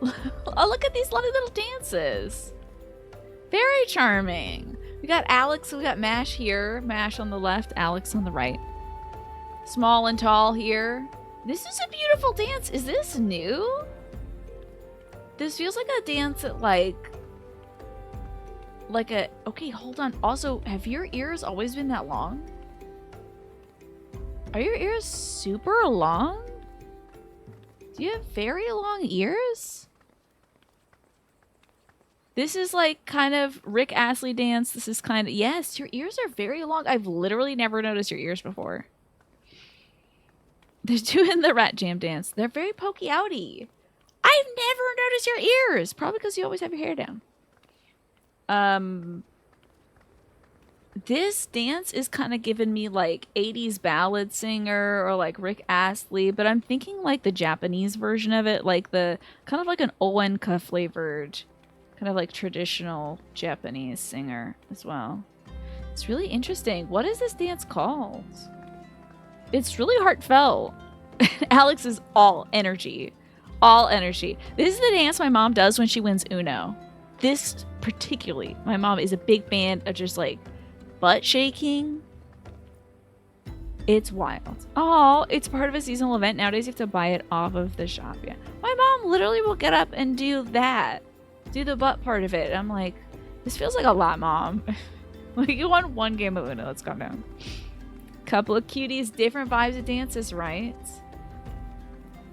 Oh, look at these lovely little dances. Very charming. We got Alex, we got Mash here. Mash on the left, Alex on the right. Small and tall here. This is a beautiful dance. Is this new? This feels like a dance that like a... Okay, hold on. Also, have your ears always been that long? Are your ears super long? Do you have very long ears? This is like kind of Rick Astley dance. This is kind of... Yes, your ears are very long. I've literally never noticed your ears before. They're doing the rat jam dance. They're very pokey outy. I've never noticed your ears. Probably because you always have your hair down. This dance is kind of giving me like 80s ballad singer or like Rick Astley, but I'm thinking like the Japanese version of it, like the kind of like an Oenka flavored, kind of like traditional Japanese singer as well. It's really interesting. What is this dance called? It's really heartfelt. Alex is all energy. All energy. This is the dance my mom does when she wins Uno. This particularly, my mom is a big fan of just like butt shaking. It's wild. Oh, it's part of a seasonal event. Nowadays you have to buy it off of the shop. Yeah. My mom literally will get up and do that. Do the butt part of it. I'm like, this feels like a lot, Mom. Like, you won one game of Uno. Let's calm down. Couple of cuties, different vibes of dances, right?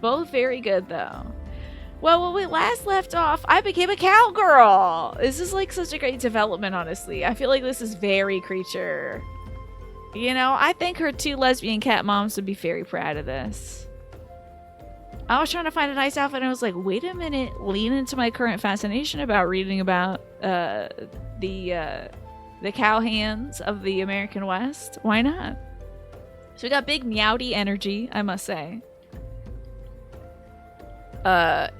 Both very good, though. Well, when we last left off, I became a cowgirl. This is like such a great development, honestly. I feel like this is very Creature. You know, I think her two lesbian cat moms would be very proud of this. I was trying to find a nice outfit and I was like, wait a minute, lean into my current fascination about reading about the cow hands of the American West. Why not? So we got big meowdy energy, I must say.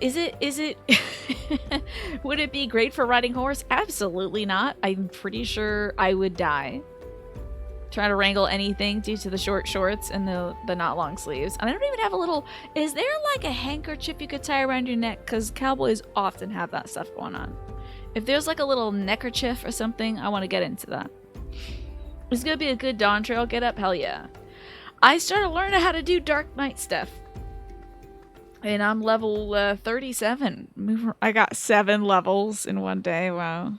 Is it would it be great for riding horse? Absolutely not. I'm pretty sure I would die trying to wrangle anything due to the short shorts and the not long sleeves. And I don't even have a little... Is there like a handkerchief you could tie around your neck? Because cowboys often have that stuff going on. If there's like a little neckerchief or something, I want to get into that. It's gonna be a good Dawn Trail get up. Hell yeah. I started learning how to do Dark Knight stuff. And I'm level 37. I got 7 levels in one day. Wow.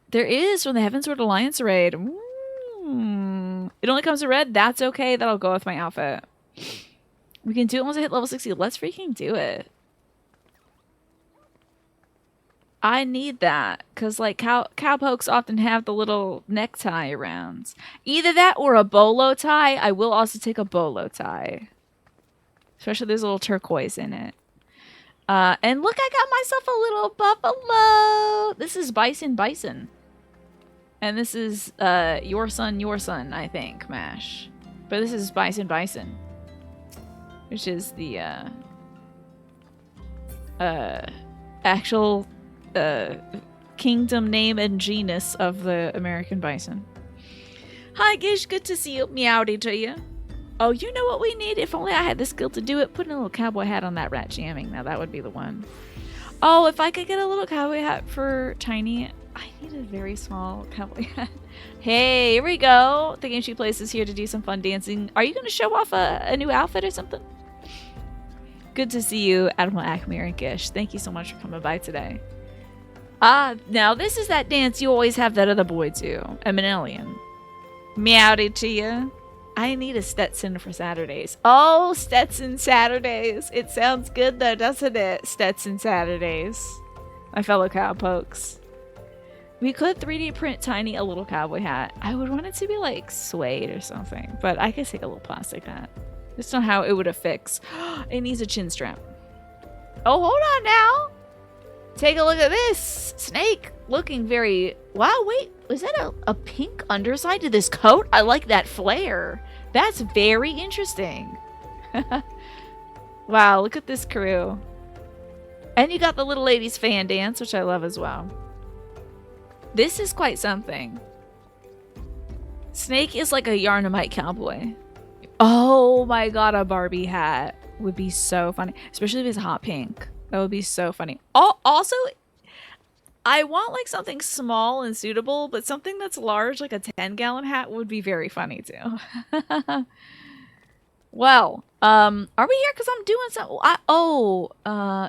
There is from the Heavensward Alliance raid. It only comes in red. That's okay. That'll go with my outfit. We can do it once I hit level 60. Let's freaking do it. I need that. Because like cowpokes often have the little necktie around. Either that or a bolo tie. I will also take a bolo tie. Especially there's a little turquoise in it. And look, I got myself a little buffalo. This is Bison. And this is your son, I think, Mash. But this is Bison. Which is the actual kingdom name and genus of the American bison. Hi, Gish. Good to see you. Meowdy to you. Oh, you know what we need? If only I had the skill to do it. Put a little cowboy hat on that rat jamming. Now that would be the one. Oh, if I could get a little cowboy hat for Tiny. I need a very small cowboy hat. Hey, here we go. The Game She Plays is here to do some fun dancing. Are you going to show off a new outfit or something? Good to see you, Admiral Acme and Gish. Thank you so much for coming by today. Now this is that dance you always have that other boy do. A Manelian. Meowdy to you. I need a Stetson for Saturdays. Oh, Stetson Saturdays. It sounds good though, doesn't it? Stetson Saturdays. My fellow cowpokes. We could 3D print Tiny a little cowboy hat. I would want it to be like suede or something, but I could take a little plastic hat. Just know how it would affix. It needs a chin strap. Oh, hold on now. Take a look at this. Snake looking very... Wow, wait. Was that a pink underside to this coat? I like that flare. That's very interesting. Wow, look at this crew. And you got the little ladies fan dance, which I love as well. This is quite something. Snake is like a Yarnamite cowboy. Oh my god, a Barbie hat would be so funny. Especially if it's hot pink. That would be so funny. Also, I want like something small and suitable, but something that's large, like a 10-gallon hat, would be very funny too. Well, are we here because I'm doing something?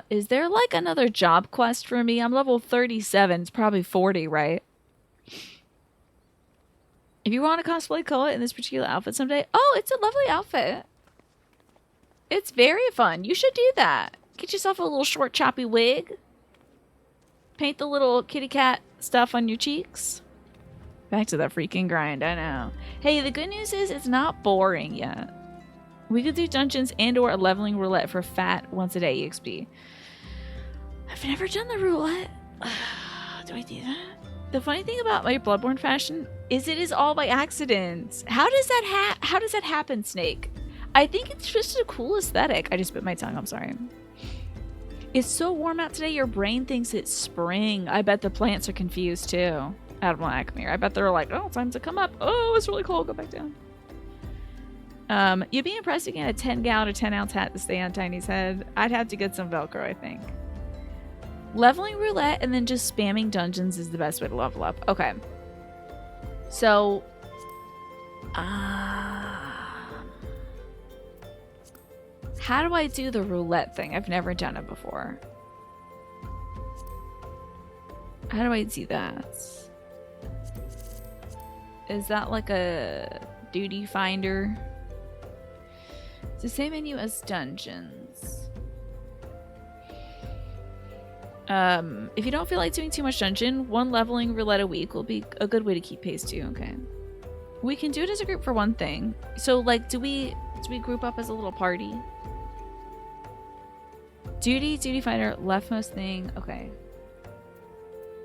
Is there like another job quest for me? I'm level 37. It's probably 40, right? If you want to cosplay Koa in this particular outfit someday, oh, it's a lovely outfit. It's very fun. You should do that. Get yourself a little short, choppy wig. Paint the little kitty cat stuff on your cheeks. Back to the freaking grind, I know. Hey, the good news is it's not boring yet. We could do dungeons and or a leveling roulette for fat once a day EXP. I've never done the roulette. Do I do that? The funny thing about my Bloodborne fashion is it is all by accident. How does that happen, Snake? I think it's just a cool aesthetic. I just bit my tongue, I'm sorry. It's so warm out today, your brain thinks it's spring. I bet the plants are confused too. Admiral Acmere. I bet they're like, oh, time to come up. Oh, it's really cold. Go back down. You'd be impressed to get a 10-gallon or 10-ounce hat to stay on Tiny's head. I'd have to get some Velcro, I think. Leveling roulette and then just spamming dungeons is the best way to level up. Okay. So, how do I do the roulette thing? I've never done it before. How do I do that? Is that like a duty finder? It's the same menu as dungeons. If you don't feel like doing too much dungeon, one leveling roulette a week will be a good way to keep pace too. Okay. We can do it as a group for one thing. So like, do we group up as a little party? Duty finder, leftmost thing. Okay.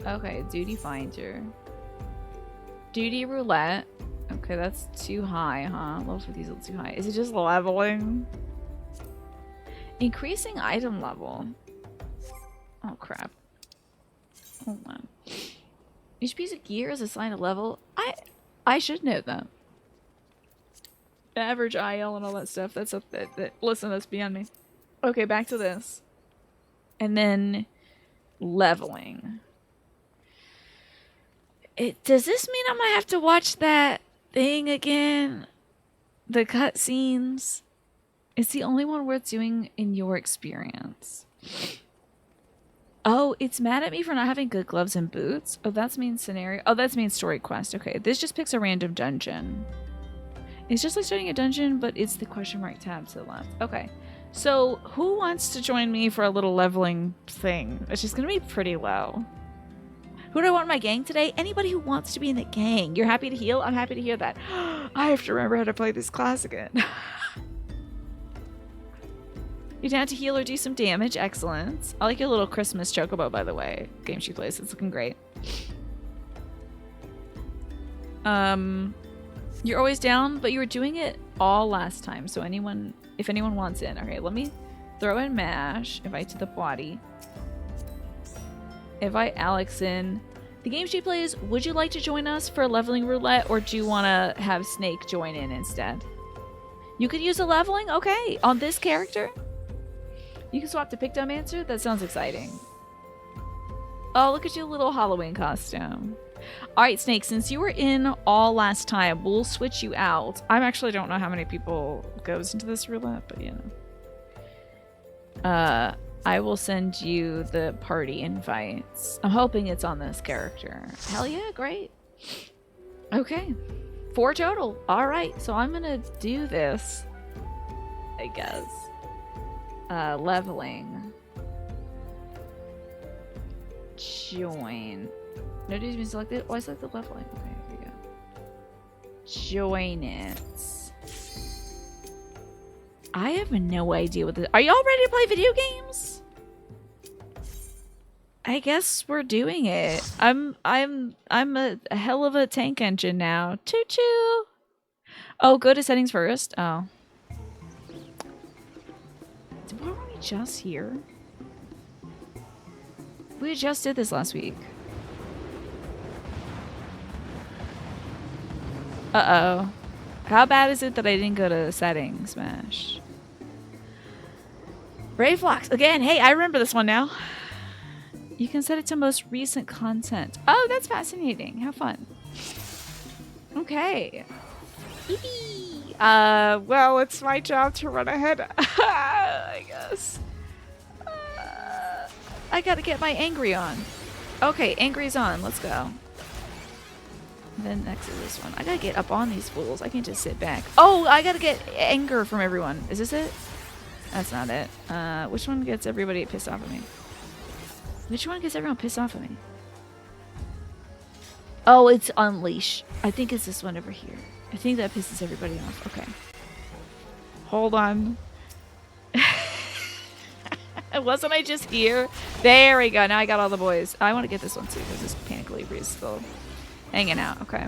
Okay, duty finder. Duty roulette. Okay, that's too high, huh? Level 50 is a little too high. Is it just leveling? Increasing item level. Oh, crap. Hold on. Each piece of gear is assigned a level. I should know that. Average IL and all that stuff. That's up that listen, that's beyond me. Okay, back to this. And then leveling. Does this mean I might have to watch that thing again? The cutscenes? It's the only one worth doing in your experience. Oh, it's mad at me for not having good gloves and boots. Oh, that's main scenario. Oh, that's main story quest. Okay, this just picks a random dungeon. It's just like starting a dungeon, but it's the question mark tab to the left. Okay, so who wants to join me for a little leveling thing? It's just gonna be pretty low. Who do I want in my gang today? Anybody who wants to be in the gang. You're happy to heal? I'm happy to hear that. I have to remember how to play this class again. You're down to heal or do some damage. Excellent. I like your little Christmas chocobo, by the way. Game she plays. It's looking great. You're always down, but you were doing it all last time. So if anyone wants in. Okay, let me throw in MASH. Invite to the body. Invite Alex in. The game she plays, would you like to join us for a leveling roulette, or do you want to have Snake join in instead? You could use a leveling? Okay, on this character? You can swap to Pictomancer? That sounds exciting. Oh, look at your little Halloween costume. Alright, Snake, since you were in all last time, we'll switch you out. I actually don't know how many people goes into this roulette, but you know. I will send you the party invites. I'm hoping it's on this character. Hell yeah, great. Okay. 4 total. Alright, so I'm gonna do this, I guess. Leveling. Join. No duties been selected. Oh, I selected leveling. Okay, here we go. Join it. I have no idea what this. Are y'all ready to play video games? I guess we're doing it. I'm a hell of a tank engine now. Choo choo. Oh, go to settings first. Oh. Were we just here? We just did this last week. Uh-oh. How bad is it that I didn't go to settings, Smash? Brave Flocks. Again, hey, I remember this one now. You can set it to most recent content. Oh, that's fascinating. How fun. Okay. Yippee. Well, it's my job to run ahead. I guess. I gotta get my angry on. Okay, angry's on. Let's go. And then next to this one. I gotta get up on these fools. I can't just sit back. Oh, I gotta get anger from everyone. Is this it? That's not it. Which one gets everybody pissed off at me? Which one gets everyone pissed off at me? Oh, it's Unleash. I think it's this one over here. I think that pisses everybody off. Okay. Hold on. Wasn't I just here? There we go. Now I got all the boys. I want to get this one too because this Panic Libri is still hanging out. Okay.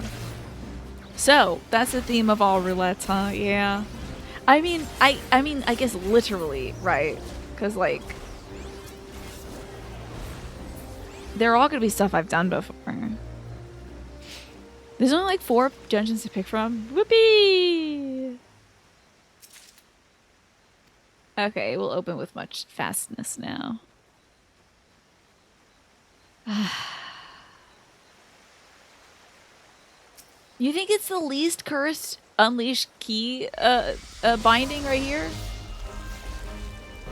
So, that's the theme of all roulettes, huh? Yeah. I mean, I guess literally, right? Because, like, they're all going to be stuff I've done before. There's only like 4 dungeons to pick from. Whoopee! Okay, we'll open with much fastness now. You think it's the least cursed Unleash key binding right here?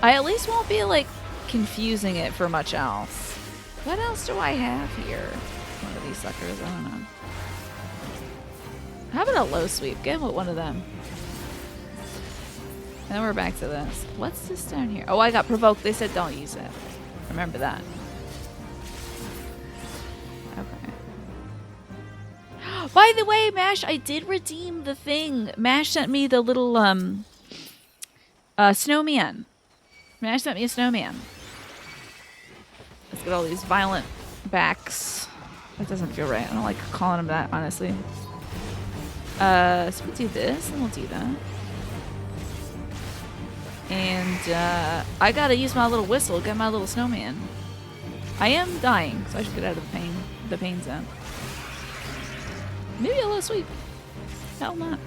I at least won't be like confusing it for much else. What else do I have here? One of these suckers, I don't know. How about a low sweep? Get him with one of them. And then we're back to this. What's this down here? Oh, I got provoked. They said don't use it. Remember that. Okay. By the way, Mash, I did redeem the thing. Mash sent me the little snowman. Mash sent me a snowman. Let's get all these violent backs. That doesn't feel right. I don't like calling them that, honestly. So we'll do this and we'll do that. And I gotta use my little whistle, get my little snowman. I am dying, so I should get out of the pain zone. Maybe a little sweep. Hell not.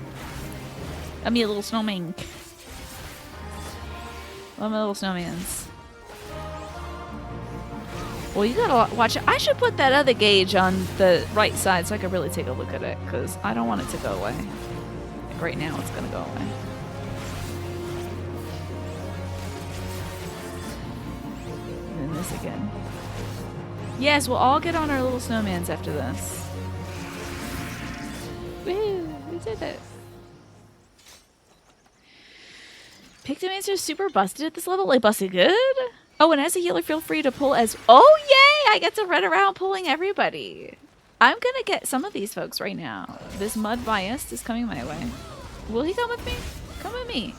Got me a little snowman. Love my little snowmans. Well, you gotta watch it. I should put that other gauge on the right side so I can really take a look at it, because I don't want it to go away. Like right now, it's gonna go away. And then this again. Yes, we'll all get on our little snowmans after this. Woo! We did it. Pictomancer are super busted at this level. Like, busted good? Oh, and as a healer, feel free to pull as... Oh, yay! I get to run around pulling everybody. I'm gonna get some of these folks right now. This mud biased is coming my way. Will he come with me? Come with me.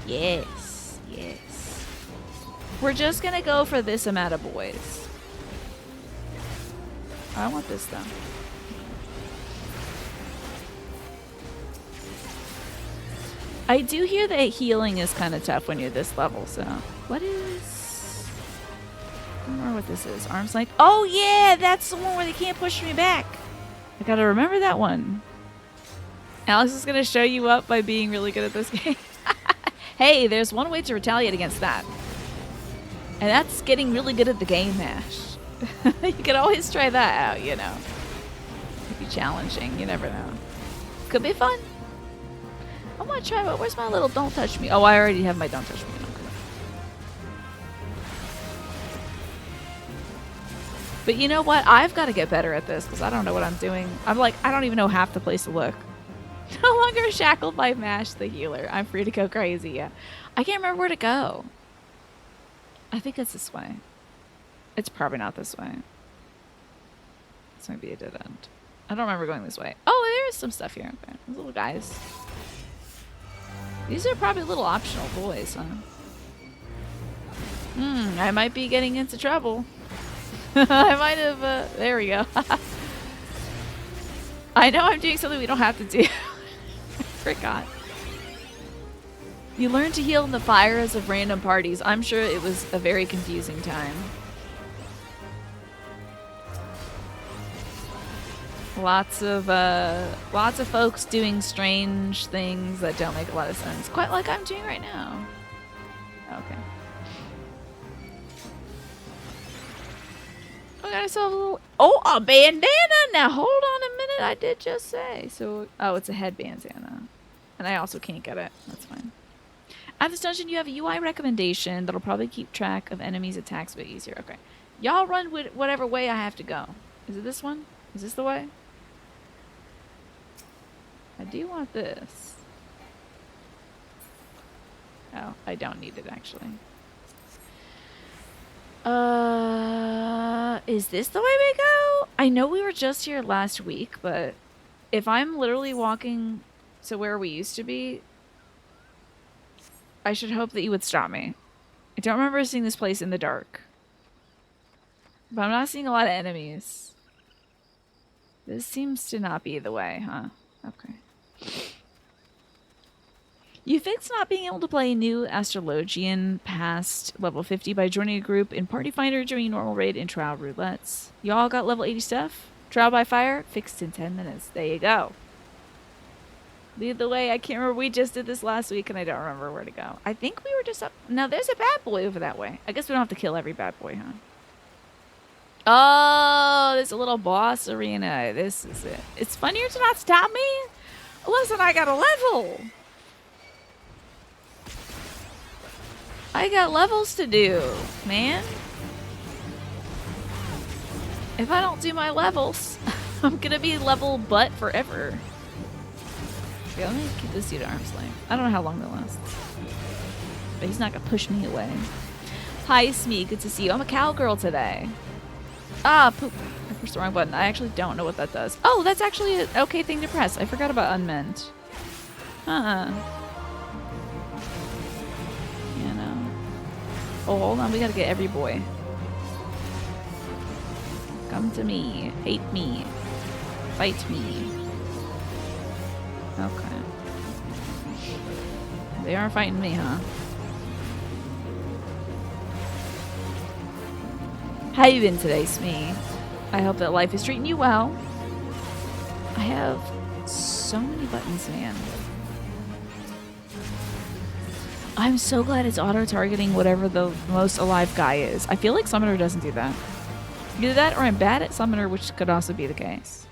Yes. Yes. We're just gonna go for this amount of boys. I want this, though. I do hear that healing is kind of tough when you're this level, so... What is... I don't know what this is. Arms like... Oh, yeah! That's the one where they can't push me back! I gotta remember that one. Alex is gonna show you up by being really good at this game. Hey, there's one way to retaliate against that. And that's getting really good at the game, Mash. You can always try that out, you know. Could be challenging. You never know. Could be fun. I want to try, but where's my little don't touch me? Oh, I already have my don't touch me. Okay. But you know what? I've got to get better at this because I don't know what I'm doing. I'm like, I don't even know half the place to look. No longer shackled by Mash the healer. I'm free to go crazy. Yeah. I can't remember where to go. I think it's this way. It's probably not this way. This might be a dead end. I don't remember going this way. Oh, there is some stuff here. Okay. Those little guys. These are probably little optional boys, huh? I might be getting into trouble. I might have, there we go. I know I'm doing something we don't have to do. I forgot. You learn to heal in the fires of random parties. I'm sure it was a very confusing time. Lots of folks doing strange things that don't make a lot of sense. Quite like I'm doing right now. Okay. I got myself a little... Oh, a bandana! Now, hold on a minute. I did just say. So, oh, it's a head bandana. And I also can't get it. That's fine. At this dungeon, you have a UI recommendation that'll probably keep track of enemies' attacks a bit easier. Okay. Y'all run with whatever way I have to go. Is it this one? Is this the way? I do want this. Oh, I don't need it, actually. Is this the way we go? I know we were just here last week, but if I'm literally walking to where we used to be, I should hope that you would stop me. I don't remember seeing this place in the dark. But I'm not seeing a lot of enemies. This seems to not be the way, huh? Okay. You fixed not being able to play new Astrologian past level 50 by joining a group in Party Finder during normal raid and trial roulettes. Y'all got level 80 stuff? Trial by fire? Fixed in 10 minutes. There you go. Lead the way. I can't remember. We just did this last week and I don't remember where to go. I think we were just up. Now there's a bad boy over that way. I guess we don't have to kill every bad boy, huh? Oh, there's a little boss arena. This is it. It's funnier to not stop me. Listen, I got a level. I got levels to do, man. If I don't do my levels, I'm gonna be level butt forever. Okay, let me keep this dude at arm's length. I don't know how long that lasts. But he's not gonna push me away. Hi, Smee. Good to see you. I'm a cowgirl today. Ah, poop. I pushed the wrong button. I actually don't know what that does. Oh, that's actually an okay thing to press. I forgot about unmend. You know. Oh, hold on. We gotta get every boy. Come to me. Hate me. Fight me. Okay. They aren't fighting me, huh? How you been today, Smee? I hope that life is treating you well. I have so many buttons, man. I'm so glad it's auto-targeting whatever the most alive guy is. I feel like Summoner doesn't do that. Either that or I'm bad at Summoner, which could also be the case.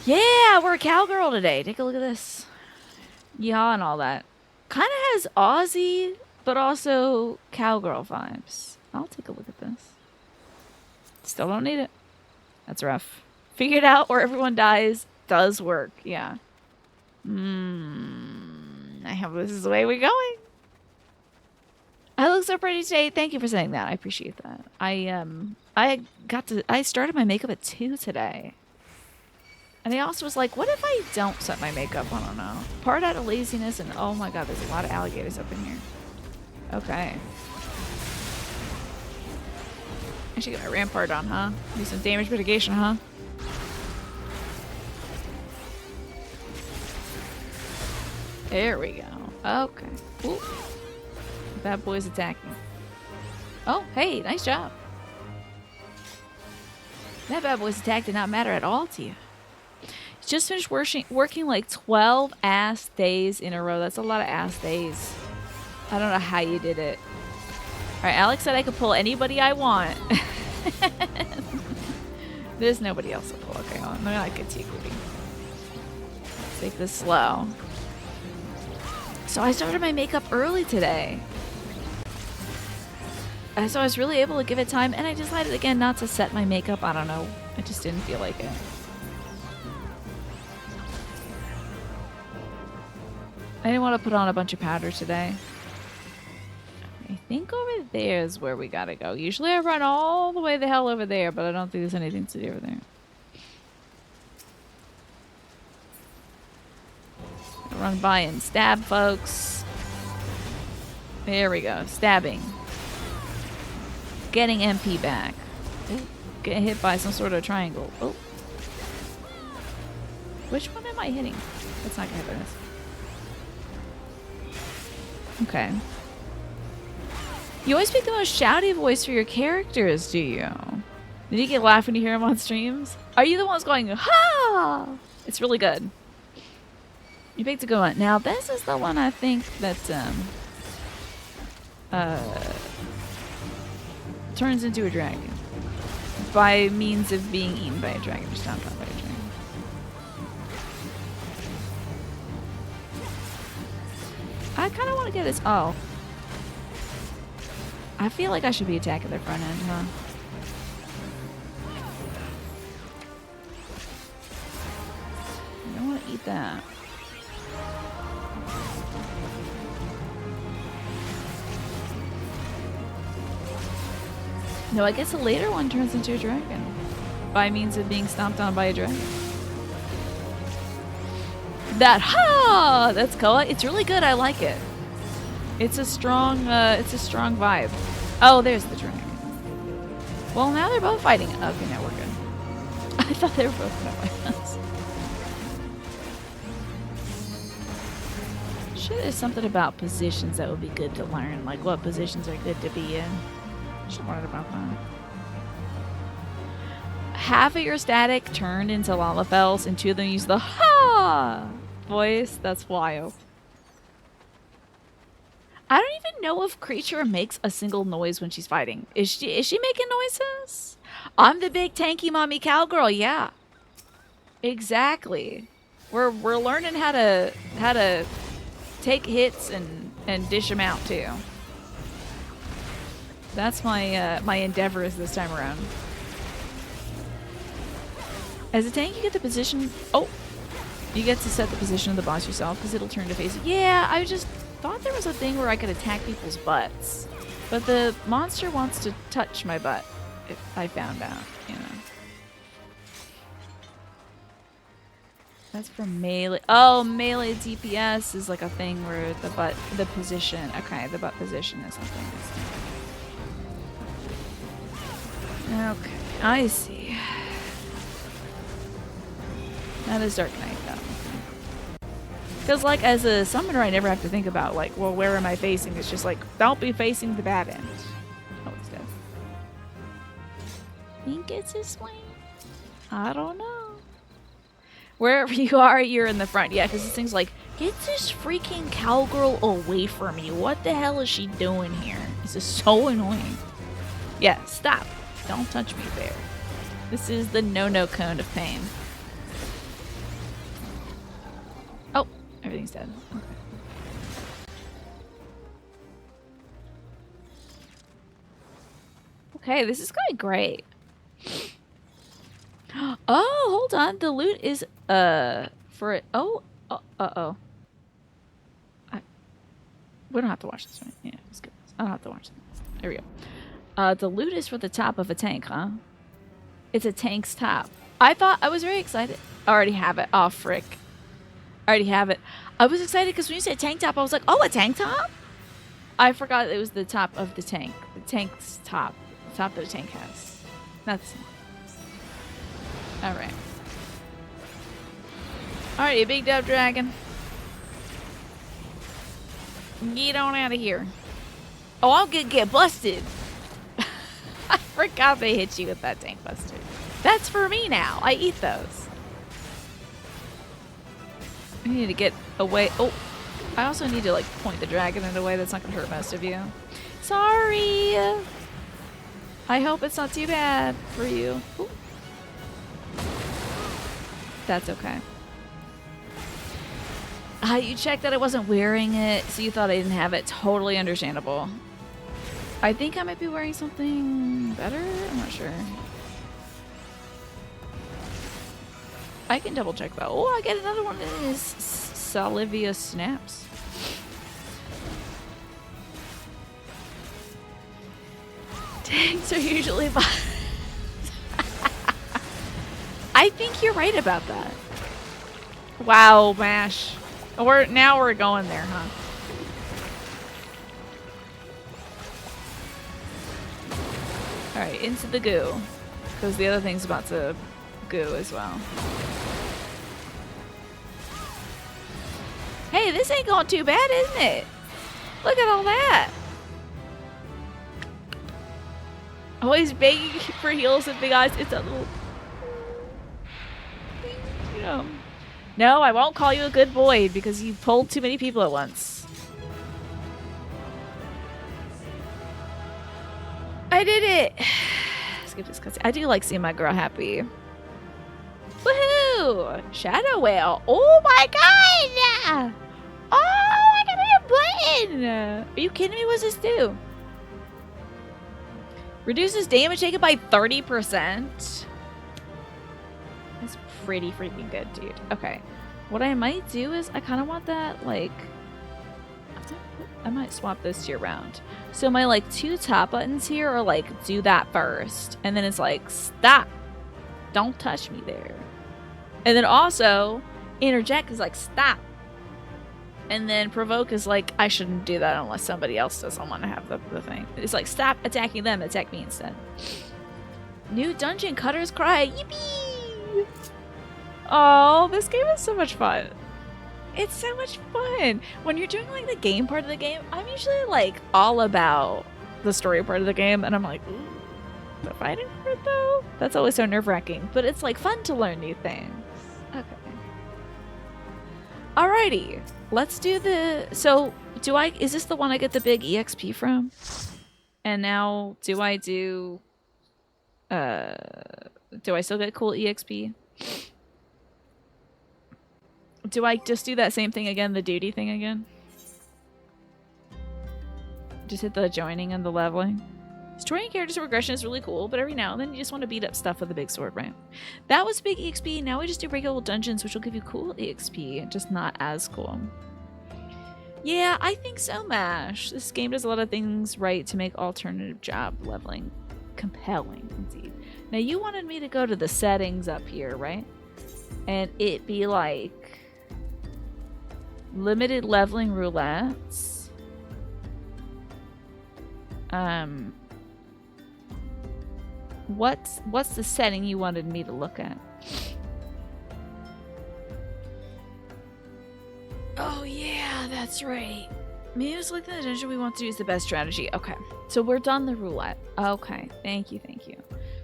Yeah, we're a cowgirl today. Take a look at this. Yeah, and all that. Kind of has Aussie, but also cowgirl vibes. I'll take a look at this. Still don't need it. That's rough. Figured out where everyone dies does work. Yeah. I hope this is the way we're going. I look so pretty today. Thank you for saying that. I appreciate that. I started my makeup at 2 today. And I also was like, what if I don't set my makeup? I don't know. Part out of laziness and oh my god, there's a lot of alligators up in here. Okay. I should get my rampart on, huh? Do some damage mitigation, huh? There we go. Okay. Ooh. Bad boy's attacking. Oh, hey, nice job. That bad boy's attack did not matter at all to you. Just finished working like 12 ass days in a row. That's a lot of ass days. I don't know how you did it. Alright, Alex said I could pull anybody I want. There's nobody else to pull. Okay, hold on. Let me not get too greedy. Take this slow. So I started my makeup early today. So I was really able to give it time, and I decided again not to set my makeup. I don't know. I just didn't feel like it. I didn't want to put on a bunch of powder today. I think over there is where we gotta go. Usually I run all the way the hell over there, but I don't think there's anything to do over there. Run by and stab folks. There we go. Stabbing. Getting MP back. Ooh, get hit by some sort of triangle. Oh. Which one am I hitting? That's not gonna hit by this. Okay. You always pick the most shouty voice for your characters, do you? Did you get laugh when you hear them on streams? Are you the ones going, ha? It's really good. You picked a good one. Now this is the one I think that turns into a dragon by means of being eaten by a dragon or stomped on by a dragon. I kind of want to get this. Oh, I feel like I should be attacking their front end, huh? I don't want to eat that. No, I guess the later one turns into a dragon by means of being stomped on by a dragon. That ha! That's cool. It's really good. I like it. It's a strong vibe. Oh, there's the dragon. Well, now they're both fighting. Okay, now we're good. I thought they were both gonna fight us. Sure, there's something about positions that would be good to learn, like what positions are good to be in. Should learn about that. Half of your static turned into Lalafels, and 2 of them use the ha voice. That's wild. I don't even know if Creature makes a single noise when she's fighting. Is she making noises? I'm the big tanky mommy cowgirl. Yeah, exactly. We're learning how to take hits and dish them out too. That's my my endeavors this time around. As a tank, you get the position. Oh, you get to set the position of the boss yourself because it'll turn to face it. Yeah, I just thought there was a thing where I could attack people's butts, but the monster wants to touch my butt. If I found out, you know. That's for melee. Oh, melee DPS is like a thing where the position. Okay, the butt position is something. Okay, I see. That is Dark Knight, though. Because, like, as a summoner, I never have to think about, like, well, where am I facing? It's just like, don't be facing the bad end. Oh, it's dead. Think it's this way? I don't know. Wherever you are, you're in the front. Yeah, because this thing's like, get this freaking cowgirl away from me. What the hell is she doing here? This is so annoying. Yeah, stop. Don't touch me, bear. This is the no-no cone of pain. Oh, everything's dead. Okay. Okay, this is going great. Oh, hold on. The loot is for it. Oh, uh-oh. We don't have to watch this, right? Yeah, let's get this. I don't have to watch this. There we go. The loot is for the top of a tank, huh? It's a tank's top. I was very excited. I already have it. Oh, frick. I already have it. I was excited because when you said tank top, I was like, oh, a tank top? I forgot it was the top of the tank. The tank's top. The top that the tank has. That's... Alright. Alright, you big dub dragon. Get on out of here. Oh, I'm gonna get busted. I forgot they hit you with that tank buster. That's for me now. I eat those. I need to get away. Oh, I also need to like point the dragon in a way that's not gonna hurt most of you. Sorry. I hope it's not too bad for you. Ooh. That's okay. You checked that I wasn't wearing it, so you thought I didn't have it. Totally understandable. I think I might be wearing something better. I'm not sure. I can double check though. Oh, I get another one of these Salivia snaps. Tanks are usually I think you're right about that. Wow, Mash. Now we're going there, huh? Alright, into the goo. Because the other thing's about to goo as well. Hey, this ain't going too bad, isn't it? Look at all that. Always begging for heals and big eyes. It's a little... You know. No, I won't call you a good boy because you pulled too many people at once. I did it! Skip this cutscene. I do like seeing my girl happy. Woohoo! Shadow Whale. Oh my god! Oh, I got a button! Are you kidding me? What's this do? Reduces damage taken by 30%. That's pretty freaking good, dude. Okay. What I might do is I kind of want that, like... I might swap those two around. So my, like, 2 top buttons here are, like, do that first. And then it's like, stop! Don't touch me there. And then also, interject is like, stop! And then provoke is like, I shouldn't do that unless somebody else doesn't want to have the thing. It's like, stop attacking them, attack me instead. New dungeon, Cutter's Cry. Yippee! Oh, this game is so much fun. It's so much fun. When you're doing like the game part of the game, I'm usually like all about the story part of the game. And I'm like, ooh, the fighting part though? That's always so nerve-wracking. But it's like fun to learn new things. Okay. Alrighty. Let's do the... So, is this the one I get the big EXP from? And now, do I still get cool EXP? Do I just do that same thing again, the duty thing again? Just hit the joining and the leveling? Destroying characters regression is really cool, but every now and then you just want to beat up stuff with a big sword, right? That was big EXP. Now we just do regular dungeons, which will give you cool EXP, just not as cool. Yeah, I think so, Mash. This game does a lot of things right to make alternative job leveling compelling, indeed. Now, you wanted me to go to the settings up here, right? And it be like limited leveling roulettes. What's the setting you wanted me to look at? Oh yeah, that's right. Maybe it's like the dungeon we want to use the best strategy. Okay, so we're done the roulette. Okay, thank you.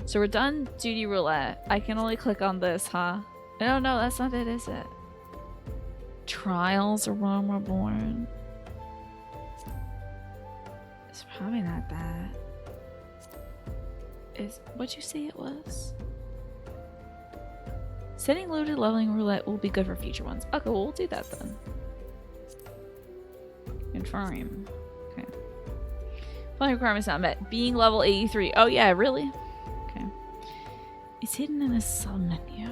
So we're done duty roulette. I can only click on this, huh? No, that's not it, is it? Trials are when we're born. It's probably not that. What'd you say it was? Setting loaded leveling roulette will be good for future ones. Okay, well, we'll do that then. Confirm. Okay. Following requirements not met. Being level 83. Oh yeah, really? Okay. It's hidden in a sub menu.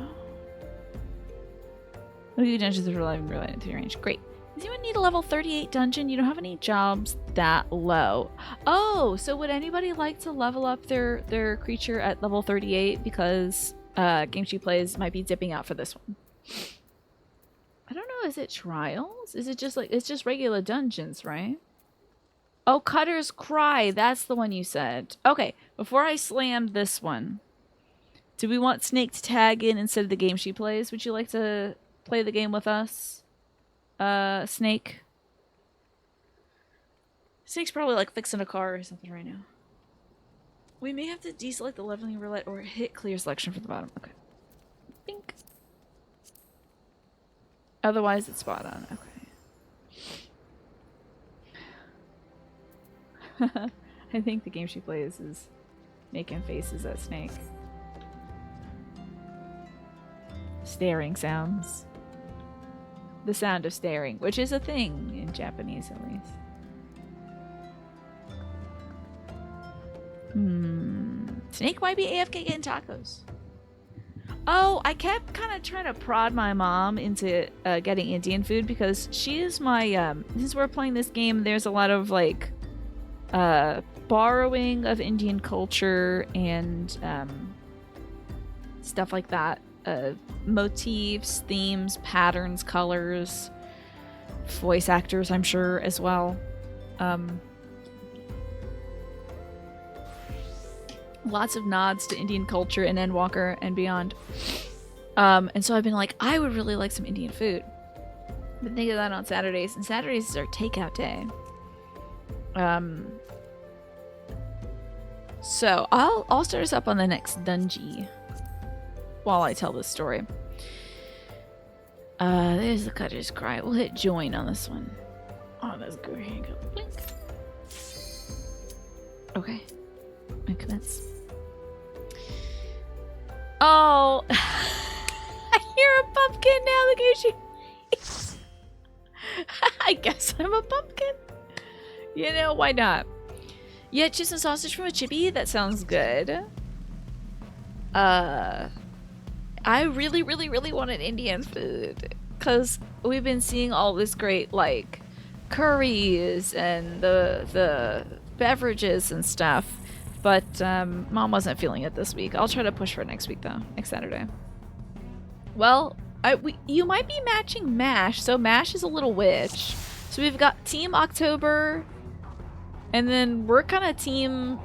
Look at dungeons that are leveling roulette into your range. Great. Does anyone need a level 38 dungeon? You don't have any jobs that low. Oh, so would anybody like to level up their creature at level 38 because game she plays might be dipping out for this one? I don't know, is it trials? Is it just like, it's just regular dungeons, right? Oh, Cutter's Cry, that's the one you said. Okay, before I slam this one, do we want Snake to tag in instead of the game she plays? Would you like to play the game with us? Snake? Snake's probably like fixing a car or something right now. We may have to deselect the leveling roulette or hit clear selection from the bottom. Okay. Bink. Otherwise, it's spot on. Okay. I think the game she plays is making faces at Snake. Staring sounds. The sound of staring, which is a thing in Japanese at least. Snake might be AFK getting tacos. Oh, I kept kind of trying to prod my mom into getting Indian food because she is my, since we're playing this game, there's a lot of like borrowing of Indian culture and stuff like that. Motifs, themes, patterns, colors, voice actors, I'm sure, as well. Lots of nods to Indian culture in Endwalker and beyond. And so I've been like, I would really like some Indian food. Been thinking of that on Saturdays, and Saturdays is our takeout day. So I'll start us up on the next dungeon while I tell this story. There's the Cutter's Cry. We'll hit join on this one. Oh, that's good. Here you go. Blink. Okay. And commence. Oh, I hear a pumpkin now. Look at you. I guess I'm a pumpkin. You know, why not? Yeah, chips and sausage from a chippy? That sounds good. I really, really, really wanted Indian food. Because we've been seeing all this great, like, curries and the beverages and stuff. But Mom wasn't feeling it this week. I'll try to push for next week, though. Next Saturday. Well, you might be matching MASH. So MASH is a little witch. So we've got Team October. And then we're kind of team...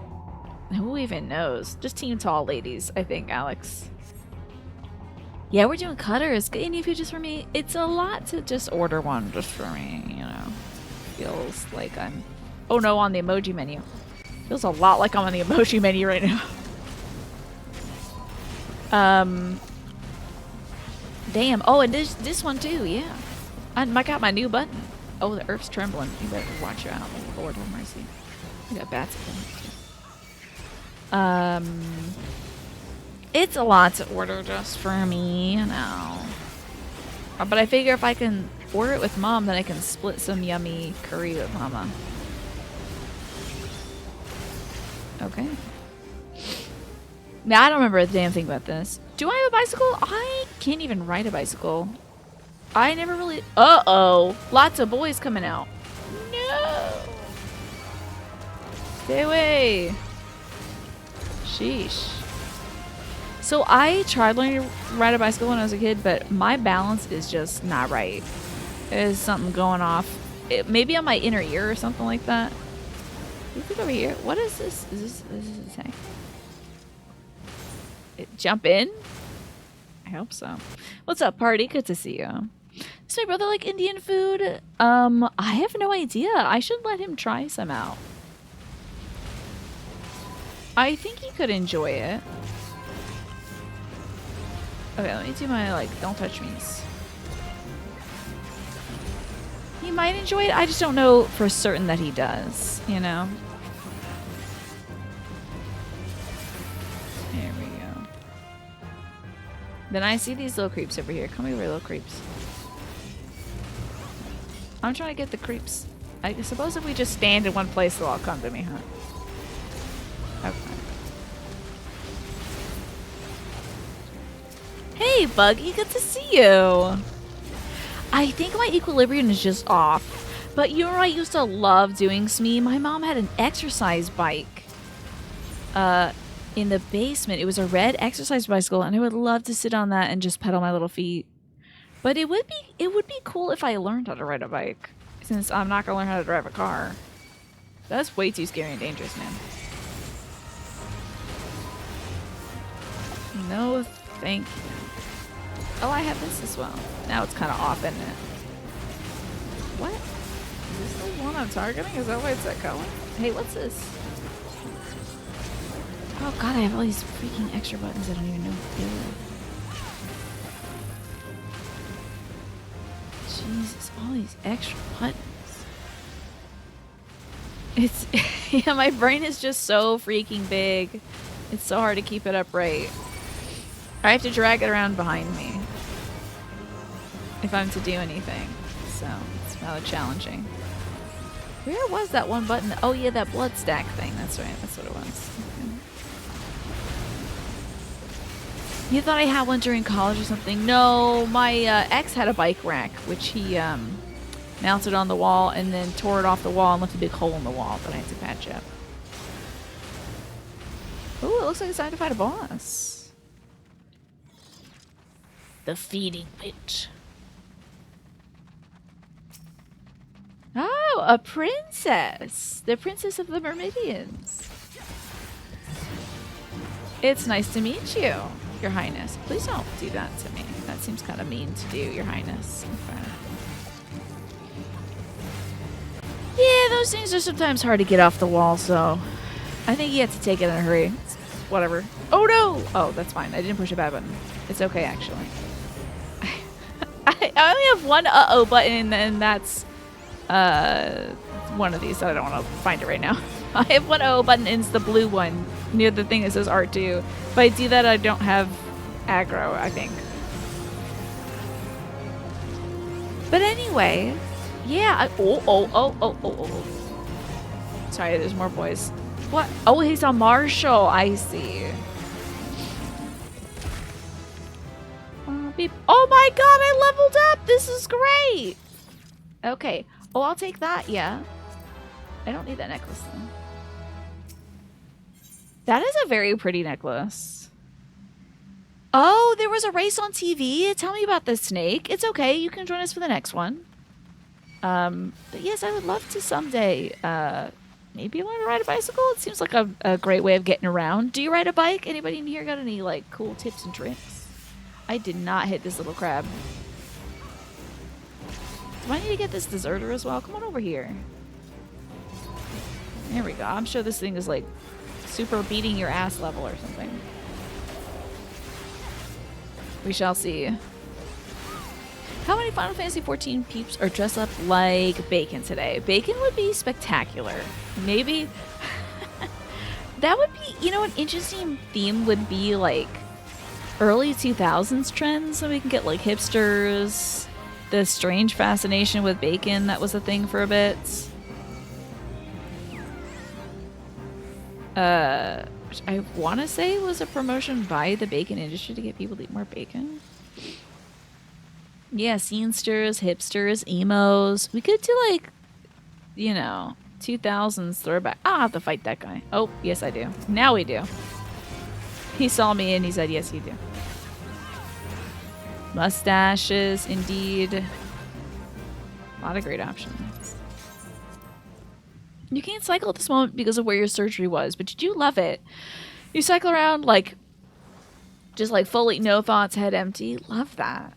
Who even knows? Just team tall ladies, I think, Alex. Yeah, we're doing cutters. Get any food just for me. It's a lot to just order one just for me, you know. Feels like I'm... Oh no, on the emoji menu. Feels a lot like I'm on the emoji menu right now. Damn. Oh, and this one too, yeah. I got my new button. Oh, the earth's trembling. You better watch your out. Lord have mercy. I got bats up in there too. It's a lot to order just for me, you know. But I figure if I can order it with Mom, then I can split some yummy curry with Mama. Okay. Now, I don't remember a damn thing about this. Do I have a bicycle? I can't even ride a bicycle. I never really... Uh-oh. Lots of boys coming out. No. Stay away. Sheesh. So I tried learning to ride a bicycle when I was a kid, but my balance is just not right. There's something going off. Maybe on my inner ear or something like that. Look over here. What is this? Is this a tank? Jump in? I hope so. What's up, party? Good to see you. Does my brother like Indian food? I have no idea. I should let him try some out. I think he could enjoy it. Okay, let me do my, like, don't touch me's. He might enjoy it. I just don't know for certain that he does, you know? There we go. Then I see these little creeps over here. Come over here, little creeps. I'm trying to get the creeps. I suppose if we just stand in one place, they'll all come to me, huh? Okay. Hey, Buggy, good to see you. I think my equilibrium is just off. But you know what I used to love doing, Smee? My mom had an exercise bike in the basement. It was a red exercise bicycle, and I would love to sit on that and just pedal my little feet. But it would be cool if I learned how to ride a bike, since I'm not gonna learn how to drive a car. That's way too scary and dangerous, man. No, thank you. Oh, I have this as well. Now it's kind of off, isn't it? What? Is this the one I'm targeting? Is that why it's that color? Hey, what's this? Oh god, I have all these freaking extra buttons I don't even know what to do. Jesus, all these extra buttons. It's... yeah, my brain is just so freaking big. It's so hard to keep it upright. I have to drag it around behind me if I'm to do anything, so it's rather challenging. Where was that one button? Oh yeah, that blood stack thing. That's right, that's what it was. Okay. You thought I had one during college or something? No, my ex had a bike rack, which he mounted on the wall and then tore it off the wall and left a big hole in the wall that I had to patch up. Ooh, it looks like it's time to fight a boss. The feeding pit. Oh, a princess. The princess of the Mermidians. It's nice to meet you, Your Highness. Please don't do that to me. That seems kind of mean to do, Your Highness. Okay. Yeah, those things are sometimes hard to get off the wall, so I think you have to take it in a hurry. It's whatever. Oh no! Oh, that's fine. I didn't push a bad button. It's okay, actually. I only have one uh-oh button, and that's one of these that I don't want to find it right now. I have one uh-oh button, and it's the blue one near the thing that says R2. If I do that, I don't have aggro, I think. But anyway, yeah. Oh. Sorry, there's more boys. What? Oh, he's a marshal. I see. Beep. Oh my god, I leveled up. This is great. Okay. Oh, I'll take that. Yeah. I don't need that necklace though. That is a very pretty necklace. Oh, there was a race on TV. Tell me about the snake. It's okay. You can join us for the next one. But yes, I would love to someday, maybe learn to ride a bicycle. It seems like a great way of getting around. Do you ride a bike? Anybody in here got any, like, cool tips and tricks? I did not hit this little crab. Do I need to get this deserter as well? Come on over here. There we go. I'm sure this thing is, like, super beating your ass level or something. We shall see. How many Final Fantasy XIV peeps are dressed up like Bacon today? Bacon would be spectacular. Maybe... that would be, you know, an interesting theme would be, like, early 2000s trends, so we can get, like, hipsters, the strange fascination with bacon that was a thing for a bit. Which I want to say was a promotion by the bacon industry to get people to eat more bacon. Yeah, scenesters, hipsters, emos. We could do, like, you know, 2000s throwback. I'll have to fight that guy. Oh, yes, I do. Now we do. He saw me and he said, yes, you do. Mustaches, indeed. A lot of great options. You can't cycle at this moment because of where your surgery was, but did you love it? You cycle around, like, just, like, fully no thoughts, head empty. Love that.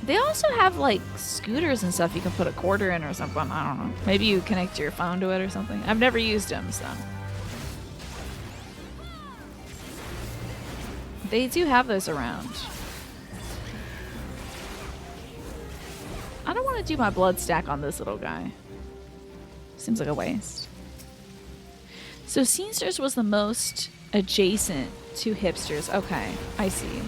They also have, like, scooters and stuff you can put a quarter in or something. I don't know. Maybe you connect your phone to it or something. I've never used them, so. They do have those around. I don't want to do my blood stack on this little guy. Seems like a waste. So Scenesters was the most adjacent to hipsters. Okay, I see.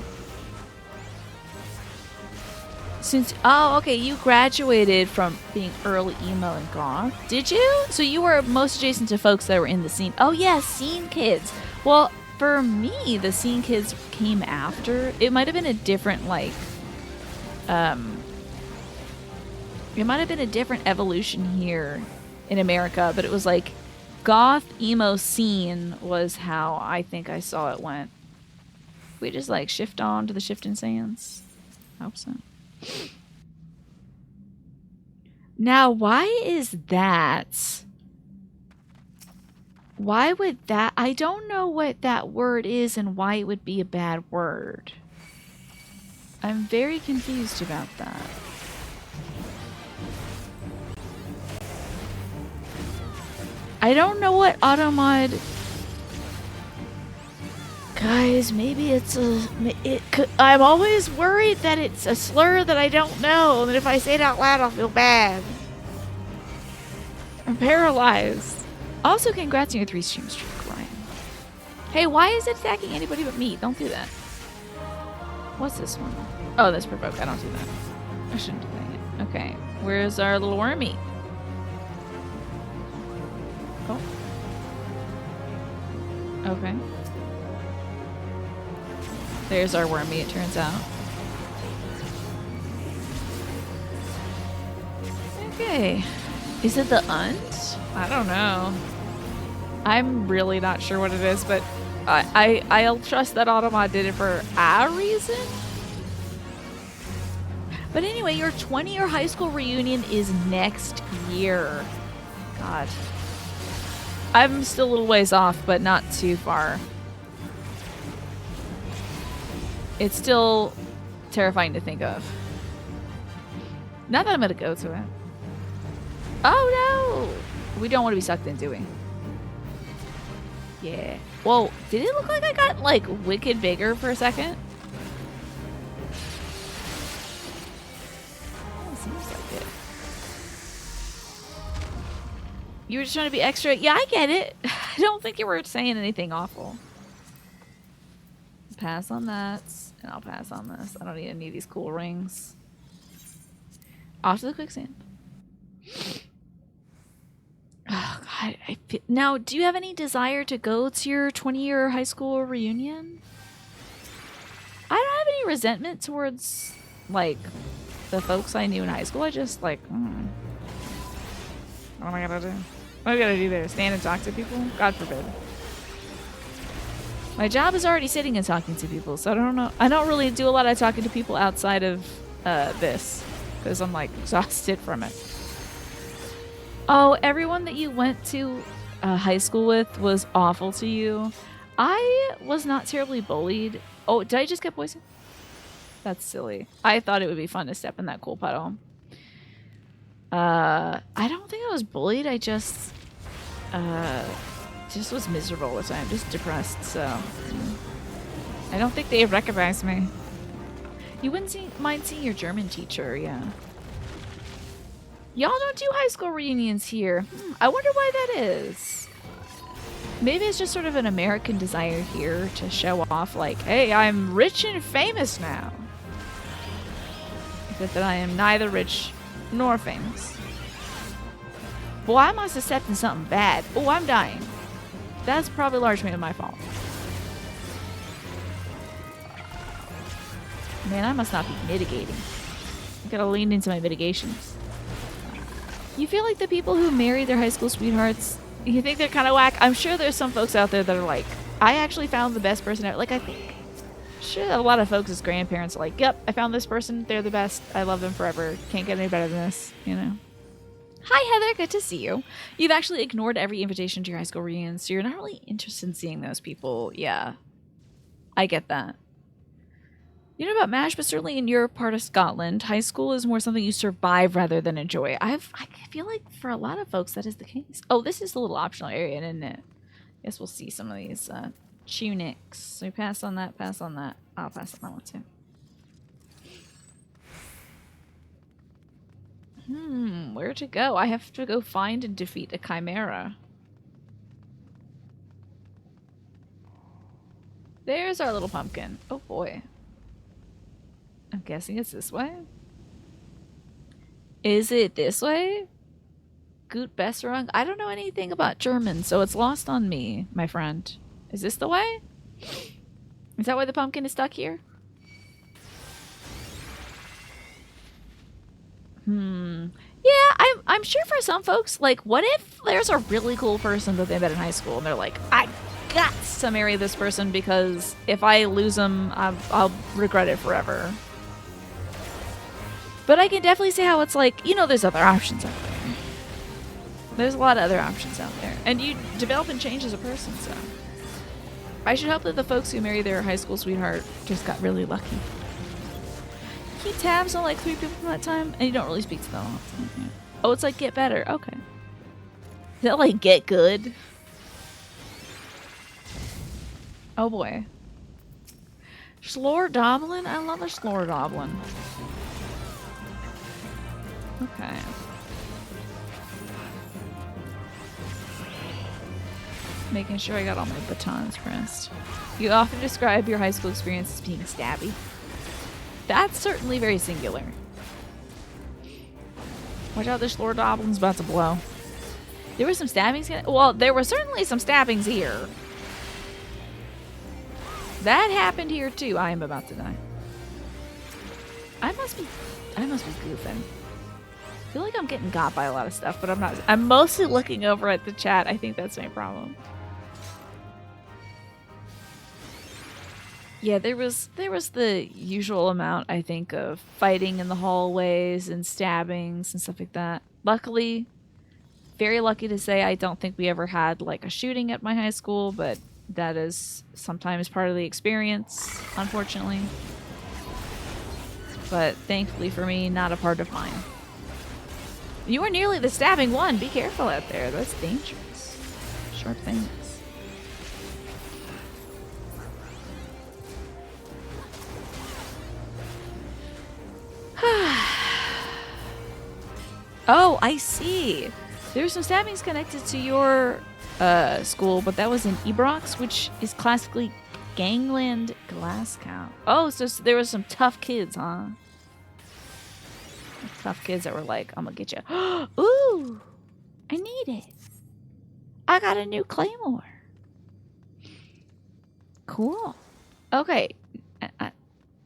Since, oh, okay, you graduated from being early emo and goth. Did you? So you were most adjacent to folks that were in the scene. Oh yeah, scene kids. Well, for me, the scene kids came after. It might have been a different, like, it might have been a different evolution here in America, but it was like goth emo scene was how I think I saw it went. We just like shift on to the shifting sands. I hope so. Now, why is that? Why would that? I don't know what that word is and why it would be a bad word. I'm very confused about that. I don't know what automod. Guys, maybe it's a. I'm always worried that it's a slur that I don't know, and if I say it out loud, I'll feel bad. I'm paralyzed. Also, congrats on your 3 stream streak, Ryan. Hey, why is it attacking anybody but me? Don't do that. What's this one? Oh, that's provoke. I don't do that. I shouldn't do that yet. Okay, where's our little wormy? Oh. Okay. There's our wormy, it turns out. Okay. Is it the unt? I don't know. I'm really not sure what it is, but I'll trust that Automod did it for a reason. But anyway, your 20-year high school reunion is next year. God. I'm still a little ways off, but not too far. It's still terrifying to think of. Not that I'm gonna go to it. Oh no! We don't want to be sucked in, do we? Yeah. Whoa, did it look like I got, like, wicked bigger for a second? Seems like it. You were just trying to be extra. Yeah, I get it. I don't think you were saying anything awful. Pass on that, and I'll pass on this. I don't need any of these cool rings. Off to the quicksand. Oh, God. Now, do you have any desire to go to your 20-year high school reunion? I don't have any resentment towards, like, the folks I knew in high school. I just, like, what am I gonna do? What am I gonna do there? Stand and talk to people? God forbid. My job is already sitting and talking to people, so I don't know. I don't really do a lot of talking to people outside of this, because I'm, like, exhausted from it. Oh, everyone that you went to high school with was awful to you. I was not terribly bullied. Oh, did I just get poisoned? That's silly. I thought it would be fun to step in that cool puddle. I don't think I was bullied. I just was miserable all the time. Just depressed, so... I don't think they recognized me. You wouldn't mind seeing your German teacher, yeah. Y'all don't do high school reunions here. I wonder why that is. Maybe it's just sort of an American desire here to show off, like, hey, I'm rich and famous now. Except that I am neither rich nor famous. Boy, I must have stepped in something bad. Oh, I'm dying. That's probably largely my fault. Man, I must not be mitigating. I gotta lean into my mitigations. You feel like the people who marry their high school sweethearts, you think they're kind of whack? I'm sure there's some folks out there that are like, I actually found the best person ever. Like, I think, sure, a lot of folks' grandparents are like, yep, I found this person. They're the best. I love them forever. Can't get any better than this, you know? Hi, Heather. Good to see you. You've actually ignored every invitation to your high school reunion, so you're not really interested in seeing those people. Yeah, I get that. You know about MASH, but certainly in your part of Scotland, high school is more something you survive rather than enjoy. I feel like for a lot of folks that is the case. Oh, this is the little optional area, isn't it? Guess we'll see some of these tunics. So we pass on that, pass on that. I'll pass on that one too. Where to go? I have to go find and defeat a chimera. There's our little pumpkin. Oh boy. I'm guessing it's this way. Is it this way? Gut Besserung? I don't know anything about German, so it's lost on me, my friend. Is this the way? Is that why the pumpkin is stuck here? Yeah, I'm sure for some folks, like, what if there's a really cool person that they met in high school and they're like, I got to marry this person because if I lose them, I'll regret it forever. But I can definitely see how it's like, you know, there's other options out there. There's a lot of other options out there. And you develop and change as a person, so. I should hope that the folks who marry their high school sweetheart just got really lucky. Keep tabs on like 3 people from that time, and you don't really speak to them all the time. Yeah. Oh, it's like get better. Okay. Is that like get good? Oh boy. Schlordoblin? I love a Schlordoblin. Okay. Making sure I got all my batons pressed. You often describe your high school experience as being stabby. That's certainly very singular. Watch out, this Schlordoblin's about to blow. There were some stabbings here. Well, there were certainly some stabbings here. That happened here too. I am about to die. I must be goofing. I feel like I'm getting got by a lot of stuff, but I'm not. I'm mostly looking over at the chat. I think that's my problem. Yeah, there was the usual amount, I think, of fighting in the hallways and stabbings and stuff like that. Luckily, very lucky to say, I don't think we ever had like a shooting at my high school, but that is sometimes part of the experience, unfortunately. But thankfully for me, not a part of mine. You were nearly the stabbing one. Be careful out there. That's dangerous. Sharp things. Oh, I see. There's some stabbings connected to your school, but that was in Ebrox, which is classically Gangland Glasgow. Oh, so there was some tough kids, huh? Tough kids that were like, I'm gonna get you. Ooh, I need it. I got a new claymore. Cool. Okay.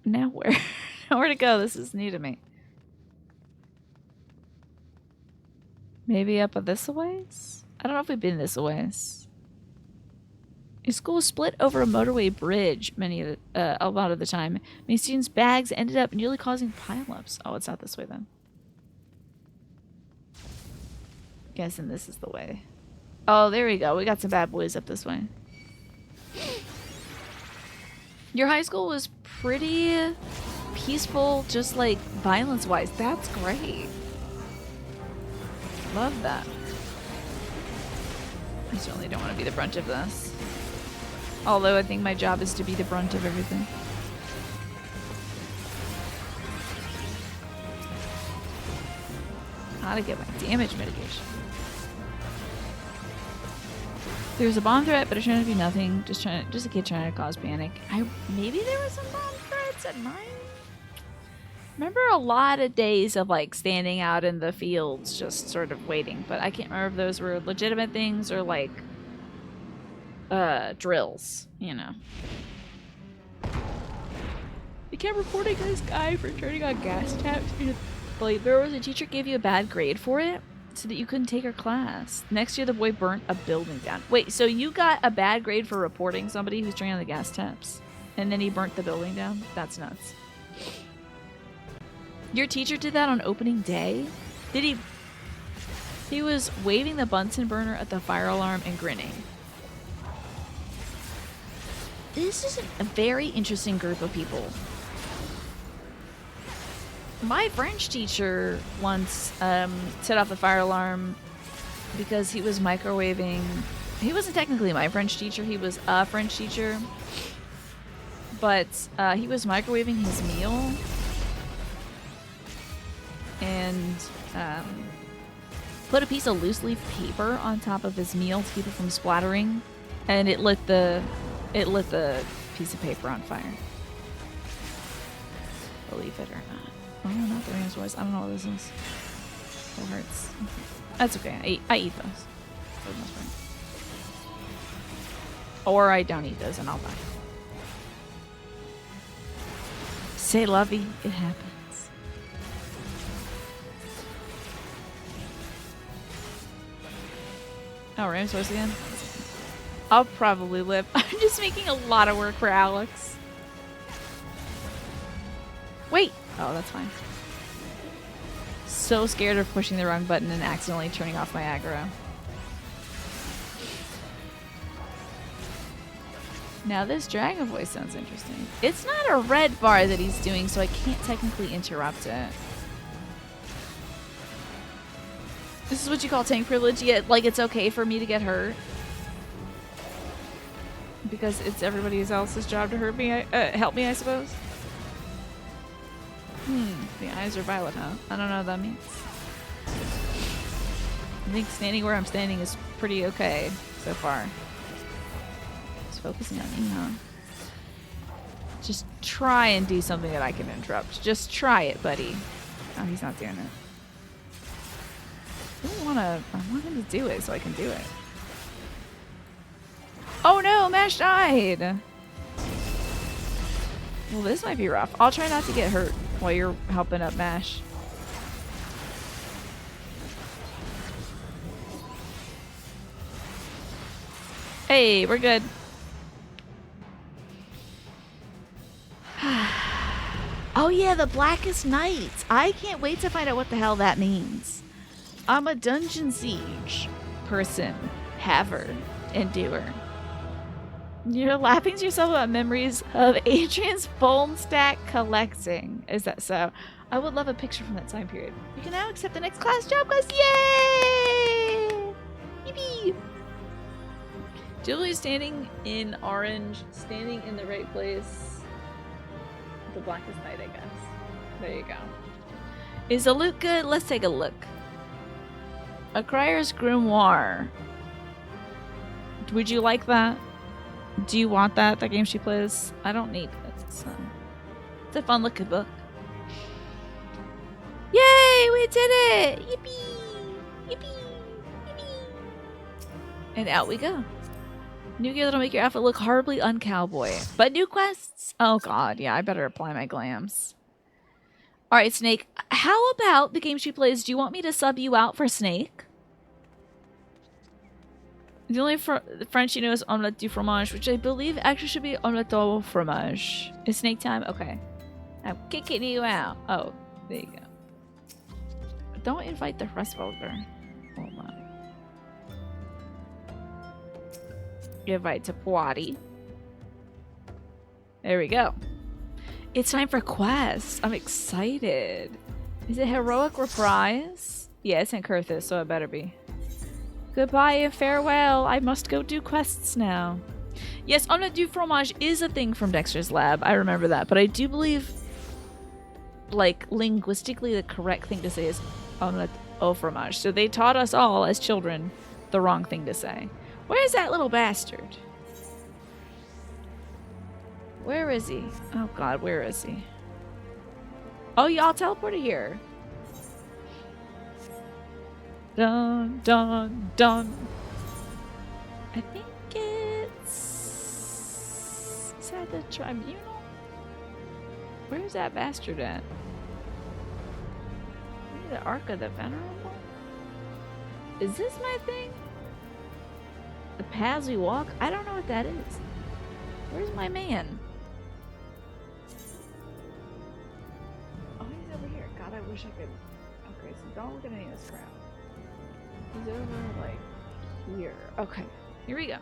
Now where? Where to go? This is new to me. Maybe up this ways? I don't know if we've been this ways. Your school was split over a motorway bridge a lot of the time. Many students' bags ended up nearly causing pileups. Oh, it's not this way then. Guessing this is the way. Oh, there we go. We got some bad boys up this way. Your high school was pretty peaceful, just like violence-wise. That's great. Love that. I certainly don't want to be the brunt of this. Although I think my job is to be the brunt of everything. How to get my damage mitigation. There's a bomb threat, but it turned out to be nothing. Just a kid trying to cause panic. Maybe there was some bomb threats at mine. Remember a lot of days of like standing out in the fields, just sort of waiting. But I can't remember if those were legitimate things or like drills, you know. They kept reporting this guy for turning on gas taps. Like, there was a teacher gave you a bad grade for it, so that you couldn't take her class. Next year, the boy burnt a building down. Wait, so you got a bad grade for reporting somebody who's turning on the gas taps, and then he burnt the building down? That's nuts. Your teacher did that on opening day? Did he? He was waving the Bunsen burner at the fire alarm and grinning. This is a very interesting group of people. My French teacher once set off the fire alarm because he was microwaving. He wasn't technically my French teacher. He was a French teacher. But he was microwaving his meal. And put a piece of loose leaf paper on top of his meal to keep it from splattering. And it lit the piece of paper on fire. Believe it or not. Oh, not the Rams voice. I don't know what this is. It hurts. That's okay. I eat those. For the most part. Or I don't eat those and I'll die. Say lovey. It happens. Oh, Rams voice again? I'll probably live. I'm just making a lot of work for Alex. Wait. Oh, that's fine. So scared of pushing the wrong button and accidentally turning off my aggro. Now this dragon voice sounds interesting. It's not a red bar that he's doing, so I can't technically interrupt it. This is what you call tank privilege? Yeah, like it's okay for me to get hurt. Because it's everybody else's job to hurt me, help me, I suppose. The eyes are violet, huh? I don't know what that means. I think standing where I'm standing is pretty okay so far. Just focusing on me, huh? Just try and do something that I can interrupt. Just try it, buddy. Oh, he's not doing it. I want him to do it so I can do it. Oh no, Mash died! Well, this might be rough. I'll try not to get hurt while you're helping up Mash. Hey, we're good. Oh yeah, the Blackest Night. I can't wait to find out what the hell that means. I'm a Dungeon Siege person, haver, and doer. You're laughing to yourself about memories of Adrian's bone stack collecting. Is that so? I would love a picture from that time period. You can now accept the next class job class. Yay! Yippee! Julie's standing in orange, standing in the right place. The Blackest Night, I guess. There you go. Is the loot good? Let's take a look. A Crier's Grimoire. Would you like that? Do you want that? The game she plays? I don't need it. It's a fun looking book. Yay! We did it! Yippee! Yippee! Yippee! And out we go. New gear that'll make your outfit look horribly uncowboy. But new quests? Oh god, yeah, I better apply my glams. Alright, Snake. How about the game she plays? Do you want me to sub you out for Snake? The only French you know is omelette du fromage, which I believe actually should be omelette au fromage. Is Snake time? Okay. I'm kicking you out. Oh, there you go. Don't invite the Fressburger. Hold on. Invite to party. There we go. It's time for quests. I'm excited. Is it Heroic Reprise? Yeah, it's in Kurthis, so it better be. Goodbye and farewell. I must go do quests now. Yes, omelette du fromage is a thing from Dexter's Lab. I remember that. But I do believe, like, linguistically the correct thing to say is omelette au fromage. So they taught us all as children the wrong thing to say. Where's that little bastard? Where is he? Oh god, where is he? Oh, y'all teleported here. Dun, dun, dun. I think it's... Is that the tribunal? Where's that bastard at? Maybe the Ark of the Venerable? Is this my thing? The paths we walk? I don't know what that is. Where's my man? Oh, he's over here. God, I wish I could... Okay, so don't look at any of this crap. He's over, like, here. Okay, here we go.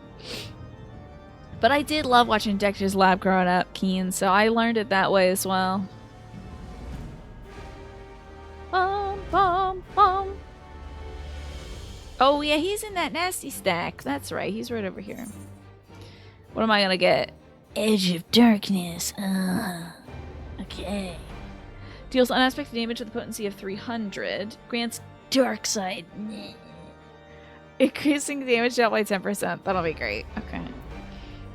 But I did love watching Dexter's Lab growing up, Keen, so I learned it that way as well. Bum, bum, bum. Oh, yeah, he's in that nasty stack. That's right, he's right over here. What am I gonna get? Edge of Darkness. Okay. Deals unexpected damage with a potency of 300. Grants Dark Side. Increasing damage out by 10%. That'll be great. Okay.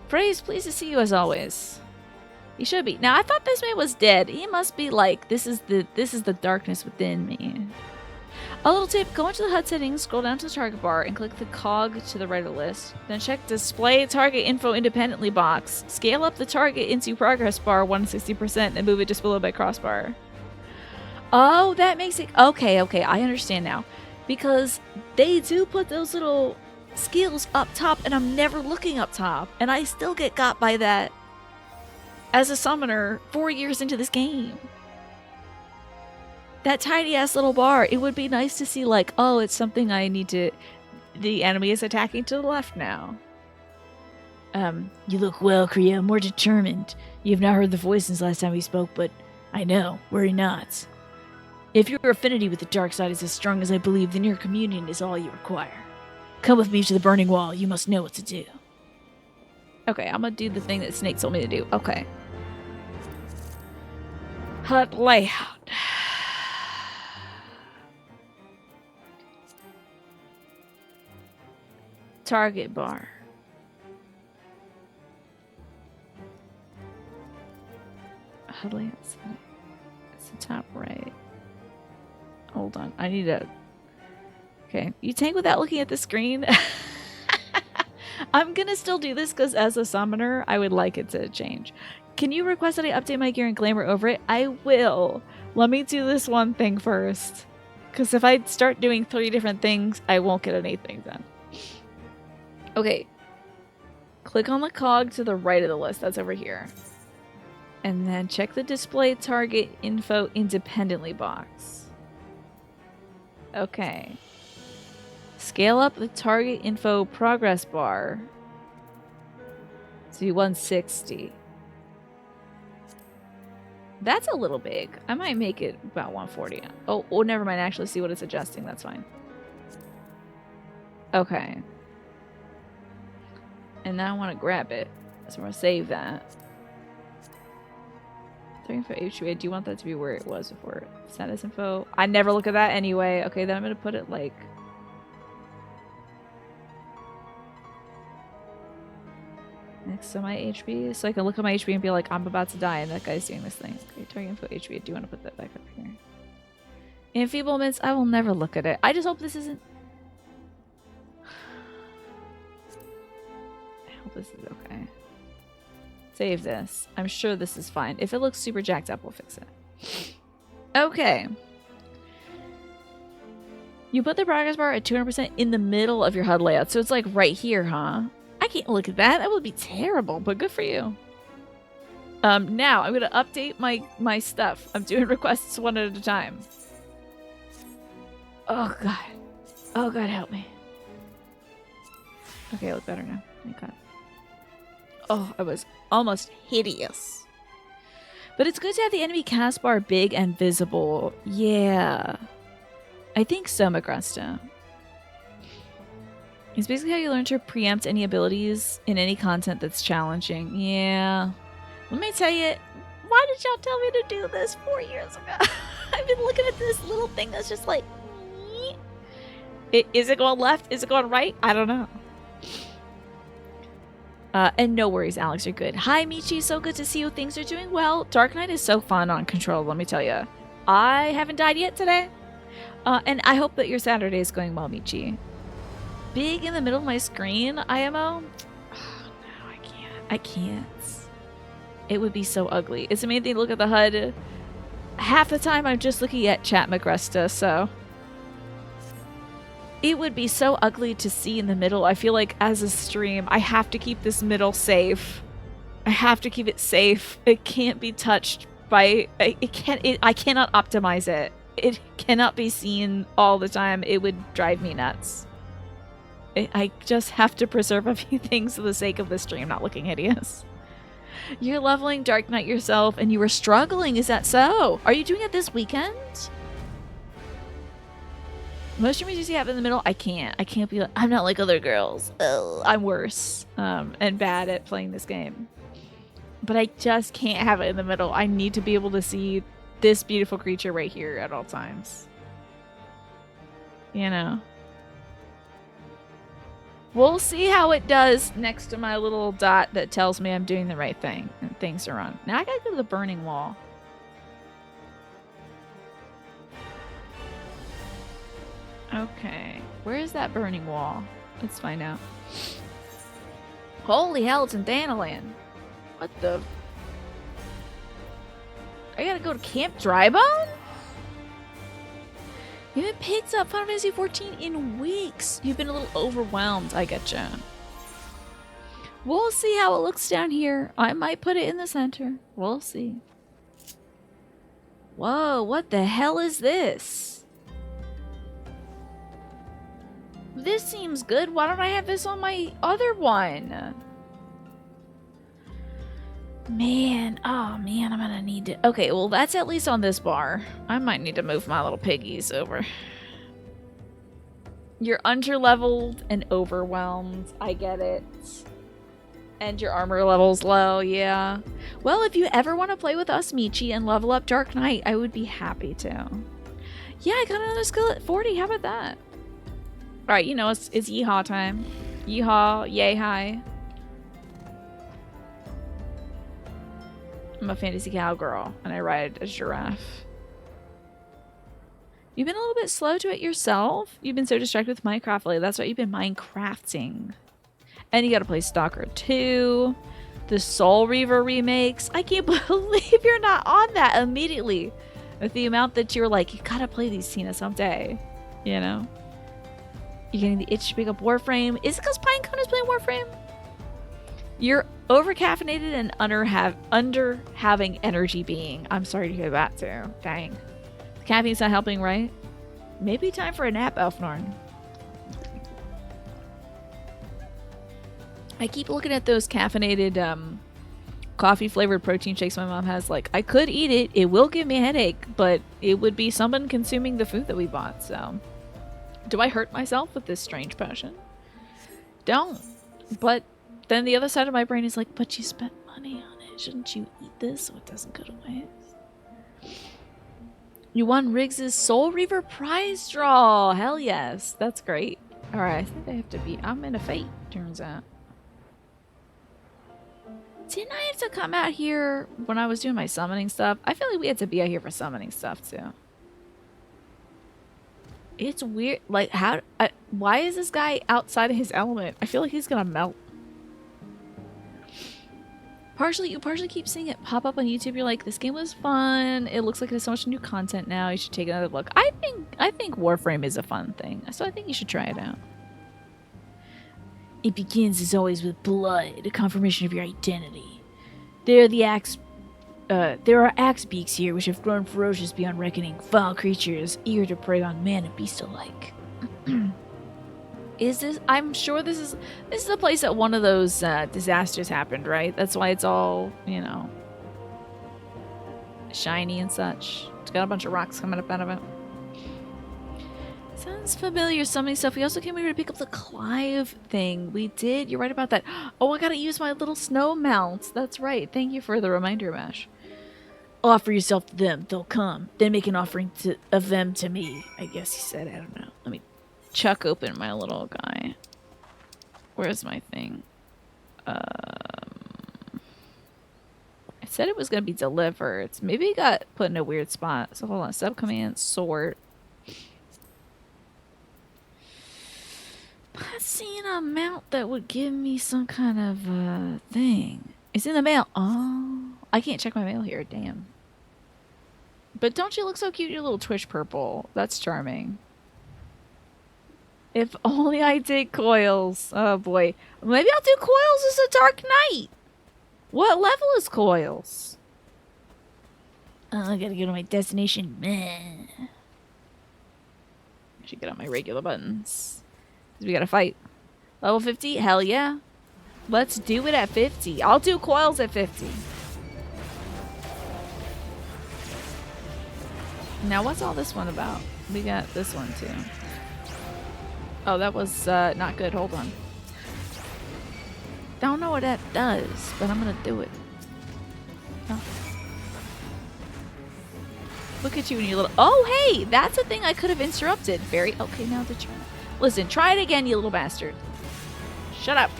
Praise, pleased to see you as always. He should be. Now I thought this man was dead. He must be like, this is the darkness within me. A little tip, go into the HUD settings, scroll down to the target bar, and click the cog to the right of the list. Then check display target info independently box. Scale up the target into progress bar 160% and move it just below by crossbar. Oh, that makes it... Okay, I understand now. Because they do put those little skills up top, and I'm never looking up top. And I still get got by that as a summoner 4 years into this game. That tiny-ass little bar, it would be nice to see, like, oh, it's something I need to... The enemy is attacking to the left now. You look well, Kriya, more determined. You have not heard the voice since last time we spoke, but I know, worry not. If your affinity with the dark side is as strong as I believe, then your communion is all you require. Come with me to the burning wall. You must know what to do. Okay, I'm gonna do the thing that Snake told me to do. Okay. HUD layout. Target bar. HUD layout. It's the top right. Hold on, I need to... Okay, you tank without looking at the screen? I'm gonna still do this because as a summoner, I would like it to change. Can you request that I update my gear and glamour over it? I will. Let me do this one thing first. Because if I start doing 3 different things, I won't get anything done. Okay. Click on the cog to the right of the list. That's over here. And then check the display target info independently box. Okay. Scale up the target info progress bar to 160. That's a little big. I might make it about 140. Oh, never mind. Actually, see what it's adjusting. That's fine. Okay. And now I want to grab it. So I'm going to save that. Info HUA. Do you want that to be where it was before? Status info. I never look at that anyway. Okay, then I'm going to put it like next to my HP, so I can look at my HP and be like, I'm about to die, and that guy's doing this thing. Okay, target info HP. I do want to put that back up here. Enfeeblements, I will never look at it. I just hope this isn't... I hope this is okay. Save this. I'm sure this is fine. If it looks super jacked up, we'll fix it. Okay. You put the progress bar at 200% in the middle of your HUD layout, so it's like right here, huh? I can't look at that. That would be terrible, but good for you. Now I'm gonna update my stuff. I'm doing requests one at a time. Oh god. Oh god, help me. Okay, I look better now. Thank god. Oh, I was almost hideous. But it's good to have the enemy cast bar big and visible. Yeah. I think so, Magresta. It's basically how you learn to preempt any abilities in any content that's challenging. Yeah. Let me tell you, why did y'all tell me to do this 4 years ago? I've been looking at this little thing that's just like... Is it going left? Is it going right? I don't know. And no worries, Alex, you're good. Hi, Michi. So good to see you. Things are doing well. Dark Knight is so fun on Control, let me tell you. I haven't died yet today. And I hope that your Saturday is going well, Michi. Big in the middle of my screen, IMO? Oh, no, I can't. I can't. It would be so ugly. It's amazing to look at the HUD. Half the time I'm just looking at chat Magresta, so... It would be so ugly to see in the middle. I feel like as a stream, I have to keep this middle safe. I have to keep it safe. It can't be touched by... I cannot optimize it. It cannot be seen all the time. It would drive me nuts. I just have to preserve a few things for the sake of the stream not looking hideous. You're leveling Dark Knight yourself and you were struggling. Is that so? Are you doing it this weekend? Most streamers usually have it in the middle. I can't be like, I'm not like other girls. Ugh, I'm worse and bad at playing this game. But I just can't have it in the middle. I need to be able to see this beautiful creature right here at all times. You know. We'll see how it does next to my little dot that tells me I'm doing the right thing and things are wrong. Now I gotta go to the burning wall. Okay, where is that burning wall? Let's find out. Holy hell, it's in Thanalan. What the? I gotta go to Camp Drybone? You haven't picked up Final Fantasy XIV in weeks. You've been a little overwhelmed. I getcha. We'll see how it looks down here. I might put it in the center. We'll see. Whoa, what the hell is this? This seems good. Why don't I have this on my other one? Man, oh man, I'm gonna need to... Okay, well that's at least on this bar. I might need to move my little piggies over. You're underleveled and overwhelmed. I get it. And your armor level's low, yeah. Well, if you ever want to play with us, Michi, and level up Dark Knight, I would be happy to. Yeah, I got another skill at 40. How about that? Alright, you know, it's yeehaw time. Yeehaw, yay hi. I'm a fantasy cowgirl, and I ride a giraffe. You've been a little bit slow to it yourself? You've been so distracted with Minecraft lately. That's why you've been Minecrafting. And you gotta play Stalker 2. The Soul Reaver remakes. I can't believe you're not on that immediately. With the amount that you're like, you gotta play these, Tina, someday. You know? You're getting the itch to pick up Warframe. Is it because Pinecone is playing Warframe? You're over-caffeinated and under having energy being. I'm sorry to hear that too. Dang. The caffeine's not helping, right? Maybe time for a nap, Elfnorn. I keep looking at those caffeinated coffee-flavored protein shakes my mom has. Like, I could eat it. It will give me a headache, but it would be someone consuming the food that we bought, so... Do I hurt myself with this strange potion? Don't. But then the other side of my brain is like, but you spent money on it. Shouldn't you eat this so it doesn't go to waste? You won Riggs's Soul Reaver prize draw. Hell yes. That's great. Alright, I think I have to be... I'm in a fate, turns out. Didn't I have to come out here when I was doing my summoning stuff? I feel like we had to be out here for summoning stuff too. It's weird. Like, why is this guy outside of his element? I feel like he's gonna melt. You partially keep seeing it pop up on YouTube. You're like, this game was fun. It looks like there's so much new content now. You should take another look. I think Warframe is a fun thing, so I think you should try it out. It begins as always with blood, a confirmation of your identity. There are axe beaks here which have grown ferocious beyond reckoning, foul creatures eager to prey on man and beast alike. I'm sure this is a place that one of those disasters happened, right? That's why it's all, you know, shiny and such. It's got a bunch of rocks coming up out of it. Sounds familiar, summoning stuff. We also came here to pick up the Clive thing. We did. You're right about that. Oh, I gotta use my little snow mounts. That's right. Thank you for the reminder, Mash. Offer yourself to them. They'll come. Then make an offering of them to me. I guess he said. I don't know. Let me chuck open my little guy. Where's my thing? I said it was going to be delivered. Maybe it got put in a weird spot. So hold on. Subcommand sort. Not seeing a mount that would give me some kind of thing. It's in the mail. Oh, I can't check my mail here. Damn. But don't you look so cute? Your little Twitch purple. That's charming. If only I did coils. Oh boy. Maybe I'll do coils as a Dark Knight. What level is coils? I gotta go to my destination. Meh. I should get on my regular buttons. We gotta fight. Level 50? Hell yeah. Let's do it at 50. I'll do coils at 50. Now what's all this one about? We got this one too. Oh, that was not good. Hold on. Don't know what that does, but I'm gonna do it. Oh. Look at you and your little... Oh, hey! That's a thing I could have interrupted. Very... Okay, now to try. Listen, try it again, you little bastard. Shut up.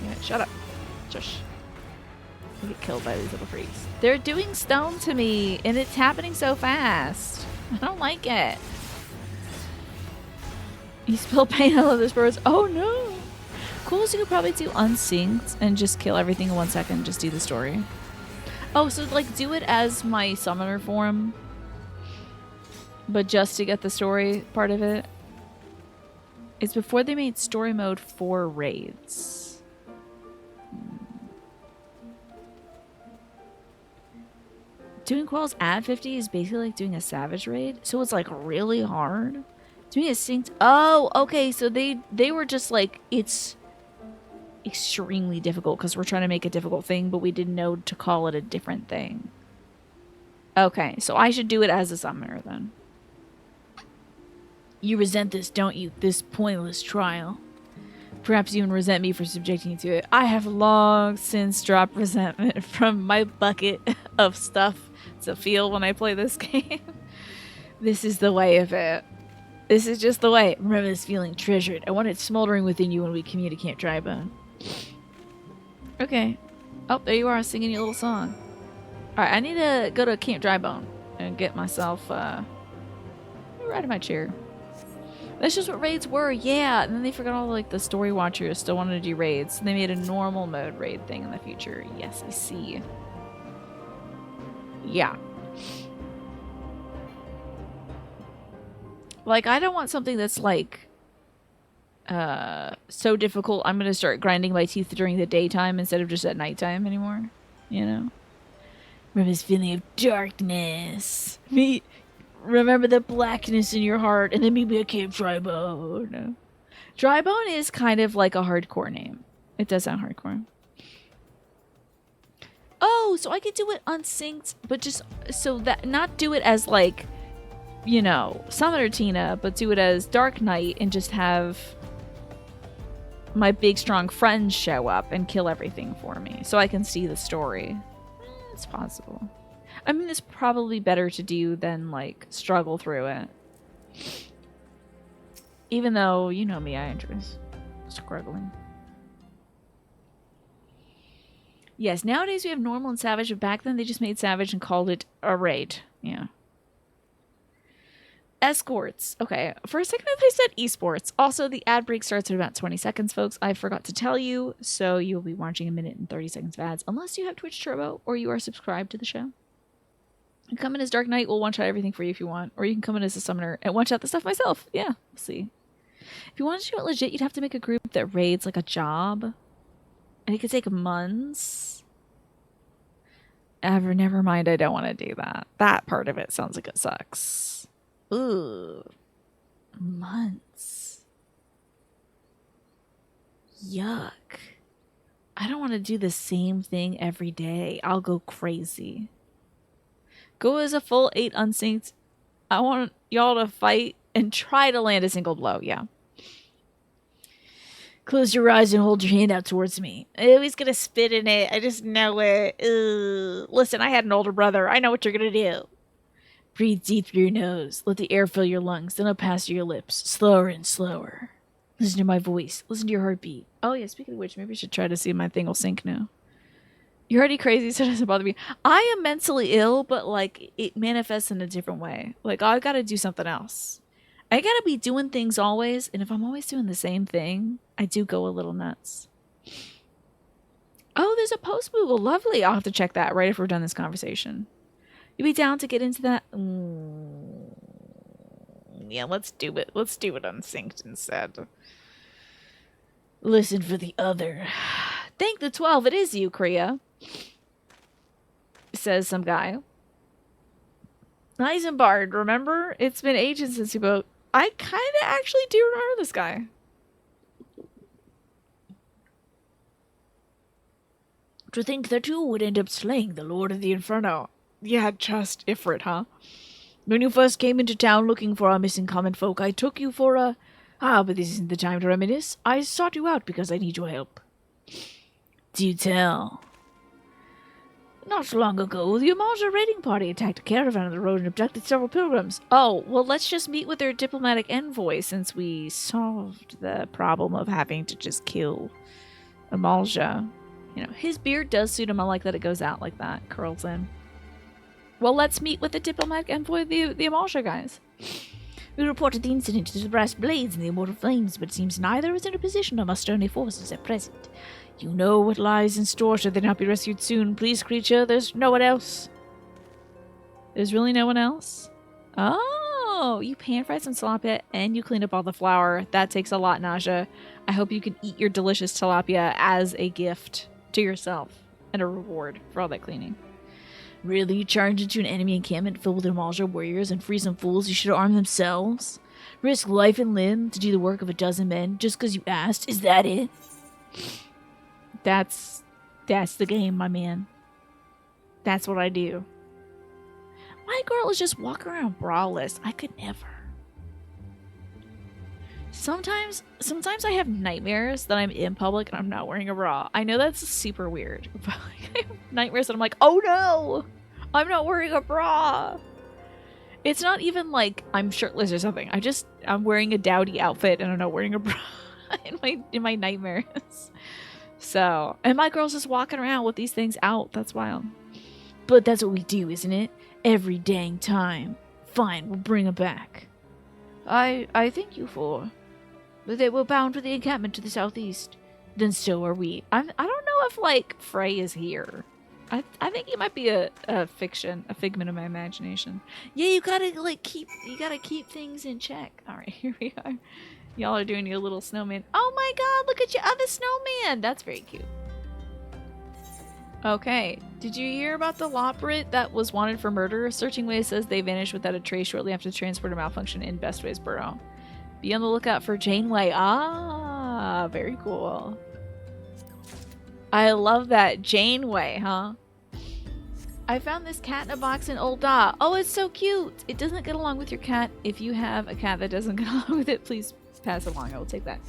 Yeah, shut up. Shush. I get killed by these little freaks. They're doing stone to me, and it's happening so fast. I don't like it. You spill paint all of this birds. Oh no. Cool is you could probably do unsynced and just kill everything in 1 second. Just do the story. Oh, so like do it as my summoner form, but just to get the story part of it. It's before they made story mode for raids. Doing quells at 50 is basically like doing a savage raid, so it's like really hard. Doing a synced... Oh, okay, so they were just like, it's extremely difficult because we're trying to make a difficult thing, but we didn't know to call it a different thing. Okay, so I should do it as a summoner then. You resent this, don't you? This pointless trial. Perhaps you even resent me for subjecting you to it. I have long since dropped resentment from my bucket of stuff to feel when I play this game. This is the way of it. This is just the way. Remember this feeling treasured. I want it smoldering within you when we communicate, Drybone. Okay. Oh, there you are, singing your little song. Alright, I need to go to Camp Drybone and get myself, right in my chair. That's just what raids were, yeah. And then they forgot all like the story watchers still wanted to do raids. And they made a normal mode raid thing in the future. Yes, I see. Yeah. Like, I don't want something that's like so difficult I'm gonna start grinding my teeth during the daytime instead of just at nighttime anymore. You know? Remember this feeling of darkness. Remember the blackness in your heart, and then maybe I came Drybone. Drybone is kind of like a hardcore name. It does sound hardcore. Oh, so I could do it unsynced, but just so that not do it as like, you know, Summoner Tina, but do it as Dark Knight and just have my big strong friends show up and kill everything for me so I can see the story. It's possible. I mean, it's probably better to do than, like, struggle through it. Even though, you know me, I enjoy struggling. Yes, nowadays we have normal and savage, but back then they just made savage and called it a raid. Yeah. Escorts. Okay. For a second, they said esports. Also, the ad break starts at about 20 seconds, folks. I forgot to tell you, so you'll be watching a minute and 30 seconds of ads, unless you have Twitch Turbo or you are subscribed to the show. You come in as Dark Knight, we'll one-shot everything for you if you want. Or you can come in as a summoner and one-shot the stuff myself. Yeah, we'll see. If you want to do it legit, you'd have to make a group that raids like a job. And it could take months. Never mind, I don't want to do that. That part of it sounds like it sucks. Ooh. Months. Yuck. I don't want to do the same thing every day. I'll go crazy. Go as a full 8 unsynced. I want y'all to fight and try to land a single blow. Yeah. Close your eyes and hold your hand out towards me. Oh, he's gonna spit in it. I just know it. Ugh. Listen, I had an older brother. I know what you're gonna do. Breathe deep through your nose. Let the air fill your lungs. Then it'll pass through your lips. Slower and slower. Listen to my voice. Listen to your heartbeat. Oh, yeah, speaking of which, maybe I should try to see if my thing will sync now. You're already crazy, so it doesn't bother me. I am mentally ill, but, like, it manifests in a different way. Like, I gotta do something else. I gotta be doing things always, and if I'm always doing the same thing, I do go a little nuts. Oh, there's a post Google. Lovely. I'll have to check that right after we're done this conversation. You be down to get into that? Yeah, let's do it. Let's do it unsynced instead. Listen for the other. Thank the 12. It is you, Kriya. Says some guy. Eisenbard, remember? It's been ages since you both. I kind of actually do remember this guy. To think that you would end up slaying the Lord of the Inferno. Yeah, just Ifrit, huh? When you first came into town looking for our missing common folk, I took you for a... but this isn't the time to reminisce. I sought you out because I need your help. Do tell. Not long ago, the Amalja raiding party attacked a caravan on the road and abducted several pilgrims. Oh, well, let's just meet with their diplomatic envoy since we solved the problem of having to just kill Amalja. You know, his beard does suit him. I like that it goes out like that, curls in. Well, let's meet with the diplomatic envoy of the Amalja guys. We reported the incident to the Brass Blades and the Immortal Flames, but it seems neither is in a position to muster any forces at present. You know what lies in store should they not be rescued soon. Please, creature, there's no one else. There's really no one else? Oh, you pan-fried some tilapia and you cleaned up all the flour. That takes a lot, Naja. I hope you can eat your delicious tilapia as a gift to yourself and a reward for all that cleaning. Really? Charge into an enemy encampment filled with Amalja warriors and free some fools who should arm themselves? Risk life and limb to do the work of a dozen men just because you asked? Is that it? That's the game, my man. That's what I do. My girl is just walking around braless. I could never. Sometimes I have nightmares that I'm in public and I'm not wearing a bra. I know that's super weird, but I have nightmares that I'm like, oh no, I'm not wearing a bra. It's not even like I'm shirtless or something. I'm wearing a dowdy outfit and I'm not wearing a bra in my nightmares. So, and my girl's just walking around with these things out. That's wild. But that's what we do, isn't it? Every dang time. Fine, we'll bring her back. I thank you for. But they were bound for the encampment to the southeast. Then so are we. I don't know if, like, Frey is here. I think he might be a fiction, a figment of my imagination. Yeah, you gotta keep things in check. Alright, here we are. Y'all are doing your little snowman. Oh my god, look at your other snowman! That's very cute. Okay, did you hear about the Loprit that was wanted for murder? Searching Way says they vanished without a trace shortly after the transporter malfunction in Bestway's Burrow. Be on the lookout for Janeway. Ah, very cool. I love that. Janeway, huh? I found this cat in a box in Old Da. Oh, it's so cute. It doesn't get along with your cat. If you have a cat that doesn't get along with it, please pass it along. I will take that.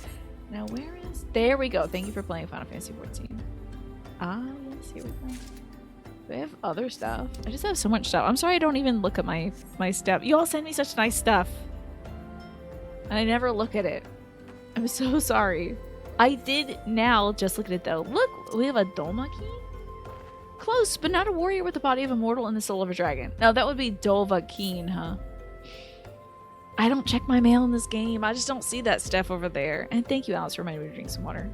Now, where is... There we go. Thank you for playing Final Fantasy XIV. Ah, yes. Here we go. Do I have other stuff? I just have so much stuff. I'm sorry I don't even look at my stuff. You all send me such nice stuff. And I never look at it. I'm so sorry. I did now just look at it though. Look, we have a Doma key. Close, but not a warrior with the body of a mortal and the soul of a dragon. No, that would be Dovahkiin, huh? I don't check my mail in this game. I just don't see that stuff over there. And thank you, Alice, for reminding me to drink some water.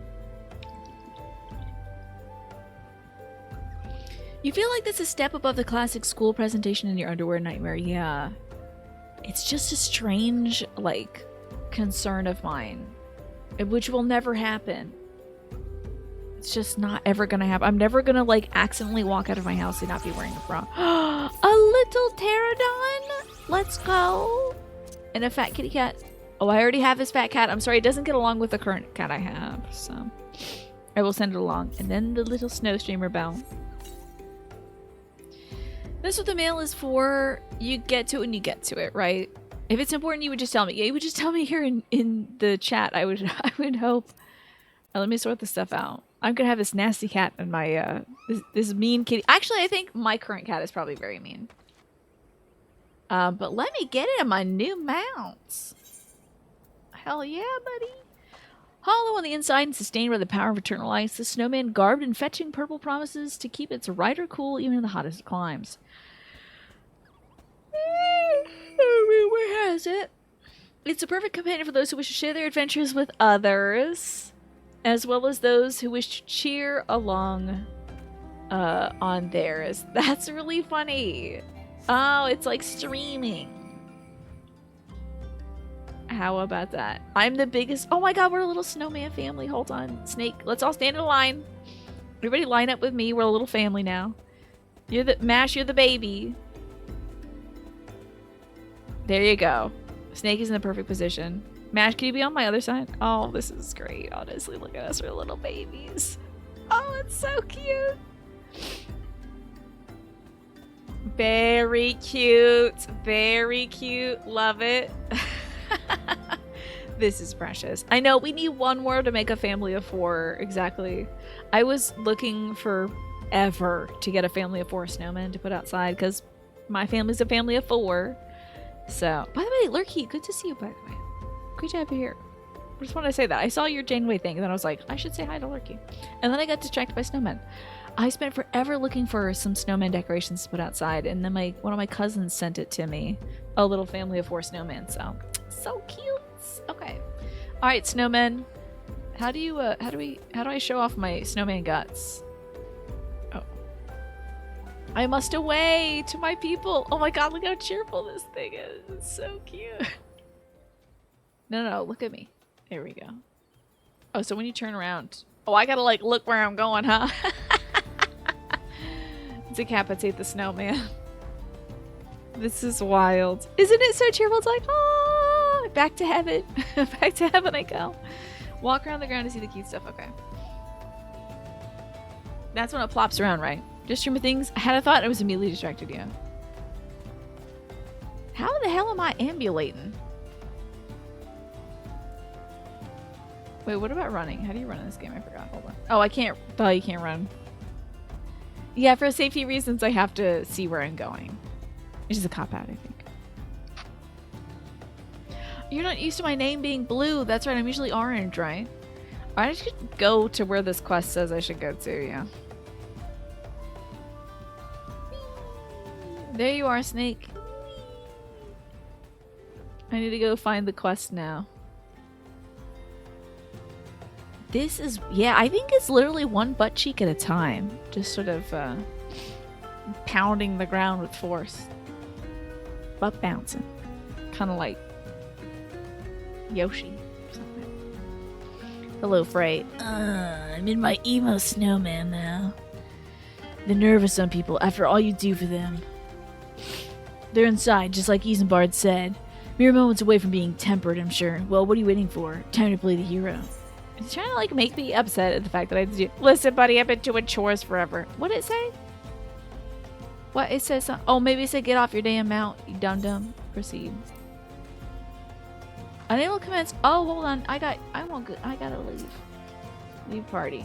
You feel like that's a step above the classic school presentation in your underwear nightmare. Yeah. It's just a strange, like, concern of mine. Which will never happen. It's just not ever gonna happen. I'm never gonna, like, accidentally walk out of my house and not be wearing a bra. A little pterodon? Let's go. And a fat kitty cat. Oh, I already have this fat cat. I'm sorry, it doesn't get along with the current cat I have. So, I will send it along. And then the little snow streamer bell. That's what the mail is for. You get to it when you get to it, right? If it's important, you would just tell me. Yeah, you would just tell me here in the chat. I would hope. Let me sort this stuff out. I'm gonna have this nasty cat and my this mean kitty. Actually, I think my current cat is probably very mean. But let me get into my new mounts. Hell yeah, buddy. Hollow on the inside and sustained by the power of eternal ice, the snowman garbed in fetching purple promises to keep its rider cool even in the hottest climes. Where has it? It's a perfect companion for those who wish to share their adventures with others, as well as those who wish to cheer along on theirs. That's really funny. Oh, it's like streaming. How about that? I'm the biggest... Oh my god, we're a little snowman family. Hold on. Snake, let's all stand in a line. Everybody line up with me. We're a little family now. You're the... Mash, you're the baby. There you go. Snake is in the perfect position. Mash, can you be on my other side? Oh, this is great. Honestly, look at us. We're little babies. Oh, it's so cute. Very cute. Very cute. Love it. This is precious. I know we need one more to make a family of 4. Exactly. I was looking forever to get a family of 4 snowmen to put outside because my family's a family of 4. So, by the way, Lurky, good to see you, by the way. Great to have you here. I just wanted to say that. I saw your Janeway thing, and then I was like, I should say hi to Lurky. And then I got distracted by snowmen. I spent forever looking for some snowman decorations to put outside, and then one of my cousins sent it to me. A little family of 4 snowmen, so cute. Okay. Alright, snowmen. How do I show off my snowman guts? Oh. I must away to my people. Oh my god, look how cheerful this thing is. It's so cute. No, look at me. There we go. Oh, so when you turn around... Oh, I gotta, like, look where I'm going, huh? Decapitate the snowman. This is wild. Isn't it so cheerful? It's like, ah, back to heaven. Back to heaven I go. Walk around the ground to see the cute stuff. Okay. That's when it plops around, right? Just stream of things. I had a thought and I was immediately distracted, yeah. How the hell am I ambulating? Wait, what about running? How do you run in this game? I forgot. Hold on. Oh, I can't. Oh, you can't run. Yeah, for safety reasons, I have to see where I'm going. Which is a cop-out, I think. You're not used to my name being blue. That's right, I'm usually orange, right? I should go to where this quest says I should go to, yeah. There you are, Snake. I need to go find the quest now. This is... Yeah, I think it's literally one butt cheek at a time. Just sort of pounding the ground with force. Butt bouncing. Kind of like Yoshi or something. Hello, Frey. I'm in my emo snowman now. The nerve of some people after all you do for them. They're inside, just like Isambard said. Mere moments away from being tempered, I'm sure. Well, what are you waiting for? Time to play the hero. It's trying to, like, make me upset at the fact that I have to do... Listen, buddy, I've been doing chores forever. What did it say? What? It says something... Oh, maybe it said get off your damn mount, you dum-dum. Proceed. Unable to commence... Oh, hold on. I gotta leave. Leave party.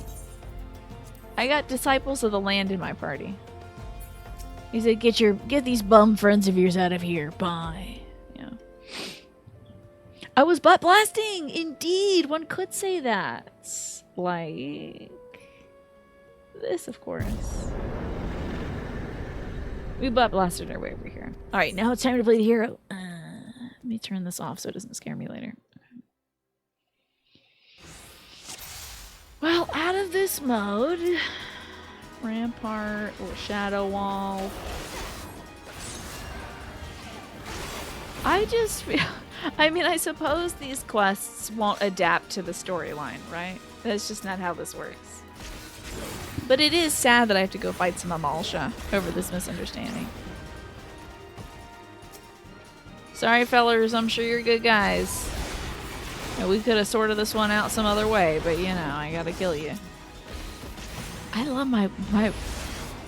I got disciples of the land in my party. He said, get these bum friends of yours out of here. Bye. Yeah. I was butt blasting! Indeed! One could say that. Like... this, of course. We butt blasted our way over here. Alright, now it's time to play the hero. Let me turn this off so it doesn't scare me later. Well, out of this mode, Rampart or Shadow Wall. I just feel... I mean, I suppose these quests won't adapt to the storyline, right? That's just not how this works. But it is sad that I have to go fight some Amalsha over this misunderstanding. Sorry, fellers, I'm sure you're good guys. We could have sorted this one out some other way, but you know, I gotta kill you. I love my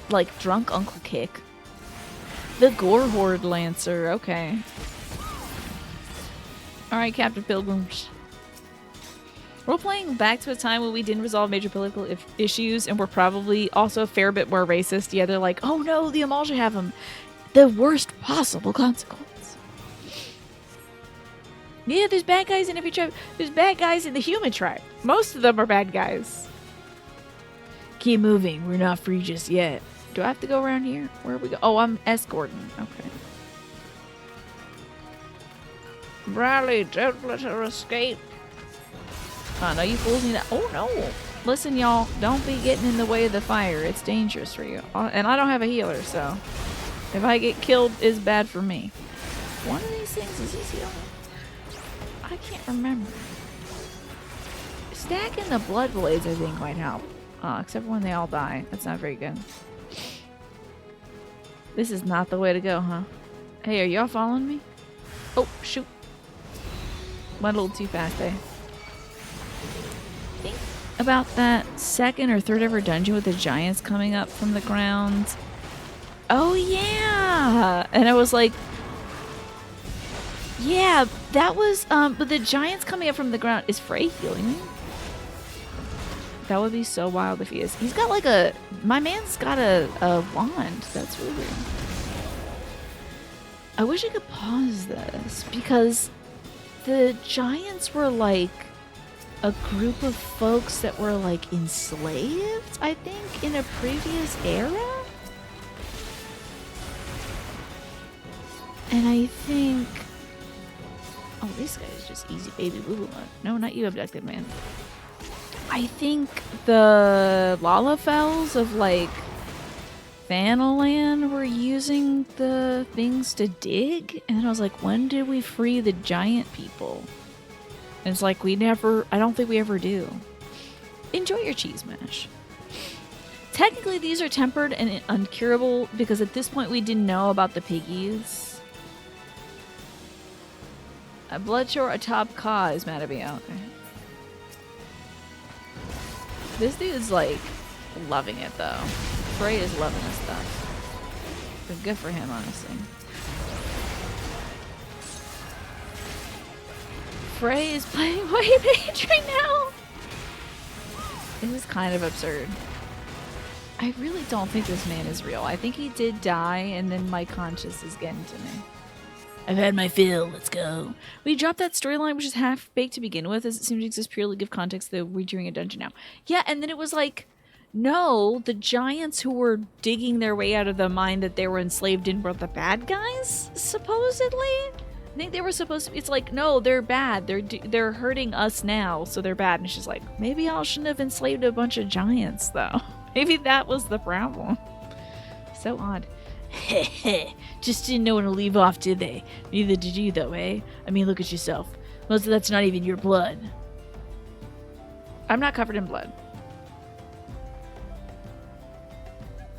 like, drunk uncle kick. The Gore Horde Lancer, okay. Alright, Captain Pilgrims. We're playing back to a time when we didn't resolve major political issues, and we're probably also a fair bit more racist. Yeah, they're like, oh no, the Amalsha have them. The worst possible consequence. Yeah, there's bad guys in every tribe. There's bad guys in the human tribe. Most of them are bad guys. Keep moving. We're not free just yet. Do I have to go around here? Where we go? Oh, I'm escorting. Okay. Riley, don't let her escape. Oh, no, you fools need to... Oh, no. Listen, y'all. Don't be getting in the way of the fire. It's dangerous for you. And I don't have a healer, so... If I get killed, it's bad for me. One of these things is this healing? I can't remember. Stacking the blood blades, I think, might help. Except for when they all die. That's not very good. This is not the way to go, huh? Hey, are y'all following me? Oh, shoot. Went a little too fast there. Think about that second or third ever dungeon with the giants coming up from the ground. Oh, yeah! And I was like... Yeah, that was, but the giants coming up from the ground. Is Frey healing me? That would be so wild if he is. He's got like a, my man's got a wand. That's really weird. I wish I could pause this because the giants were like a group of folks that were like enslaved, I think, in a previous era. And I think... Oh, this guy is just easy baby boo-boo. No, not you, abducted man. I think the Lalafels of, like, Thanalan were using the things to dig. And then I was like, when did we free the giant people? And it's like, we never... I don't think we ever do. Enjoy your cheese mash. Technically, these are tempered and uncurable because at this point we didn't know about the piggies. A Bloodshore atop Ka is mad at me. Okay. This dude's like loving it though. Frey is loving this stuff. But good for him, honestly. Frey is playing White Mage right now. It was kind of absurd. I really don't think this man is real. I think he did die, and then my conscience is getting to me. I've had my fill, let's go. We dropped that storyline, which is half-baked to begin with, as it seems to exist purely to give context that we're doing a dungeon now. Yeah, and then it was like, no, the giants who were digging their way out of the mine that they were enslaved in were the bad guys, supposedly? I think they were supposed to be, it's like, no, they're bad. They're hurting us now, so they're bad. And it's just like, maybe I shouldn't have enslaved a bunch of giants, though. Maybe that was the problem. So odd. Heh. Just didn't know when to leave off, did they? Neither did you, though, eh? I mean, look at yourself. Most of that's not even your blood. I'm not covered in blood.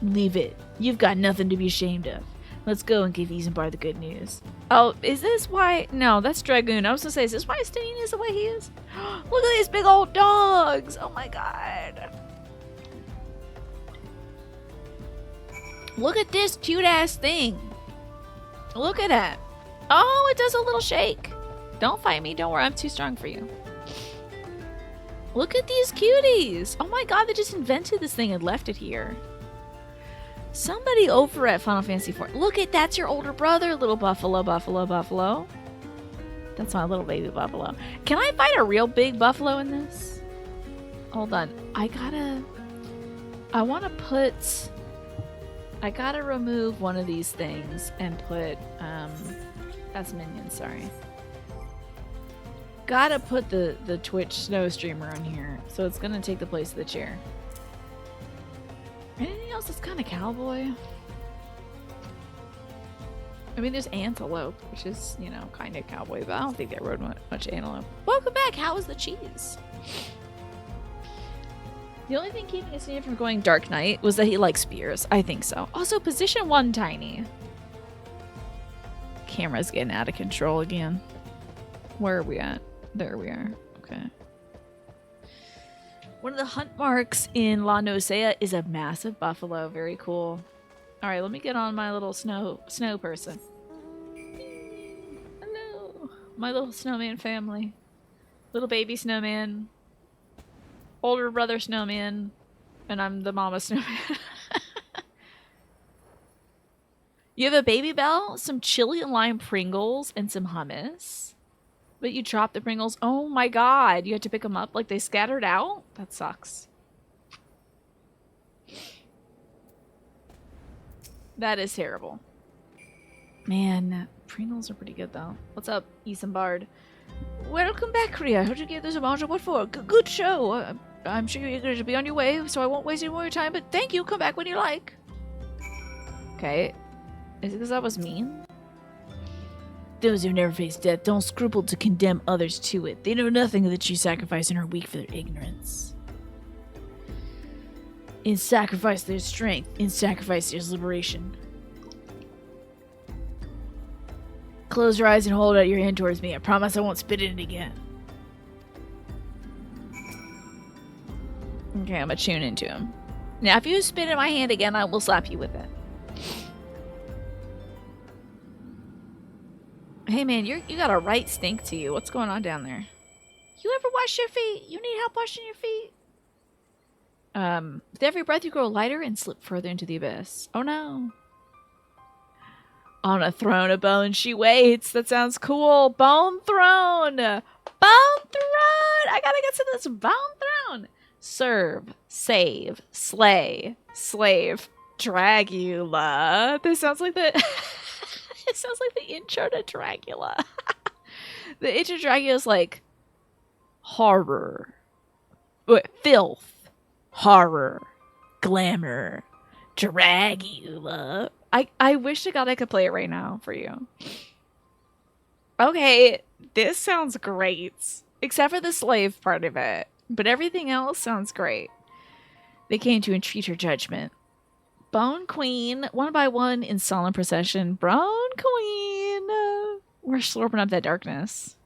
Leave it. You've got nothing to be ashamed of. Let's go and give Isenbar the good news. Oh, is this why? No, that's Dragoon. I was gonna say, is this why Stain is the way he is? Look at these big old dogs! Oh my god. Look at this cute-ass thing. Look at that. Oh, it does a little shake. Don't fight me. Don't worry. I'm too strong for you. Look at these cuties. Oh my god, they just invented this thing and left it here. Somebody over at Final Fantasy IV. Look at, that's your older brother, little buffalo, buffalo. That's my little baby buffalo. Can I fight a real big buffalo in this? Hold on. I want to put... I gotta remove one of these things and put, that's minions, sorry. Gotta put the Twitch snow streamer on here, so it's gonna take the place of the chair. Anything else that's kind of cowboy? I mean, there's antelope, which is, you know, kind of cowboy, but I don't think they rode much antelope. Welcome back! How was the cheese? The only thing keeping us from going Dark Knight was that he likes spears. I think so. Also, position 1 tiny. Camera's getting out of control again. Where are we at? There we are. Okay. One of the hunt marks in La Nosea is a massive buffalo. Very cool. Alright, let me get on my little snow person. Hello. My little snowman family. Little baby snowman. Older brother snowman, and I'm the mama snowman. You have a baby bell, some chili and lime Pringles, and some hummus. But you dropped the Pringles. Oh my god, you had to pick them up like they scattered out? That sucks. That is terrible. Man, Pringles are pretty good though. What's up, Isambard? Welcome back, Kriya. How'd you get this amount? What for? Good show. I'm sure you're going to be on your way, so I won't waste any more of your time, but thank you. Come back when you like. Okay. Is it because I was mean? Those who never face death don't scruple to condemn others to it. They know nothing of the true sacrifice and are weak for their ignorance. In sacrifice there's strength. In sacrifice there's liberation. Close your eyes and hold out your hand towards me. I promise I won't spit in it again. Okay, I'm gonna tune into him. Now, if you spit in my hand again, I will slap you with it. Hey man, you got a right stink to you. What's going on down there? You ever wash your feet? You need help washing your feet? With every breath you grow lighter and slip further into the abyss. Oh no. On a throne of bone she waits. That sounds cool. Bone throne! Bone throne! I gotta get some of this bone throne! Serve, save, slay, slave, Dragula. This sounds like the it sounds like the intro to Dragula. The intro to Dragula is like horror, filth, horror, glamour, Dragula. I wish to God I could play it right now for you. Okay, this sounds great. Except for the slave part of it. But everything else sounds great. They came to entreat her judgment. Bone Queen, one by one in solemn procession. Bone Queen! We're slurping up that darkness.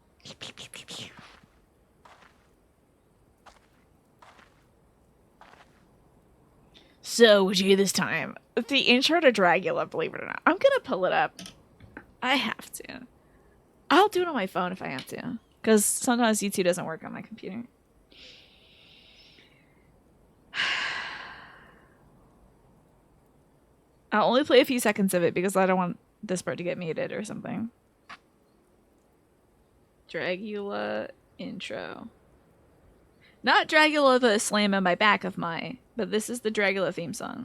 So, what'd you hear this time? The intro to Dragula, believe it or not. I'm gonna pull it up. I have to. I'll do it on my phone if I have to. Because sometimes YouTube doesn't work on my computer. I'll only play a few seconds of it because I don't want this part to get muted or something. Dragula intro. Not Dragula the slam on my back of my, but this is the Dragula theme song.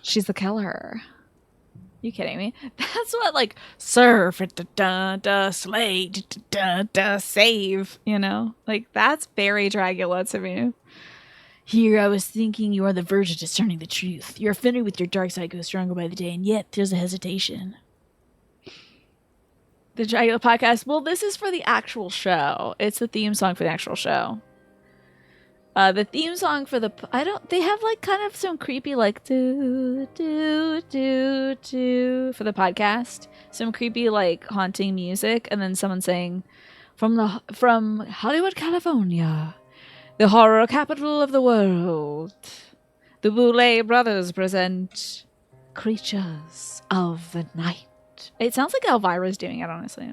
She's the killer. You kidding me? That's what, like, serve, slay, save, you know? Like, that's very Dragula to me. Here I was thinking you are the verge of discerning the truth. Your affinity with your dark side goes stronger by the day, and yet there's a hesitation. The Dragula podcast, well, this is for the actual show. It's the theme song for the actual show. The theme song for the, they have like kind of some creepy like do for the podcast. Some creepy like haunting music, and then someone saying from Hollywood, California, the horror capital of the world, the Boulay brothers present Creatures of the Night. It sounds like Elvira's doing it, honestly.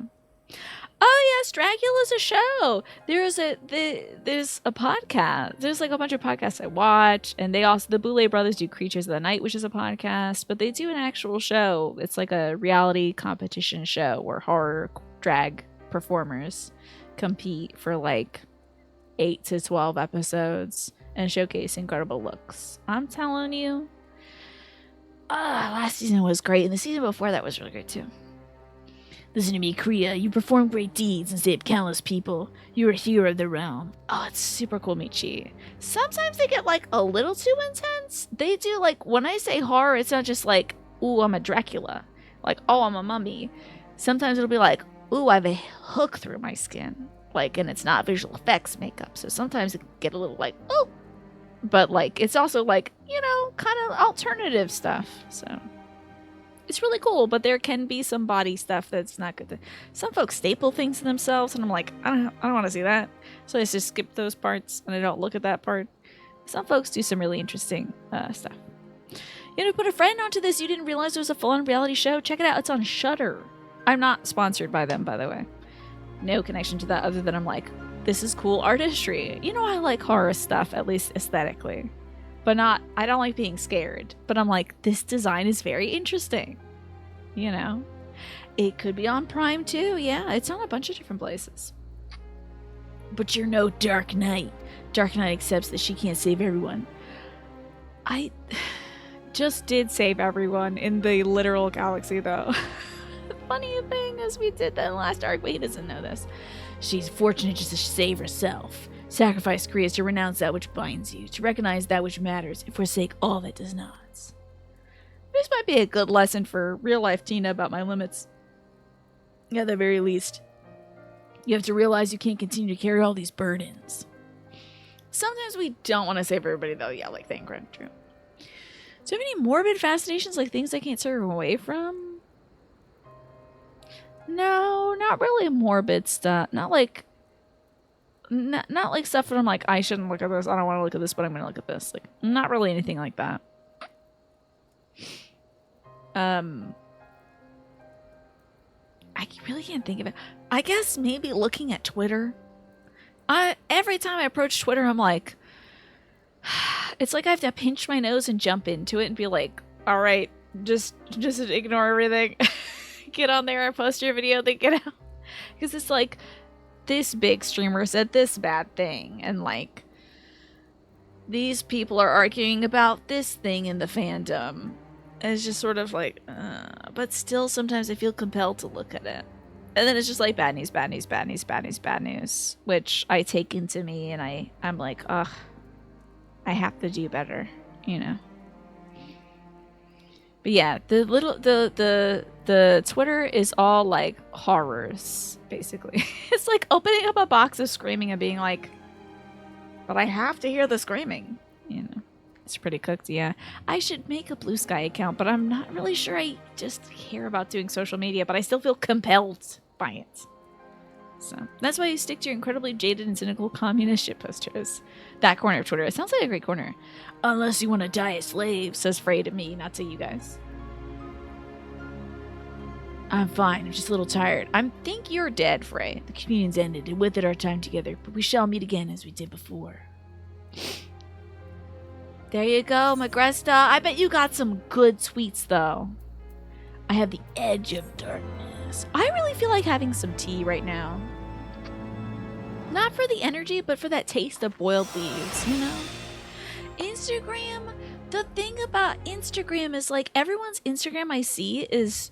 Oh yes, Dracula's a show. There's a podcast. There's like a bunch of podcasts I watch, and they also, the Boulay brothers do Creatures of the Night, which is a podcast, but they do an actual show. It's like a reality competition show where horror drag performers compete for like 8 to 12 episodes and showcase incredible looks. I'm telling you, last season was great, and the season before that was really great too. Listen to me, Kriya. You perform great deeds and save countless people. You're a hero of the realm. Oh, it's super cool, Michi. Sometimes they get like a little too intense. They do like, when I say horror, it's not just like, ooh, I'm a Dracula. Like, oh, I'm a mummy. Sometimes it'll be like, ooh, I have a hook through my skin. Like, and it's not visual effects makeup. So sometimes it can get a little like, oh. But like, it's also like, you know, kind of alternative stuff. So it's really cool, but there can be some body stuff that's not good. Some folks staple things to themselves, and I'm like, I don't want to see that. So I just skip those parts, and I don't look at that part. Some folks do some really interesting stuff. You know, put a friend onto this. You didn't realize it was a full-on reality show. Check it out. It's on Shudder. I'm not sponsored by them, by the way. No connection to that other than I'm like, this is cool artistry. You know, I like horror stuff, at least aesthetically. But I don't like being scared. But I'm like, this design is very interesting. You know? It could be on Prime too. Yeah, it's on a bunch of different places. But you're no Dark Knight. Dark Knight accepts that she can't save everyone. I just did save everyone in the literal galaxy, though. The funny thing is we did that in the last arc, but he doesn't know this. She's fortunate just to save herself. Sacrifice Kriya to renounce that which binds you, to recognize that which matters, and forsake all that does not. This might be a good lesson for real-life Tina about my limits. At the very least, you have to realize you can't continue to carry all these burdens. Sometimes we don't want to save everybody, though. Yeah, like Thancred, true. Do you have any morbid fascinations, like things I can't turn away from? No, not really morbid stuff. Not like stuff that I'm like, I shouldn't look at this. I don't want to look at this, but I'm going to look at this. Like, not really anything like that. I really can't think of it. I guess maybe looking at Twitter. Every time I approach Twitter, I'm like, it's like I have to pinch my nose and jump into it and be like, all right, just ignore everything. Get on there and post your video, then get out. Because it's like, this big streamer said this bad thing, and like, these people are arguing about this thing in the fandom. And it's just sort of like, but still sometimes I feel compelled to look at it. And then it's just like bad news, bad news, bad news, bad news, bad news, which I take into me, and I'm like, ugh, I have to do better, you know. But yeah, the Twitter is all like horrors, basically. It's like opening up a box of screaming and being like, but I have to hear the screaming, you know. It's pretty cooked, yeah. I should make a Blue Sky account, but I'm not really sure I just care about doing social media, but I still feel compelled by it. So that's why you stick to your incredibly jaded and cynical communist shit posters. That corner of Twitter. It sounds like a great corner. Unless you want to die a slave, says Frey to me, not to you guys. I'm fine. I'm just a little tired. I think you're dead, Frey. The communion's ended, and with it our time together, but we shall meet again as we did before. There you go, Magresta. I bet you got some good tweets, though. I have the edge of darkness. I really feel like having some tea right now. Not for the energy, but for that taste of boiled leaves, you know? Instagram, the thing about Instagram is, like, everyone's Instagram I see is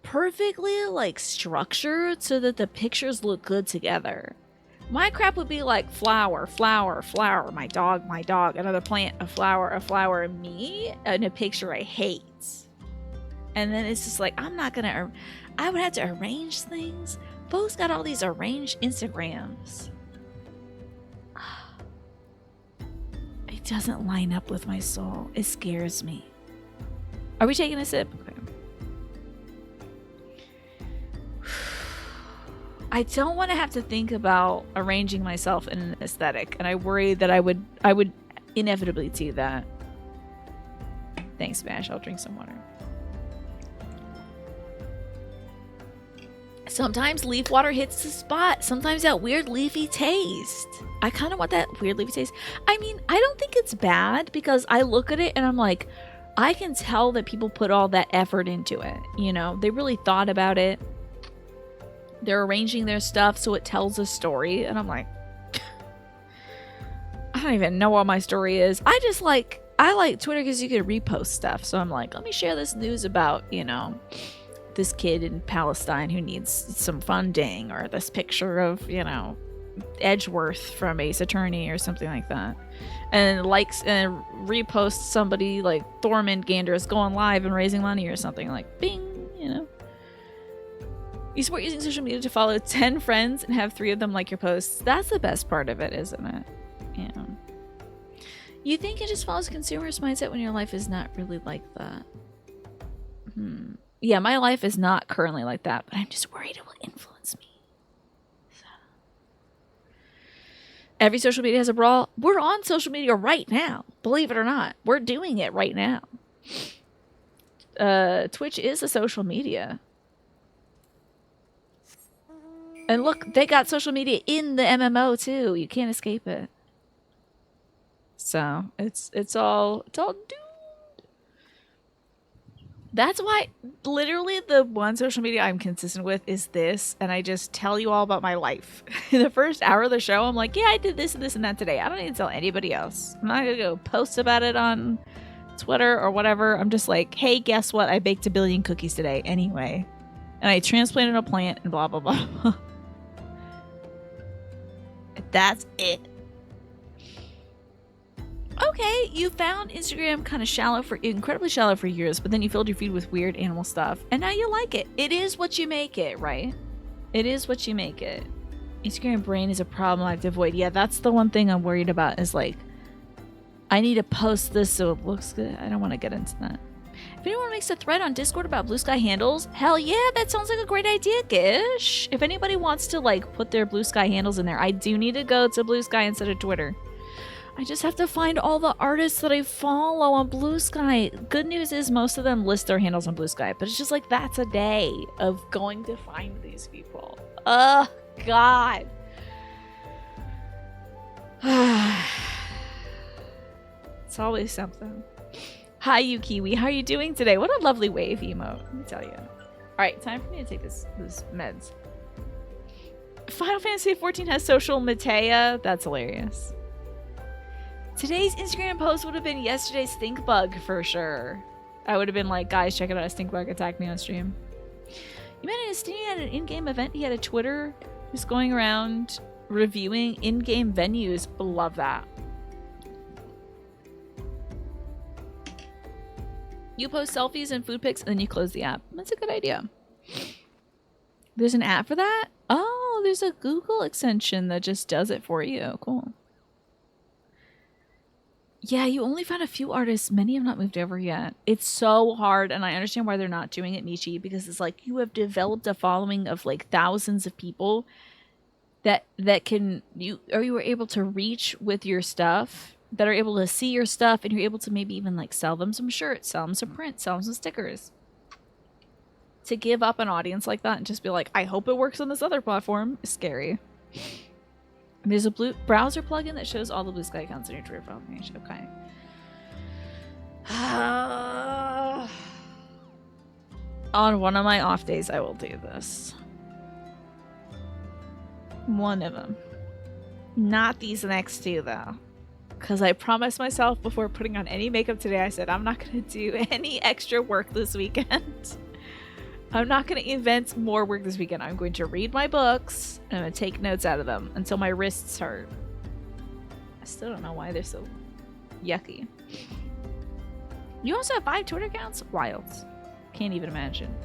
perfectly, like, structured so that the pictures look good together. My crap would be like flower, flower, flower, my dog, another plant, a flower, me, and a picture I hate. And then it's just like, I would have to arrange things. Folks got all these arranged Instagrams. It doesn't line up with my soul. It scares me. Are we taking a sip? Okay. I don't want to have to think about arranging myself in an aesthetic, and I worry that I would inevitably do that. Thanks, Smash. I'll drink some water. Sometimes leaf water hits the spot. Sometimes that weird leafy taste. I kind of want that weird leafy taste. I mean, I don't think it's bad because I look at it and I'm like, I can tell that people put all that effort into it. You know, they really thought about it. They're arranging their stuff so it tells a story. And I'm like, I don't even know what my story is. I like Twitter because you can repost stuff. So I'm like, let me share this news about, you know, this kid in Palestine who needs some funding, or this picture of, you know, Edgeworth from Ace Attorney or something like that. And likes and reposts somebody like Thormund is going live and raising money or something, like bing, you know. You support using social media to follow 10 friends and have 3 of them like your posts. That's the best part of it, isn't it? Yeah. You think it just follows consumer's mindset when your life is not really like that? Yeah, my life is not currently like that, but I'm just worried it will influence me. So. Every social media has a brawl. We're on social media right now. Believe it or not. We're doing it right now. Twitch is a social media. And look, they got social media in the MMO too. You can't escape it. So it's all doomed. That's why literally the one social media I'm consistent with is this, and I just tell you all about my life. In the first hour of the show, I'm like, yeah, I did this and this and that today. I don't need to tell anybody else. I'm not gonna go post about it on Twitter or whatever. I'm just like, hey, guess what? I baked 1 billion cookies today anyway. And I transplanted a plant and blah blah blah. That's it. Okay, you found Instagram kind of incredibly shallow for years, but then you filled your feed with weird animal stuff, and now you like it. It is what you make it, right? It is what you make it. Instagram brain is a problem I have to avoid. Yeah, that's the one thing I'm worried about is like, I need to post this so it looks good. I don't want to get into that. If anyone makes a thread on Discord about Blue Sky handles, hell yeah, that sounds like a great idea, Gish. If anybody wants to like put their Blue Sky handles in there, I do need to go to Blue Sky instead of Twitter. I just have to find all the artists that I follow on Blue Sky. Good news is most of them list their handles on Blue Sky, but it's just like that's a day of going to find these people. Oh, God. It's always something. Hi, you Kiwi. How are you doing today? What a lovely wave emote, let me tell you. All right, time for me to take this meds. Final Fantasy XIV has social Matea. That's hilarious. Today's Instagram post would have been yesterday's stink bug for sure. I would have been like, guys, check it out. A stink bug attacked me on stream. You mentioned Steve at an in-game event. He had a Twitter just going around reviewing in-game venues. Love that. You post selfies and food pics and then you close the app. That's a good idea. There's an app for that? Oh, there's a Google extension that just does it for you. Cool. Yeah, you only found a few artists. Many have not moved over yet. It's so hard, and I understand why they're not doing it niche, because it's like you have developed a following of like thousands of people that you were able to reach with your stuff, that are able to see your stuff, and you're able to maybe even like sell them some shirts, sell them some prints, sell them some stickers. To give up an audience like that and just be like, I hope it works on this other platform is scary. There's a blue browser plugin that shows all the Blue Sky accounts on your Twitter profile page. Okay. On one of my off days, I will do this. One of them. Not these next two, though. Because I promised myself before putting on any makeup today, I said I'm not going to do any extra work this weekend. I'm not going to invent more work this weekend. I'm going to read my books and I'm going to take notes out of them until my wrists hurt. I still don't know why they're so yucky. You also have 5 Twitter accounts? Wild. Can't even imagine.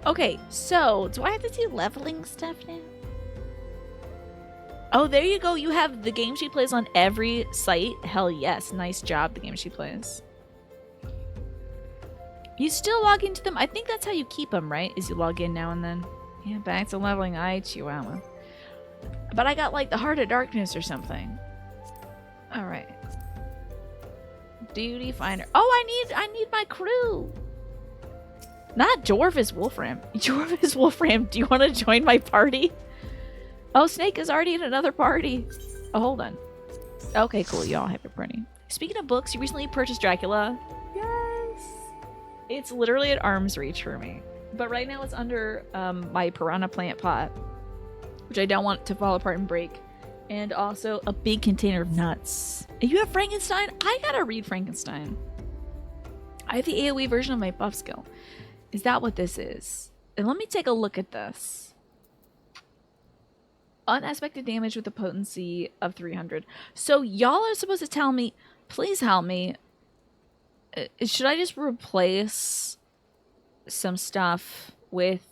Okay, so do I have to do leveling stuff now? Oh, there you go. You have the game she plays on every site. Hell yes. Nice job, the game she plays. You still log into them? I think that's how you keep them, right? Is you log in now and then. Yeah, back to leveling. I chihuahua. But I got like the Heart of Darkness or something. All right. Duty finder. Oh, I need my crew. Not Jorvis Wolfram. Jorvis Wolfram, do you want to join my party? Oh, Snake is already in another party. Oh, hold on. Okay, cool. Y'all have your party. Speaking of books, you recently purchased Dracula. Yes. It's literally at arm's reach for me. But right now it's under my piranha plant pot, which I don't want to fall apart and break. And also a big container of nuts. You have Frankenstein? I gotta read Frankenstein. I have the AoE version of my buff skill. Is that what this is? And let me take a look at this. Unexpected damage with a potency of 300. So y'all are supposed to tell me, please help me. Should I just replace some stuff with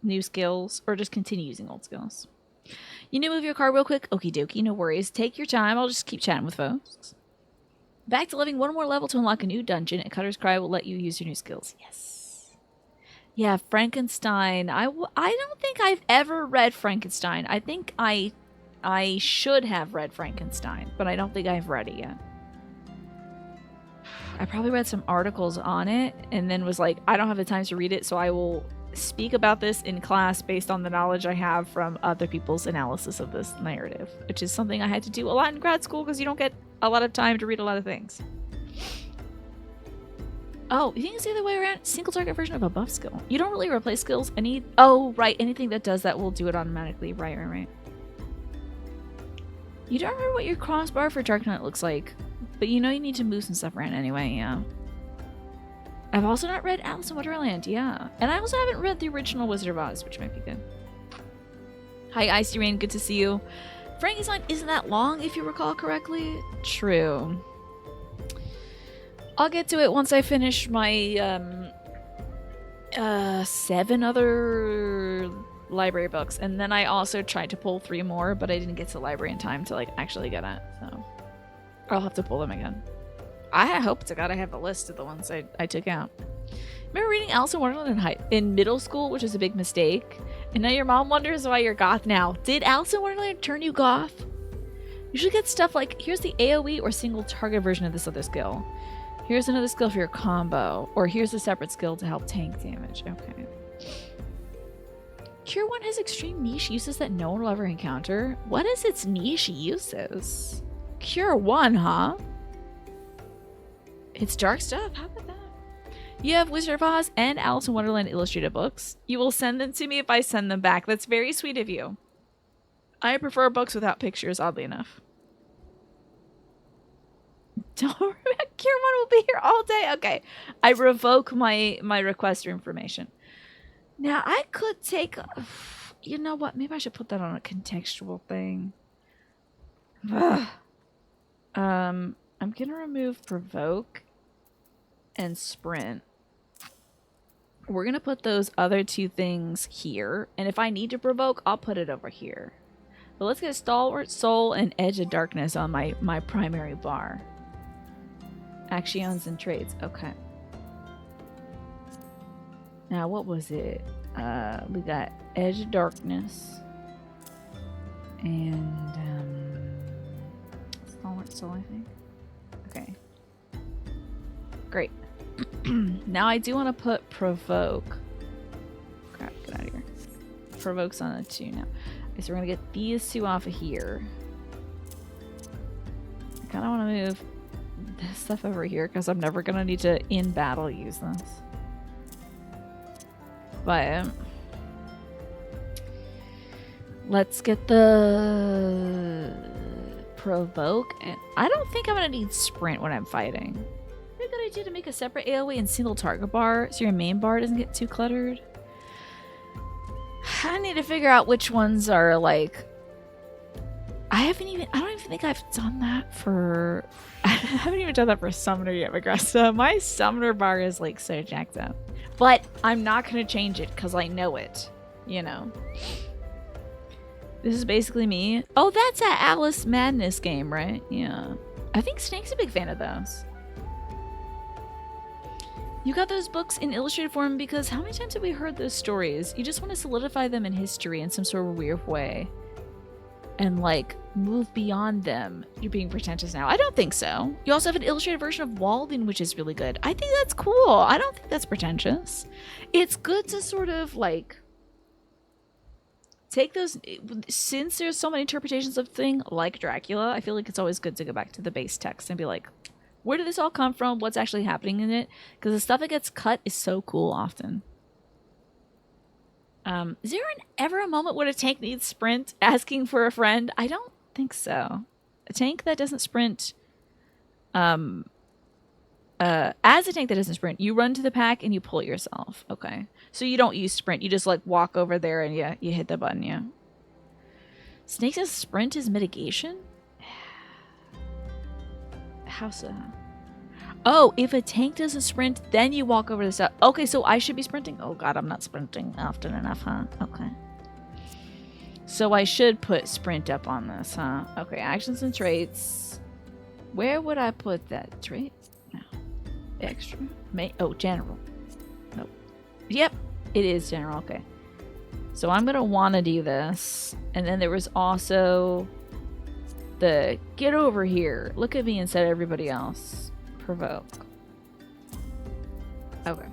new skills or just continue using old skills? You need to move your car real quick? Okie dokie, no worries. Take your time. I'll just keep chatting with folks. Back to living one more level to unlock a new dungeon, and Cutter's Cry will let you use your new skills. Yes. Yeah, Frankenstein. I don't think I've ever read Frankenstein. I think I should have read Frankenstein, but I don't think I've read it yet. I probably read some articles on it and then was like, I don't have the time to read it, so I will speak about this in class based on the knowledge I have from other people's analysis of this narrative, which is something I had to do a lot in grad school because you don't get a lot of time to read a lot of things. Oh, you think it's the other way around? Single target version of a buff skill. You don't really replace skills. Oh, right. Anything that does that will do it automatically. Right. You don't remember what your crossbar for Dark Knight looks like, but you know you need to move some stuff around anyway, yeah. I've also not read Alice in Wonderland, yeah. And I also haven't read the original Wizard of Oz, which might be good. Hi, Icy Rain, good to see you. Frankenstein isn't that long, if you recall correctly. True. I'll get to it once I finish my 7 other library books, and then I also tried to pull 3 more, but I didn't get to the library in time to like actually get it, so I'll have to pull them again. I hope to God I have a list of the ones I took out. Remember reading Alice in Wonderland in middle school, which is a big mistake, and now your mom wonders why you're goth now. Did Alice in Wonderland turn you goth? You should get stuff like, here's the AoE or single target version of this other skill. Here's another skill for your combo, or here's a separate skill to help tank damage. Okay. Cure 1 has extreme niche uses that no one will ever encounter. What is its niche uses? Cure 1, huh? It's dark stuff. How about that? You have Wizard of Oz and Alice in Wonderland illustrated books. You will send them to me if I send them back. That's very sweet of you. I prefer books without pictures, oddly enough. Don't worry, Cure 1 will be here all day. Okay. I revoke my request for information. Now, I could take... You know what? Maybe I should put that on a contextual thing. I'm going to remove Provoke and Sprint. We're going to put those other 2 things here. And if I need to Provoke, I'll put it over here. But let's get Stalwart, Soul, and Edge of Darkness on my primary bar. Actions and traits. Okay. Now, what was it? We got Edge of Darkness. And, Stalwart Soul, I think. Okay. Great. Now I do want to put Provoke. Crap, get out of here. Provoke's on a 2 now. Okay, so we're going to get these 2 off of here. I kind of want to move this stuff over here because I'm never going to need to, in battle, use this. But let's get the Provoke. And I don't think I'm going to need Sprint when I'm fighting. A good idea to make a separate AoE and single target bar so your main bar doesn't get too cluttered. I need to figure out which ones are like... I don't even think I've done that for... I haven't even done that for Summoner yet, Magressa. My Summoner bar is like so jacked up. But I'm not going to change it because I know it, you know. This is basically me. Oh, that's that Alice Madness game, right? Yeah. I think Snake's a big fan of those. You got those books in illustrated form because how many times have we heard those stories? You just want to solidify them in history in some sort of weird way. And like move beyond them. You're being pretentious now. I don't think so. You also have an illustrated version of Walden, which is really good. I think that's cool. I don't think that's pretentious. It's good to sort of like take those, since there's so many interpretations of thing like Dracula, I feel like it's always good to go back to the base text and be like, where did this all come from? What's actually happening in it? Because the stuff that gets cut is so cool often. Is there ever a moment when a tank needs sprint asking for a friend? I don't think so. A tank that doesn't sprint, as a tank that doesn't sprint, you run to the pack and you pull it yourself. Okay. So you don't use sprint. You just like walk over there and yeah, you hit the button, yeah. Snake says sprint is mitigation? How so? Oh, if a tank doesn't sprint, then you walk over the stuff. Okay, so I should be sprinting? Oh god, I'm not sprinting often enough, huh? Okay. So I should put sprint up on this, huh? Okay, actions and traits. Where would I put that trait? No. Extra. Oh, general. Nope. Yep, it is general. Okay. So I'm going to want to do this. And then there was also the get over here. Look at me instead of everybody else. Provoke. Okay.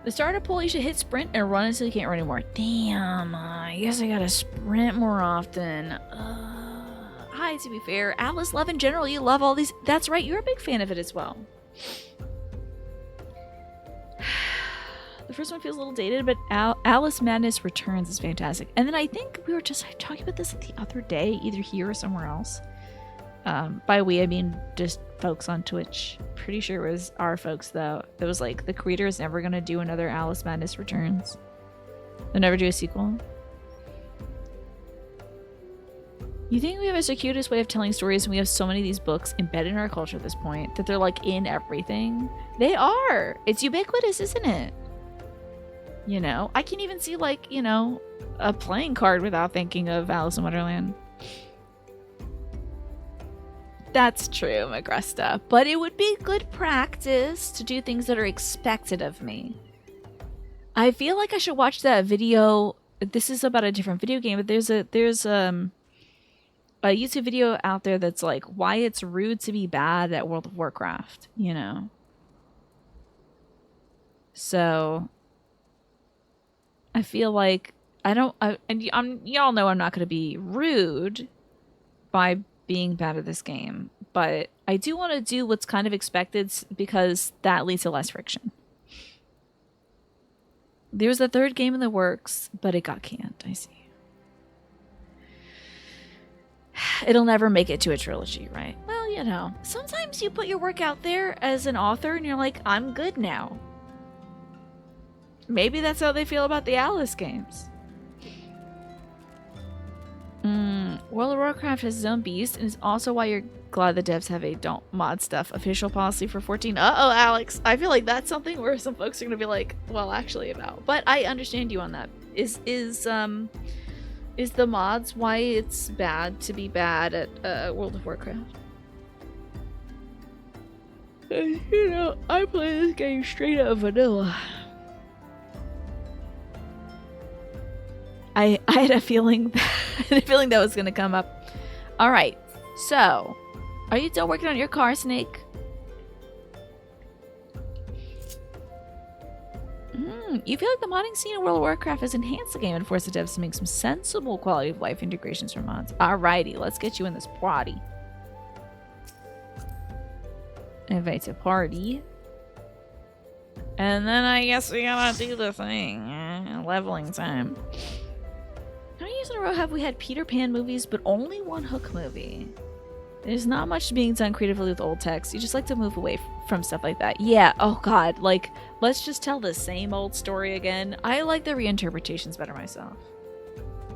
The starter pull, you should hit sprint and run until you can't run anymore. Damn, I guess I gotta sprint more often. Hi, to be fair, Alice Love in general, you love all these. That's right, you're a big fan of it as well. The first one feels a little dated, but Alice Madness Returns is fantastic. And then I think we were just talking about this the other day, either here or somewhere else. By we, I mean just folks on Twitch. Pretty sure it was our folks, though. It was like, the creator is never going to do another Alice Madness Returns. They'll never do a sequel. You think we have a circuitous way of telling stories and we have so many of these books embedded in our culture at this point that they're like in everything? They are! It's ubiquitous, isn't it? You know? I can even see like, you know, a playing card without thinking of Alice in Wonderland. That's true, Magresta. But it would be good practice to do things that are expected of me. I feel like I should watch that video. This is about a different video game, but there's a YouTube video out there that's like why it's rude to be bad at World of Warcraft, you know. So I feel like y'all know I'm not going to be rude by being bad at this game, but I do want to do what's kind of expected because that leads to less friction. There's a third game in the works, but it got canned. I see. It'll never make it to a trilogy, right? Well, you know, sometimes you put your work out there as an author and you're like, I'm good now. Maybe that's how they feel about the Alice games. World of Warcraft has its own beast, and is also why you're glad the devs have a don't mod stuff official policy for 14. Uh-oh, Alex. I feel like that's something where some folks are going to be like, well, actually about. But I understand you on that. Is the mods why it's bad to be bad at World of Warcraft? You know, I play this game straight up vanilla. I had a feeling that was going to come up. All right. So, are you still working on your car, Snake? You feel like the modding scene in World of Warcraft has enhanced the game and forced the devs to make some sensible quality of life integrations for mods. Alrighty, let's get you in this party. Invite to party. And then I guess we gotta do the thing. Leveling time. How many years in a row have we had Peter Pan movies, but only one Hook movie? There's not much being done creatively with old text. You just like to move away from stuff like that. Yeah, oh god, like, let's just tell the same old story again. I like the reinterpretations better myself.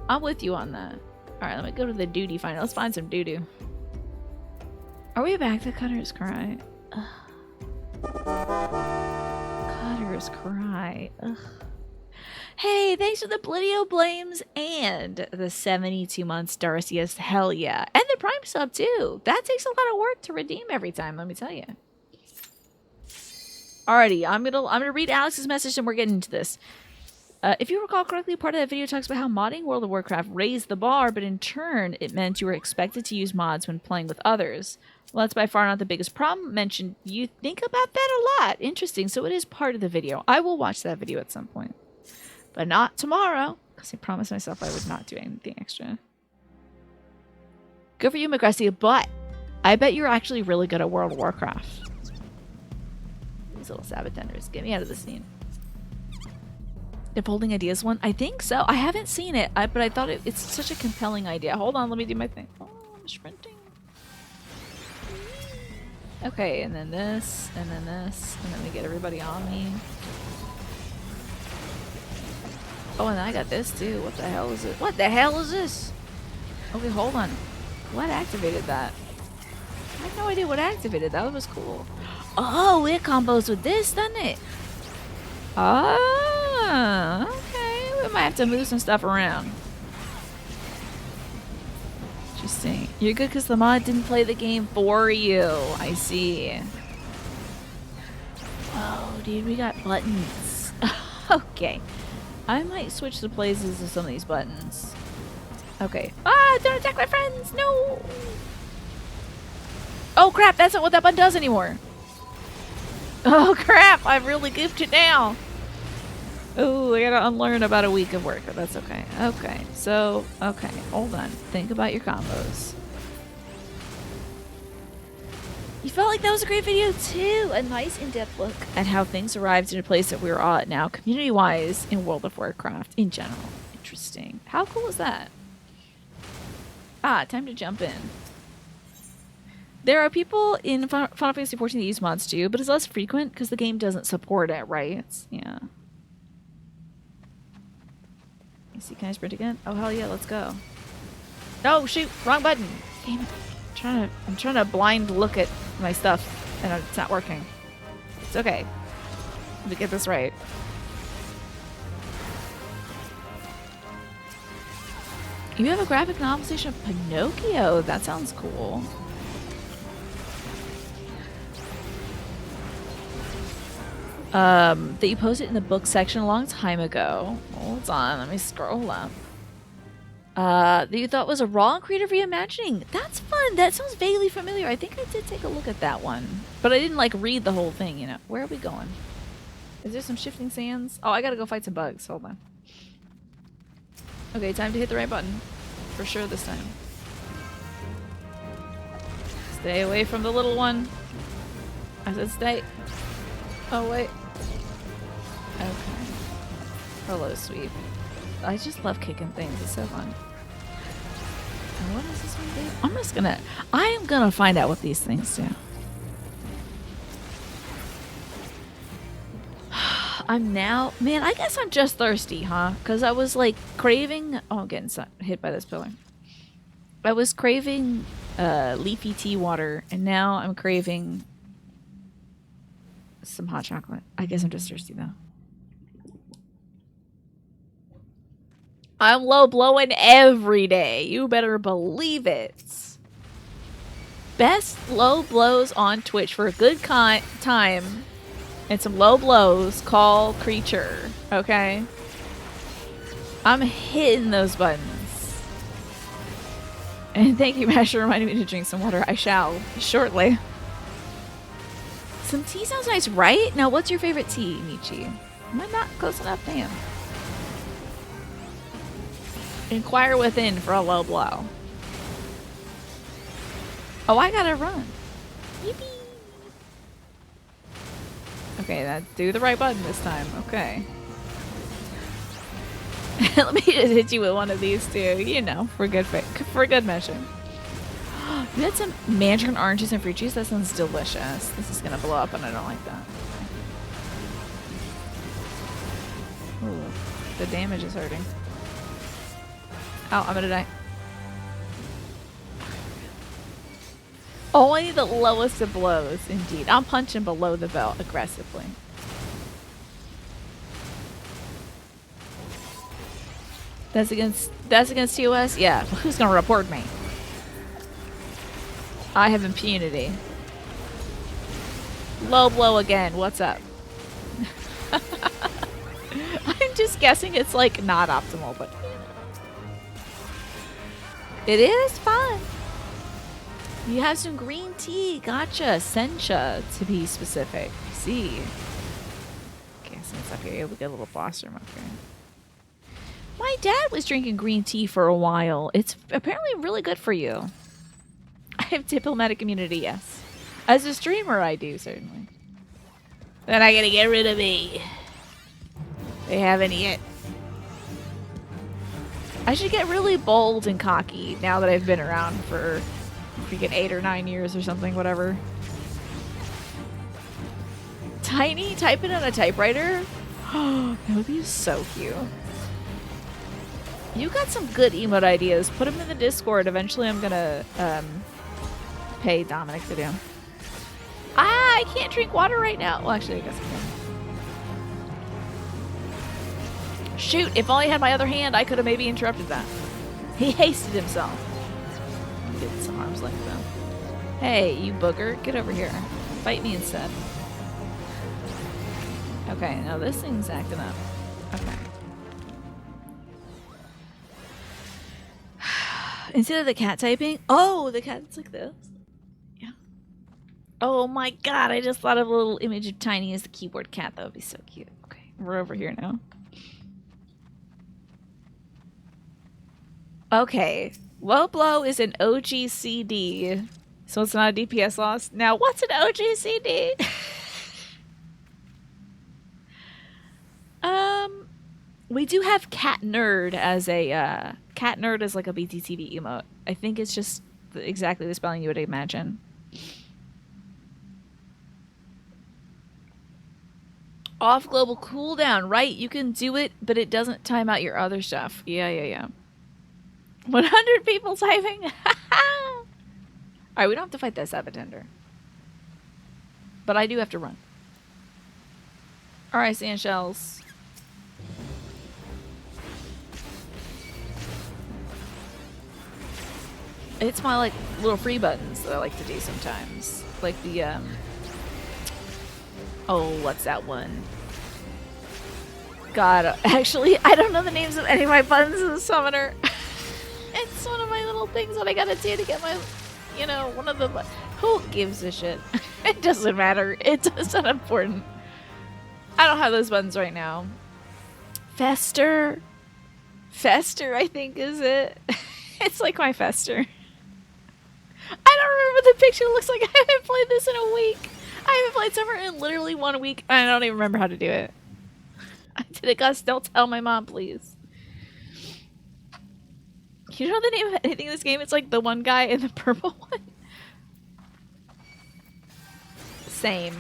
I'm with you on that. Alright, let me go to the duty finder. Let's find some doo-doo. Are we back to Cutter's Cry? Ugh. Cutter's Cry. Ugh. Hey, thanks for the Blidio Blames and the 72 months, Darcy's. Hell yeah. And the Prime sub, too. That takes a lot of work to redeem every time, let me tell you. Alrighty, I'm gonna read Alex's message and we're getting into this. If you recall correctly, part of that video talks about how modding World of Warcraft raised the bar, but in turn, it meant you were expected to use mods when playing with others. Well, that's by far not the biggest problem mentioned. You think about that a lot. Interesting. So it is part of the video. I will watch that video at some point. But not tomorrow, because I promised myself I would not do anything extra. Good for you, McGresty, but I bet you're actually really good at World of Warcraft. These little Sabbatenders. Get me out of the scene. The Folding Ideas one? I think so. I haven't seen it, but I thought it's such a compelling idea. Hold on, let me do my thing. Oh, I'm sprinting. Okay, and then this, and then this, and then we get everybody on me. Oh, and then I got this too. What the hell is it? What the hell is this? Okay, hold on. What activated that? I have no idea what activated that. That was cool. Oh, it combos with this, doesn't it? Ah, okay. We might have to move some stuff around. Interesting. You're good because the mod didn't play the game for you. I see. Oh, dude, we got buttons. Okay. I might switch the places of some of these buttons. Okay. Ah, don't attack my friends! No! Oh, crap! That's not what that button does anymore. Oh, crap! I've really goofed it now. Oh, I gotta unlearn about a week of work, but that's okay. Okay, so, okay, hold on. Think about your combos. You felt like that was a great video too. A nice in-depth look at how things arrived in a place that we're all at now, community-wise, in World of Warcraft in general. Interesting. How cool is that? Ah, time to jump in. There are people in Final Fantasy XIV that use mods too, but it's less frequent because the game doesn't support it, right? Yeah. You see, can I sprint again? Oh, hell yeah, let's go. No, shoot, wrong button. Damn it. I'm trying to blind look at my stuff, and it's not working. It's okay. Let me get this right. You have a graphic novelization of Pinocchio. That sounds cool. That you posted in the book section a long time ago. Hold on, let me scroll up. That you thought was a raw and creative reimagining. That's fun. That sounds vaguely familiar. I think I did take a look at that one, but I didn't like read the whole thing, you know. Where are we going? Is there some shifting sands? Oh, I gotta go fight some bugs. Hold on. Okay, time to hit the right button. For sure this time. Stay away from the little one. I said stay. Oh, wait. Okay. Hello, sweep. I just love kicking things. It's so fun. And what does this one do? I am gonna find out what these things do. Man, I guess I'm just thirsty, huh? Because I was like craving, oh, I'm getting hit by this pillar. I was craving leafy tea water, and now I'm craving some hot chocolate. I guess I'm just thirsty though. I'm low blowing every day. You better believe it. Best low blows on Twitch for a good time and some low blows. Call Creature. Okay? I'm hitting those buttons. And thank you, Mash, for reminding me to drink some water. I shall shortly. Some tea sounds nice, right? Now, what's your favorite tea, Michi? Am I not close enough? Damn. Inquire within for a low blow. Oh, I gotta run. Yippee. Okay, do the right button this time. Okay. Let me just hit you with one of these too. You know, for good measure. You had some mandarin oranges and fruit juice. That sounds delicious. This is gonna blow up, and I don't like that. Ooh, the damage is hurting. Oh, I'm gonna die. Only the lowest of blows, indeed. I'm punching below the belt aggressively. That's against TOS? Yeah. Who's gonna report me? I have impunity. Low blow again. What's up? I'm just guessing it's like not optimal, but you know. It is fun. You have some green tea. Gotcha. Sencha, to be specific. See. Okay, so it's up here. We get a little boss room up here. My dad was drinking green tea for a while. It's apparently really good for you. I have diplomatic immunity, yes. As a streamer, I do, certainly. They're not gonna get rid of me. They haven't yet. I should get really bold and cocky now that I've been around for freaking 8 or 9 years or something, whatever. Tiny? Type it on a typewriter? Oh, that would be so cute. You got some good emote ideas. Put them in the Discord. Eventually I'm gonna pay Dominic to do. I can't drink water right now. Well, actually, I guess I can. Shoot, if only I had my other hand, I could have maybe interrupted that. He hasted himself. Get some arms length though. Hey, you booger, get over here. Fight me instead. Okay, now this thing's acting up. Okay. Instead of the cat typing, oh, the cat's like this. Yeah. Oh my god, I just thought of a little image of Tiny as the keyboard cat. That would be so cute. Okay, we're over here now. Okay. Low blow is an OGCD, so it's not a DPS loss. Now, what's an OGCD? We do have Cat Nerd as a, Cat Nerd is like a BTTV emote. I think it's just exactly the spelling you would imagine. Off global cooldown, right? You can do it, but it doesn't time out your other stuff. Yeah. 100 people typing? Alright, we don't have to fight that Sabbatender. But I do have to run. Alright, sand shells. It's my, like, little free buttons that I like to do sometimes. Like the, oh, what's that one? God, actually, I don't know the names of any of my buttons in the summoner. It's one of my little things that I gotta do to get my, you know, one of the... Who gives a shit? It doesn't matter. It's not important. I don't have those buttons right now. Fester, I think, is it? It's like my Fester. I don't remember what the picture looks like. I haven't played this in a week. I haven't played Summer in literally 1 week. I don't even remember how to do it. I did it, Gus. Don't tell my mom, please. You know the name of anything in this game? It's like the one guy in the purple one. Same.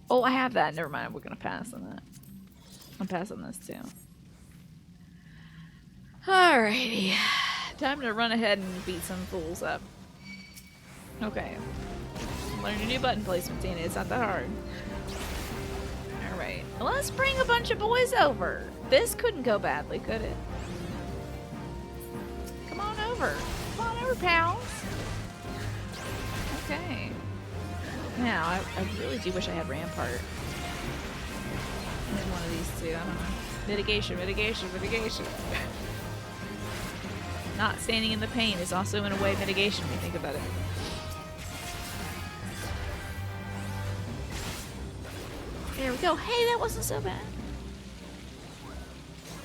Oh, I have that. Never mind. We're going to pass on that. I'm passing this too. Alrighty. Time to run ahead and beat some fools up. Okay. Learn a new button placement, Tina. It's not that hard. Alright. Let's bring a bunch of boys over. This couldn't go badly, could it? Come on over. Come on over, pals. Okay. Now, I really do wish I had Rampart. I had one of these two. I don't know. Mitigation. Not standing in the pain is also, in a way, mitigation when you think about it. There we go. Hey, that wasn't so bad.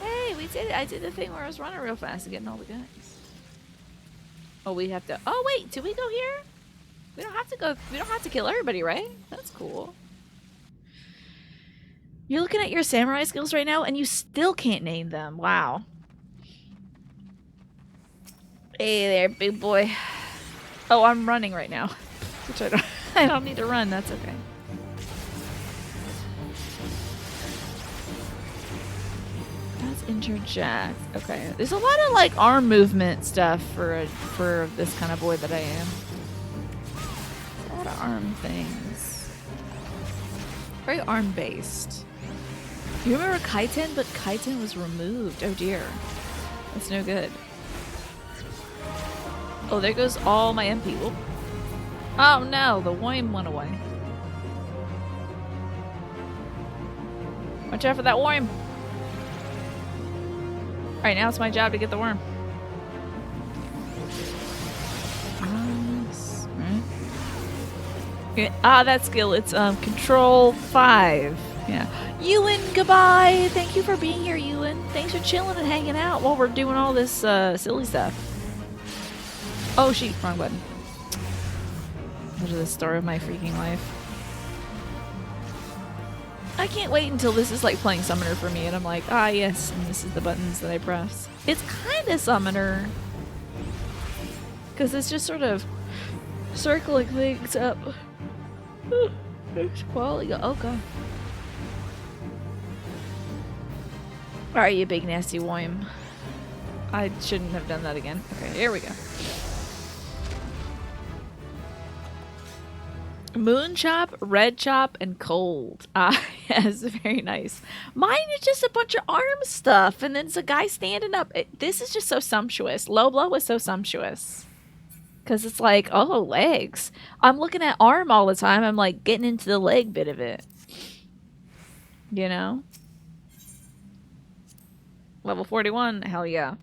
Hey, we did it. I did the thing where I was running real fast and getting all the guys. Oh, we have to... Oh, wait. Did we go here? We don't have to go... We don't have to kill everybody, right? That's cool. You're looking at your samurai skills right now, and you still can't name them. Wow. Hey there, big boy. Oh, I'm running right now. Which I don't need to run. That's okay. That's interject. Okay. There's a lot of like arm movement stuff for this kind of boy that I am. A lot of arm things. Very arm based. You remember Kaiten? But Kaiten was removed. Oh dear. That's no good. Oh, there goes all my MP. Whoop. Oh no, the worm went away. Watch out for that worm. Alright, now it's my job to get the worm. Nice. Right. Ah, that skill. It's control 5. Yeah. Ewan, goodbye. Thank you for being here, Ewan. Thanks for chilling and hanging out while we're doing all this silly stuff. Oh, shoot. Wrong button. This is the story of my freaking life. I can't wait until this is like playing Summoner for me and I'm like, ah, yes, and this is the buttons that I press. It's kind of Summoner. Because it's just sort of circling things up. There's quality. Oh, God. Alright, you big nasty worm. I shouldn't have done that again. Okay, here we go. Moon chop, red chop, and cold. Ah, yes, very nice. Mine is just a bunch of arm stuff, and then it's a guy standing up. This is just so sumptuous. Low blow is so sumptuous. Because it's like, oh, legs. I'm looking at arm all the time. I'm like getting into the leg bit of it. You know? Level 41, hell yeah.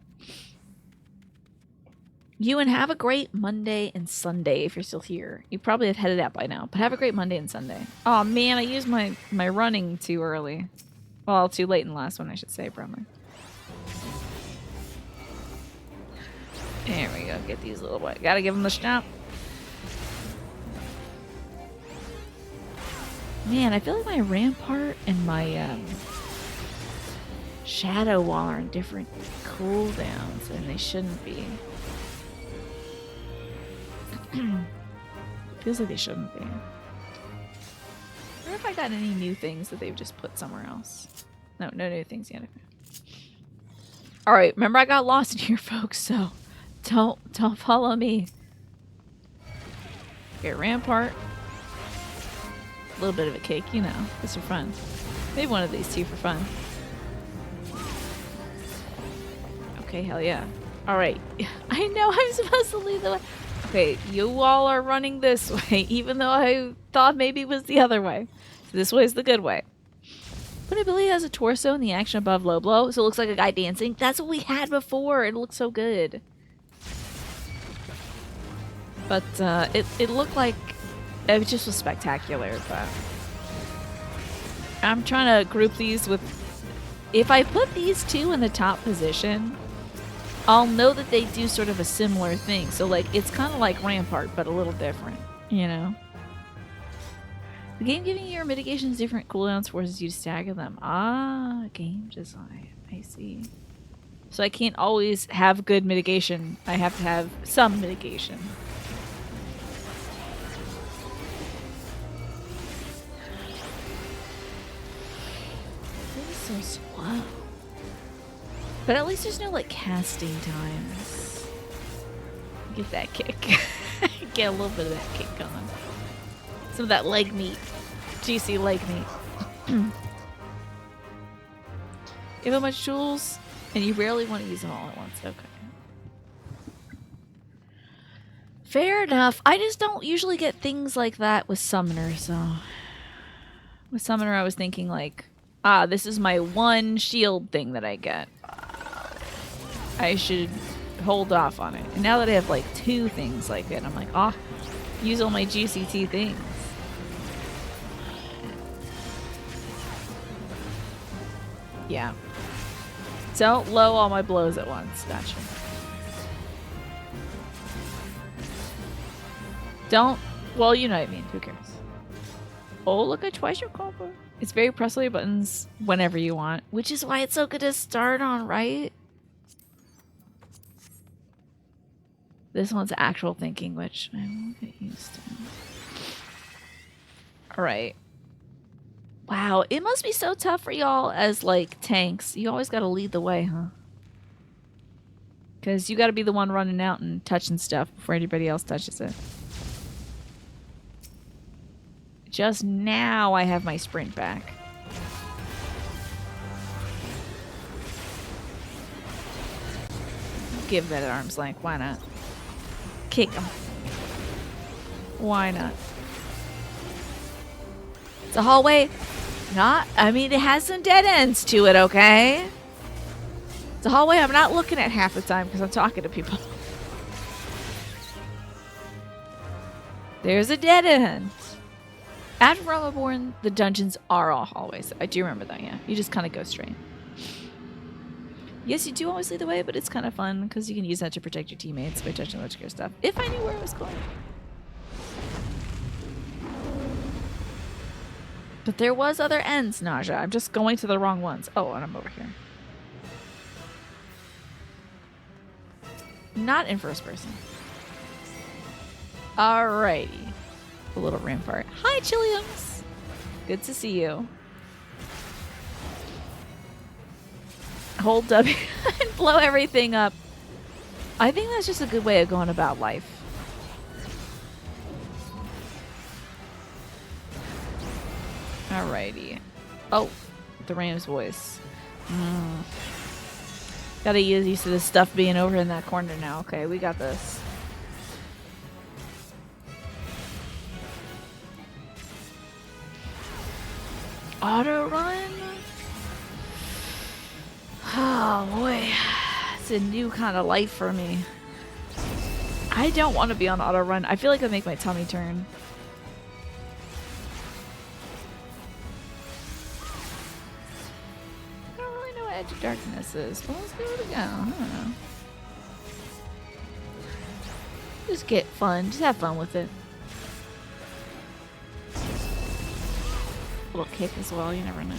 You and have a great Monday and Sunday if you're still here. You probably have headed out by now, but have a great Monday and Sunday. Oh man, I used my running too early. Well, too late in the last one, I should say, probably. There we go, get these little boys. Gotta give them the shot. Man, I feel like my Rampart and my Shadow Wall are in different cooldowns, and they shouldn't be. Feels like they shouldn't be. I wonder if I got any new things that they've just put somewhere else. No new things yet. Alright, remember I got lost in here, folks, so don't follow me. Okay, Rampart. A little bit of a cake, you know. Just for fun. Maybe one of these two for fun. Okay, hell yeah. Alright. I know I'm supposed to lead the way. Okay, you all are running this way, even though I thought maybe it was the other way. So this way is the good way. But I believe it has a torso in the action above low blow, so it looks like a guy dancing. That's what we had before. It looked so good. But it looked like it just was spectacular. But I'm trying to group these with. If I put these two in the top position, I'll know that they do sort of a similar thing. So, like, it's kind of like Rampart, but a little different, you know? The game giving your mitigations different cooldowns forces you to stagger them. Ah, game design. I see. So I can't always have good mitigation. I have to have some mitigation. This is so slow. But at least there's no, like, casting times. Get that kick. Get a little bit of that kick on. Some of that leg meat. Juicy leg meat. You have a bunch of tools, and you rarely want to use them all at once. Okay. Fair enough. I just don't usually get things like that with Summoner, so... With Summoner, I was thinking, like, ah, this is my one shield thing that I get. I should hold off on it. And now that I have like two things like it, I'm like, oh, use all my juicy tea things. Yeah. Don't low all my blows at once. Gotcha. Don't. Well, you know what I mean. Who cares? Oh, look at twice your combo. It's very press away buttons whenever you want, which is why it's so good to start on, right? This one's actual thinking, which I will get used to. Alright. Wow, it must be so tough for y'all as, like, tanks. You always gotta lead the way, huh? Because you gotta be the one running out and touching stuff before anybody else touches it. Just now I have my sprint back. Give that at arm's length, why not? Kick him. Why not? It's a hallway. Not, I mean, it has some dead ends to it, okay? It's a hallway I'm not looking at half the time because I'm talking to people. There's a dead end. After Realm Reborn, the dungeons are all hallways. I do remember that, yeah. You just kind of go straight. Yes, you do always lead the way, but it's kind of fun because you can use that to protect your teammates by touching electric stuff. If I knew where I was going. But there was other ends, Naja. I'm just going to the wrong ones. Oh, and I'm over here. Not in first person. Alrighty. A little rampart. Hi, Chiliums. Good to see you. Hold W and blow everything up. I think that's just a good way of going about life. Alrighty. Oh, the Ram's voice. Gotta get used to this stuff being over in that corner now. Okay, we got this. Auto run? Oh boy. It's a new kind of life for me. I don't want to be on auto run. I feel like it'll make my tummy turn. I don't really know what Edge of Darkness is, but let's give it a go. I don't know. Just get fun. Just have fun with it. A little kick as well, you never know.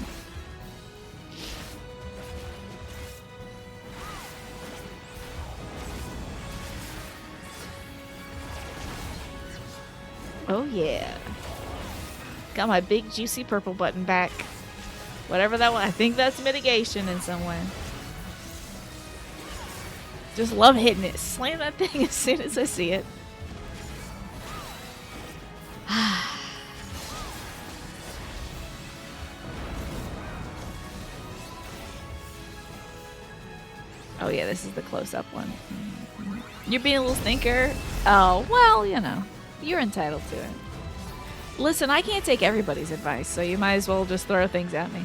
Oh yeah. Got my big juicy purple button back. Whatever that was. I think that's mitigation in some way. Just love hitting it. Slam that thing as soon as I see it. Oh yeah, this is the close-up one. You're being a little stinker. Oh, well, you know. You're entitled to it. Listen, I can't take everybody's advice, so you might as well just throw things at me.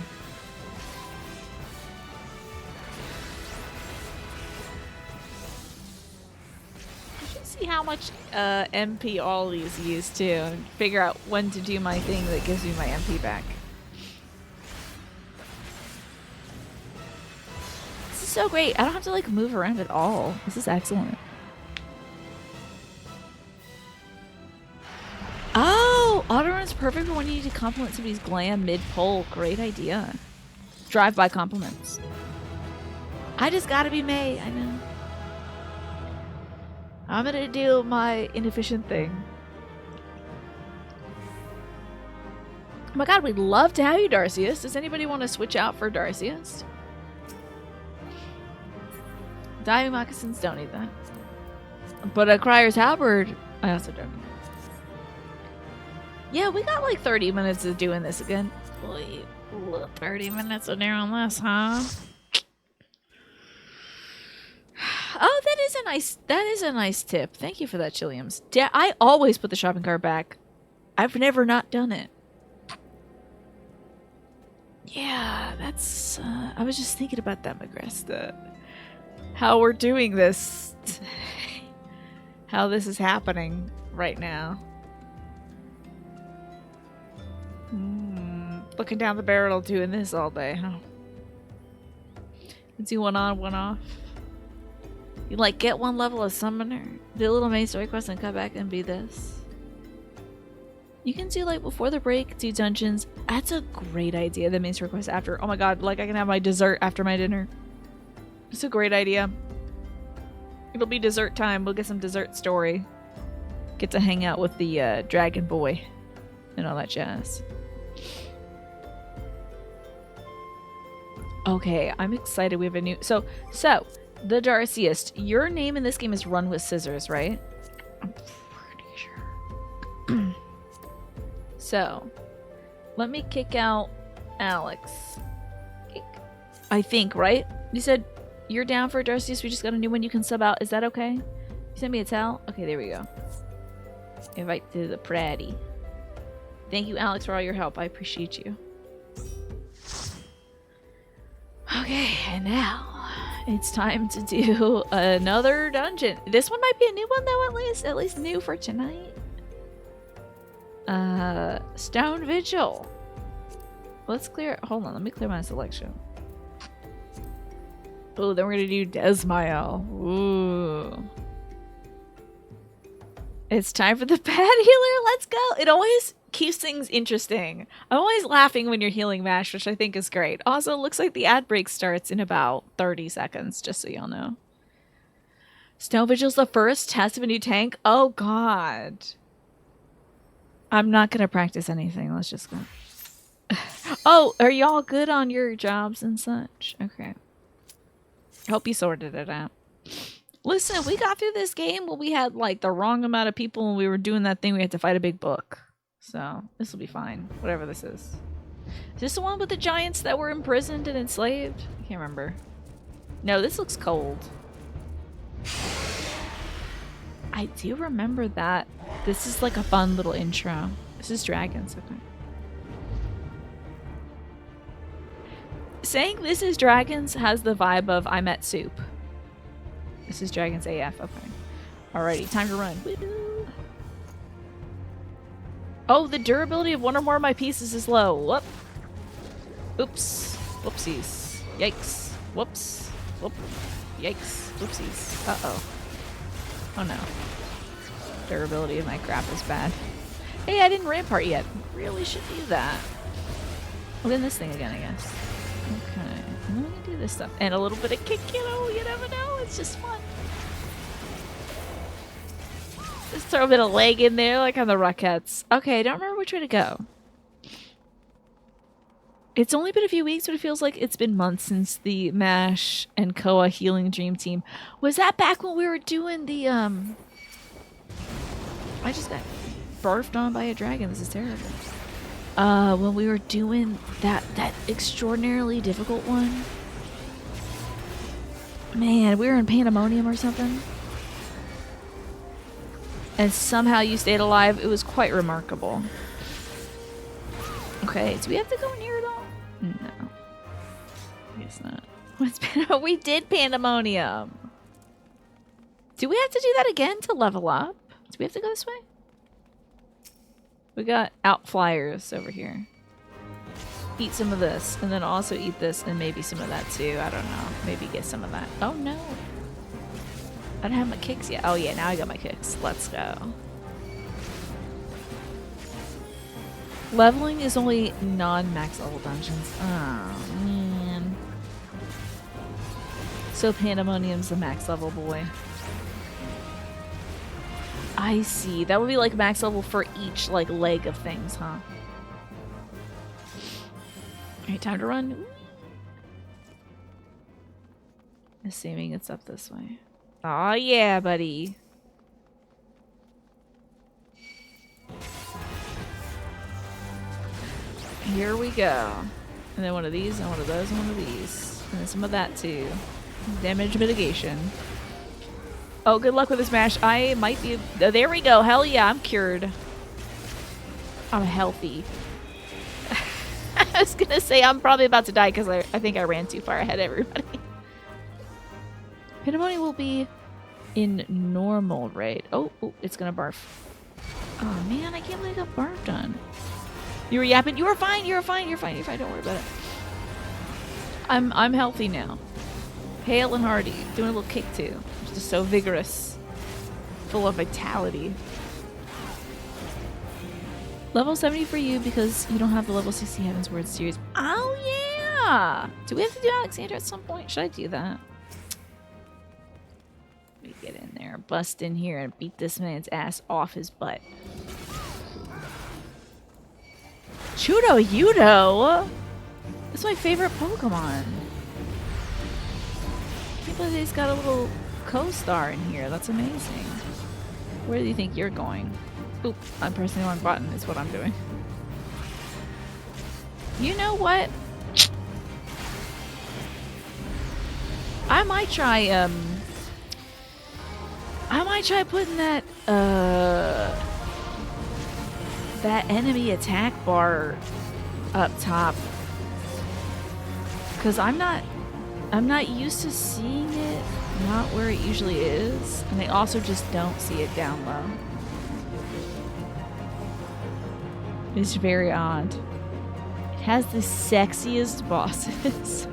You should see how much MP all these use too, and figure out when to do my thing that gives me my MP back. This is so great. I don't have to like move around at all. This is excellent. Oh, autorun's perfect for when you need to compliment somebody's glam mid-pull. Great idea. Drive-by compliments. I just gotta be May. I know. I'm gonna do my inefficient thing. Oh my god, we'd love to have you, Darcius. Does anybody want to switch out for Darcius? Diving moccasins don't need that. But a Crier's halberd, I also don't need. Yeah, we got like 30 minutes of doing this again. Wait, 30 minutes of doing this, huh? Oh, that is a nice tip. Thank you for that, Chiliums. I always put the shopping cart back. I've never not done it. Yeah, that's I was just thinking about that, Magresta. How we're doing this. How this is happening right now. Looking down the barrel doing this all day, huh? Let's do one on, one off. You like get one level of summoner, do a little main story quest and come back and be this. You can do like before the break, do dungeons. That's a great idea, the main story quest after. Oh my god, like I can have my dessert after my dinner. It's a great idea. It'll be dessert time. We'll get some dessert story. Get to hang out with the dragon boy and all that jazz. Okay, I'm excited. We have a new... So, the Darciest. Your name in this game is Run with Scissors, right? I'm pretty sure. So, let me kick out Alex. I think, right? You said you're down for Darciest. We just got a new one you can sub out. Is that okay? You sent me a towel? Okay, there we go. Invite to the Pratty. Thank you, Alex, for all your help. I appreciate you. Okay, and now it's time to do another dungeon. This one might be a new one though, at least new for tonight. Stone Vigil. Let's clear, hold on, let me clear my selection. Oh, then we're gonna do Desmael. Ooh. It's time for the pad healer, let's go! It always keeps things interesting. I'm always laughing when you're healing Mash, which I think is great. Also, it looks like the ad break starts in about 30 seconds, just so y'all know. Stone Vigil's the first test of a new tank? Oh god. I'm not gonna practice anything, let's just go. Oh, are y'all good on your jobs and such? Okay. Hope you sorted it out. Listen, we got through this game when we had like the wrong amount of people when we were doing that thing we had to fight a big book. So, this will be fine. Whatever this is. Is this the one with the giants that were imprisoned and enslaved? I can't remember. No, this looks cold. I do remember that. This is like a fun little intro. This is dragons, okay. Saying this is dragons has the vibe of I'm at soup. This is dragons AF, okay. Alrighty, time to run. Woo. Oh, the durability of one or more of my pieces is low. Whoop. Oops. Whoopsies. Yikes. Whoops. Whoop. Yikes. Whoopsies. Uh-oh. Oh no. Durability of my crap is bad. Hey, I didn't rampart yet. Really should do that. Well, then this thing again, I guess. Okay. And then we can do this stuff. And a little bit of kick, you know, you never know. It's just fun. Just throw a bit of leg in there like on the Rockettes. Okay, I don't remember which way to go. It's only been a few weeks, but it feels like it's been months since the MASH and Koa Healing Dream Team. Was that back when we were doing the, I just got barfed on by a dragon. This is terrible. When we were doing that extraordinarily difficult one. Man, we were in Pandemonium or something. And somehow you stayed alive. It was quite remarkable. Okay, do we have to go in here at all? No. I guess not. We did Pandemonium. Do we have to do that again to level up? Do we have to go this way? We got outflyers over here. Eat some of this, and then also eat this, and maybe some of that too. I don't know. Maybe get some of that. Oh no. I don't have my kicks yet. Oh yeah, now I got my kicks. Let's go. Leveling is only non-max level dungeons. Oh man. So Pandemonium's the max level boy. I see. That would be like max level for each like leg of things, huh? Alright, time to run. Assuming it's up this way. Aw, yeah, buddy. Here we go. And then one of these, and one of those, and one of these. And then some of that too. Damage mitigation. Oh, good luck with this mash. I might be... Oh, there we go. Hell yeah, I'm cured. I'm healthy. I was gonna say I'm probably about to die because I think I ran too far ahead of everybody. Pandemonium will be in normal rate. Oh, it's gonna barf. Oh man, I can't believe I got barfed on. You were yapping. You were fine. You're fine. You're fine. You're fine. Don't worry about it. I'm healthy now. Hale and hearty. Doing a little kick too. Just so vigorous. Full of vitality. Level 70 for you because you don't have the level 60 Heaven's Word series. Oh yeah! Do we have to do Alexander at some point? Should I do that? Let me get in there. Bust in here and beat this man's ass off his butt. Chudo Yudo! That's my favorite Pokemon. I can't believe he's got a little co-star in here. That's amazing. Where do you think you're going? Oop, I'm pressing the wrong button is what I'm doing. You know what? I might try putting that that enemy attack bar up top. Cause I'm not I'm not used to seeing it not where it usually is, and I also just don't see it down low. It's very odd. It has the sexiest bosses.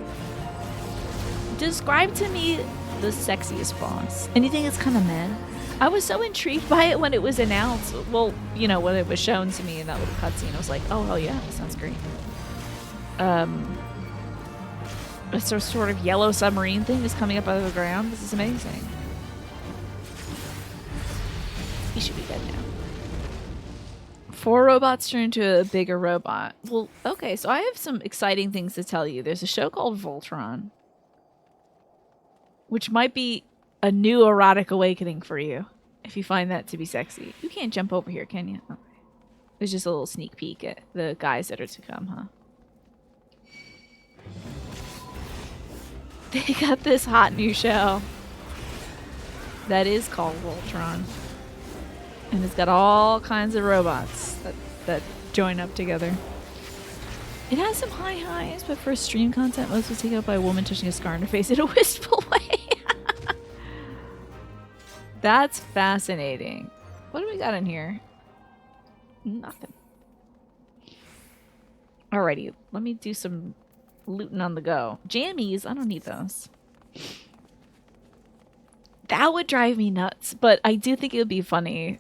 Describe to me the sexiest boss. Anything that's kind of meh? I was so intrigued by it when it was announced. Well, you know, when it was shown to me in that little cutscene, I was like, oh, hell yeah, that sounds great. A sort of yellow submarine thing is coming up out of the ground. This is amazing. He should be dead now. 4 robots turn into a bigger robot. Well, okay, so I have some exciting things to tell you. There's a show called Voltron, which might be a new erotic awakening for you, if you find that to be sexy. You can't jump over here, can you? Okay. It's just a little sneak peek at the guys that are to come, huh? They got this hot new show that is called Voltron. And it's got all kinds of robots that join up together. It has some high highs, but for stream content, most was taken up by a woman touching a scar on her face in a wistful way. That's fascinating. What do we got in here? Nothing. Alrighty, let me do some looting on the go. Jammies, I don't need those. That would drive me nuts, but I do think it would be funny.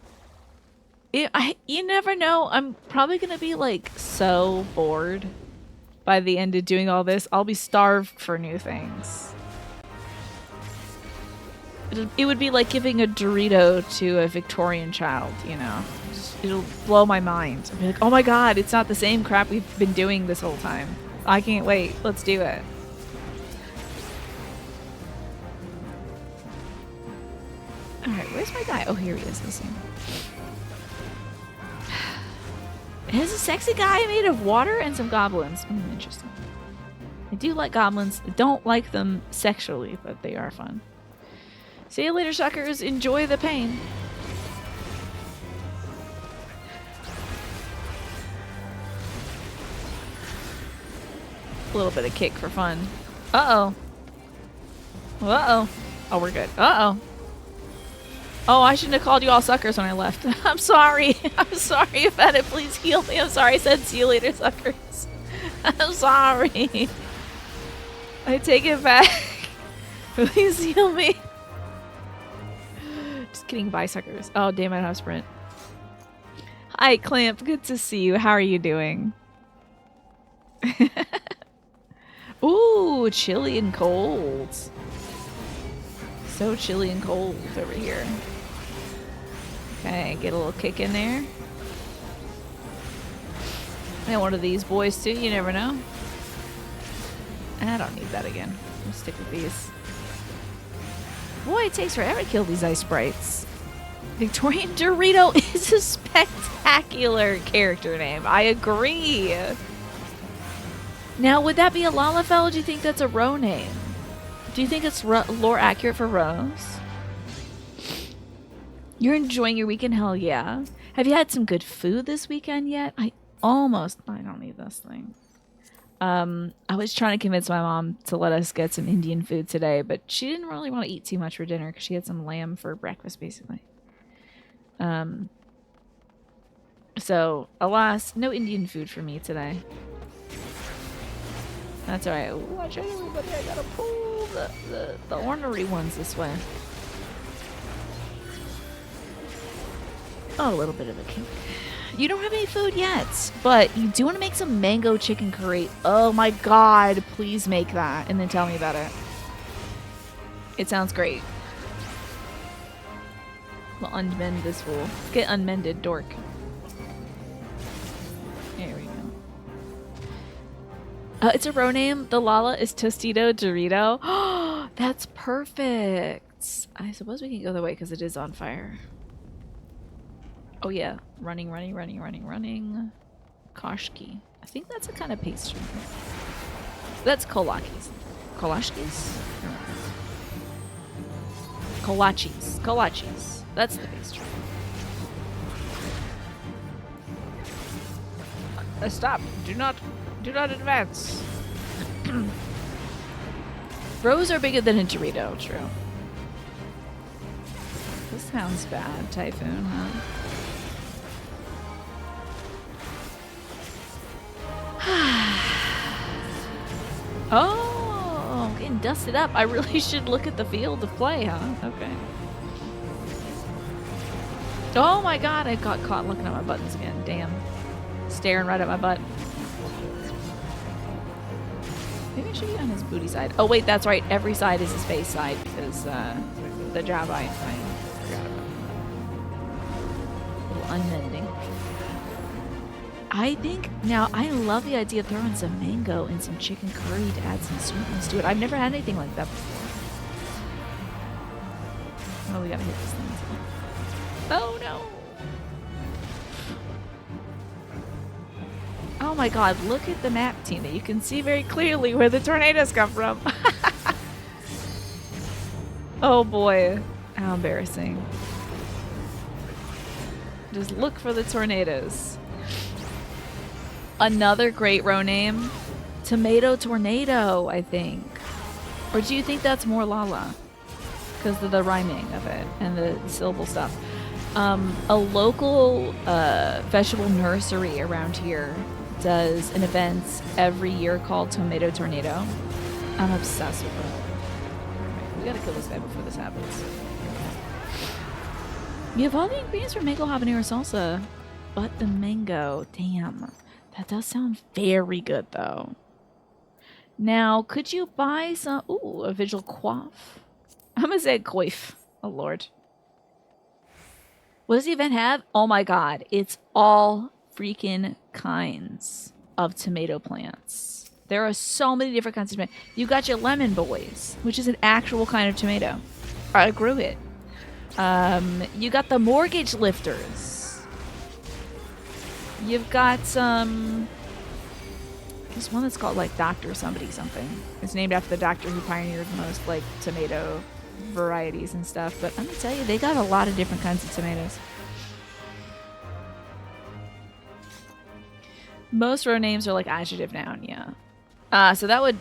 You never know. I'm probably going to be like so bored by the end of doing all this. I'll be starved for new things. It would be like giving a Dorito to a Victorian child, you know. It'll blow my mind. I'll be like, oh my god, it's not the same crap we've been doing this whole time. I can't wait. Let's do it. Alright, where's my guy? Oh, here he is. Listen. There's a sexy guy made of water and some goblins. Interesting. I do like goblins. I don't like them sexually, but they are fun. See you later, suckers. Enjoy the pain. A little bit of kick for fun. Uh-oh. Uh-oh. Oh, we're good. Uh-oh. Oh, I shouldn't have called you all suckers when I left. I'm sorry. I'm sorry about it. Please heal me. I'm sorry I said see you later, suckers. I'm sorry. I take it back. Please heal me. Just kidding. Bye, suckers. Oh, damn, I don't have sprint. Hi, Clamp. Good to see you. How are you doing? Ooh, chilly and cold. So chilly and cold over here. Okay, get a little kick in there. And one of these boys too, you never know. I don't need that again. I'll stick with these. Boy, it takes forever to kill these ice sprites. Victorian Dorito is a spectacular character name. I agree. Now, would that be a Lalafell, or do you think that's a Ro name? Do you think it's lore accurate for Rose? You're enjoying your weekend? Hell yeah. Have you had some good food this weekend yet? I don't need this thing. I was trying to convince my mom to let us get some Indian food today, but she didn't really want to eat too much for dinner because she had some lamb for breakfast, basically. So, alas, no Indian food for me today. That's alright. Watch out, everybody. I gotta pull the ornery ones this way. Oh, a little bit of a kick. You don't have any food yet, but you do want to make some mango chicken curry. Oh my god, please make that and then tell me about it. It sounds great. We'll unmend this fool. Get unmended, dork. There we go. It's a Ro name. The Lala is Tostito Dorito. Oh, that's perfect. I suppose we can go the way because it is on fire. Oh yeah, running. Koshki. I think that's a kind of pastry. That's kolakis. Kolashkis? Kolachis. That's the pastry. Stop. Do not advance. Throws are bigger than a Dorito, true. This sounds bad, Typhoon, huh? Oh, getting dusted up. I really should look at the field of play, huh? Okay. Oh my god, I got caught looking at my buttons again. Damn. Staring right at my butt. Maybe I should be on his booty side. Oh wait, that's right. Every side is his face side because the job I forgot about. A little unmending. I think now I love the idea of throwing some mango and some chicken curry to add some sweetness to it. I've never had anything like that before. Oh, we gotta hit this thing. Oh no! Oh my god, look at the map, Tina. You can see very clearly where the tornadoes come from. Oh boy, how embarrassing. Just look for the tornadoes. Another great row name, Tomato Tornado, I think. Or do you think that's more Lala? Because of the rhyming of it and the syllable stuff. A local vegetable nursery around here does an event every year called Tomato Tornado. I'm obsessed with it. Alright, we gotta kill this guy before this happens. You have all the ingredients for mango habanero salsa, but the mango, damn. That does sound very good, though. Now, could you buy some... Ooh, a vigil quaff. I'm gonna say coif. Oh, Lord. What does the event have? Oh, my God. It's all freaking kinds of tomato plants. There are so many different kinds of tomatoes. You got your lemon boys, which is an actual kind of tomato. I grew it. You got the mortgage lifters. You've got some... There's one that's called, like, Dr. Somebody something. It's named after the doctor who pioneered most, like, tomato varieties and stuff. But I'm gonna tell you, they got a lot of different kinds of tomatoes. Most row names are, like, adjective noun, yeah. So that would...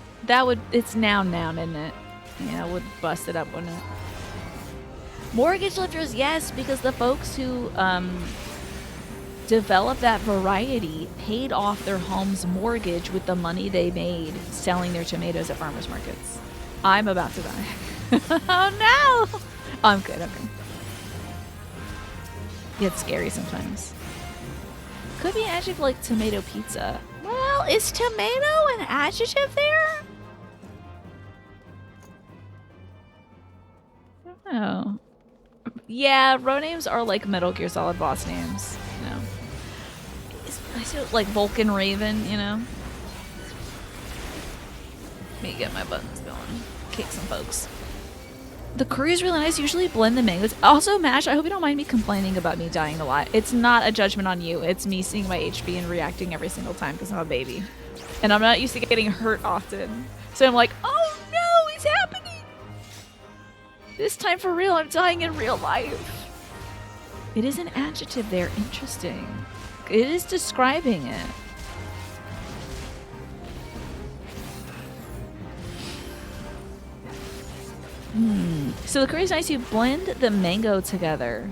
It's noun, isn't it? Yeah, it would bust it up, wouldn't it? Mortgage lifters, yes, because the folks who, developed that variety paid off their home's mortgage with the money they made selling their tomatoes at farmers markets. I'm about to die. Oh no! I'm good, okay. It's scary sometimes. Could be an adjective like tomato pizza. Well, is tomato an adjective there? I don't know. Yeah, row names are like Metal Gear Solid boss names. You know, I see it like Vulcan Raven. You know. Let me get my buttons going. Kick some folks. The curry is really nice. Usually blend the mangoes. Also, Mash, I hope you don't mind me complaining about me dying a lot. It's not a judgment on you. It's me seeing my HP and reacting every single time because I'm a baby. And I'm not used to getting hurt often. So I'm like, oh no, it's happening. This time for real, I'm dying in real life. It is an adjective there. Interesting. It is describing it. So the curry is nice. You blend the mango together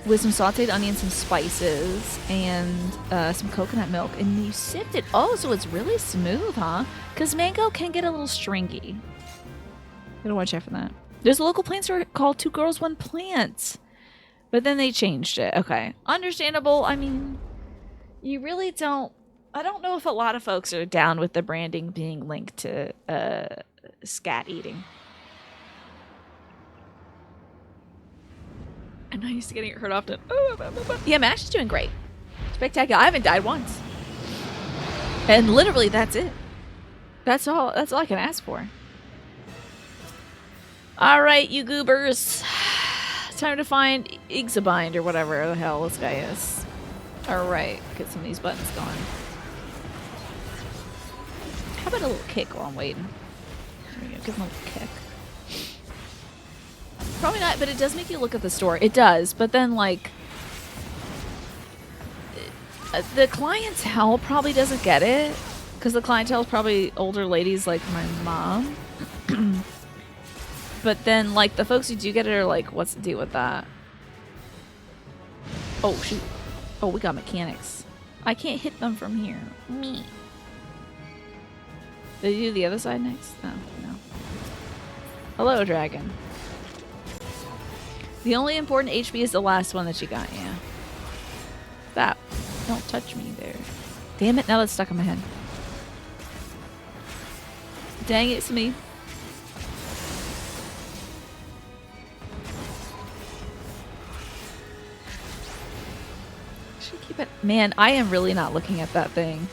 with some sauteed onions, some spices, and some coconut milk, and you sift it. Oh, so it's really smooth, huh? Because mango can get a little stringy. Gotta watch out for that. There's a local plant store called Two Girls, One Plant, but then they changed it. Okay, understandable. I mean, you really don't. I don't know if a lot of folks are down with the branding being linked to scat eating. I'm not used to getting hurt often. Yeah, Mash is doing great. Spectacular. I haven't died once. And literally, that's it. That's all I can ask for. Alright, you goobers. Time to find Ixabind or whatever the hell this guy is. Alright, get some of these buttons going. How about a little kick while I'm waiting? There we go, give him a little kick. Probably not, but it does make you look at the store. It does, but then, like, the clientele probably doesn't get it, because the clientele is probably older ladies like my mom. But then, like, the folks who do get it are like, what's the deal with that? Oh, shoot. Oh, we got mechanics. I can't hit them from here. Me. Did you do the other side next? No, no. Hello, dragon. The only important HP is the last one that you got, yeah. Stop. Don't touch me there. Damn it, now that's stuck in my head. Dang it, it's me. Should keep it. Man, I am really not looking at that thing.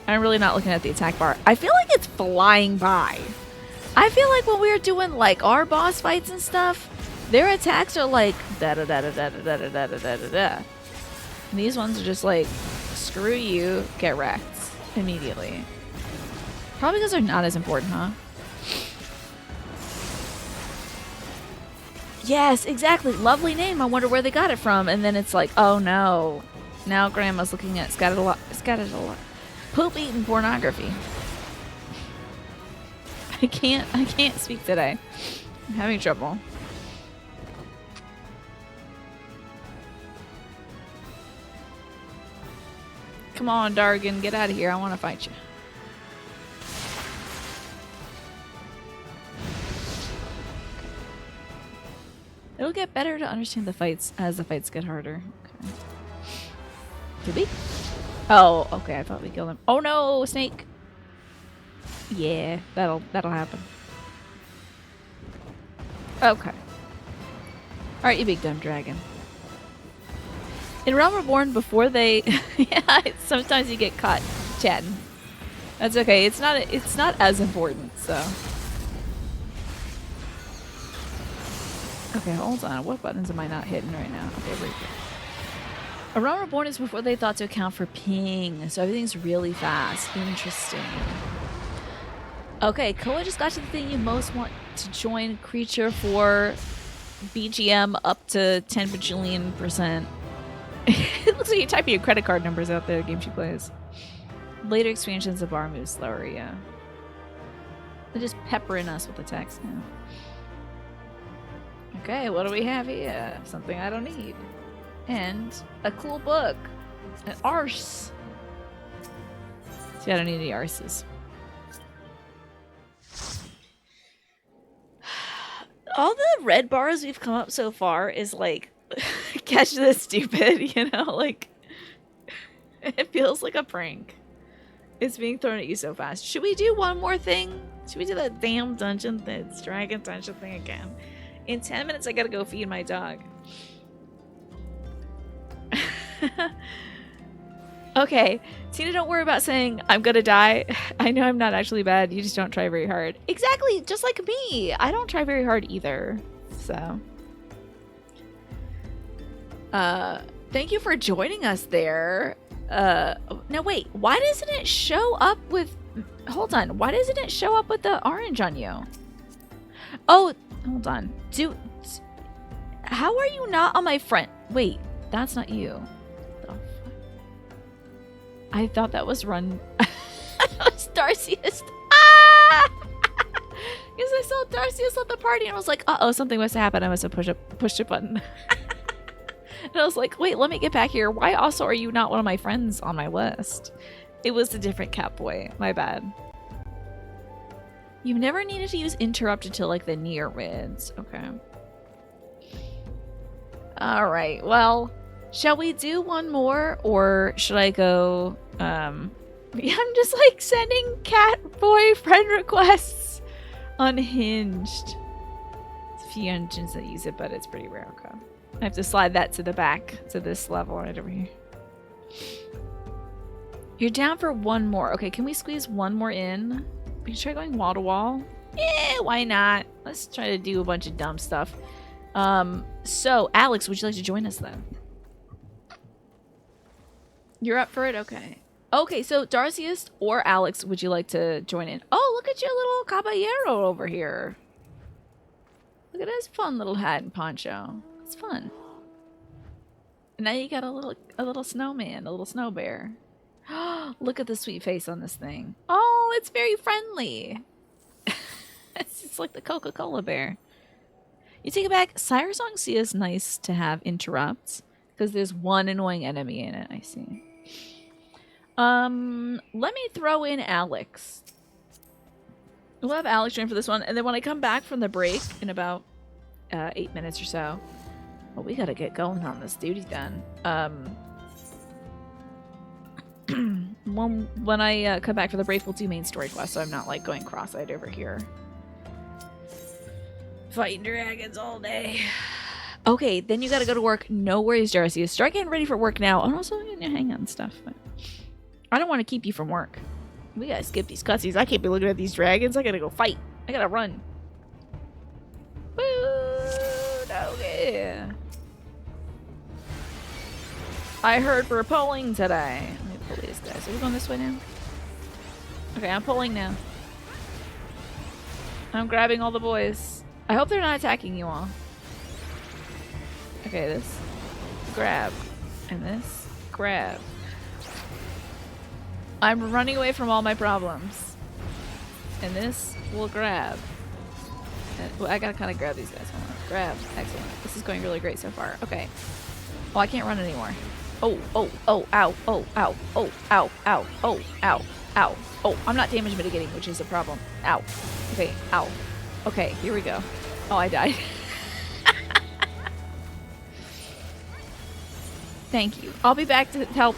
I'm really not looking at the attack bar. I feel like it's flying by. I feel like when we were doing like our boss fights and stuff, their attacks are like da da da da da da da da da da da da. And these ones are just like, screw you, get wrecked immediately. Probably because they're not as important, huh? Yes, exactly. Lovely name. I wonder where they got it from. And then it's like, oh no. Now grandma's looking at scattered a lot. Poop-eating pornography. I can't speak today. I'm having trouble. Come on, Dargan, get out of here. I want to fight you. It'll get better to understand the fights as the fights get harder. Okay. Did we? Oh, okay. I thought we killed him. Oh no, snake. Yeah, that'll happen. Okay. Alright, you big dumb dragon. In Realm Reborn, before they... yeah, sometimes you get caught chatting. That's okay. It's not as important, so... Okay, hold on. What buttons am I not hitting right now? Okay, right there. A Realm Reborn is before they thought to account for ping, so everything's really fast. Interesting. Okay, Koa just got to the thing you most want to join creature for BGM up to 10 bajillion%. It looks like you're typing your credit card numbers out there, the game she plays. Later expansions of bar moves slower, yeah. They're just peppering us with attacks now. Okay, what do we have here? Something I don't need. And a cool book. An arse. See, I don't need any arses. All the red bars we've come up so far is like, catch this stupid, you know? Like, it feels like a prank. It's being thrown at you so fast. Should we do one more thing? Should we do that damn dungeon, that dragon dungeon thing again? In 10 minutes, I gotta go feed my dog. Okay, Tina, don't worry about saying I'm gonna die. I know I'm not actually bad. You just don't try very hard. Exactly, just like me. I don't try very hard either. So, thank you for joining us there. Now wait, why doesn't it show up with? Hold on, why doesn't it show up with the orange on you? Oh, hold on. How are you not on my friend? Wait, that's not you. I thought that was Run. That was Darcius. Ah! Because I saw Darcius at the party and I was like, uh-oh, something must have happened. I must have pushed a button. And I was like, wait, let me get back here. Why also are you not one of my friends on my list? It was a different cat boy. My bad. You've never needed to use interrupt until like the near mids. Okay. Alright, well, shall we do one more or should I go I'm just like sending cat boy friend requests unhinged. There's a few engines that use it, but it's pretty rare. Okay. I have to slide that to the back to this level right over here. You're down for one more. Okay, can we squeeze one more in? We can try going wall to wall. Yeah, why not? Let's try to do a bunch of dumb stuff. So Alex, would you like to join us then? You're up for it? Okay. Okay, so Darcius or Alex, would you like to join in? Oh, look at your little caballero over here. Look at his fun little hat and poncho. It's fun. And now you got a little snowman, a little snow bear. Look at the sweet face on this thing. Oh, it's very friendly. It's like the Coca-Cola bear. You take it back. Siresong Sea is nice to have interrupts because there's one annoying enemy in it. I see. Let me throw in Alex. We'll have Alex join for this one, and then when I come back from the break in about 8 minutes or so, well, we gotta get going on this duty then. When I come back for the break, we'll do main story quest, so I'm not like going cross-eyed over here. Fighting dragons all day. Okay, then you gotta go to work. No worries, Darcy. Start getting ready for work now. And also, hang on stuff. But I don't want to keep you from work. We gotta skip these cutscenes. I can't be looking at these dragons. I gotta go fight. I gotta run. Woo! Okay. I heard we're polling today. Let me pull these guys. Are we going this way now? Okay, I'm pulling now. I'm grabbing all the boys. I hope they're not attacking you all. Okay, this grab. And this grab. I'm running away from all my problems. And this will grab. And, well, I gotta kind of grab these guys. Hold on. Grab. Excellent. This is going really great so far. Okay. Oh, I can't run anymore. Oh, oh, oh, ow, oh, ow, oh, ow, ow, oh, ow, ow. Oh, I'm not damage mitigating, which is a problem. Ow. Okay, ow. Okay, here we go. Oh, I died. Thank you. I'll be back to help.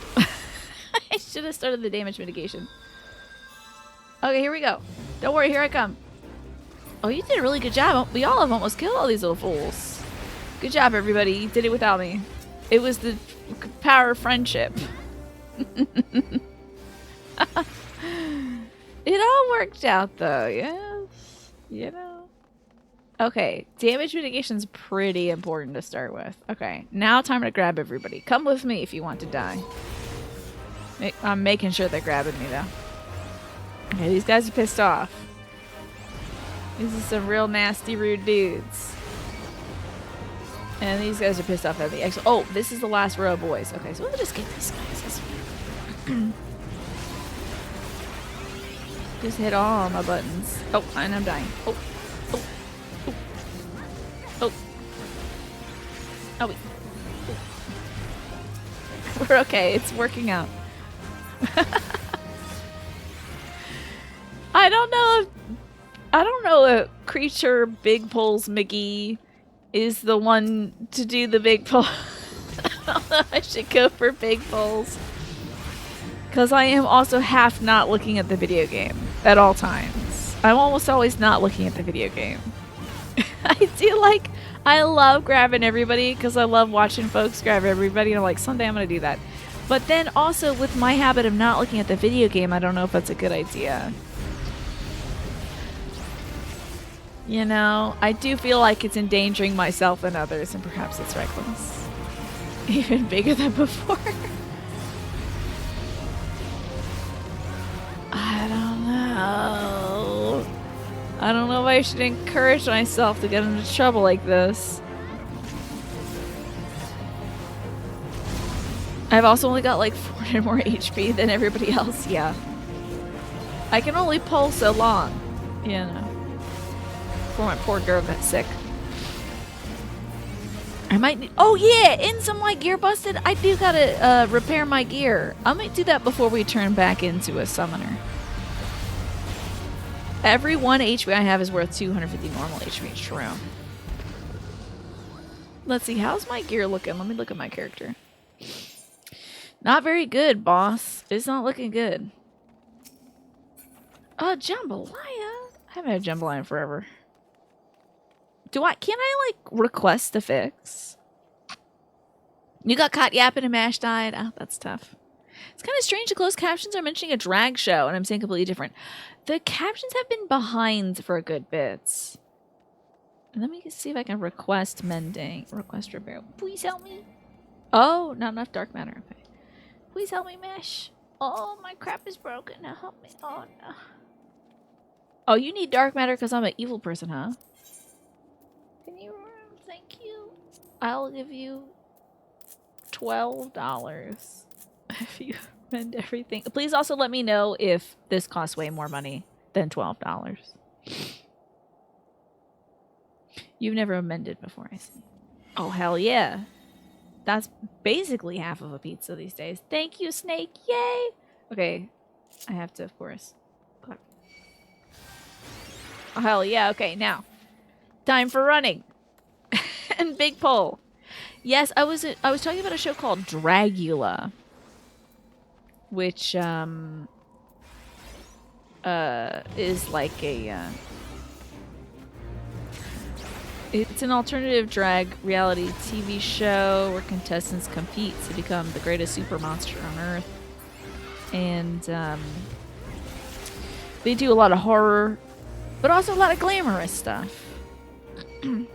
I should have started the damage mitigation. Okay, here we go. Don't worry, here I come. Oh, you did a really good job. We all have almost killed all these little fools. Good job, everybody. You did it without me. It was the power of friendship. It all worked out, though, yes? You know? Okay, damage mitigation's pretty important to start with. Okay, now time to grab everybody. Come with me if you want to die. I'm making sure they're grabbing me, though. Okay, these guys are pissed off. These are some real nasty, rude dudes. And these guys are pissed off at me. Actually, oh, this is the last row of boys. Okay, so we'll just get these guys. Just hit all my buttons. Oh, and I'm dying. Oh, oh, oh, oh. Oh, wait. We're okay. It's working out. I don't know if Creature Big Pulls McGee is the one to do the big pull. I should go for big pulls. Because I am also half not looking at the video game at all times. I'm almost always not looking at the video game. I love grabbing everybody because I love watching folks grab everybody. And I'm like, someday I'm going to do that. But then also with my habit of not looking at the video game, I don't know if that's a good idea. You know, I do feel like it's endangering myself and others, and perhaps it's reckless. Even bigger than before. I don't know. I don't know if I should encourage myself to get into trouble like this. I've also only got like 400 more HP than everybody else, yeah. I can only pull so long, you know. For my poor girl that's sick. I might need— oh yeah, and some like gear busted. I do gotta repair my gear. I might do that before we turn back into a summoner. Every 1 HP I have is worth 250 normal HP. True. Let's see, how's my gear looking? Let me look at my character. Not very good, boss. It's not looking good. Jambalaya. I haven't had jambalaya in forever. Can I like request a fix? You got caught yapping and Mash died. Oh, that's tough. It's kind of strange the closed captions are mentioning a drag show and I'm saying completely different. The captions have been behind for a good bit. Let me see if I can request mending. Request repair. Please help me. Oh, not enough dark matter. Okay. Please help me, Mash. Oh, my crap is broken. Now help me. Oh, no. Oh, you need dark matter because I'm an evil person, huh? Can you? Thank you. I'll give you $12 if you mend everything. Please also let me know if this costs way more money than $12. You've never amended before, I see. Oh, hell yeah. That's basically half of a pizza these days. Thank you, Snake. Yay! Okay. I have to, of course. Oh, hell yeah. Okay, now. Time for running. And big pole. Yes, I was talking about a show called Dragula. Which, is like a, it's an alternative drag reality TV show where contestants compete to become the greatest super monster on Earth. And they do a lot of horror, but also a lot of glamorous stuff. So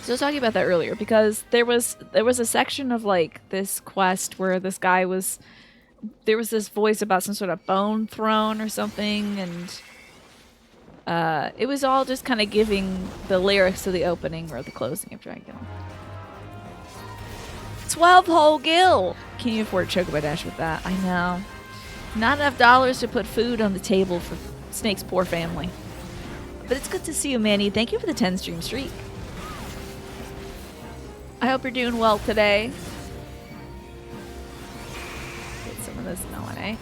I was talking about that earlier because there was a section of like this quest where this guy was, there was this voice about some sort of bone throne or something, and it was all just kind of giving the lyrics to the opening or the closing of Dragula. 12-hole gill! Can you afford Chocobo Dash with that? I know. Not enough dollars to put food on the table for Snake's poor family. But it's good to see you, Manny. Thank you for the 10 stream streak. I hope you're doing well today. Get some of this going, eh?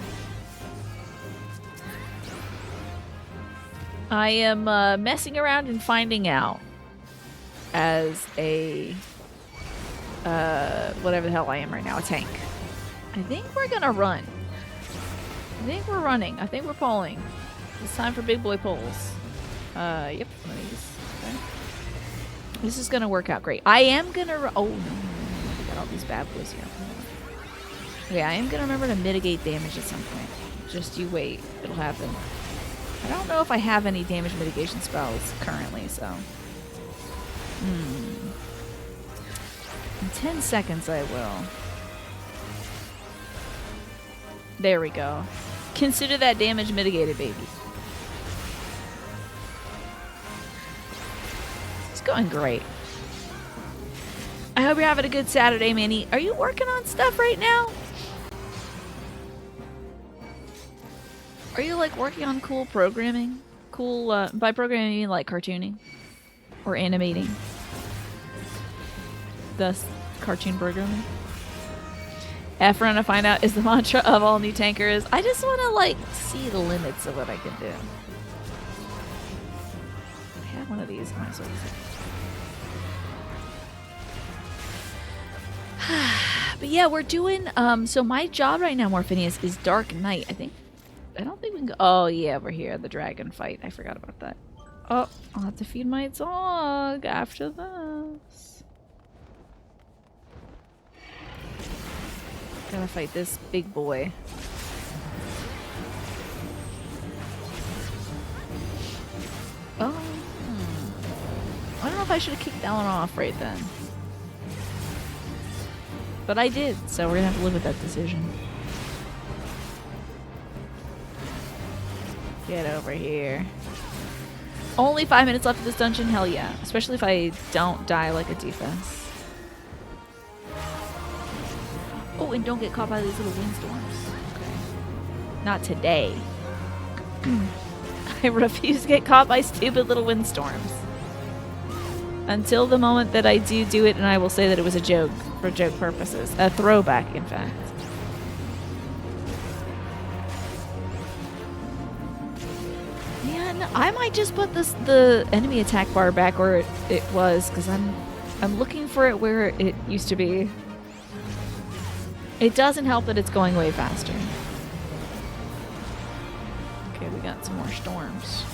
I am messing around and finding out as a whatever the hell I am right now, a tank. I think we're gonna run. I think we're running. I think we're polling. It's time for big boy polls. Yep, one of these. Okay. This is gonna work out great. I am gonna. Oh no, we got all these bad boys here. Okay, I am gonna remember to mitigate damage at some point. Just you wait, it'll happen. I don't know if I have any damage mitigation spells currently, so. In 10 seconds, I will. There we go. Consider that damage mitigated, baby. It's going great. I hope you're having a good Saturday, Manny. Are you working on stuff right now? Are you, like, working on cool programming? Cool, by programming, you mean, like, cartooning? Or animating? Thus, cartoon programming? Efron to find out is the mantra of all new tankers. I just want to, like, see the limits of what I can do. I have one of these. I might as well use it. But yeah, we're doing, so my job right now, Morphinius, is Dark Knight. I don't think we can go. Oh, yeah, we're here. The dragon fight. I forgot about that. Oh, I'll have to feed my dog after this. Gotta fight this big boy. Oh. I don't know if I should have kicked that one off right then. But I did, so we're gonna have to live with that decision. Get over here. Only 5 minutes left of this dungeon? Hell yeah. Especially if I don't die like a defense. Oh, and don't get caught by these little windstorms. Okay. Not today. I refuse to get caught by stupid little windstorms. Until the moment that I do it, and I will say that it was a joke, for joke purposes. A throwback, in fact. I might just put the enemy attack bar back where it was, because I'm looking for it where it used to be. It doesn't help that it's going way faster. Okay, we got some more storms.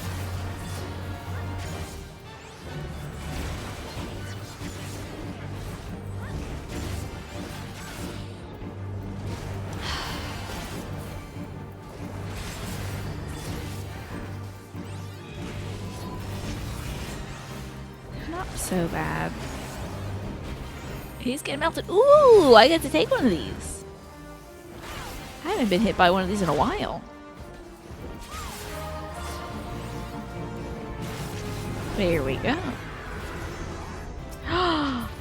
Not so bad. He's getting melted. Ooh, I get to take one of these. I haven't been hit by one of these in a while. There we go.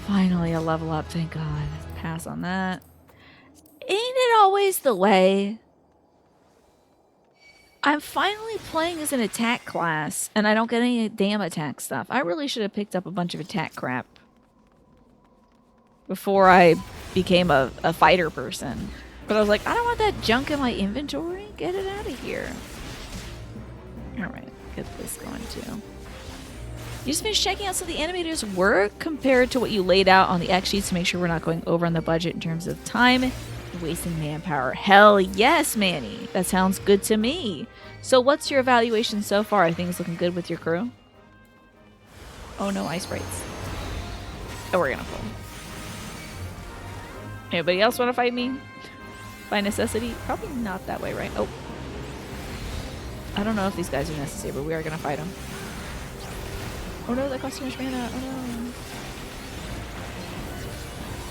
Finally a level up, thank God. Pass on that. Ain't it always the way? I'm finally playing as an attack class, and I don't get any damn attack stuff. I really should have picked up a bunch of attack crap before I became a fighter person. But I was like, I don't want that junk in my inventory. Get it out of here. Alright, get this going too. You just finished checking out some of the animators' work compared to what you laid out on the X sheets to make sure we're not going over on the budget in terms of time and wasting manpower. Hell yes, Manny. That sounds good to me. So what's your evaluation so far? I think it's looking good with your crew. Oh no, ice sprites. Oh, we're gonna pull. Anybody else want to fight me? By necessity? Probably not that way, right? Oh. I don't know if these guys are necessary, but we are gonna fight them. Oh no, that costs too much mana. Oh no.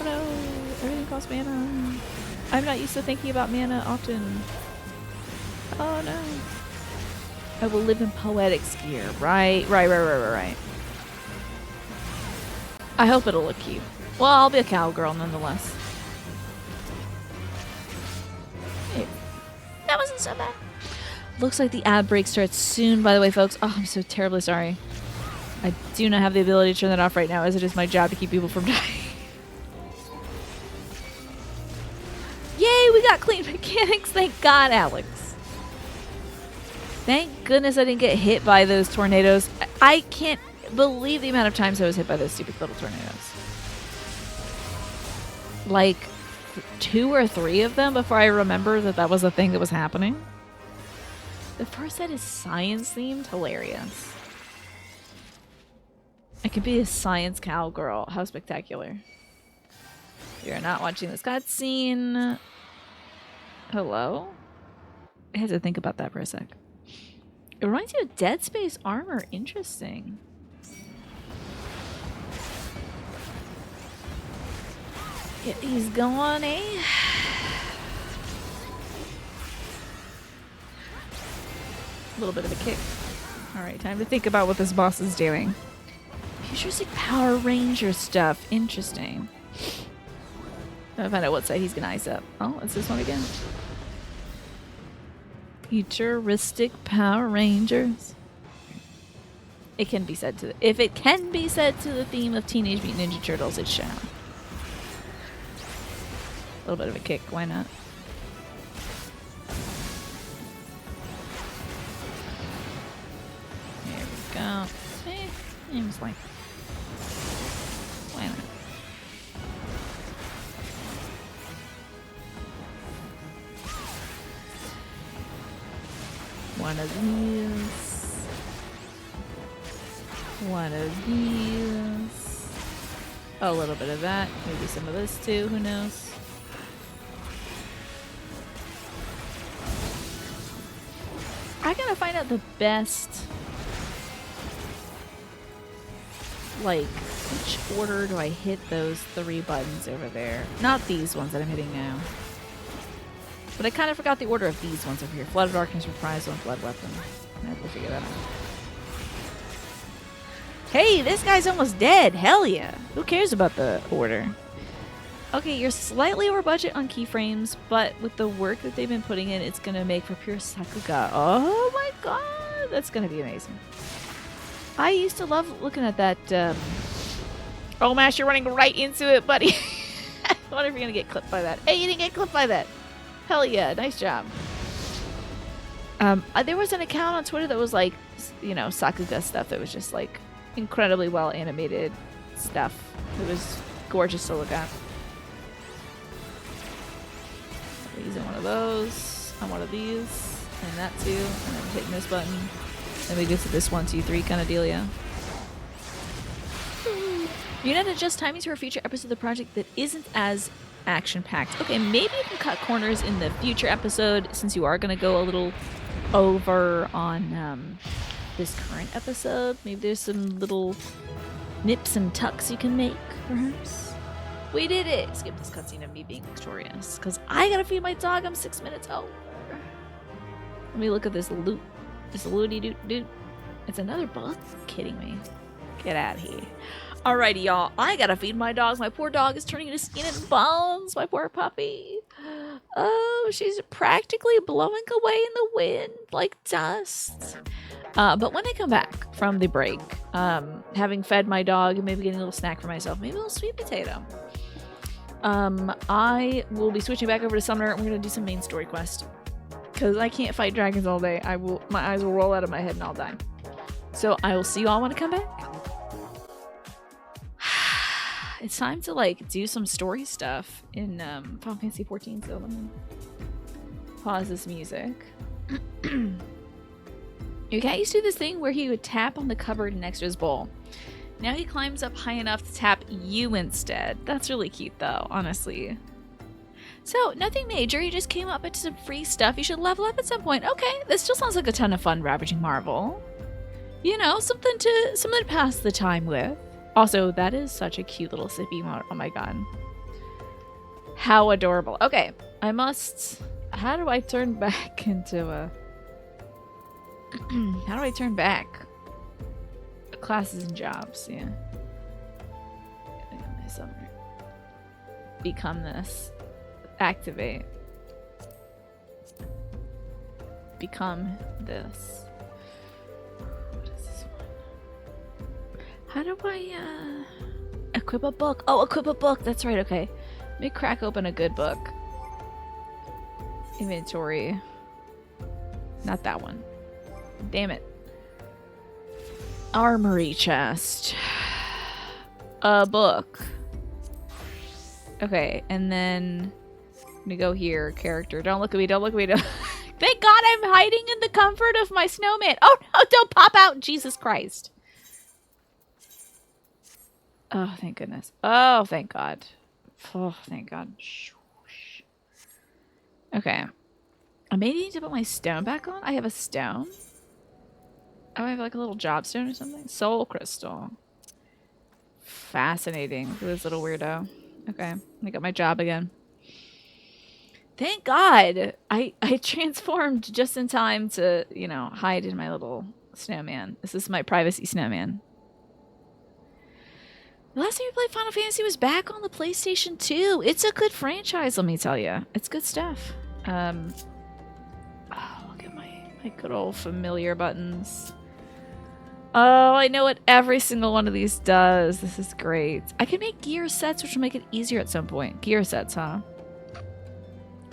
Oh no, everything costs mana. I'm not used to thinking about mana often. Oh no. I will live in Poetics gear. Right. I hope it'll look cute. Well, I'll be a cowgirl nonetheless. Hey, that wasn't so bad. Looks like the ad break starts soon, by the way, folks. Oh, I'm so terribly sorry. I do not have the ability to turn that off right now, as it is my job to keep people from dying. Yay, we got clean mechanics. Thank God, Alex. Thank goodness I didn't get hit by those tornadoes. I can't believe the amount of times I was hit by those stupid little tornadoes. Like 2 or 3 of them before I remember that that was a thing that was happening. The first set is science themed. Hilarious. I could be a science cowgirl. How spectacular. You're not watching this cutscene. Hello? I had to think about that for a sec. It reminds you of Dead Space armor. Interesting. Get these going, eh? A little bit of a kick. Alright, time to think about what this boss is doing. Futuristic Power Ranger stuff. Interesting. Gotta find out what side he's gonna ice up. Oh, it's this one again. Futuristic Power Rangers. It can be said to if it can be said to the theme of Teenage Mutant Ninja Turtles, it shall. A little bit of a kick, why not? There we go. Seems like why not? One of these. One of these. A little bit of that. Maybe some of this too. Who knows? I gotta find out the best. Like, which order do I hit those 3 buttons over there? Not these ones that I'm hitting now. But I kind of forgot the order of these ones over here. Flood of Darkness, Reprisal, and Blood Weapon. I have to figure that out. Hey, this guy's almost dead. Hell yeah. Who cares about the order? Okay, you're slightly over budget on keyframes, but with the work that they've been putting in, it's going to make for pure Sakuga. Oh my god. That's going to be amazing. I used to love looking at that. Oh, Mash, you're running right into it, buddy. I wonder if you're going to get clipped by that. Hey, you didn't get clipped by that. Hell yeah, nice job. There was an account on Twitter that was like, you know, Sakuga stuff that was just like incredibly well animated stuff. It was gorgeous to look at. Using one of those, on one of these, and that too, and then hitting this button. Then we go to this 1, 2, 3 kind of dealio. You need to adjust timings for a future episode of the project that isn't as action-packed. Okay, maybe you can cut corners in the future episode since you are going to go a little over on this current episode. Maybe there's some little nips and tucks you can make, perhaps. We did it! Skip this cutscene of me being victorious. Because I gotta feed my dog, I'm 6 minutes over. Let me look at this loot. This looty doot doot. It's another book? Kidding me. Get out of here. Alrighty, y'all. I gotta feed my dogs. My poor dog is turning into skin and bones. My poor puppy. Oh, she's practically blowing away in the wind like dust. But when I come back from the break, having fed my dog and maybe getting a little snack for myself, maybe a little sweet potato, I will be switching back over to Summoner and we're going to do some main story quest. Because I can't fight dragons all day. My eyes will roll out of my head and I'll die. So I will see you all when I come back. It's time to like do some story stuff in Final Fantasy XIV. So let me pause this music. You got used to this thing where he would tap on the cupboard next to his bowl. Now he climbs up high enough to tap you instead. That's really cute though, honestly. So, nothing major, you just came up into some free stuff. You should level up at some point. Okay, this still sounds like a ton of fun, Ravaging Marvel. You know, something to pass the time with. Also, that is such a cute little sippy emote. Oh my god. How adorable. Okay, I must... How do I turn back into a... How do I turn back? Classes and jobs, yeah. Become this. Activate. Become this. What is this one? How do I, equip a book? Oh, equip a book! That's right, okay. Let me crack open a good book. Inventory. Not that one. Damn it. Armory chest. A book. Okay, and then... I'm gonna go here, character. Don't look at me, don't look at me. Don't... Thank God I'm hiding in the comfort of my snowman. Oh no, don't pop out, Jesus Christ. Oh, thank goodness. Oh, thank God. Oh, thank God. Okay. I may need to put my stone back on. I have a stone. Oh, I have like a little job stone or something. Soul crystal. Fascinating. This little weirdo. Okay, I got my job again. Thank God I transformed just in time to, you know, hide in my little snowman. This is my privacy snowman. The last time we played Final Fantasy was back on the PlayStation 2. It's a good franchise, let me tell you. It's good stuff. Oh, look at my good old familiar buttons. Oh, I know what every single one of these does. This is great. I can make gear sets, which will make it easier at some point. Gear sets, huh?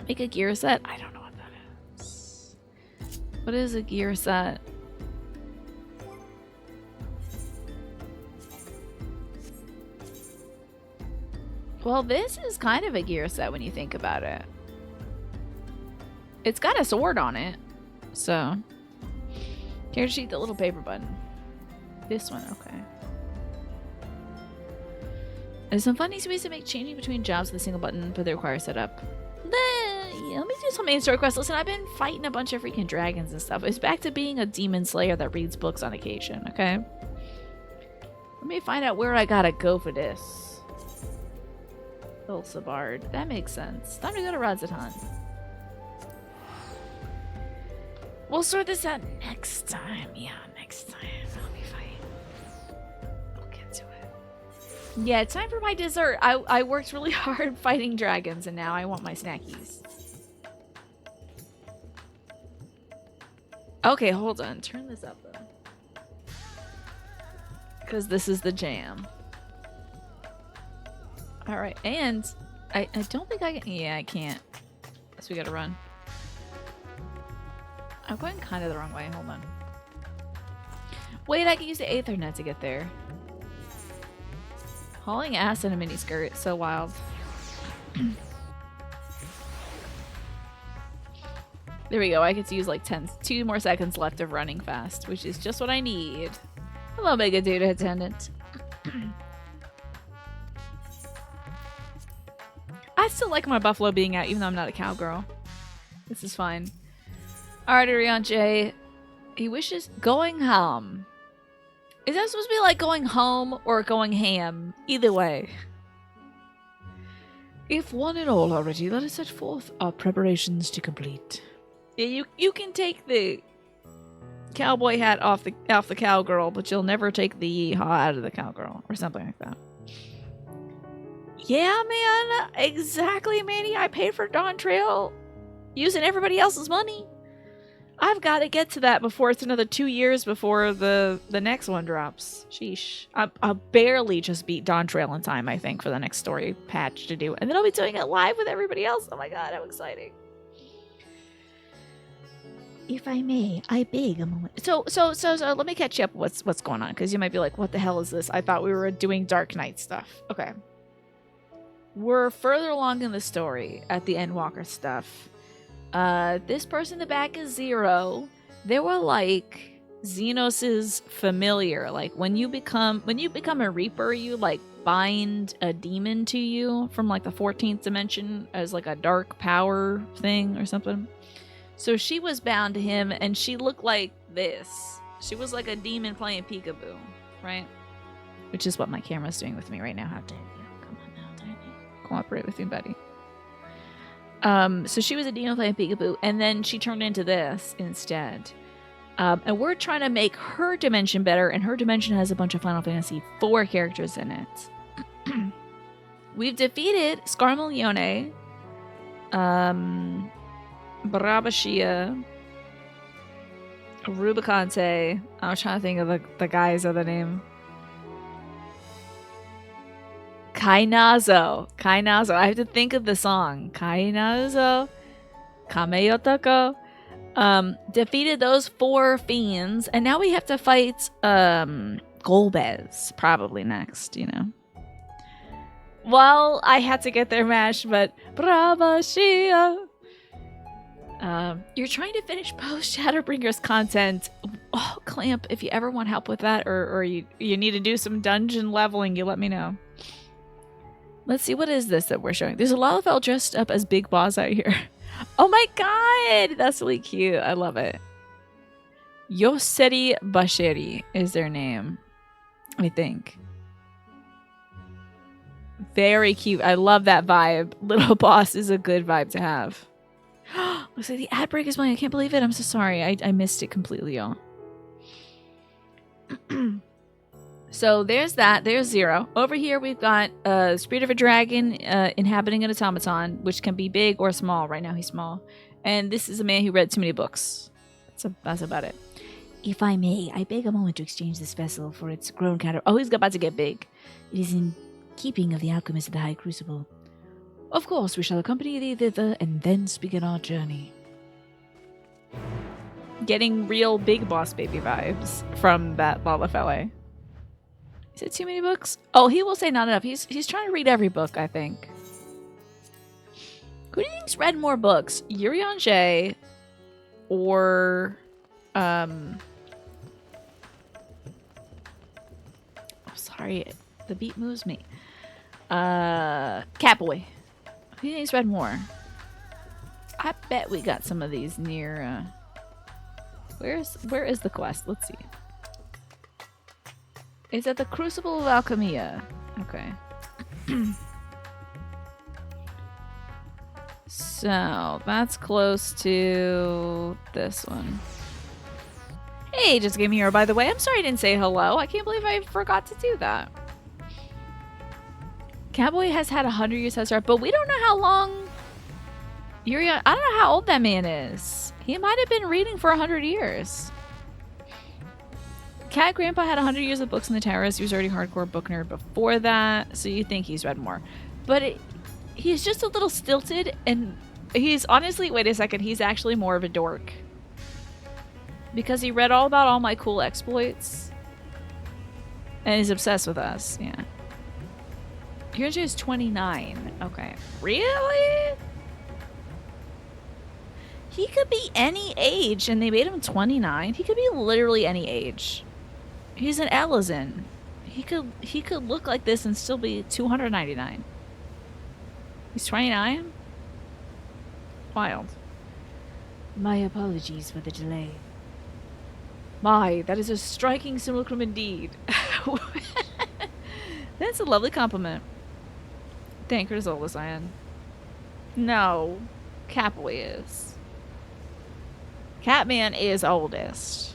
Make a gear set? I don't know what that is. What is a gear set? Well, this is kind of a gear set when you think about it. It's got a sword on it. So. Character sheet, the little paper button. This one, okay. There's some fun easy ways to make changing between jobs with a single button, but they require setup. Yeah, let me do some main story quests. Listen, I've been fighting a bunch of freaking dragons and stuff. It's back to being a demon slayer that reads books on occasion, okay? Let me find out where I gotta go for this. Ilsabard. That makes sense. Time to go to Razatan. We'll sort this out next time. Yeah, next time. I'll be fine. We'll get to it. Yeah, it's time for my dessert. I worked really hard fighting dragons, and now I want my snackies. Okay, hold on. Turn this up, though. Because this is the jam. Alright, and I don't think I can... Yeah, I can't. So we gotta run. I'm going kind of the wrong way. Hold on. Wait, I can use the Aethernet to get there. Hauling ass in a miniskirt. So wild. There we go. I get to use like 2 more seconds left of running fast, which is just what I need. Hello, Mega Dude Attendant. I still like my buffalo being out, even though I'm not a cowgirl. This is fine. Alright, Arianche. He wishes going home. Is that supposed to be like going home or going ham? Either way. If one and all are ready, let us set forth our preparations to complete. Yeah, you can take the cowboy hat off the cowgirl, but you'll never take the yeehaw out of the cowgirl, or something like that. Yeah, man. Exactly, Manny. I paid for Dawn Trail using everybody else's money. I've got to get to that before it's another 2 years before the next one drops. Sheesh. I'll barely just beat Dawn Trail in time, I think, for the next story patch to do. And then I'll be doing it live with everybody else. Oh my god, how exciting. If I may, I beg a moment. So let me catch you up what's going on, because you might be like, what the hell is this? I thought we were doing Dark Knight stuff. Okay. We're further along in the story at the Endwalker stuff. This person in the back is Zero. They were like Xenos's familiar. Like when you become a Reaper, you like bind a demon to you from like the 14th dimension as like a dark power thing or something. So she was bound to him, and she looked like this. She was like a demon playing peekaboo, right? Which is what my camera's doing with me right now. How dare you? Come on now, Tiny. Cooperate with me, buddy. So she was a demon playing peekaboo, and then she turned into this instead. And we're trying to make her dimension better, and her dimension has a bunch of Final Fantasy IV characters in it. We've defeated Scarmalione, Barabashia, Rubicante. I was trying to think of the guy's other name. Kainazo. I have to think of the song. Kainazo. Kameyotoko. Defeated those 4 fiends, and now we have to fight Golbez probably next, you know. Well, I had to get their mash, but Bravashia. You're trying to finish post Shadowbringers content. Oh, Clamp, if you ever want help with that, or you need to do some dungeon leveling, you let me know. Let's see, what is this that we're showing? There's a Lalafell dressed up as Big Boss out here. Oh my god! That's really cute. I love it. Yoseri Bashiri is their name, I think. Very cute. I love that vibe. Little Boss is a good vibe to have. Looks like the ad break is playing. I can't believe it. I'm so sorry. I missed it completely, y'all. So there's that. There's Zero. Over here we've got Spirit of a Dragon inhabiting an automaton, which can be big or small. Right now he's small. And this is a man who read too many books. That's about it. If I may, I beg a moment to exchange this vessel for its grown counter. Oh, he's about to get big. It is in keeping of the alchemist of the High Crucible. Of course, we shall accompany thee thither and thence begin our journey. Getting real Big Boss baby vibes from that Lalafell. Is it too many books? Oh, he will say not enough. He's trying to read every book, I think. Who do you think's read more books? Urian J or oh, sorry, the beat moves me. Catboy. Who do you think's read more? I bet we got some of these near where is the quest? Let's see. It's at the Crucible of Alchemia. Okay. So, that's close to this one. Hey, just Game Hero, by the way. I'm sorry I didn't say hello. I can't believe I forgot to do that. Catboy has had 100 years head start, but we don't know how long... I don't know how old that man is. He might have been reading for 100 years. Cat Grandpa had 100 years of books in the Terrace. He was already a hardcore book nerd before that, so you think he's read more. But he's just a little stilted, and he's honestly, wait a second, he's actually more of a dork. Because he read all about all my cool exploits. And he's obsessed with us, yeah. Yours is 29. Okay. Really? He could be any age, and they made him 29. He could be literally any age. He's an Elizin. He could look like this and still be 299. He's 29? Wild. My apologies for the delay. My, that is a striking simulacrum indeed. That's a lovely compliment. Thank her, Zolasan. No. Catboy is. Catman is oldest.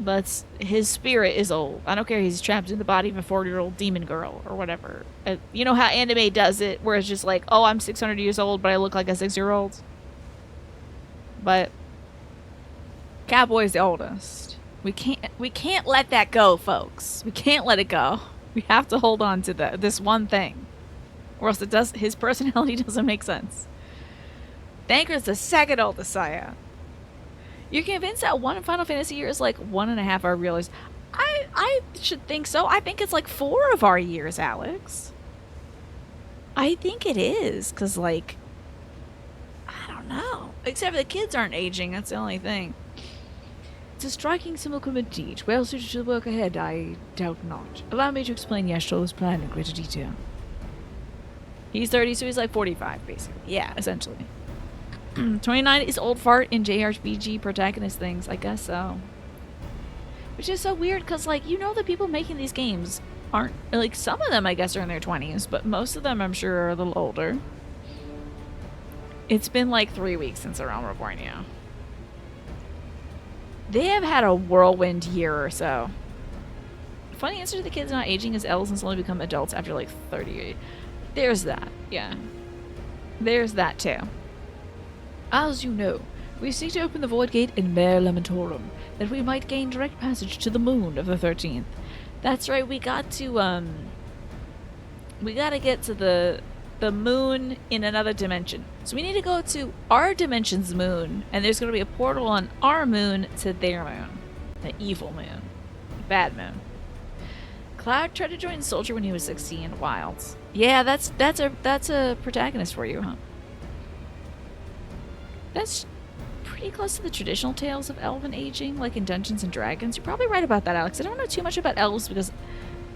But his spirit is old. I don't care. He's trapped in the body of a 40-year-old demon girl or whatever. You know how anime does it, where it's just like, oh, I'm 600 years old, but I look like a 6-year-old. But Catboy's the oldest. We can't let that go, folks. We can't let it go. We have to hold on to this one thing, or else his personality doesn't make sense. Thanker's the second oldest Saya. You're convinced that one Final Fantasy year is like 1.5 our real years? I should think so. I think it's like 4 of our years, Alex. I think it is, because, like, I don't know. Except for the kids aren't aging, that's the only thing. It's a striking symbol indeed. Well suited to the work ahead, I doubt not. Allow me to explain Yastro's plan in greater detail. He's 30, so he's like 45, basically. Yeah, essentially. 29 is old fart in JRPG protagonist things. I guess so. Which is so weird, because, like, you know the people making these games aren't... Like, some of them, I guess, are in their 20s, but most of them, I'm sure, are a little older. It's been, like, 3 weeks since The Realm Reborn, yeah. They have had a whirlwind year or so. Funny answer to the kids not aging is elves only become adults after, like, 38. There's that, yeah. There's that, too. As you know, we seek to open the Void Gate in Mare Lamentorum, that we might gain direct passage to the moon of the 13th. That's right, we gotta get to the moon in another dimension. So we need to go to our dimension's moon, and there's gonna be a portal on our moon to their moon. The evil moon. Bad moon. Cloud tried to join Soldier when he was 16, Wilds. Yeah, that's a protagonist for you, huh? That's pretty close to the traditional tales of elven aging, like in Dungeons and Dragons. You're probably right about that, Alex. I don't know too much about elves because,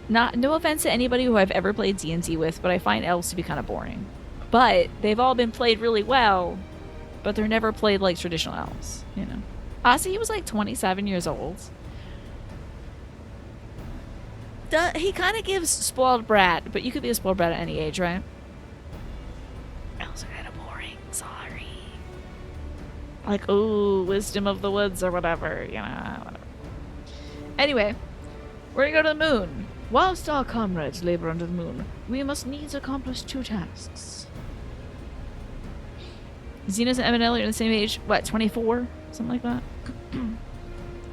no offense to anybody who I've ever played D&D with, but I find elves to be kind of boring. But they've all been played really well, but they're never played like traditional elves, you know. Honestly, he was like 27 years old. He kind of gives spoiled brat, but you could be a spoiled brat at any age, right? Elves are kind of boring. Sorry. Like, ooh, wisdom of the woods or whatever, you know, whatever. Anyway, we're gonna go to the moon. Whilst our comrades labor under the moon, we must needs accomplish 2 tasks. Xenos and Eminelli are the same age, what, 24? Something like that?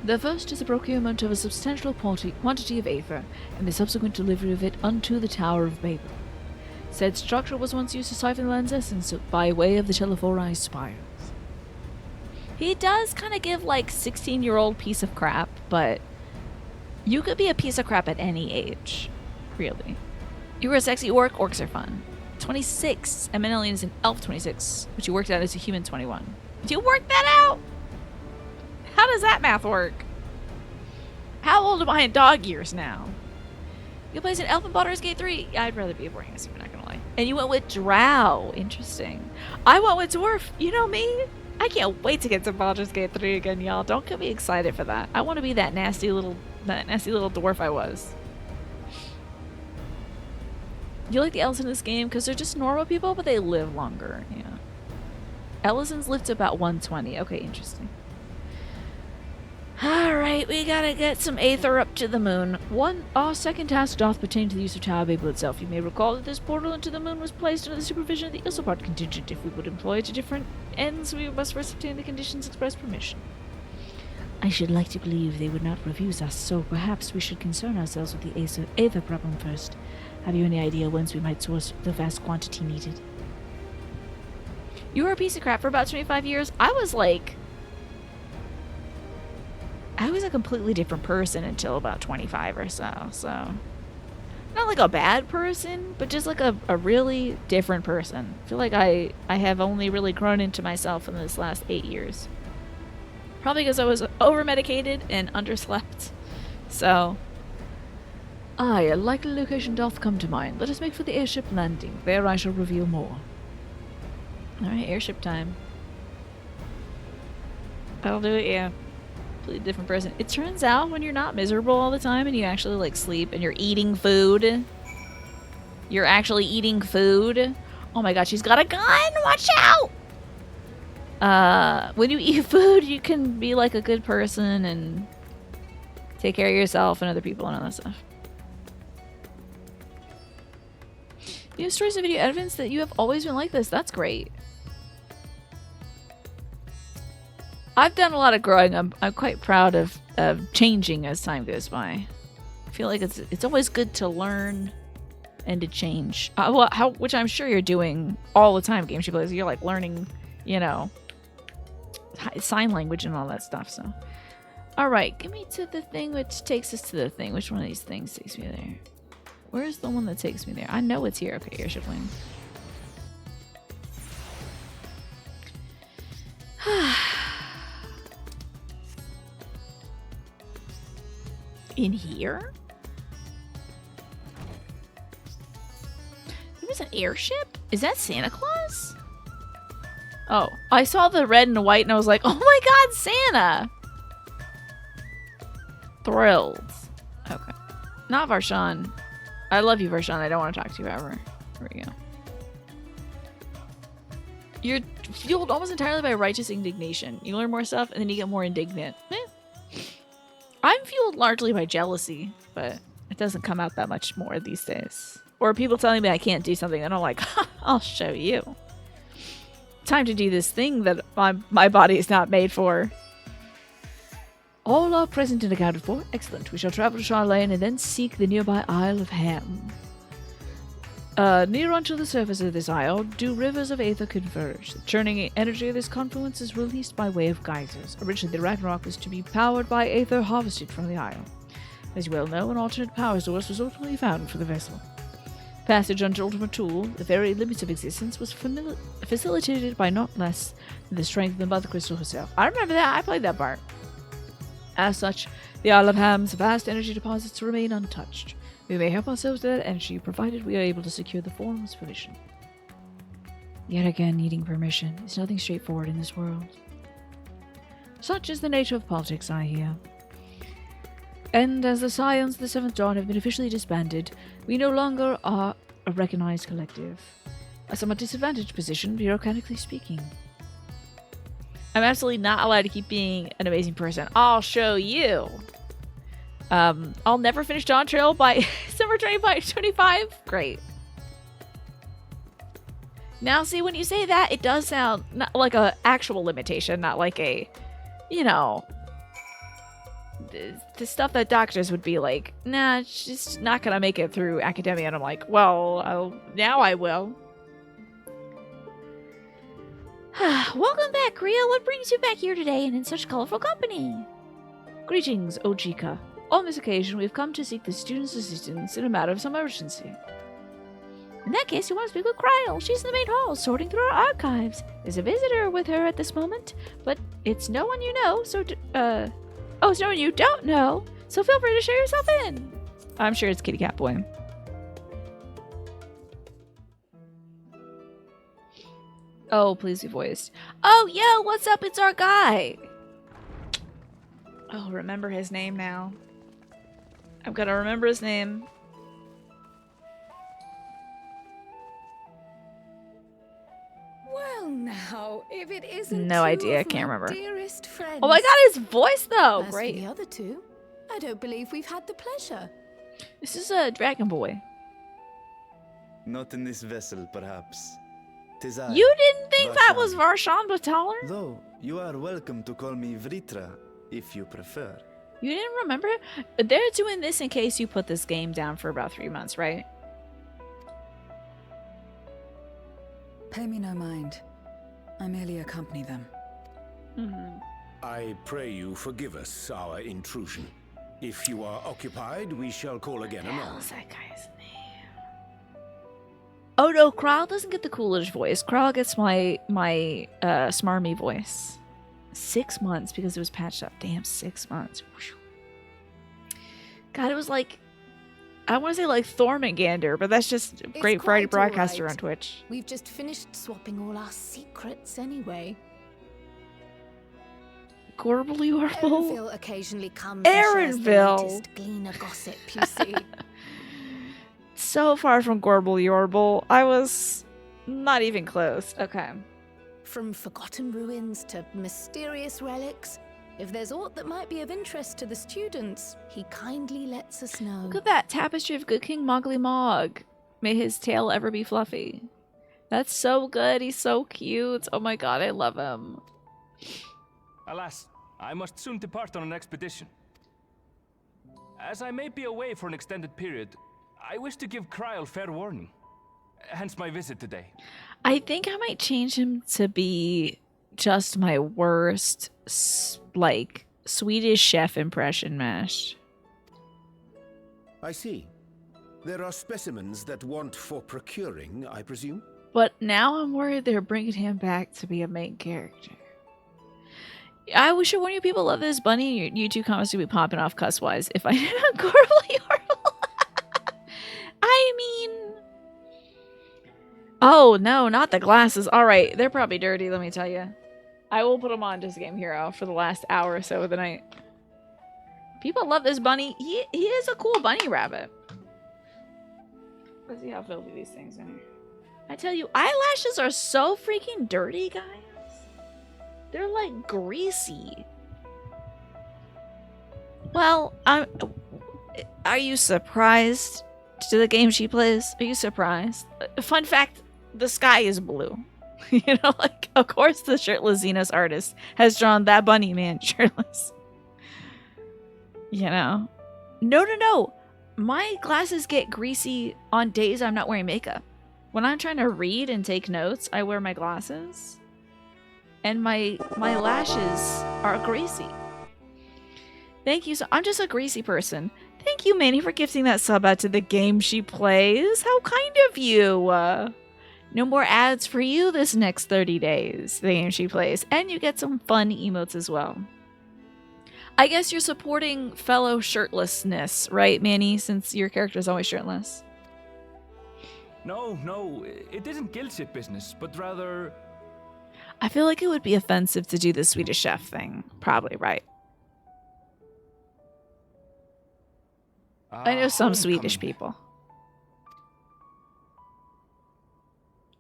The first is the procurement of a substantial quantity of aether, and the subsequent delivery of it unto the Tower of Babel. Said structure was once used to siphon the land's essence by way of the telephorized spires. He does kind of give, like, 16-year-old piece of crap, but you could be a piece of crap at any age, really. You were a sexy orc, orcs are fun. 26, Eminelian is an elf 26, which you worked out as a human 21. Did you work that out? How does that math work? How old am I in dog years now? You plays in Elf in Baldur's Gate 3. Yeah, I'd rather be a boring I'm not gonna lie. And you went with Drow. Interesting. I went with Dwarf. You know me. I can't wait to get to Baldur's Gate 3 again, y'all. Don't get me excited for that. I want to be that nasty little dwarf I was. You like the elves in this game because they're just normal people, but they live longer. Yeah. Ellisons live to about 120. Okay, interesting. Alright, we gotta get some aether up to the moon. Our second task doth pertain to the use of Tower Babel itself. You may recall that this portal into the moon was placed under the supervision of the Isopod contingent. If we would employ it to different ends, we must first obtain the conditions express permission. I should like to believe they would not refuse us, so perhaps we should concern ourselves with the aether problem first. Have you any idea whence we might source the vast quantity needed? You were a piece of crap for about 25 years. I was a completely different person until about 25 or so, not like a bad person, but just like a really different person. I feel like I have only really grown into myself in this last 8 years. Probably because I was over-medicated and underslept. So, aye, a likely location doth come to mind. Let us make for the airship landing. There I shall reveal more. Alright, airship time. I'll do it, yeah. Completely different person. It turns out when you're not miserable all the time and you actually like sleep and you're eating food. You're actually eating food. Oh my god, she's got a gun! Watch out! When you eat food, you can be like a good person and Take care of yourself and other people and all that stuff. You have stories and video evidence that you have always been like this. That's great. I've done a lot of growing. I'm quite proud of changing as time goes by. I feel like it's always good to learn and to change. Which I'm sure you're doing all the time, games you play. You're like learning, you know, sign language and all that stuff. So, all right, get me to the thing which takes us to the thing. Which one of these things takes me there? Where's the one that takes me there? I know it's here. Okay, airship wing. In here? There was an airship? Is that Santa Claus? Oh, I saw the red and white and I was like, oh my god, Santa! Thrilled. Okay. Not Varshan. I love you, Varshan. I don't want to talk to you ever. Here we go. You're fueled almost entirely by righteous indignation. You learn more stuff and then you get more indignant. I'm fueled largely by jealousy, but it doesn't come out that much more these days. Or people telling me I can't do something and I'm like, I'll show you. Time to do this thing that my body is not made for. All are present and accounted for. Excellent. We shall travel to Charlene and then seek the nearby Isle of Ham. Near unto the surface of this isle, do rivers of aether converge. The churning energy of this confluence is released by way of geysers. Originally, the Ragnarok was to be powered by aether harvested from the isle. As you well know, an alternate power source was ultimately found for the vessel. Passage unto Ultimate Tool, the very limits of existence, was facilitated by not less than the strength of the Mother Crystal herself. I remember that. I played that part. As such, the Isle of Ham's vast energy deposits remain untouched. We may help ourselves to that energy, provided we are able to secure the form's permission. Yet again, needing permission is nothing straightforward in this world. Such is the nature of politics, I hear. And as the Scions of the Seventh Dawn have been officially disbanded, we no longer are a recognized collective. A somewhat disadvantaged position, bureaucratically speaking. I'm absolutely not allowed to keep being an amazing person. I'll show you. I'll never finish Dawn Trail by December 25. Great. Now, see, when you say that, it does sound not like an actual limitation, not like a, you know, the stuff that doctors would be like, nah, it's just not gonna make it through academia. And I'm like, well, now I will. Welcome back, Kriya. What brings you back here today and in such colorful company? Greetings, Ojika. On this occasion, we have come to seek the student's assistance in a matter of some urgency. In that case, you want to speak with Kryl. She's in the main hall, sorting through our archives. There's a visitor with her at this moment, but it's no one you know, so it's no one you don't know, so feel free to show yourself in. I'm sure it's Kitty Cat Boy. Oh, please be voiced. Oh, yo, what's up? It's our guy. Oh, remember his name now. I've got to remember his name. Well, now, if it isn't no idea, I can't remember. Dearest friends. Oh my god, his voice though! As Great. for the other two, I don't believe we've had the pleasure. This is a Dragon Boy. Not in this vessel, perhaps. 'Tis I, You didn't think that Varshan. was Varshan Bataller? Though, you are welcome to call me Vritra, if you prefer. You didn't remember? They're doing this in case you put this game down for about 3 months, right? Pay me no mind. I merely accompany them. I pray you forgive us our intrusion. If you are occupied, we shall call again anon. What's that guy's name? Oh no, Kral doesn't get the Coolidge voice. Kral gets my smarmy voice. 6 months because it was patched up. Damn, 6 months. Whew. God, it was like, I want to say like Thormageddon, but that's just It's Great Friday quite all Broadcaster right. on Twitch. We've just finished swapping all our secrets anyway. Gorbly Orble. Erinville occasionally comes and shares the Erinville. latest Gleaner gossip, you see. So far from Gorbly Orble. I was not even close. Okay. From forgotten ruins to mysterious relics, If there's aught that might be of interest to the students, he kindly lets us know. Look at that tapestry of good King Moggly Mog. May his tail ever be fluffy. That's so good. He's so cute. Oh my god, I love him. Alas, I must soon depart on an expedition. As I may be away for an extended period, I wish to give Kryl fair warning. Hence my visit today. I think I might change him to be just my worst, like, Swedish chef impression mash. I see. There are specimens that want for procuring, I presume? But now I'm worried they're bringing him back to be a main character. I should warn you, people love this bunny. Your YouTube comments will be popping off cuss-wise if I did a Gorble. I mean... Oh, no, not the glasses. All right, they're probably dirty, let me tell you. I will put them on just Game Hero for the last hour or so of the night. People love this bunny. He is a cool bunny rabbit. Let's see how filthy these things are. I tell you, eyelashes are so freaking dirty, guys. They're like greasy. Well, are you surprised to the game she plays? Are you surprised? Fun fact, the sky is blue. You know, like, of course the shirtless Xenos artist has drawn that bunny man shirtless. You know? No. My glasses get greasy on days I'm not wearing makeup. When I'm trying to read and take notes, I wear my glasses. And my lashes are greasy. Thank you. I'm just a greasy person. Thank you, Manny, for gifting that sub out to the game she plays. How kind of you. No more ads for you this next 30 days, the game she plays. And you get some fun emotes as well. I guess you're supporting fellow shirtlessness, right, Manny, since your character is always shirtless? No, it isn't guild ship business, but rather... I feel like it would be offensive to do the Swedish chef thing. Probably, right? I know some Swedish people.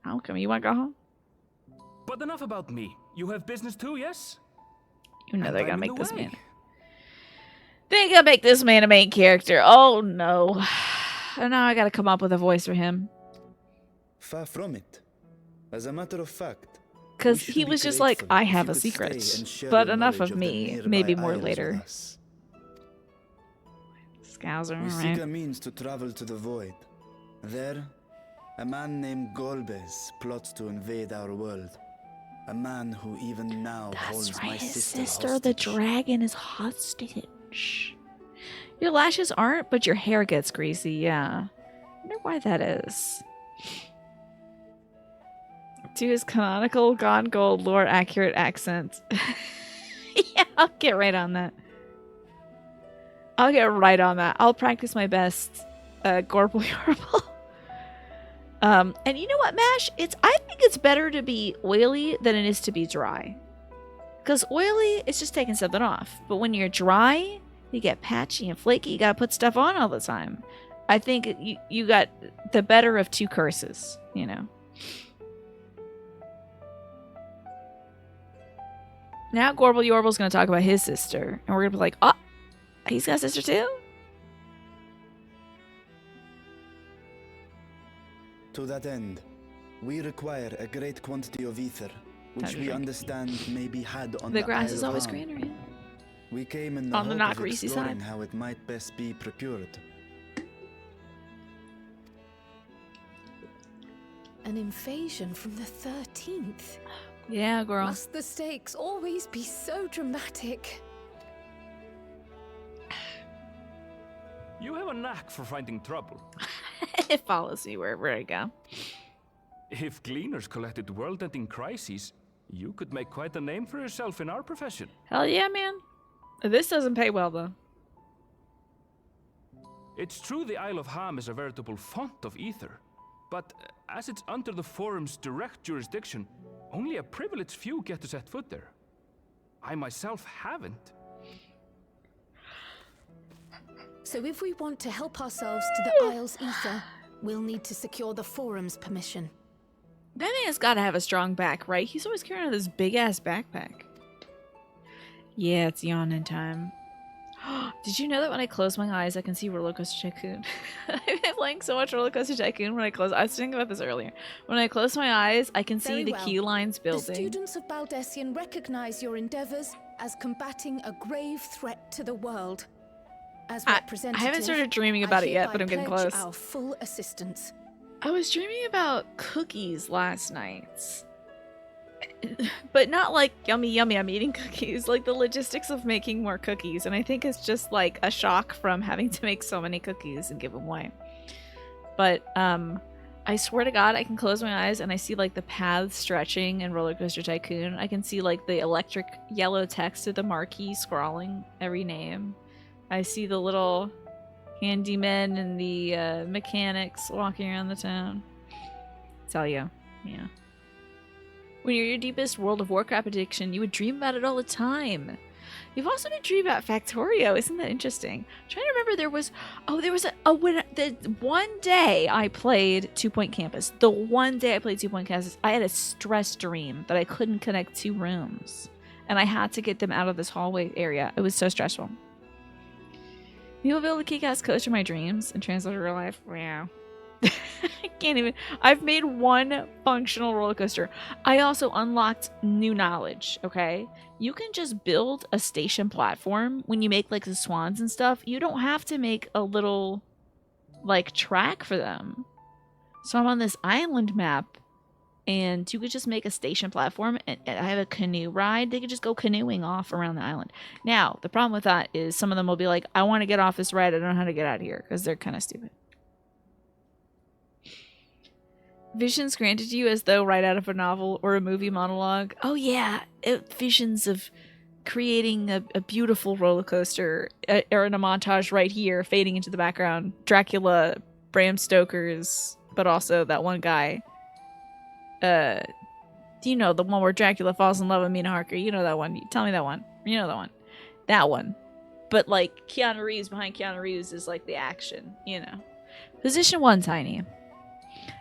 How come you want to go home? But enough about me. You have business too, yes? You know And they're I'm gonna in make the this way. man. They're gonna make this man a main character. Oh no. And now I gotta come up with a voice for him. Far from it. As a matter of fact, Because we he should be was just like, grateful I if have you a could stay secret. and share But your enough knowledge of the me. nearby Maybe more isles with later. us. Scouser, We seek right? a means to travel to the void. There, a man named Golbez plots to invade our world. A man who even now holds That's my right, his sister sister, hostage. the dragon, is hostage. Your lashes aren't, but your hair gets greasy, yeah. I wonder why that is. To his canonical Gone Gold lore accurate accent. Yeah, I'll get right on that. I'll practice my best Gorble Yorble. And you know what, Mash? I think it's better to be oily than it is to be dry. Because oily, it's just taking something off. But when you're dry, you get patchy and flaky. You gotta put stuff on all the time. I think you got the better of two curses, you know. Now Gorble Yorble's gonna talk about his sister. And we're gonna be like, oh, he's got a sister too? To that end, we require a great quantity of ether, which Time to we drink. understand may be had on The the grass Isle is of always Ham. greener, yeah. We came in the On the hope not of greasy exploring side. how it might best be procured. An invasion from the 13th. Yeah, girl. Must the stakes always be so dramatic? You have a knack for finding trouble. It follows me wherever I go. If gleaners collected world-ending crises, you could make quite a name for yourself in our profession. Hell yeah, man. This doesn't pay well, though. It's true the Isle of Ham is a veritable font of ether, but as it's under the Forum's direct jurisdiction, only a privileged few get to set foot there. I myself haven't. So if we want to help ourselves to the Isle's ether, we'll need to secure the Forum's permission. That man's gotta have a strong back, right? He's always carrying this big-ass backpack. Yeah, it's yawning time. Did you know that when I close my eyes, I can see Roller Coaster Tycoon? I've been playing so much Roller Coaster Tycoon when I close. I was thinking about this earlier. When I close my eyes, I can see Very the well. key lines The building. students of Baldessian recognize your endeavors as combating a grave threat to the world. As I representative, haven't started dreaming about it yet, but I'm getting hereby pledge close. our full assistance. I was dreaming about cookies last night. But not like yummy, yummy, I'm eating cookies. Like the logistics of making more cookies. And I think it's just like a shock from having to make so many cookies and give them away. But I swear to God, I can close my eyes and I see like the paths stretching in Roller Coaster Tycoon. I can see like the electric yellow text of the marquee scrawling every name. I see the little handymen and the mechanics walking around the town. Tell you, yeah. When you're your deepest World of Warcraft addiction, you would dream about it all the time. You've also been dreaming about Factorio. Isn't that interesting? I'm trying to remember, there was the one day I played 2 Point Campus. The one day I played 2 Point Campus, I had a stress dream that I couldn't connect 2 rooms. And I had to get them out of this hallway area. It was so stressful. You'll be able to kick-ass coaster my dreams and translate to real life? Wow. I can't even. I've made one functional roller coaster. I also unlocked new knowledge, okay? You can just build a station platform when you make like the swans and stuff. You don't have to make a little like track for them. So I'm on this island map and you could just make a station platform and I have a canoe ride. They could just go canoeing off around the island. Now, the problem with that is some of them will be like, I want to get off this ride. I don't know how to get out of here because they're kind of stupid. Visions granted you as though right out of a novel or a movie monologue. Oh yeah, visions of creating a beautiful roller coaster or in a montage right here, fading into the background. Dracula, Bram Stoker's, but also that one guy. Do you know the one where Dracula falls in love with Mina Harker? You know that one. Tell me that one. You know that one. That one. But like Keanu Reeves, behind Keanu Reeves is like the action, you know. Position 1, Tiny.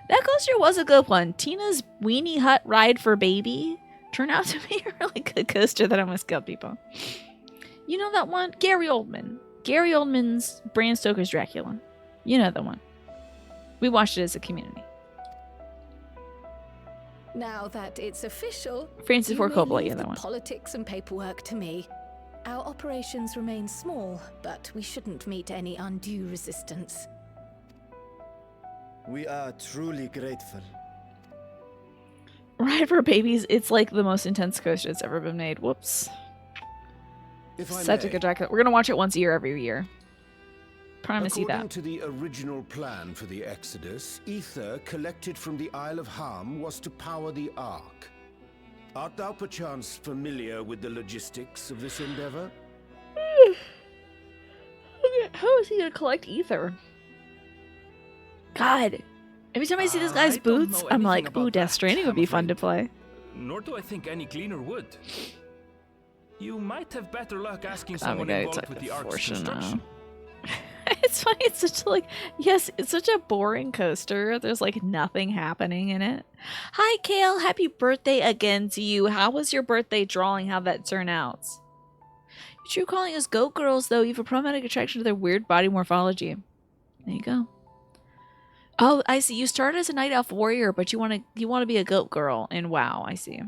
That coaster was a good one. Tina's Weenie Hut Ride for Baby turned out to be a really good coaster that almost killed people. You know that one? Gary Oldman. Gary Oldman's Bram Stoker's Dracula. You know that one. We watched it as a community. Now that it's official, Francis you Ford may Coppola, leave yeah, that the one. politics and paperwork to me. Our operations remain small, but we shouldn't meet any undue resistance. We are truly grateful. Ride for Babies, it's like the most intense coaster that's ever been made. Whoops. If I Such a may, good Dracula. We're gonna watch it once a year every year. Promise you according that. to the original plan for the Exodus, ether collected from the Isle of Harm was to power the Ark. Art thou perchance familiar with the logistics of this endeavor? Okay, how is he gonna collect ether? God. Every time I see this guy's I don't boots, know I'm anything like, ooh, about Death that, Stranding would I'm be fun to afraid. play. Nor do I think any cleaner would. You might have better luck asking I'm someone gonna involved take with a the Ark's fortune now. construction. It's funny, it's such a, like, yes, it's such a boring coaster. There's like nothing happening in it. Hi, Kale. Happy birthday again to you. How was your birthday drawing? How'd that turn out? Your true calling is goat girls, though. You have a problematic attraction to their weird body morphology. There you go. Oh, I see. You started as a night elf warrior, but you want to be a goat girl in WoW. I see.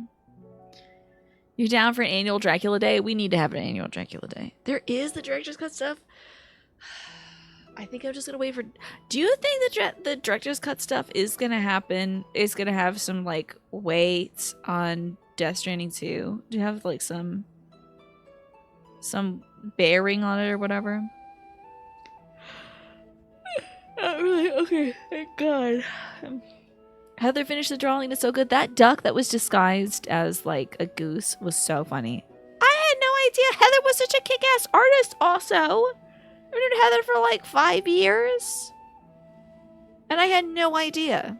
You're down for an annual Dracula Day? We need to have an annual Dracula Day. There is the director's cut stuff. I think I'm just gonna wait for. Do you think the director's cut stuff is gonna happen? Is gonna have some like weight on Death Stranding 2? Do you have like some bearing on it or whatever? Not really. Okay, thank God. Heather finished the drawing. It's so good. That duck that was disguised as like a goose was so funny. I had no idea Heather was such a kick-ass artist. Also. I've known Heather for like 5 years. And I had no idea.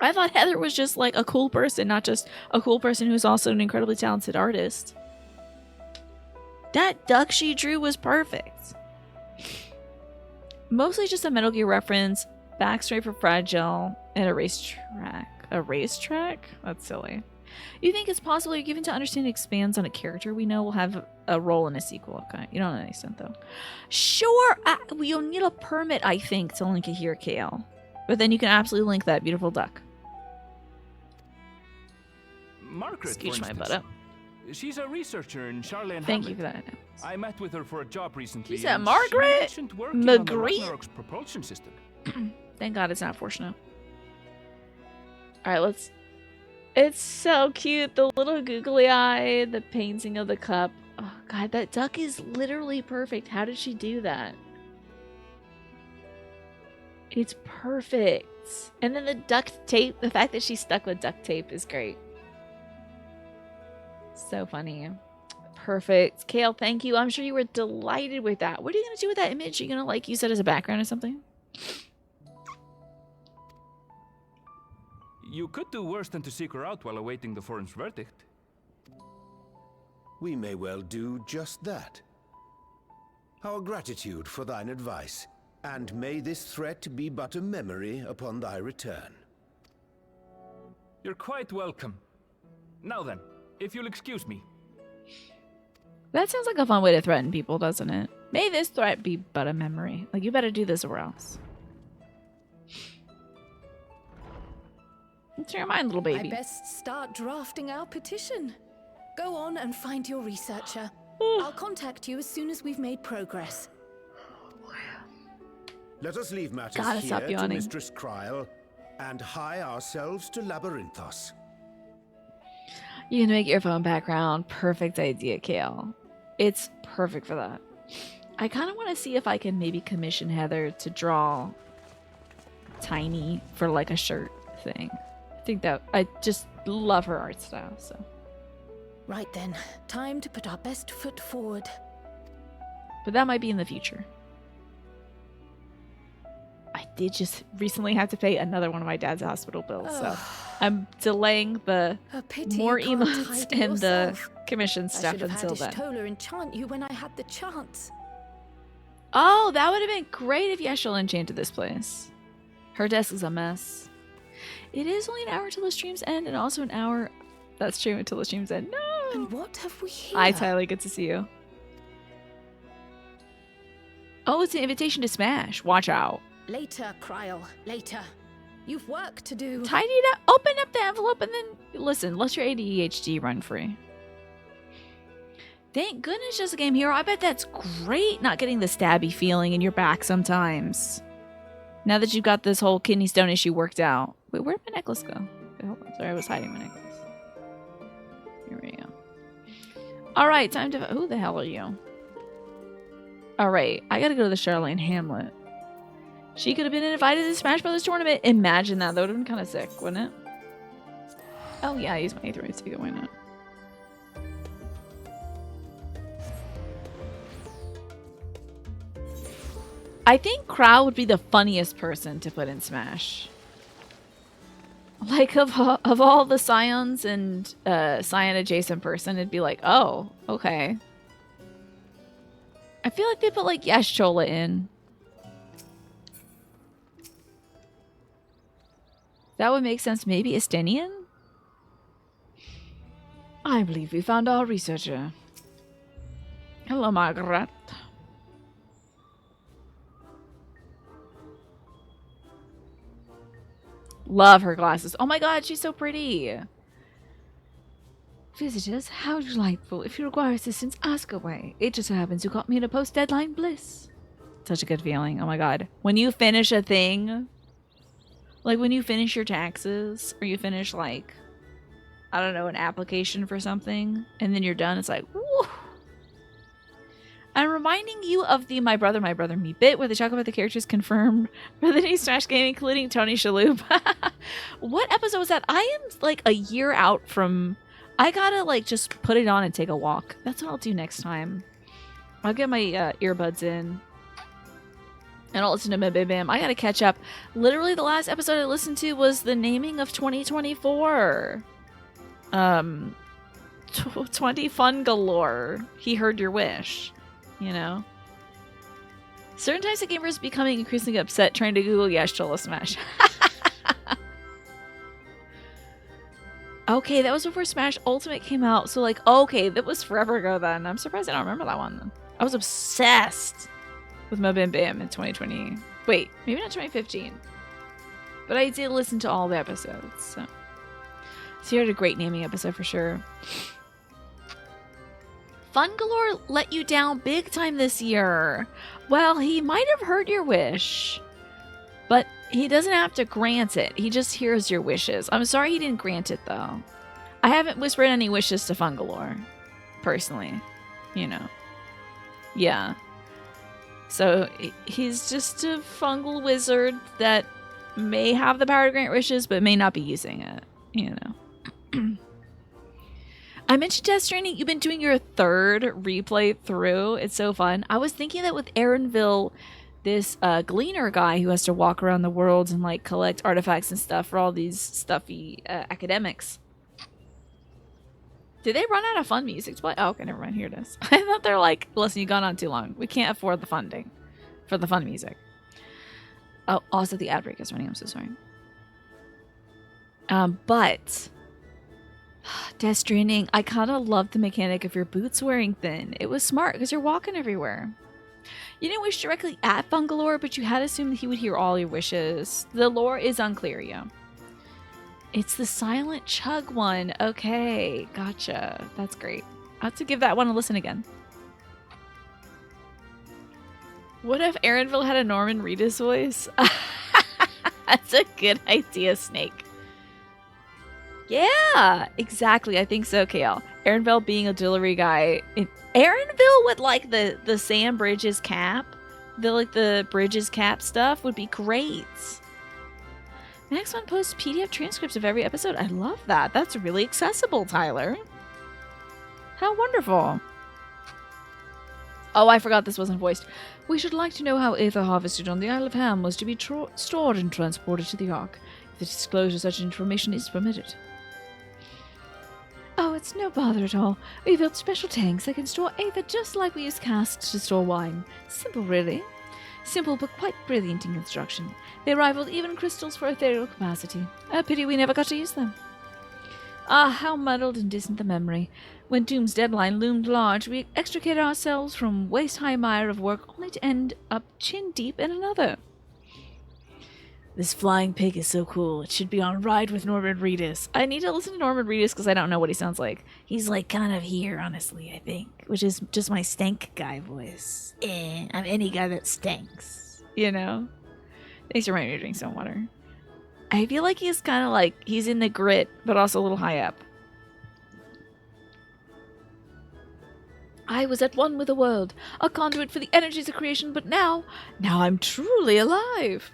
I thought Heather was just like a cool person, not just a cool person who's also an incredibly talented artist. That duck she drew was perfect. Mostly just a Metal Gear reference, backstory for Fragile, and a racetrack. A racetrack? That's silly. You think it's possible you're given to understand it expands on a character we know will have a role in a sequel? Okay, you don't know any extent though. Sure, you'll need a permit, I think, to link it here, KL. But then you can absolutely link that beautiful duck. Margaret, Scooch for my instance. butt up. She's a researcher in Charlene Thank Hamlet. you for that. I met with her for a job recently. Is that and Margaret? She mentioned working on the Magritte? Ragnarok's propulsion system. Thank God it's not fortunate. Alright, let's... It's so cute. The little googly eye, the painting of the cup. Oh God, that duck is literally perfect. How did she do that? It's perfect. And then the duct tape, the fact that she's stuck with duct tape is great. So funny. Perfect. Kale, thank you. I'm sure you were delighted with that. What are you going to do with that image? Are you going to like use it as a background or something? You could do worse than to seek her out while awaiting the forum's verdict. We may well do just that. Our gratitude for thine advice, and may this threat be but a memory upon thy return. You're quite welcome. Now then, if you'll excuse me. That sounds like a fun way to threaten people, doesn't it? May this threat be but a memory. Like, you better do this or else. What's your mind, little baby? I best start drafting our petition. Go on and find your researcher. I'll contact you as soon as we've made progress. Let us leave matters Gotta here stop to yawning. Mistress Kryl, and hie ourselves to Labyrinthos. You can make your phone background. Perfect idea, Kale. It's perfect for that. I kind of want to see if I can maybe commission Heather to draw Tiny for like a shirt thing. I think that I just love her art style. So Right then, time to put our best foot forward. but that might be in the future. I did just recently have to pay another one of my dad's hospital bills, so I'm delaying the A pity more you can't emotes hide and yourself. the commission I stuff should have until had then. Ishtola enchant you when I had the chance. Oh, that would have been great if Yashel enchanted this place. Her desk is a mess. It is only an hour till the streams end, and also an hour. That's true until the streams end. No. And what have we here? Hi, Tyler. Good to see you. Oh, it's an invitation to Smash. Watch out. Later, Kryl. Later. You've work to do. Tidy it up. Open up the envelope and then listen. Let your ADHD run free. Thank goodness, just a game hero. I bet that's great. Not getting the stabby feeling in your back sometimes. Now that you've got this whole kidney stone issue worked out. Wait, where'd my necklace go? Wait, hold on. Sorry, I was hiding my necklace. Here we go. All right, time to. Who the hell are you? All right, I gotta go to the Charlene Hamlet. She could have been invited to the Smash Brothers tournament. Imagine that. That would have been kind of sick, wouldn't it? Oh, yeah, I used my 8th race to go. Why not? I think Crow would be the funniest person to put in Smash. Like, of all the Scions and Scion adjacent person, it'd be like, oh, okay. I feel like they put, like, Yashchola in. That would make sense. Maybe Estinian? I believe we found our researcher. Hello, Margaret. Love her glasses. Oh my god, she's so pretty. Visitors, how delightful. If you require assistance, ask away. It just so happens you caught me in a post-deadline bliss. Such a good feeling. Oh my god. When you finish a thing, like when you finish your taxes, or you finish like, I don't know, an application for something, and then you're done, it's like, woo. I'm reminding you of the My Brother, Me bit, where they talk about the characters confirmed for the new Smash game, including Tony Shalhoub. What episode was that? I am like a year out from... I gotta like just put it on and take a walk. That's what I'll do next time. I'll get my earbuds in. And I'll listen to Bim Bam. I gotta catch up. Literally the last episode I listened to was the naming of 2024. 20 fun galore. He heard your wish. You know? Certain types of gamers becoming increasingly upset trying to Google Yashtola Smash. Okay, that was before Smash Ultimate came out. So, like, okay, that was forever ago then. I'm surprised I don't remember that one then. I was obsessed with Mo Bim Bam in 2020. Wait, maybe not 2015. But I did listen to all the episodes, so you had a great naming episode for sure. Fun Galore let you down big time this year. Well, he might have heard your wish, but he doesn't have to grant it. He just hears your wishes. I'm sorry he didn't grant it, though. I haven't whispered any wishes to Fun Galore, personally. You know. Yeah. So he's just a fungal wizard that may have the power to grant wishes, but may not be using it. You know. I mentioned Death Stranding. You've been doing your third replay through. It's so fun. I was thinking that with Aaronville, this gleaner guy who has to walk around the world and like collect artifacts and stuff for all these stuffy academics. Did they run out of fun music to play? Oh, okay, never mind. Here it is. I thought they're like, listen, you've gone on too long. We can't afford the funding for the fun music. Oh, also the ad break is running. I'm so sorry. But Death Stranding, I kind of loved the mechanic of your boots wearing thin. It was smart because you're walking everywhere. You didn't wish directly at Fungalore, but you had assumed that he would hear all your wishes. The lore is unclear, yeah. It's the silent chug one. Okay, gotcha. That's great. I'll have to give that one a listen again. What if Aaronville had a Norman Reedus voice? That's a good idea, Snake. Yeah, exactly. I think so, KL. Aaronville being a delivery guy. Aaronville with like the Sam Bridges cap, the Bridges cap stuff would be great. Next one posts PDF transcripts of every episode. I love that. That's really accessible, Tyler. How wonderful. Oh, I forgot this wasn't voiced. We should like to know how Aether harvested on the Isle of Ham was to be stored and transported to the Ark. If the disclosure of such information is permitted. Oh, it's no bother at all. We built special tanks that can store Aether just like we use casks to store wine. Simple, really. Simple but quite brilliant in construction. They rivaled even crystals for ethereal capacity. A pity we never got to use them. Ah, how muddled and distant the memory. When Doom's deadline loomed large, we extricated ourselves from waist-high mire of work only to end up chin-deep in another. This flying pig is so cool. It should be on Ride with Norman Reedus. I need to listen to Norman Reedus because I don't know what he sounds like. He's like kind of here, honestly, I think. Which is just my stank guy voice. I'm any guy that stinks. You know? Thanks for reminding me to drink some water. I feel like he's kind of like, he's in the grit, but also a little high up. I was at one with the world, a conduit for the energies of creation, but now I'm truly alive.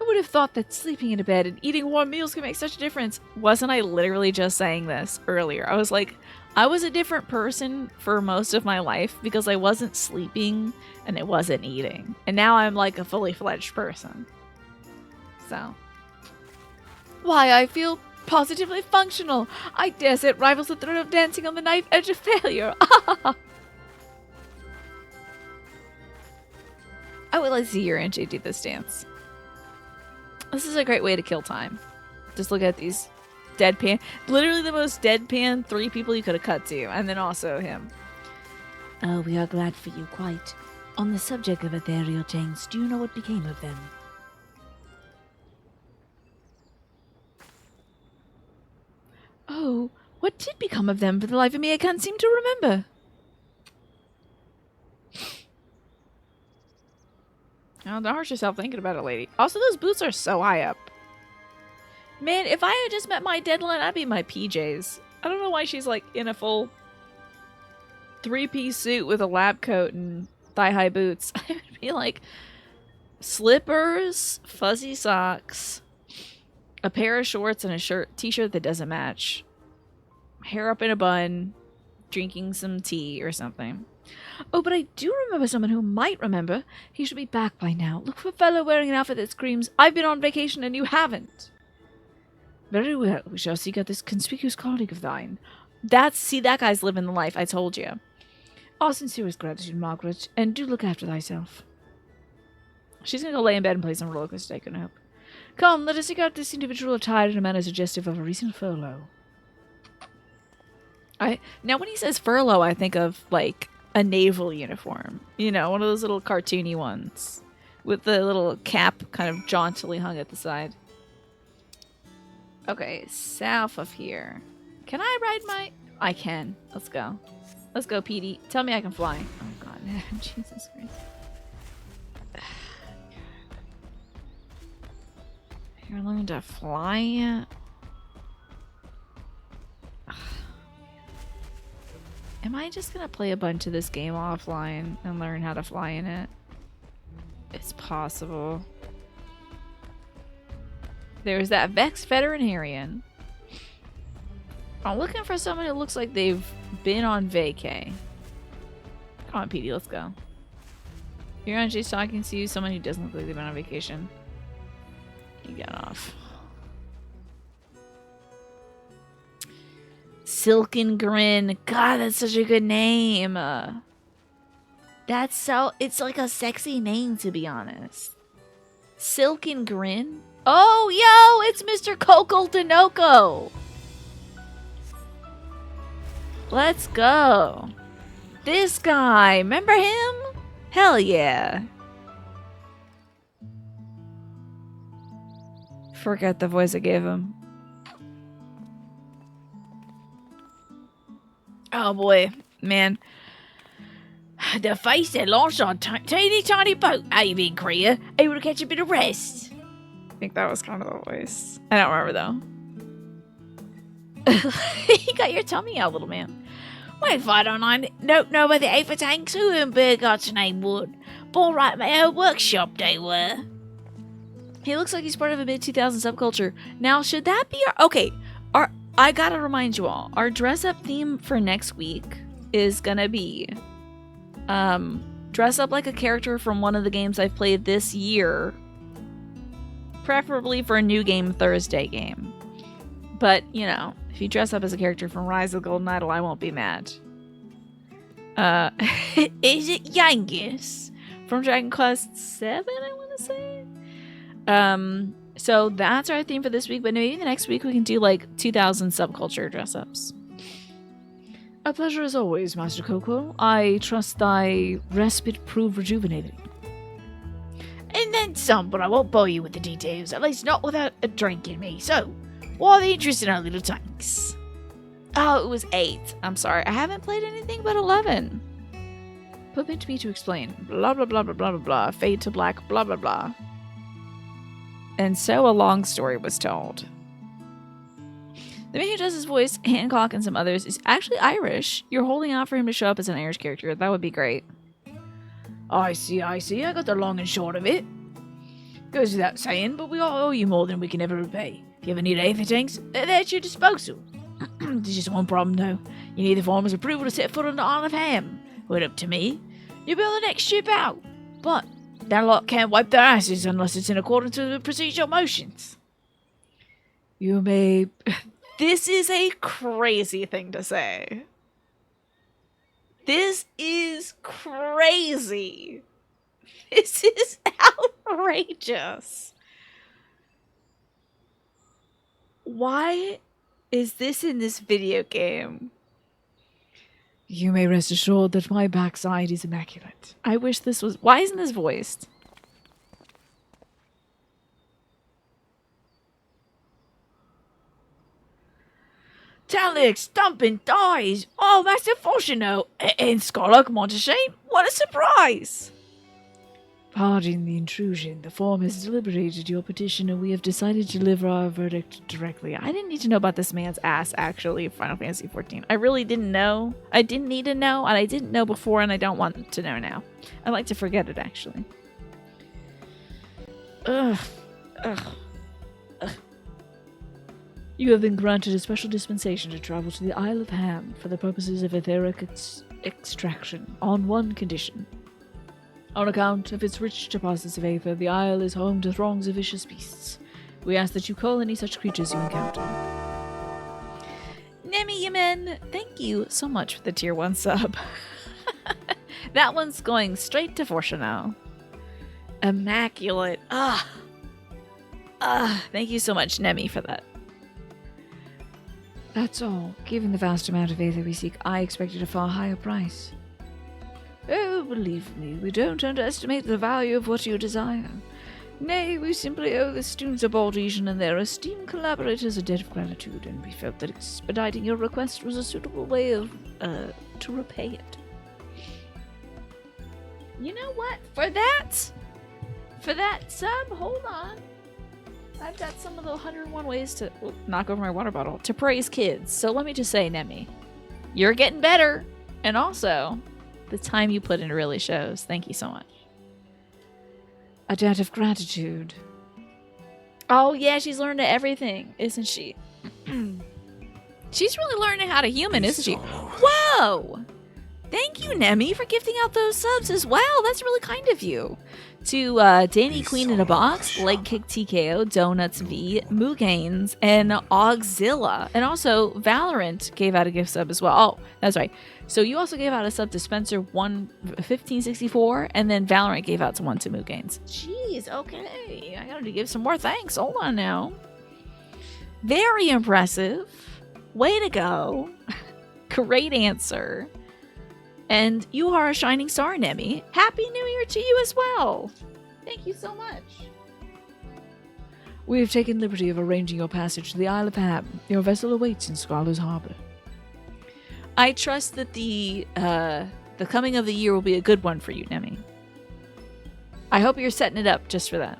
I would have thought that sleeping in a bed and eating warm meals could make such a difference. Wasn't I literally just saying this earlier? I was like, I was a different person for most of my life because I wasn't sleeping and it wasn't eating. And now I'm like a fully fledged person. So. Why, I feel positively functional. I dare say it rivals the thrill of dancing on the knife edge of failure. I would like to see your NJ do this dance. This is a great way to kill time. Just look at these deadpan. Literally the most deadpan 3 people you could have cut to. And then also him. Oh, we are glad for you, quite. On the subject of ethereal tanks, do you know what became of them? Oh, what did become of them? For the life of me, I can't seem to remember. Oh, don't hurt yourself thinking about it, lady. Also, those boots are so high up. Man, if I had just met my deadline, I'd be in my PJs. I don't know why she's like in a full 3-piece suit with a lab coat and thigh-high boots. I would be like slippers, fuzzy socks, a pair of shorts, and a t-shirt that doesn't match. Hair up in a bun, drinking some tea or something. Oh, but I do remember someone who might remember. He should be back by now. Look for a fellow wearing an outfit that screams, I've been on vacation and you haven't. Very well, we shall seek out this conspicuous colleague of thine. See, that guy's living the life, I told you. Our sincerest gratitude, Margaret, and do look after thyself. She's gonna go lay in bed and play some roller coaster tycoon, I hope. Come, let us seek out this individual attired in a manner suggestive of a recent furlough. Now when he says furlough, I think of like a naval uniform. You know, one of those little cartoony ones with the little cap kind of jauntily hung at the side. Okay, south of here. Can I ride my... I can. Let's go. Let's go, Petey. Tell me I can fly. Oh, God. Jesus Christ. You're learning to fly yet? Am I just gonna play a bunch of this game offline and learn how to fly in it? It's possible. There's that Vex Veterinarian. I'm looking for someone who looks like they've been on vacay. Come on, PD, let's go. You're actually talking to you, someone who doesn't look like they've been on vacation. You get off. Silken Grin. God, that's such a good name. That's so... It's like a sexy name, to be honest. Silken Grin? Oh, yo! It's Mr. Coco Tinoco! Let's go. This guy. Remember him? Hell yeah. Forget the voice I gave him. Oh boy, man. The face that launched on teeny tiny boat, aiming Korea, able to catch a bit of rest. I think that was kind of the voice. I don't remember though. You got your tummy out, little man. Well, if I don't know where the FFXIV who in God's name would. Born right in my own workshop, they were. He looks like he's part of a mid-2000s subculture. Now, should that be our... Okay, I gotta remind you all, our dress-up theme for next week is gonna be... dress up like a character from one of the games I've played this year. Preferably for a New Game Thursday game. But, you know, if you dress up as a character from Rise of the Golden Idol, I won't be mad. Is it Yangus? From Dragon Quest VII, I want to say? So that's our theme for this week, but maybe the next week we can do like 2000 subculture dress-ups. A pleasure as always, Master Coco. I trust thy respite prove rejuvenating. And then some, but I won't bore you with the details, at least not without a drink in me. So, what are the interest in our little tanks? Oh, it was 8. I'm sorry, I haven't played anything but 11. Permit me to explain. Blah, blah, blah, blah, blah, blah, blah. Fade to black, blah, blah, blah. And so a long story was told. The man who does his voice, Hancock, and some others is actually Irish. You're holding out for him to show up as an Irish character. That would be great. I see. I got the long and short of it. Goes without saying, but we all owe you more than we can ever repay. If you ever need anything, they're at your disposal. There's just one problem, though. You need the farmer's approval to set foot on the Isle of Ham. Well, up to me, you'll be on the next ship out. But that lot can't wipe their asses unless it's in accordance with the procedural motions. You may... This is a crazy thing to say. This is crazy. This is outrageous. Why is this in this video game? You may rest assured that my backside is immaculate. I wish this was... Why isn't this voiced? Talix, Dumpin, dies. Oh, Master Foshino and Scholar Monteshane. What a surprise! Pardon the intrusion. The form has deliberated your petition and we have decided to deliver our verdict directly. I didn't need to know about this man's ass, actually, Final Fantasy XIV. I really didn't know. I didn't need to know, and I didn't know before, and I don't want to know now. I'd like to forget it, actually. Ugh. You have been granted a special dispensation to travel to the Isle of Ham for the purposes of etheric extraction on one condition. On account of its rich deposits of aether, the isle is home to throngs of vicious beasts. We ask that you call any such creatures you encounter. Nemi Yemen, thank you so much for the tier 1 sub. That one's going straight to Forsha now. Immaculate. Thank you so much, Nemi, for that. That's all. Given the vast amount of aid that we seek, I expected a far higher price. Oh, believe me, we don't underestimate the value of what you desire. Nay, we simply owe the students of Baltesian and their esteemed collaborators a debt of gratitude, and we felt that expediting your request was a suitable way of, to repay it. You know what? For that sub, hold on. I've got some of the 101 ways to knock over my water bottle to praise kids. So let me just say, Nemi, you're getting better. And also, the time you put in really shows. Thank you so much. A debt of gratitude. Oh, yeah, she's learned everything, isn't she? She's really learning how to human, isn't she? Whoa! Thank you, Nemi, for gifting out those subs as well. That's really kind of you. To Danny Queen in a Box, Leg Kick TKO, Donuts V, Mugains, and Auxilla. And also, Valorant gave out a gift sub as well. Oh, that's right. So you also gave out a sub to Spencer 1564, and then Valorant gave out one to Mugains. Jeez, okay. I gotta give some more thanks. Hold on now. Very impressive. Way to go. Great answer. And you are a shining star, Nemi. Happy New Year to you as well. Thank you so much. We have taken liberty of arranging your passage to the Isle of Ham. Your vessel awaits in Scholar's Harbor. I trust that the coming of the year will be a good one for you, Nemi. I hope you're setting it up just for that.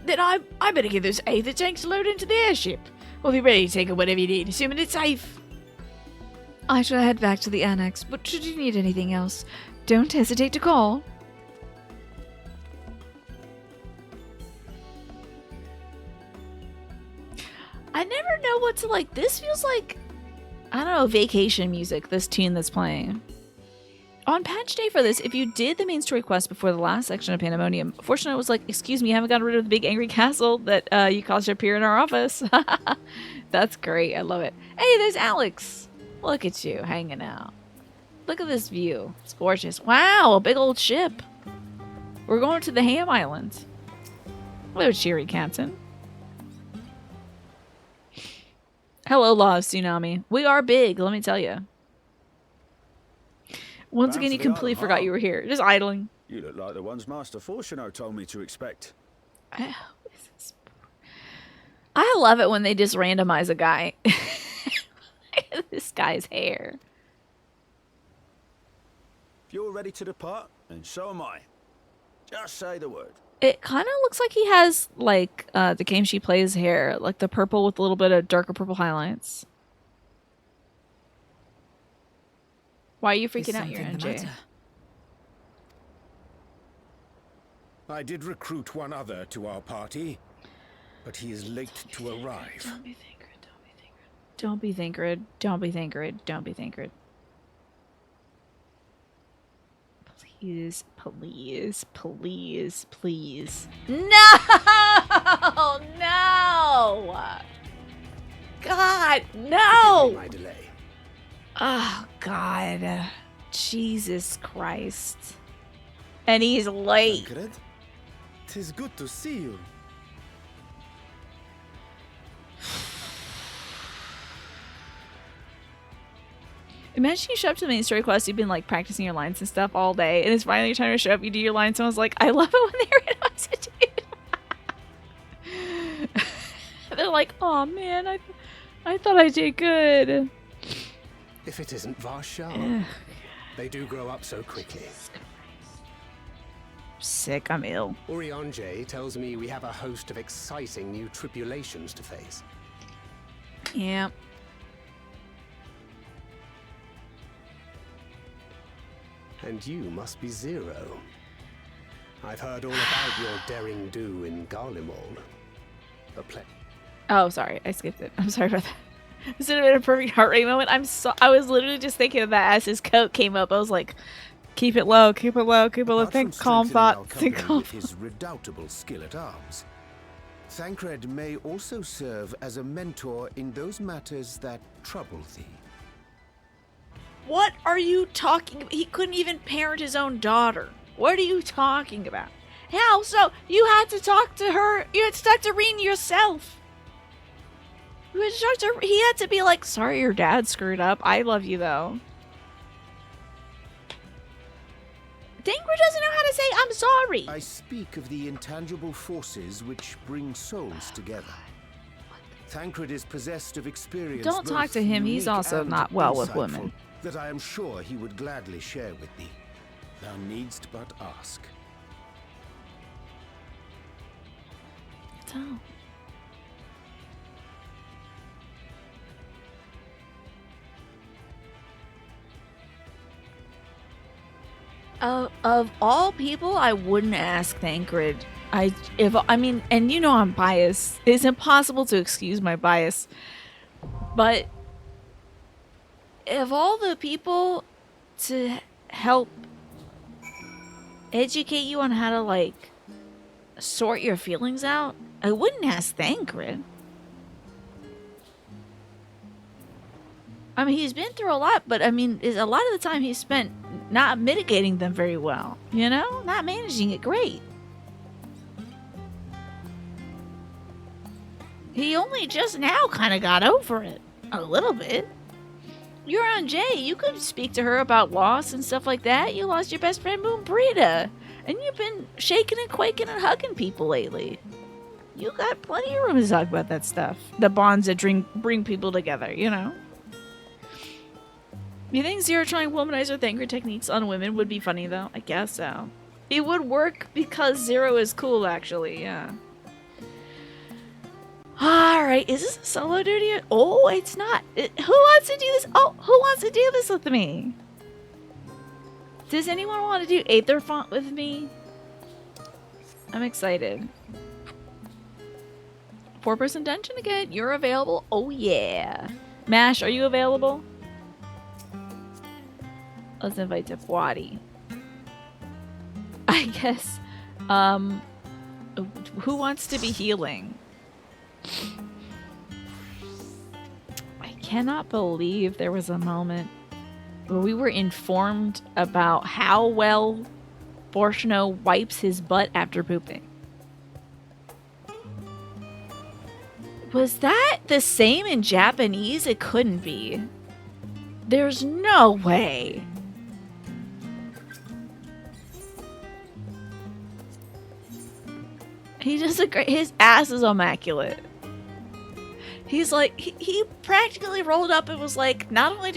Then I better give those Aether tanks a load into the airship. We'll be ready to take whatever you need, assuming it's safe. I shall head back to the annex, but should you need anything else, don't hesitate to call. I never know what to like. This feels like, I don't know, vacation music, this tune that's playing. On patch day for this, if you did the main story quest before the last section of Pandemonium, fortunately it was like, excuse me, you haven't gotten rid of the big angry castle that you caused to appear in our office. That's great. I love it. Hey, there's Alex. Look at you hanging out. Look at this view. It's gorgeous. Wow, a big old ship. We're going to the Ham Island. Hello, cheery captain. Hello, Law of Tsunami. We are big, let me tell you. Once again, you completely forgot you were here. Just idling. You look like the ones Master Fortuno told me to expect. I love it when they just randomize a guy. This guy's hair. If you're ready to depart, then so am I. Just say the word. It kind of looks like he has, like, the game she plays hair. Like the purple with a little bit of darker purple highlights. Why are you freaking out, your NJ? I did recruit one other to our party, but he is late to arrive. Don't be Thancred. Don't be Thancred. Don't be Thancred. Don't be Thancred. Please, please, please, please. No! No! God, no! My delay. Oh, God. Jesus Christ. And he's late. Tancred, 'tis good to see you. Imagine you show up to the main story quest, you've been like practicing your lines and stuff all day, and it's finally your time to show up, you do your lines, someone's like, I love it when they randomize it to you. They're like, oh man, I thought I did good. If it isn't Varshar. They do grow up so quickly. Sick, I'm ill. Urianje tells me we have a host of exciting new tribulations to face. Yeah. And you must be Zero. I've heard all about your daring do in Garlemald. Oh, sorry, I skipped it. I'm sorry about that. This would have been a perfect heart rate moment. I was literally just thinking of that as his coat came up. I was like, keep it low, keep it low, keep it low. Think calm thought. Think calm. His redoubtable skill at arms, Thancred may also serve as a mentor in those matters that trouble thee. What are you talking about? He couldn't even parent his own daughter. What are you talking about? How? So you had to talk to her. You had to talk to Reen yourself. He had to be like, sorry your dad screwed up. I love you though. Tancred doesn't know how to say I'm sorry. I speak of the intangible forces which bring souls together. Tancred is possessed of experience. Don't talk to him. He's unique also and not well with insightful women. That I am sure he would gladly share with thee. Thou needst but ask. Oh. Of all people, I wouldn't ask Tancred. I mean, and you know I'm biased. It's impossible to excuse my bias. But of all the people to help educate you on how to like sort your feelings out, I wouldn't ask Tancred. I mean, he's been through a lot, but I mean, a lot of the time he's spent not mitigating them very well, you know? Not managing it great. He only just now kind of got over it. A little bit. You're on Jay. You could speak to her about loss and stuff like that. You lost your best friend, Moon Brita. And you've been shaking and quaking and hugging people lately. You got plenty of room to talk about that stuff. The bonds that bring people together, you know? You think Zero trying womanizer Tancred techniques on women would be funny, though? I guess so. It would work because Zero is cool, actually, yeah. Alright, is this a solo duty? Oh, it's not. Who wants to do this? Oh, who wants to do this with me? Does anyone want to do Aether Font with me? I'm excited. 4-person dungeon again. You're available? Oh, yeah. Mash, are you available? Let's invite Tefwadi. I guess. Who wants to be healing? I cannot believe there was a moment where we were informed about how well Borshno wipes his butt after pooping. Was that the same in Japanese? It couldn't be. There's no way. He does a great. His ass is immaculate. He's like, he practically rolled up and was like, not only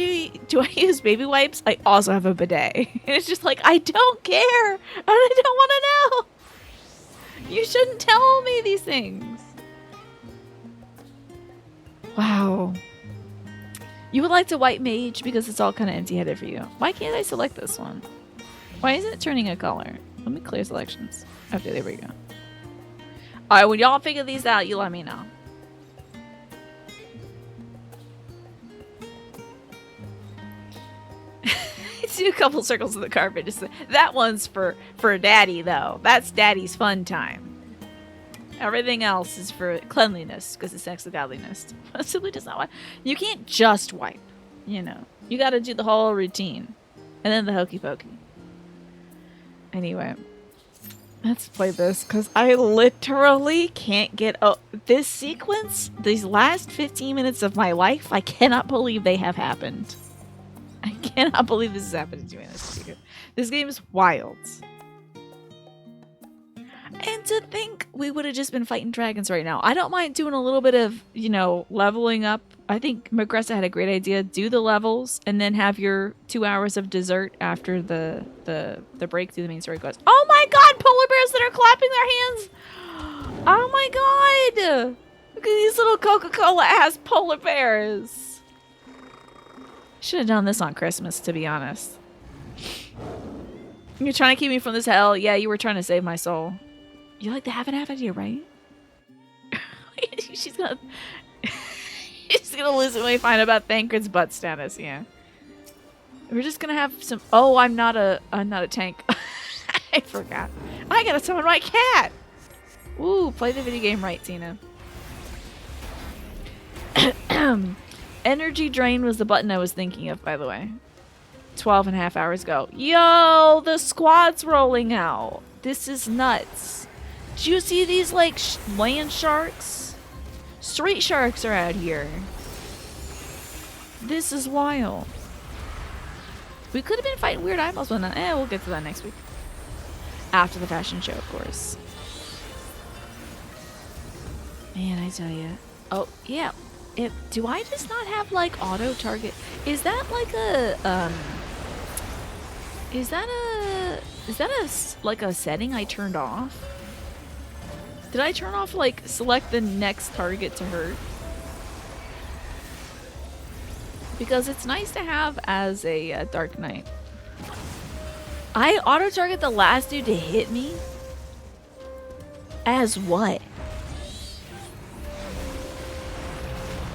do I use baby wipes, I also have a bidet. And it's just like, I don't care. And I don't want to know. You shouldn't tell me these things. Wow. You would like to white mage because it's all kind of empty-headed for you. Why can't I select this one? Why isn't it turning a color? Let me clear selections. Okay, there we go. Alright, when y'all figure these out, you let me know. Do a couple circles of the carpet. Just that one's for daddy, though. That's daddy's fun time. Everything else is for cleanliness, because it's next to godliness. Simply does not wipe. You can't just wipe, you know. You got to do the whole routine. And then the hokey pokey. Anyway. Let's play this, because I literally can't get... Oh, this sequence, these last 15 minutes of my life, I cannot believe they have happened. I cannot believe this has happened to me in this video. This game is wild. And to think we would have just been fighting dragons right now. I don't mind doing a little bit of, you know, leveling up. I think Magressa had a great idea. Do the levels and then have your 2 hours of dessert after the break through the main story goes. Oh my god, polar bears that are clapping their hands! Oh my god! Look at these little Coca-Cola ass polar bears! Should have done this on Christmas, to be honest. You're trying to keep me from this hell? Yeah, you were trying to save my soul. You like the half-and-half idea, right? She's gonna... She's gonna lose it when we find out about Tancred's butt status, yeah. We're just gonna have some... Oh, I'm not a tank. I forgot. I gotta summon my cat! Ooh, play the video game right, Tina. Energy drain was the button I was thinking of, by the way. 12.5 hours ago. Yo, the squad's rolling out. This is nuts. Do you see these, like, land sharks? Street sharks are out here. This is wild. We could have been fighting weird eyeballs one night. We'll get to that next week. After the fashion show, of course. Man, I tell you. Oh, yeah. Do I just not have, like, auto target? Is that like a, Is that like a setting I turned off? Did I turn off, like, select the next target to hurt? Because it's nice to have as a Dark Knight. I auto-target the last dude to hit me? As what?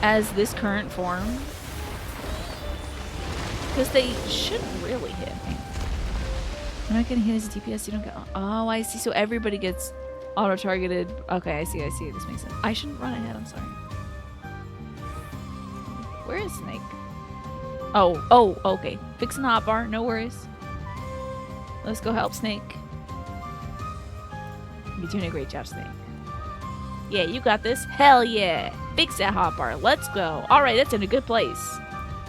As this current form? Because they shouldn't really hit me. I'm not getting hit as a DPS, you don't get... Oh, I see. So everybody gets auto-targeted. Okay, I see. This makes sense. I shouldn't run ahead, I'm sorry. Where is Snake? Oh, okay. Fixing the hotbar, no worries. Let's go help Snake. You're doing a great job, Snake. Yeah, you got this. Hell yeah. Fix that hotbar. Let's go. Alright, that's in a good place.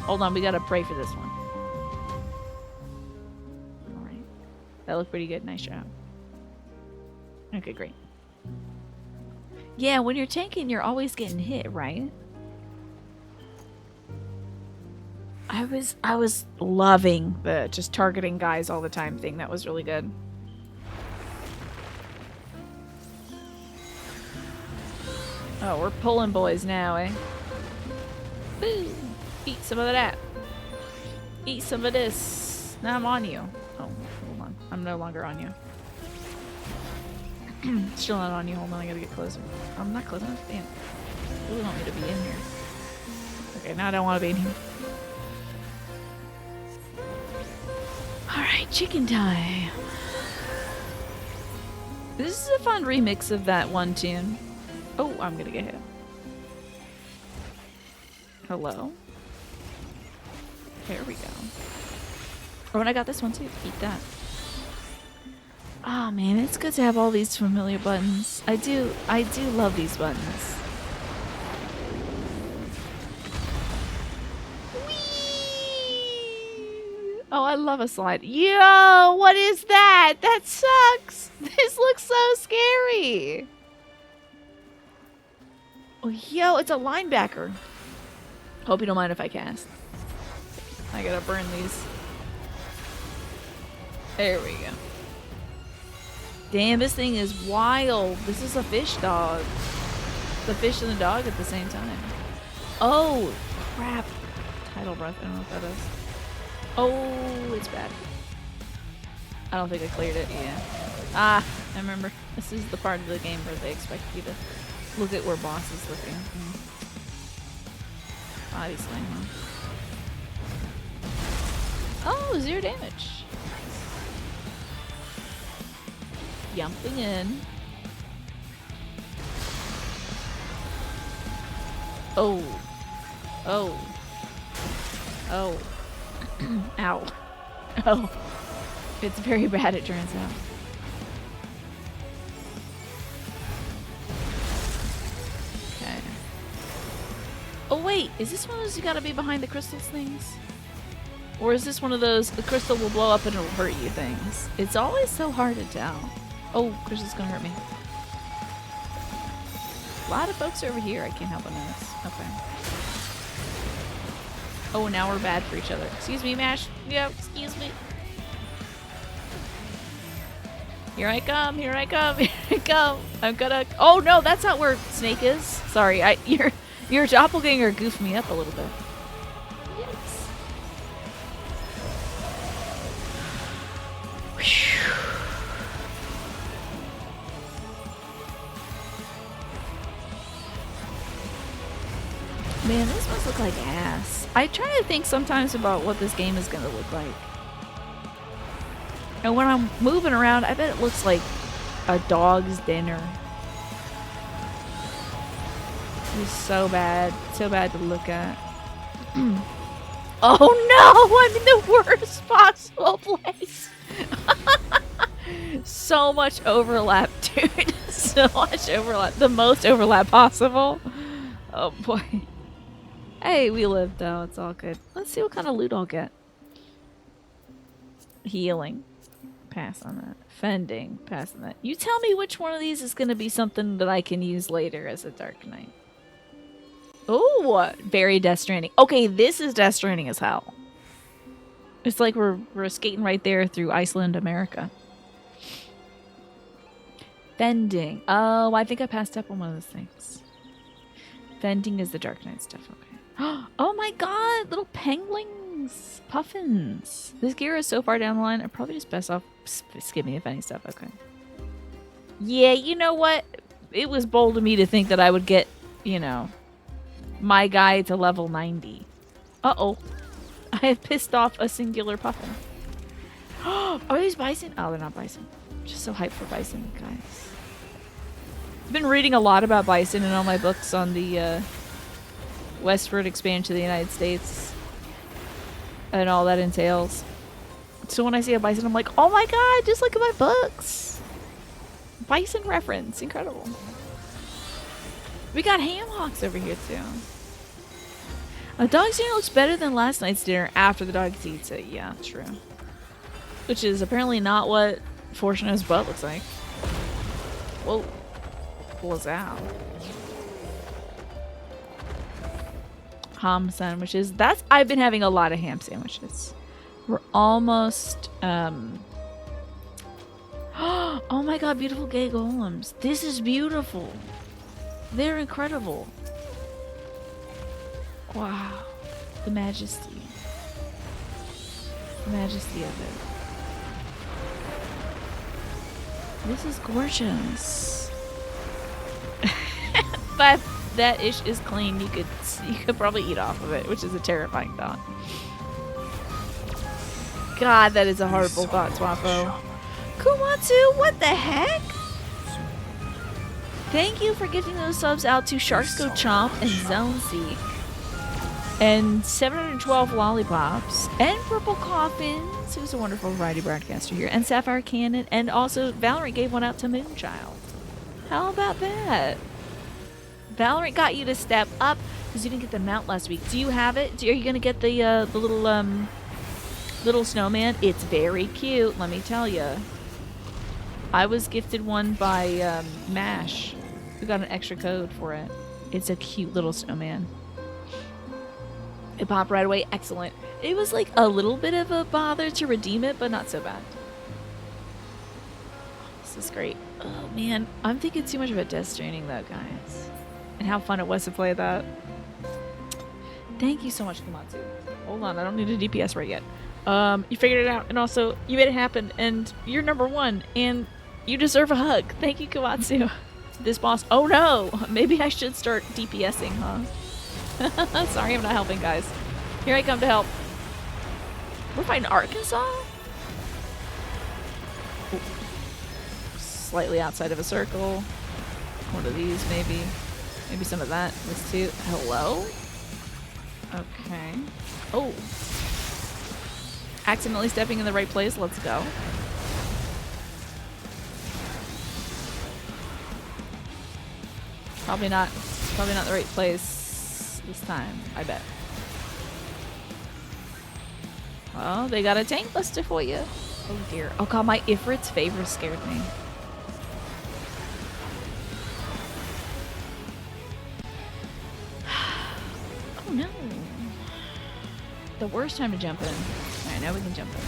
Hold on, we gotta pray for this one. Alright. That looked pretty good. Nice job. Okay, great. Yeah, when you're tanking, you're always getting hit, right? I was loving the just targeting guys all the time thing. That was really good. Oh, we're pulling boys now, eh? Woo! Eat some of that. Eat some of this. Now I'm on you. Oh, hold on. I'm no longer on you. Still not on you. Hold on, I gotta get closer. I'm not close enough. Damn. You really want me to be in here. Okay, now I don't want to be in here. Alright, chicken time. This is a fun remix of that one tune. Oh, I'm gonna get hit. Hello? There we go. Oh, and I got this one too. Eat that. Oh man, it's good to have all these familiar buttons. I do love these buttons. Oh, I love a slide. Yo, what is that? That sucks. This looks so scary. Oh, yo, it's a linebacker. Hope you don't mind if I cast. I gotta burn these. There we go. Damn, this thing is wild. This is a fish dog. The fish and the dog at the same time. Oh, crap. Tidal breath. I don't know what that is. Oh, it's bad. I don't think I cleared it. Yeah. Ah, I remember. This is the part of the game where they expect you to look at where boss is looking. Body slam, huh? Oh, 0 damage. Jumping in. Oh. Oh. Oh. Ow. Oh. It's very bad, it turns out. Okay. Oh wait, is this one of those you gotta be behind the crystals things? Or is this one of those, the crystal will blow up and it'll hurt you things? It's always so hard to tell. Oh, crystal's gonna hurt me. A lot of folks over here, I can't help but notice. Okay. Oh, now we're bad for each other. Excuse me, Mash. Yep, excuse me. Here I come, here I come, here I come. I'm gonna... Oh no, that's not where Snake is. Sorry, your doppelganger goofed me up a little bit. Yes. Man, this must look like ass. I try to think sometimes about what this game is going to look like. And when I'm moving around, I bet it looks like a dog's dinner. It's so bad. So bad to look at. Oh no! I'm in the worst possible place! So much overlap, dude. So much overlap. The most overlap possible. Oh boy. Hey, we lived though. It's all good. Let's see what kind of loot I'll get. Healing. Pass on that. Fending. Pass on that. You tell me which one of these is going to be something that I can use later as a Dark Knight. Oh, very Death Stranding. Okay, this is Death Stranding as hell. It's like we're skating right there through Iceland, America. Fending. Oh, I think I passed up on one of those things. Fending is the Dark Knight stuff. Okay. Oh my god, little penguins, puffins. This gear is so far down the line. I'm probably just best off skipping the funny stuff. Okay. Yeah, you know what? It was bold of me to think that I would get, you know, my guy to level 90. Uh-oh. I have pissed off a singular puffin. Are these bison? Oh, they're not bison. I'm just so hyped for bison, guys. I've been reading a lot about bison in all my books on the westward expansion of the United States and all that entails. So when I see a bison, I'm like, oh my god, just look at my books. Bison reference. Incredible. We got ham hocks over here too. A dog's dinner looks better than last night's dinner after the dog eats it. Yeah, true. Which is apparently not what Fortuna's butt looks like. Whoa. What was that? Ham sandwiches. That's I've been having a lot of ham sandwiches. We're almost oh my god, beautiful gay golems. This is beautiful. They're incredible. Wow. The majesty. The majesty of it. This is gorgeous. But that ish is clean. You could probably eat off of it, which is a terrifying thought. God, that is a horrible thought, Swapo. Kumatsu, what the heck? Thank you for gifting those subs out to Sharks Go Chomp and Zone Seek. And 712 lollipops. And Purple Coffins, who's a wonderful variety broadcaster here. And Sapphire Cannon. And also, Valorant gave one out to Moonchild. How about that? Valorant got you to step up because you didn't get the mount last week. Do you have it? Are you going to get the little snowman? It's very cute, let me tell you. I was gifted one by MASH. We got an extra code for it. It's a cute little snowman. It popped right away. Excellent. It was like a little bit of a bother to redeem it, but not so bad. This is great. Oh man, I'm thinking too much about Death Stranding though, guys. And how fun it was to play that. Thank you so much, Komatsu. Hold on, I don't need a DPS right yet. You figured it out, and also you made it happen, and you're number one, and you deserve a hug. Thank you, Komatsu. This boss. Oh no, maybe I should start DPSing, huh? Sorry, I'm not helping, guys. Here I come to help. We're fighting Arkansas? Ooh. Slightly outside of a circle. One of these, maybe. Maybe some of that. This too. Hello? Okay. Oh. Accidentally stepping in the right place. Let's go. Probably not the right place this time, I bet. Oh, they got a tank buster for you. Oh dear. Oh god, my Ifrit's favor scared me. Oh no. The worst time to jump in. Alright, now we can jump in.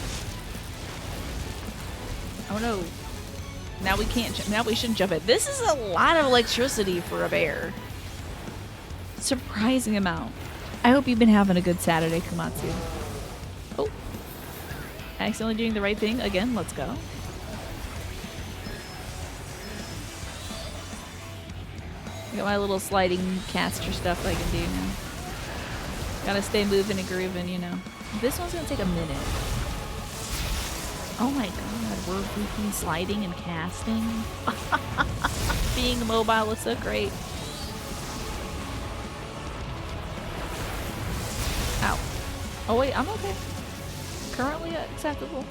Oh no. Now we can't jump. Now we shouldn't jump in. This is a lot of electricity for a bear. Surprising amount. I hope you've been having a good Saturday, Komatsu. Oh. Accidentally doing the right thing. Again, let's go. I got my little sliding caster stuff I can do now. Gotta stay moving and grooving, you know. This one's gonna take a minute. Oh my god, we're freaking sliding and casting. Being mobile is so great. Ow. Oh wait, I'm okay. Currently acceptable.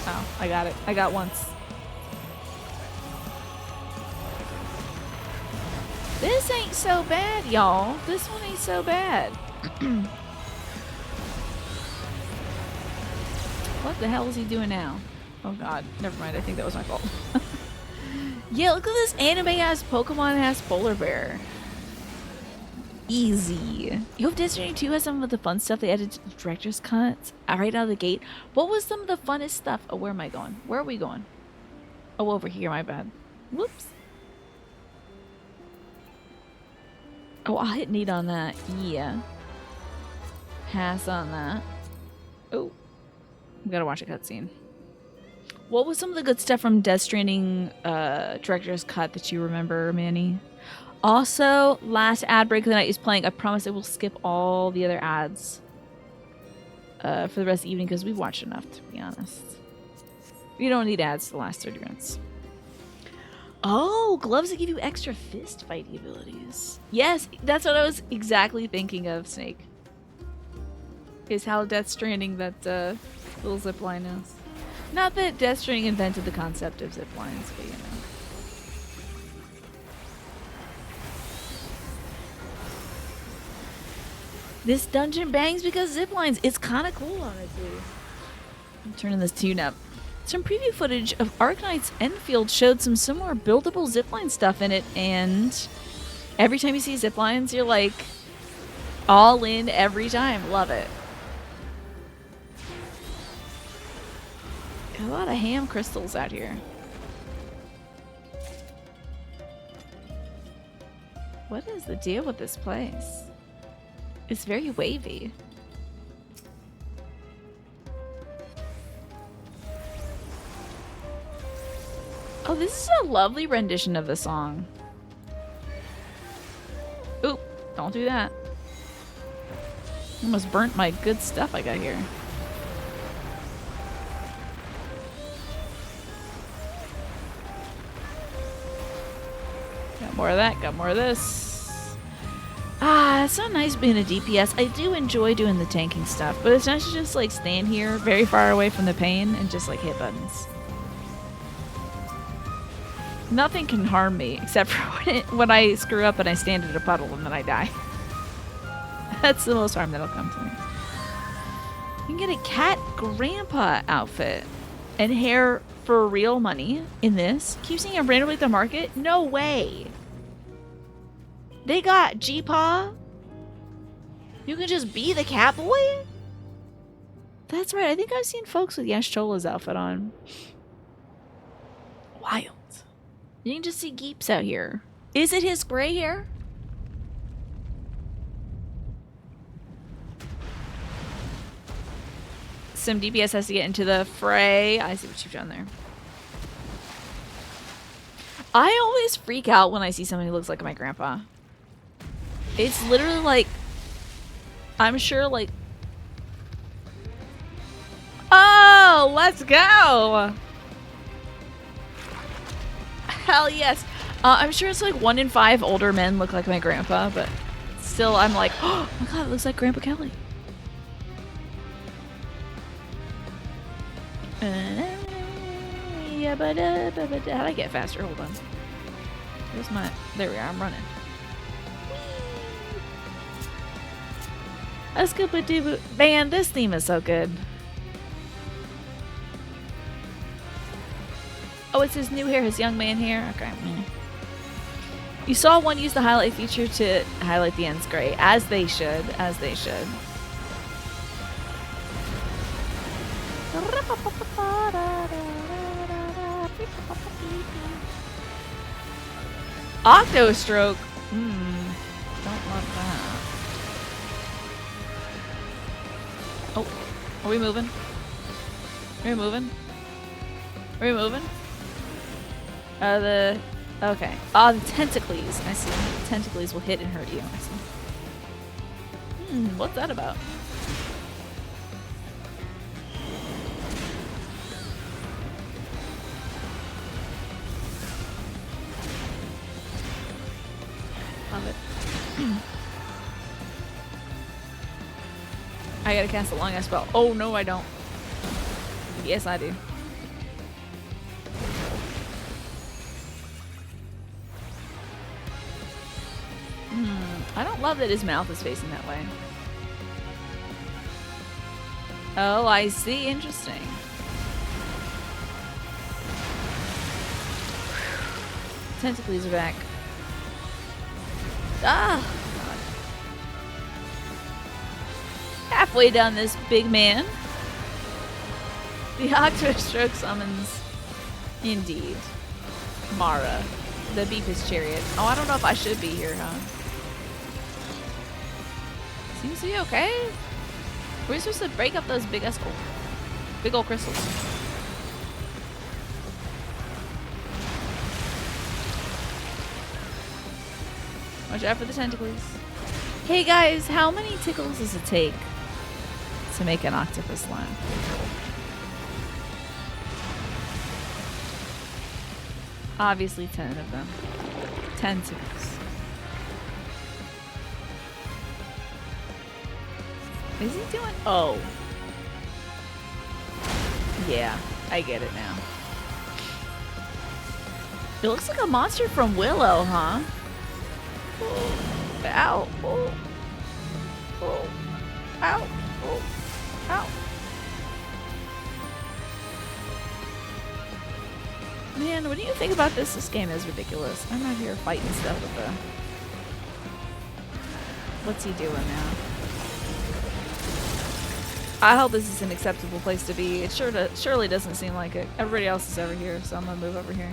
Oh, I got it. I got once. This ain't so bad, y'all. This one ain't so bad. What the hell is he doing now? Oh god, never mind. I think that was my fault. Yeah, look at this anime-ass Pokemon-ass polar bear. Easy. Yo, Destiny 2 has some of the fun stuff they added to the director's cuts right out of the gate. What was some of the funnest stuff? Oh, where am I going? Where are we going? Oh, over here, my bad. Whoops. Oh, I'll hit neat on that. Yeah. Pass on that. Oh. We gotta watch a cutscene. What was some of the good stuff from Death Stranding director's cut that you remember, Manny? Also, last ad break of the night is playing. I promise I will skip all the other ads for the rest of the evening because we've watched enough, to be honest. You don't need ads for the last 30 minutes. Oh, gloves that give you extra fist fighting abilities. Yes, that's what I was exactly thinking of, Snake. Is how Death Stranding that little zipline is. Not that Death Stranding invented the concept of ziplines, but you know. This dungeon bangs because ziplines. It's kind of cool, honestly. I'm turning this tune up. Some preview footage of Arknight's Enfield showed some similar buildable zipline stuff in it, and every time you see ziplines, you're like all in every time. Love it. A lot of ham crystals out here. What is the deal with this place? It's very wavy. Oh, this is a lovely rendition of the song. Oop, don't do that. Almost burnt my good stuff I got here. Got more of that, got more of this. Ah, it's so nice being a DPS. I do enjoy doing the tanking stuff, but it's nice to just like stand here very far away from the pain and just like hit buttons. Nothing can harm me except for when I screw up and I stand in a puddle and then I die. That's the most harm that'll come to me. You can get a cat grandpa outfit and hair for real money in this. Keep seeing it randomly at the market? No way. They got G-Paw. You can just be the cat boy? That's right. I think I've seen folks with Yash Chola's outfit on. Wild. You can just see Geeps out here. Is it his gray hair? Some DPS has to get into the fray. I see what you've done there. I always freak out when I see someone who looks like my grandpa. It's literally like, I'm sure like, oh, let's go. Hell yes. I'm sure it's like 1 in 5 older men look like my grandpa, but still I'm like, oh my god, it looks like Grandpa Kelly. Yeah, but how'd I get faster? Hold on. Where's my, there we are, I'm running. Let's go, man, this theme is so good. Oh, it's his new hair, his young man hair. Okay. You saw one use the highlight feature to highlight the ends gray, as they should, as they should. Octo stroke. Don't love that. Oh, are we moving? Are we moving? Are we moving? Okay. Oh, the tentacles. I see. The tentacles will hit and hurt you. I see. What's that about? Love it. I gotta cast a long ass spell. Oh no, I don't. Yes, I do. I don't love that his mouth is facing that way. Oh, I see. Interesting. Tentacles are back. Ah! God. Halfway down this big man. The Octostroke summons, indeed, Mara, the Beepus Chariot. Oh, I don't know if I should be here, huh? Seems to be okay. We're supposed to break up those big old crystals. Watch out for the tentacles. Hey guys, how many tickles does it take to make an octopus slime? Obviously 10 of them. 10 tickles. Is he doing? Oh. Yeah, I get it now. It looks like a monster from Willow, huh? Oh. Ow. Oh. Oh. Ow. Oh. Ow. Man, what do you think about this? This game is ridiculous. I'm out here fighting stuff with the... What's he doing now? I hope this is an acceptable place to be. It surely doesn't seem like it. Everybody else is over here, so I'm gonna move over here.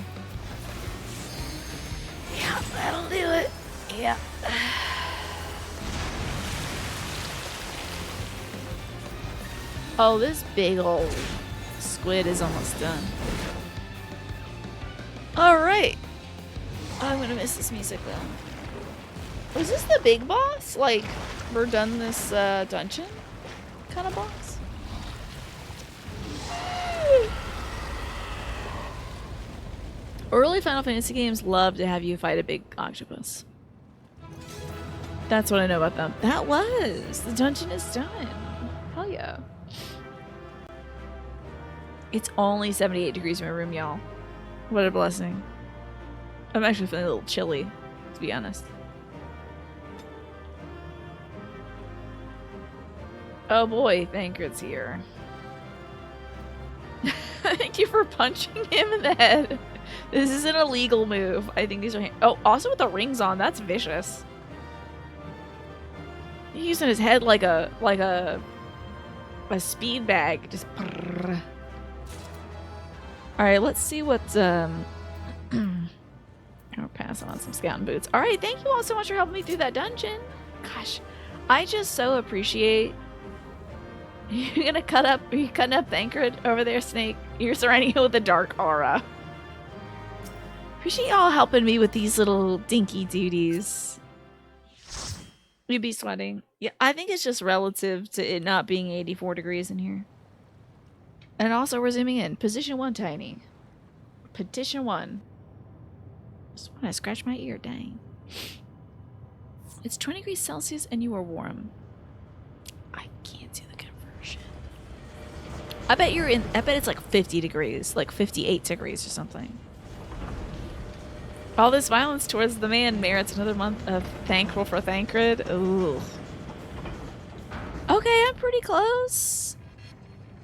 Yeah, that'll do it. Yeah. Oh, this big old squid is almost done. Alright. I'm gonna miss this music though. Was this the big boss? Like, we're done this dungeon kind of boss? Early Final Fantasy games love to have you fight a big octopus. That's what I know about them. That was! The dungeon is done. Hell yeah. It's only 78 degrees in my room, y'all. What a blessing. I'm actually feeling a little chilly, to be honest. Oh boy, Thancred's here. Thank you for punching him in the head. This is an illegal move. I think these are... Oh, also with the rings on. That's vicious. He's using his head like a speed bag. Just... Alright, let's see what's... I'll pass on some scouting boots. Alright, thank you all so much for helping me through that dungeon. Gosh, I just so appreciate... You're gonna cut up... Are you cutting up Thancred over there, Snake? You're surrounding him with a dark aura. Appreciate y'all helping me with these little dinky duties. You'd be sweating. Yeah, I think it's just relative to it not being 84 degrees in here. And also we're zooming in. Position 1, Tiny. Petition 1. Just want to scratch my ear, dang. It's 20 degrees Celsius and you are warm. I can't do the conversion. I bet you're in... I bet it's like 50 degrees. Like 58 degrees or something. All this violence towards the man merits another month of thankful for Thancred. Ooh. Okay, I'm pretty close.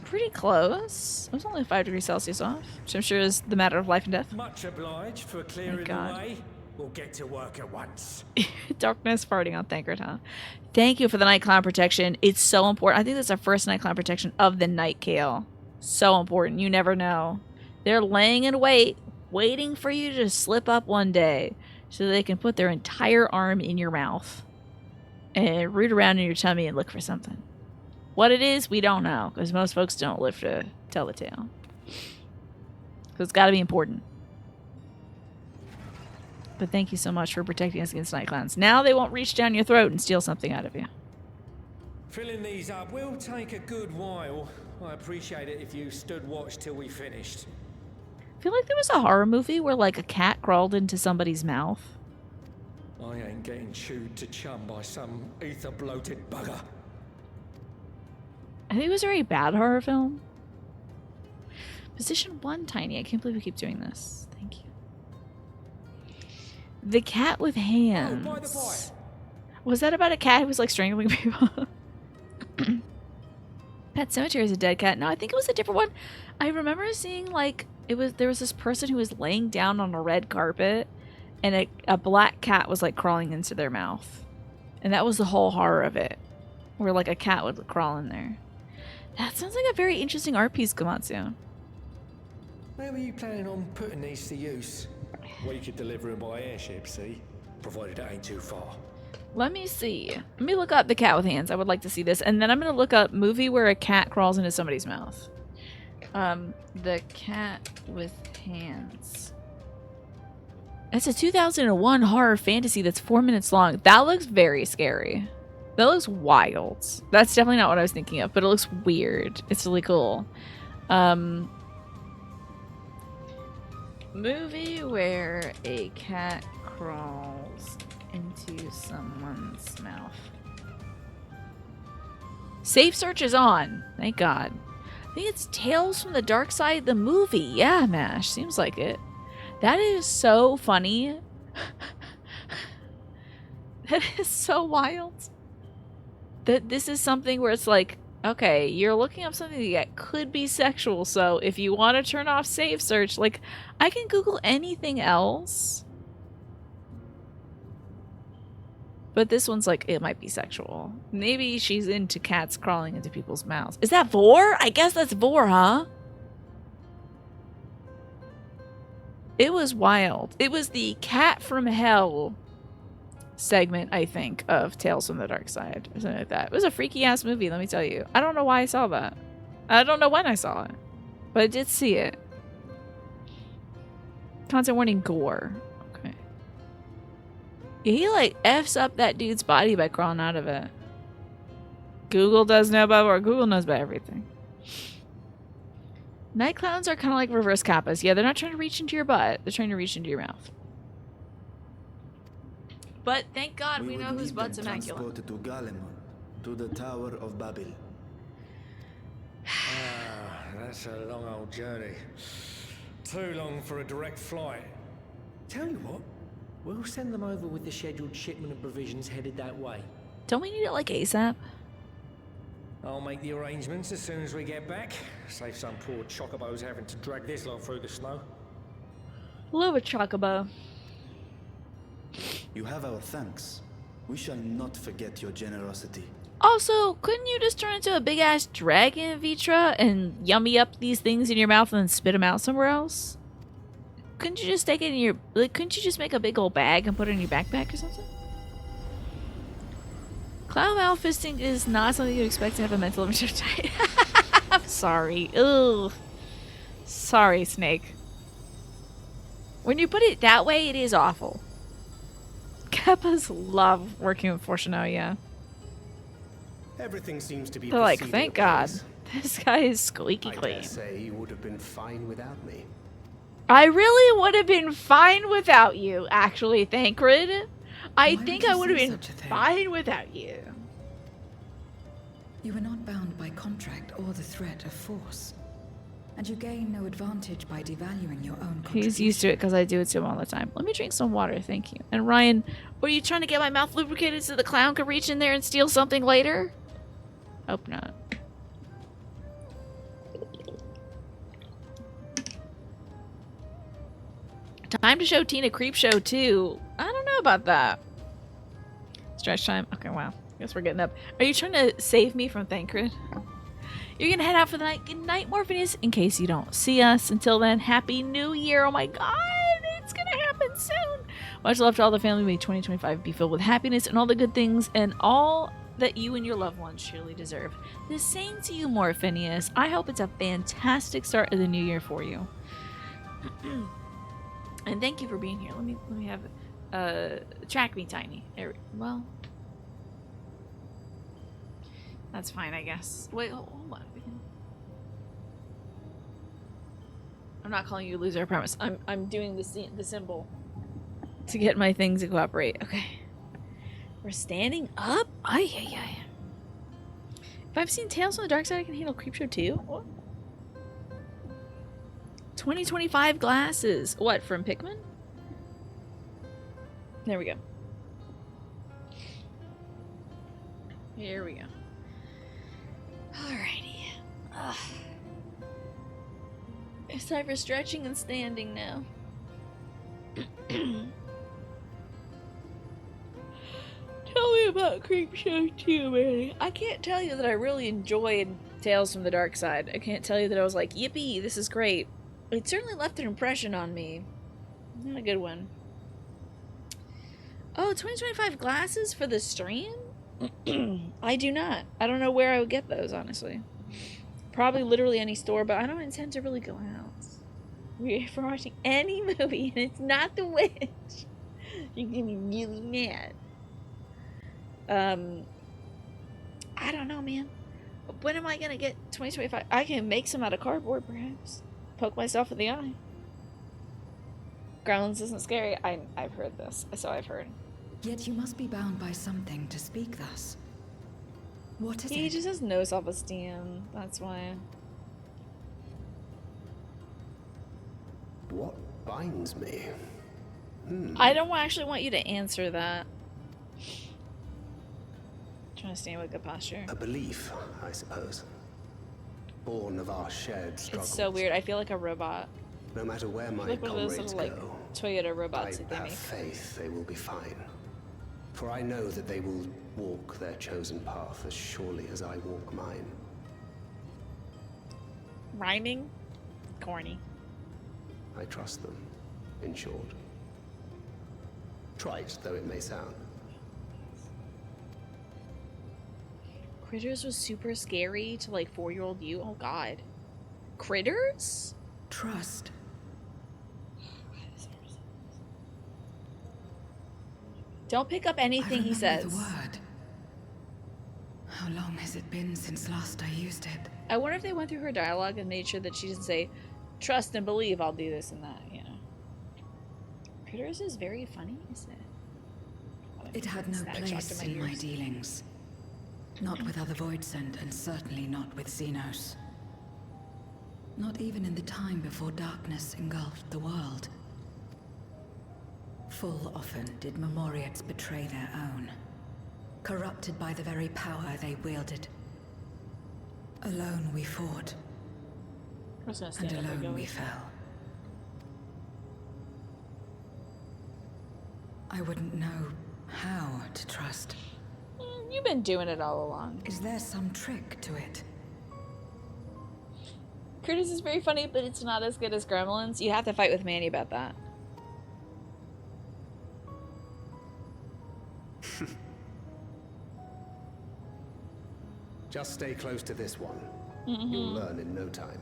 Pretty close. I was only 5 degrees Celsius off, which I'm sure is the matter of life and death. Much obliged for clearing the way. We'll get to work at once. Darkness farting on Thancred, huh? Thank you for the night cloud protection. It's so important. I think that's our first night cloud protection of the night, Kale. So important. You never know. They're laying in wait, waiting for you to slip up one day so they can put their entire arm in your mouth and root around in your tummy and look for something. What it is, we don't know, because most folks don't live to tell the tale. So it's got to be important. But thank you so much for protecting us against night clowns. Now they won't reach down your throat and steal something out of you. Filling these up will take a good while. I appreciate it if you stood watch till we finished. I feel like there was a horror movie where like a cat crawled into somebody's mouth. I ain't getting chewed to chum by some ether-bloated bugger. I think it was a very bad horror film. Position 1, Tiny. I can't believe we keep doing this. Thank you. The cat with hands. Oh, by the by. Was that about a cat who was like strangling people? Pet Cemetery is a dead cat. No, I think it was a different one. I remember seeing like there was this person who was laying down on a red carpet and a black cat was like crawling into their mouth. And that was the whole horror of it. Where like a cat would crawl in there. That sounds like a very interesting art piece, Komatsu. Where were you planning on putting these to use? We could deliver them by airship, see? Provided it ain't too far. Let me see. Let me look up the cat with hands. I would like to see this. And then I'm going to look up movie where a cat crawls into somebody's mouth. The cat with hands. It's a 2001 horror fantasy that's 4 minutes long. That looks very scary. That looks wild. That's definitely not what I was thinking of, but it looks weird. It's really cool. Movie where a cat crawls into someone's mouth. Safe search is on. Thank God. I think it's Tales from the Dark Side, the movie. Yeah, MASH. Seems like it. That is so funny. That is so wild. That this is something where it's like, okay, you're looking up something that could be sexual, so if you want to turn off safe search, like, I can Google anything else. But this one's like, it might be sexual. Maybe she's into cats crawling into people's mouths. Is that Vor? I guess that's Vor, huh? It was wild. It was the Cat from Hell segment, I think, of Tales from the Dark Side or something like that. It was a freaky ass movie, let me tell you. I don't know why I saw that. I don't know when I saw it, but I did see it. Content warning: gore. Okay. Yeah, he like F's up that dude's body by crawling out of it. Google does know about, or Google knows about everything. Night clowns are kind of like reverse kappas. Yeah, they're not trying to reach into your butt. They're trying to reach into your mouth. But thank God we know whose butt's immaculate. Transported to Galemon, to the Tower of Babel. That's a long old journey. Too long for a direct flight. Tell you what, we'll send them over with the scheduled shipment of provisions headed that way. Don't we need it like ASAP? I'll make the arrangements as soon as we get back. Save some poor chocobos having to drag this lot through the snow. Love a chocobo. You have our thanks. We shall not forget your generosity. Also, couldn't you just turn into a big ass dragon, Vitra, and yummy up these things in your mouth and then spit them out somewhere else? Couldn't you just take it in your, like, couldn't you just make a big old bag and put it in your backpack or something? Clown mouth fisting is not something you'd expect to have a mental image of tight. I'm sorry. Ugh. Sorry, Snake. When you put it that way, it is awful. Kappas love working with Fortuno, yeah. Everything seems to be. They're like, proceeding thank God. apace. This guy is squeaky I clean. dare say you would have been fine without me. I really would have been fine without you, actually, Thancred. I Why think would I you would have say been such a thing? fine without you. You were not bound by contract or the threat of force. And you gain no advantage by devaluing your own contribution. He's used to it because I do it to him all the time. Let me drink some water, thank you. And Ryan, were you trying to get my mouth lubricated so the clown could reach in there and steal something later? Hope not. Time to show Tina Creepshow 2. I don't know about that. Stretch time. Okay, wow. Guess we're getting up. Are you trying to save me from Thancred? You're gonna head out for the night. Good night, Morpheus. In case you don't see us. Until then, Happy New Year. Oh my God, it's gonna happen soon. Much love to all the family. May 2025 be filled with happiness and all the good things and all that you and your loved ones surely deserve. The same to you, Morpheus. I hope it's a fantastic start of the new year for you. And thank you for being here. Let me have track me, Tiny. Well, that's fine, I guess. Wait, hold on. I'm not calling you a loser, I promise. I'm doing the symbol to get my things to cooperate. Okay. We're standing up? Ay. If I've seen Tales from the Dark Side, I can handle Creepshow too? What? 2025 glasses. What, from Pikmin? There we go. Here we go. Alrighty. Ugh. It's time for stretching and standing now. Tell me about Creepshow 2, man. I can't tell you that I really enjoyed Tales from the Dark Side. I can't tell you that I was like, yippee, this is great. It certainly left an impression on me. Not a good one. Oh, 2025 glasses for the stream? I do not. I don't know where I would get those, honestly. Probably literally any store, but I don't intend to really go out. We're watching any movie, and it's not The Witch. You're gonna be really mad. I don't know, man. When am I gonna get 2025? I can make some out of cardboard, perhaps. Poke myself in the eye. Gremlins isn't scary. I've heard this. So I've heard. Yet you must be bound by something to speak thus. What is He it? just has no self-esteem. That's why. What binds me? I don't actually want you to answer that. Trying to stay with good posture. A belief, I suppose. Born of our shared struggles. It's so weird. I feel like a robot. No matter where my Like one of those comrades little, like, go, Toyota robots I that they have make. faith they will be fine. For I know that they will walk their chosen path as surely as I walk mine. Rhyming? Corny. I trust them, in short. Trite though it may sound. Critters was super scary to like 4-year-old you? Oh god. Critters? Trust. Don't pick up anything he I remember says. the word. How long has it been since last I used it? I wonder if they went through her dialogue and made sure that she didn't say, trust and believe I'll do this and that, you know. Critters is very funny, isn't it? It had no Static shock to place in my ears. dealings. Not with other Voidsent, and certainly not with Xenos. Not even in the time before darkness engulfed the world. Full often did Memoriates betray their own, corrupted by the very power they wielded. Alone we fought, I'm just gonna and stand up and alone go. we fell. I wouldn't know how to trust. You've been doing it all along. Is there some trick to it? Critters is very funny, but it's not as good as Gremlins. You have to fight with Manny about that. Just stay close to this one. You'll learn in no time.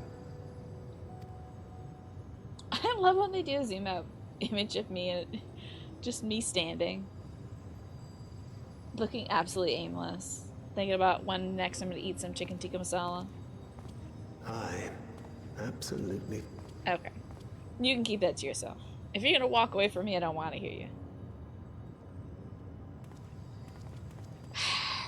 I love when they do a zoom out image of me and just me standing. Looking absolutely aimless. Thinking about when next I'm gonna eat some chicken tikka masala. Aye, absolutely. Okay. You can keep that to yourself. If you're gonna walk away from me, I don't want to hear you.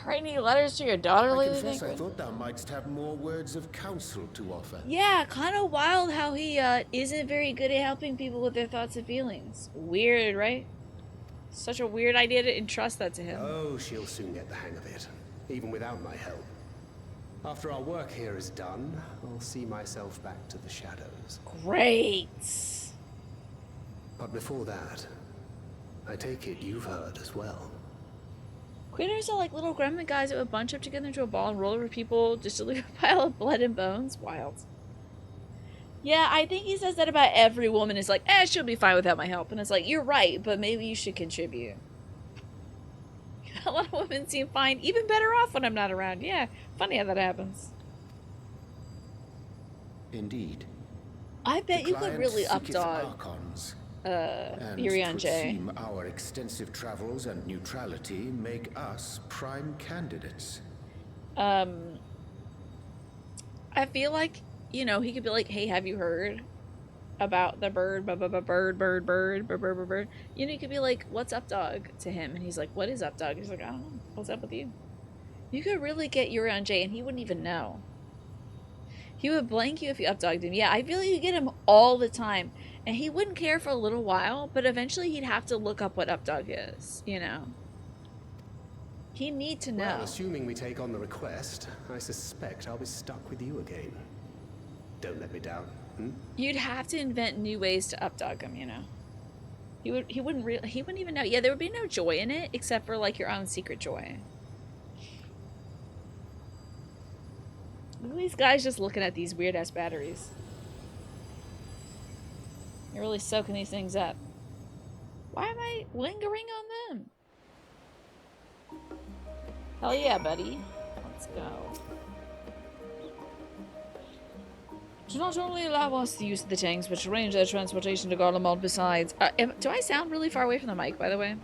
Write any letters to your daughter I lately? confess I Ingrid? thought thou mightst have more words of counsel to offer. Yeah, kind of wild how he isn't very good at helping people with their thoughts and feelings. Weird, right? Such a weird idea to entrust that to him. Oh, she'll soon get the hang of it, even without my help. After our work here is done, I'll see myself back to the shadows. Great. But before that, I take it you've heard as well. Critters are like little gremlin guys that would bunch up together into a ball and roll over people just to leave a pile of blood and bones. Wild. Yeah, I think he says that about every woman. Is like, she'll be fine without my help. And it's like, you're right, but maybe you should contribute. A lot of women seem fine, even better off when I'm not around. Yeah, funny how that happens. Indeed. I bet The you could client really seeketh updog Archons, Yuri on and 'twould Jay. seem our extensive travels and neutrality make us prime candidates. I feel like, you know, he could be like, hey, have you heard about the bird, bird. You know, you could be like, what's up, dog, to him. And he's like, what is up, dog? He's like, I don't know. What's up with you? You could really get Yuri on Jay and he wouldn't even know. He would blank you if you updogged him. Yeah, I feel like you get him all the time. And he wouldn't care for a little while, but eventually he'd have to look up what updog is, you know? He need to know. Well, assuming we take on the request, I suspect I'll be stuck with you again. Don't let me down, You'd have to invent new ways to updog him, you know. He wouldn't even know. Yeah, there would be no joy in it except for like your own secret joy. Look at these guys just looking at these weird ass batteries. You're really soaking these things up. Why am I lingering on them? Hell yeah, buddy. Let's go. Do not only allow us the use of the tanks, but arrange their transportation to Garlemald besides. Do I sound really far away from the mic, by the way?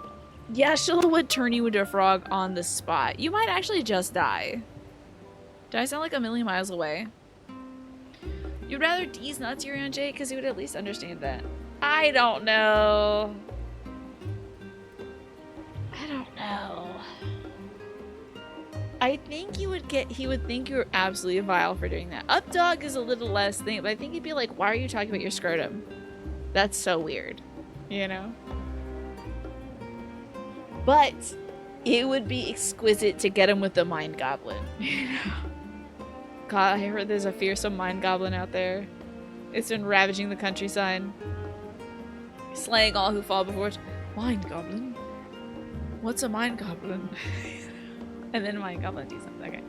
Yeah, Sheila would turn you into a frog on the spot. You might actually just die. Do I sound like a million miles away? You'd rather D's not Tyrion J because he would at least understand that. I don't know. I don't know. I think he would think you were absolutely vile for doing that. Updog is a little less thing, but I think he'd be like, why are you talking about your scrotum? That's so weird. You know? But it would be exquisite to get him with the mind goblin. You know? God, I heard there's a fearsome mind goblin out there. It's been ravaging the countryside. Slaying all who fall before it. Mind goblin? What's a mind goblin? And then mind goblin do something.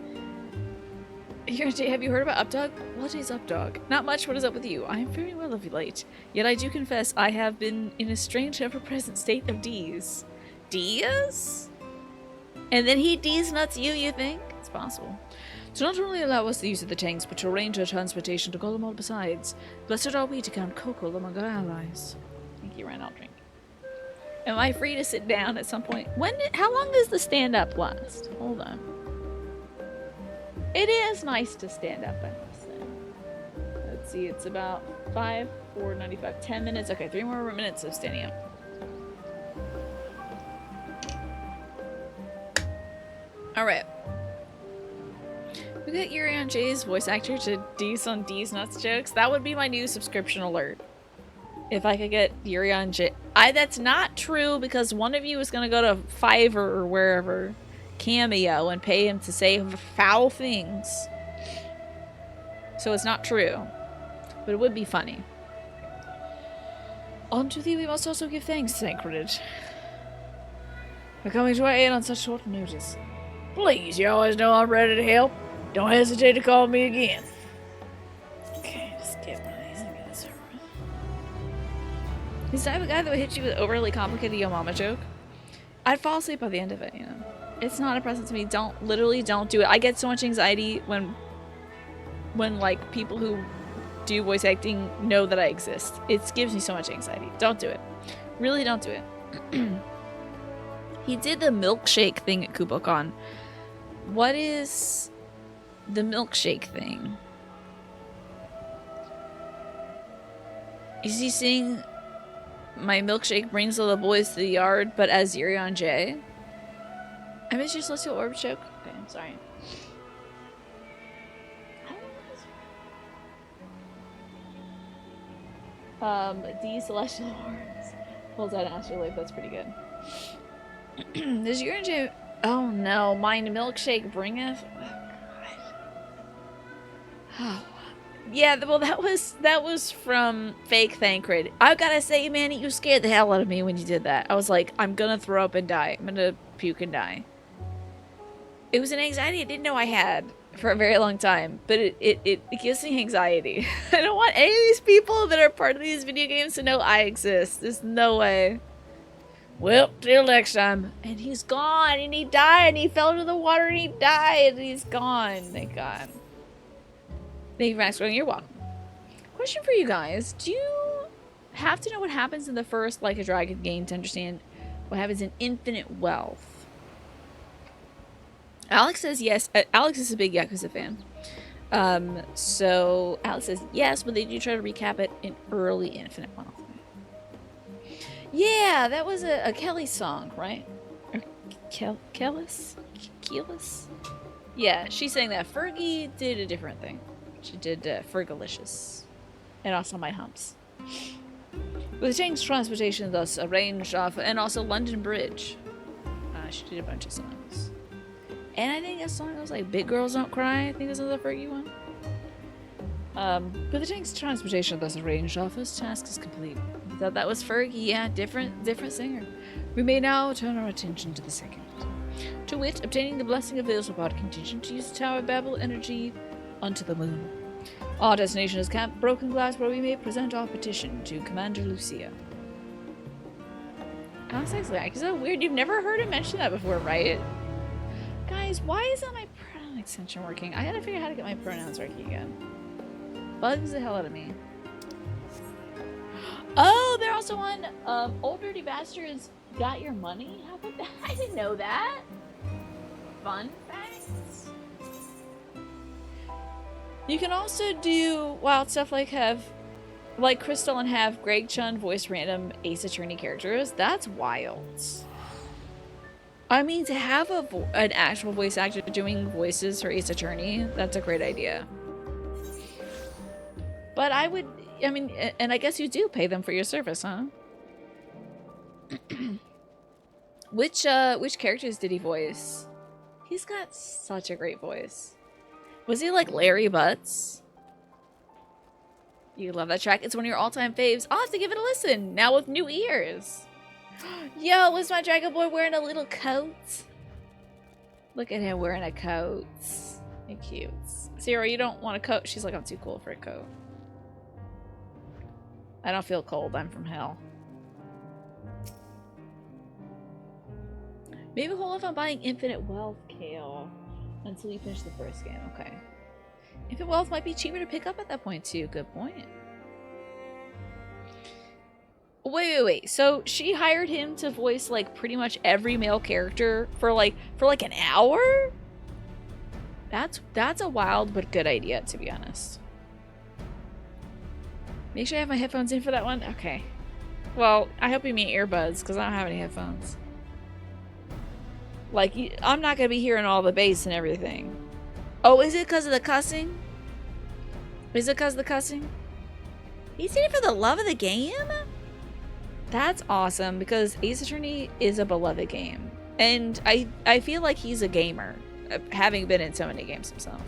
Okay. Have you heard about Updog? What is Updog? Not much. What is up with you? I am very well of late. Yet I do confess I have been in a strange ever-present state of D's. D's? And then he D's nuts you think? It's possible. To not only allow us the use of the tanks, but to arrange our transportation to Garlemald besides. Blessed are we to count Kokol among our allies. Thank you, Ryan. I'll drink. Am I free to sit down at some point? How long does the stand-up last? Hold on. It is nice to stand up, I must say. Let's see, it's about 4:95, 10 minutes. Okay, 3 more minutes of standing up. Alright. We got Urion J's voice actor to do some D's Nuts jokes. That would be my new subscription alert. If I could get Urion J. That's not true because one of you is going to go to Fiverr or wherever, Cameo, and pay him to say foul things. So it's not true. But it would be funny. Unto thee we must also give thanks, Sacred, for coming to our aid on such short notice. Please, you always know I'm ready to help. Don't hesitate to call me again. Okay, just get one of these and get this over with. He's the type of guy that would hit you with overly complicated yo mama joke. I'd fall asleep by the end of it, you know. It's not a present to me. Literally don't do it. I get so much anxiety when like people who do voice acting know that I exist. It gives me so much anxiety. Don't do it. Really don't do it. He did the milkshake thing at KuboCon. What is the milkshake thing? Is he saying my milkshake brings all the boys to the yard, but as Urion J? I missed your celestial orb joke. Okay, I'm sorry. D celestial orbs. Pulls out an astrolabe. That's pretty good. Does Urion J? Oh no, mine milkshake bringeth. Oh, yeah. Well, that was from Fake Thancred. I gotta say, man, you scared the hell out of me when you did that. I was like, I'm gonna throw up and die. I'm gonna puke and die. It was an anxiety I didn't know I had for a very long time, but it gives me anxiety. I don't want any of these people that are part of these video games to know I exist. There's no way. Well, till next time. And he's gone, and he died, and he fell into the water, and he died, and he's gone. Thank God. Thank you for asking. You're welcome. Question for you guys. Do you have to know what happens in the first Like a Dragon game to understand what happens in Infinite Wealth? Alex says yes. Alex is a big Yakuza fan. So Alex says yes, but they do try to recap it in early Infinite Wealth. Yeah, that was a Kelly song, right? Or Kellis? Yeah, she's saying that. Fergie did a different thing. She did Fergalicious. And also My Humps. With James Transportation thus arranged off, and also London Bridge. She did a bunch of songs. And I think a song that was like Big Girls Don't Cry. I think is another Fergie one. But the tank's transportation thus arranged, our first task is complete. I thought that was Fergie, yeah, different singer. We may now turn our attention to the second. To wit, obtaining the blessing of the Ilsapod contingent to use the Tower of Babel energy onto the moon. Our destination is Camp Broken Glass, where we may present our petition to Commander Lucia. I was actually like, so weird. You've never heard him mention that before, right? Guys, why isn't my pronoun extension working? I gotta figure out how to get my pronouns working again. Bugs the hell out of me. Oh, they're also on Old Dirty Bastards Got Your Money? How about that? I didn't know that. Fun facts. You can also do wild stuff like Crystal and have Greg Chun voice random Ace Attorney characters. That's wild. I mean, to have an actual voice actor doing voices for Ace Attorney, that's a great idea. But I mean, and I guess you do pay them for your service, huh? Which characters did he voice? He's got such a great voice. Was he like Larry Butts? You love that track. It's one of your all-time faves. I'll have to give it a listen now with new ears. Yo, was my Dragon Boy wearing a little coat? Look at him wearing a coat. He's cute. Sarah, you don't want a coat? She's like, I'm too cool for a coat. I don't feel cold. I'm from hell. Maybe hold off on buying Infinite Wealth, Kale, until you finish the first game. Okay. Infinite Wealth might be cheaper to pick up at that point, too. Good point. Wait. So she hired him to voice, like, pretty much every male character for like an hour? That's a wild but good idea, to be honest. Make sure I have my headphones in for that one. Okay. Well, I hope you mean earbuds, because I don't have any headphones. Like, I'm not going to be hearing all the bass and everything. Oh, is it because of the cussing? Is it because of the cussing? He's in it for the love of the game? That's awesome, because Ace Attorney is a beloved game. And I feel like he's a gamer, having been in so many games himself.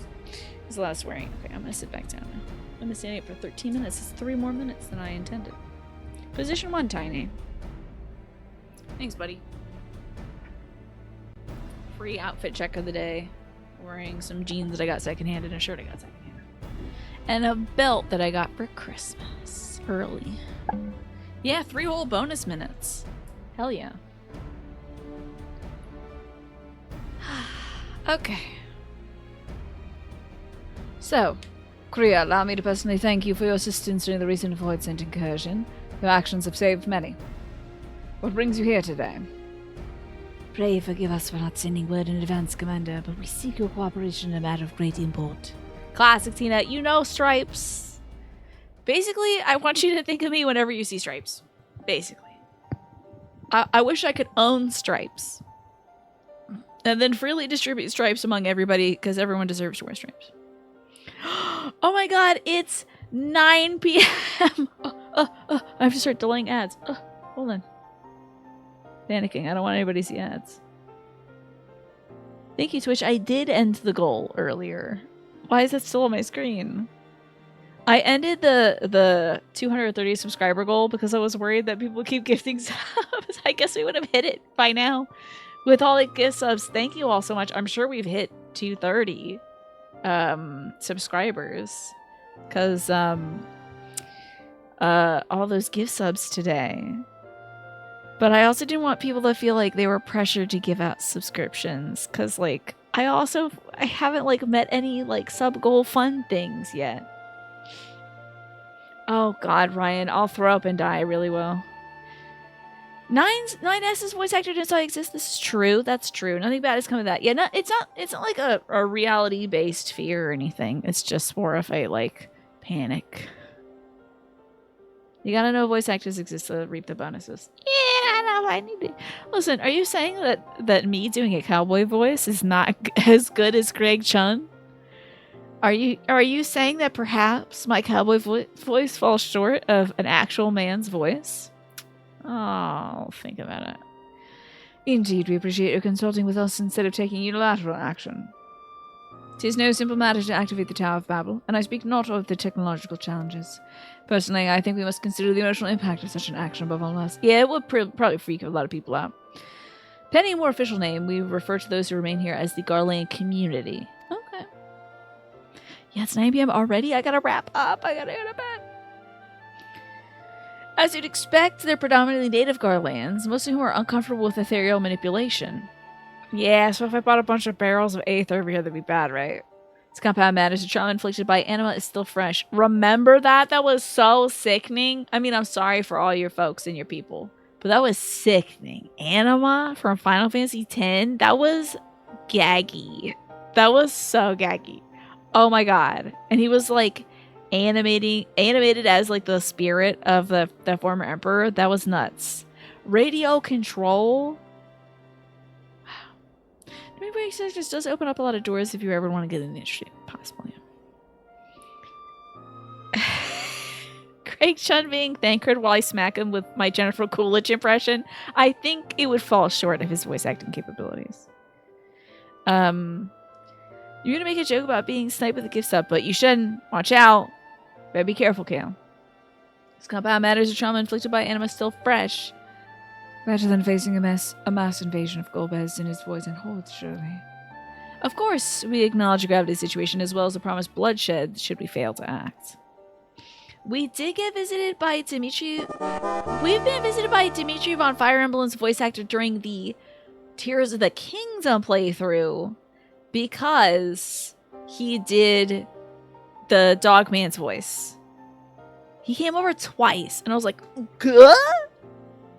There's a lot of swearing. Okay, I'm going to sit back down now. I've been standing up for 13 minutes. It's 3 more minutes than I intended. Position 1, Tiny. Thanks, buddy. Free outfit check of the day. Wearing some jeans that I got secondhand and a shirt I got secondhand. And a belt that I got for Christmas. Early. Yeah, 3 whole bonus minutes. Hell yeah. Okay. So, Kriya, allow me to personally thank you for your assistance during the recent Void Scent incursion. Your actions have saved many. What brings you here today? Pray forgive us for not sending word in advance, Commander, but we seek your cooperation in a matter of great import. Classic, Tina. You know Stripes. Basically, I want you to think of me whenever you see Stripes. Basically. I wish I could own Stripes. And then freely distribute Stripes among everybody, because everyone deserves to wear Stripes. Oh my god, it's 9 p.m. I have to start delaying ads. Hold on. Panicking. I don't want anybody to see ads. Thank you, Twitch. I did end the goal earlier. Why is that still on my screen? I ended the 230 subscriber goal because I was worried that people keep gifting subs. I guess we would have hit it by now. With all the gift subs, thank you all so much. I'm sure we've hit 230 subscribers. Because all those gift subs today. But I also didn't want people to feel like they were pressured to give out subscriptions. Because, like, I haven't, like, met any, like, sub-goal fun things yet. Oh, God, Ryan. I'll throw up and die. I really will. 9S's voice actor didn't exist. This is true. That's true. Nothing bad is coming of that. Yeah, it's not like a reality-based fear or anything. It's just more of a, like, panic. You gotta know voice actors exist to reap the bonuses. Yeah, I know. I need to. Listen, are you saying that me doing a cowboy voice is not as good as Greg Chun? Are you saying that perhaps my cowboy voice falls short of an actual man's voice? Oh, think about it. Indeed, we appreciate you consulting with us instead of taking unilateral action. 'Tis no simple matter to activate the Tower of Babel, and I speak not of the technological challenges. Personally, I think we must consider the emotional impact of such an action above all else. Yeah, it would probably freak a lot of people out. Pending a more official name, we refer to those who remain here as the Garland community. Okay. Yeah, it's 9 p.m. already? I gotta wrap up. I gotta go to bed. As you'd expect, they're predominantly native Garlands, most of whom are uncomfortable with ethereal manipulation. Yeah, so if I bought a bunch of barrels of Aether over here, that'd be bad, right? This compound matters. The trauma inflicted by anima is still fresh. Remember that? That was so sickening. I mean, I'm sorry for all your folks and your people, but that was sickening. Anima from Final Fantasy X? That was gaggy. That was so gaggy. Oh my god. And he was like animated as like the spirit of the former emperor. That was nuts. Radio control. Maybe it just does open up a lot of doors if you ever want to get an industry. Possibly. Craig Chun being Thancred while I smack him with my Jennifer Coolidge impression. I think it would fall short of his voice acting capabilities. You're gonna make a joke about being sniped with a gift sub, but you shouldn't. Watch out. Better be careful, Kale. This compound matters of trauma inflicted by anima still fresh. Better than facing a mass invasion of Golbez in his voice and holds, surely. Of course, we acknowledge the gravity of the situation as well as the promised bloodshed should we fail to act. We did get visited by Dimitri. We've been visited by Dimitri von Fire Emblem's voice actor during the Tears of the Kingdom playthrough because he did the Dogman's voice. He came over twice, and I was like, "Good?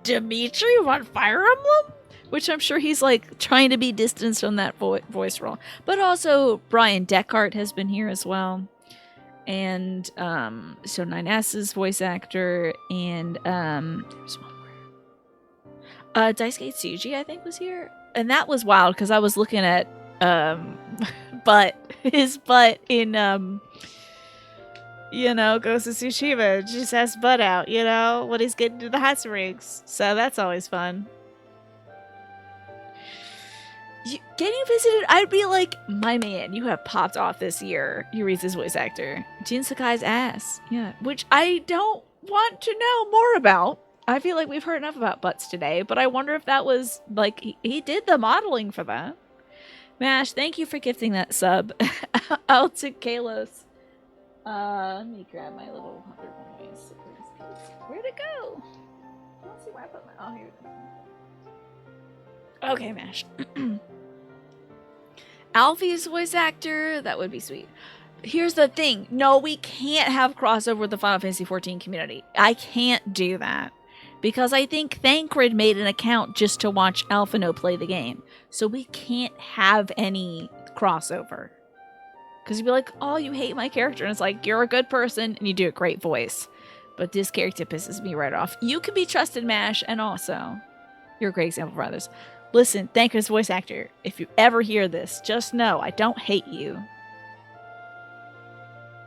Dimitri von Fire Emblem?" Which I'm sure he's like trying to be distanced from that voice role. But also Brian Deckard has been here as well. And so 9S's voice actor, and there's one more. Daisuke Tsuji, I think, was here. And that was wild because I was looking at his butt in Ghost of Tsushima. Just has butt out, when he's getting to the hot springs. So that's always fun. Getting visited, I'd be like, my man, you have popped off this year. Yurisa's voice actor. Jin Sakai's ass. Yeah, which I don't want to know more about. I feel like we've heard enough about butts today, but I wonder if that was, like, he did the modeling for that. Mash, thank you for gifting that sub. Out to Kalos. Let me grab my little 100 points. Where'd it go? I don't see where I put my... Oh, here it is. Okay, Mash. Alfie's voice actor, that would be sweet. Here's the thing. No, we can't have crossover with the Final Fantasy XIV community. I can't do that. Because I think Thancred made an account just to watch Alphino play the game. So we can't have any crossover. Because you'd be like, oh, you hate my character. And it's like, you're a good person and you do a great voice. But this character pisses me right off. You can be trusted, Mash, and also, you're a great example for others. Listen, Thancred's voice actor, if you ever hear this, just know I don't hate you.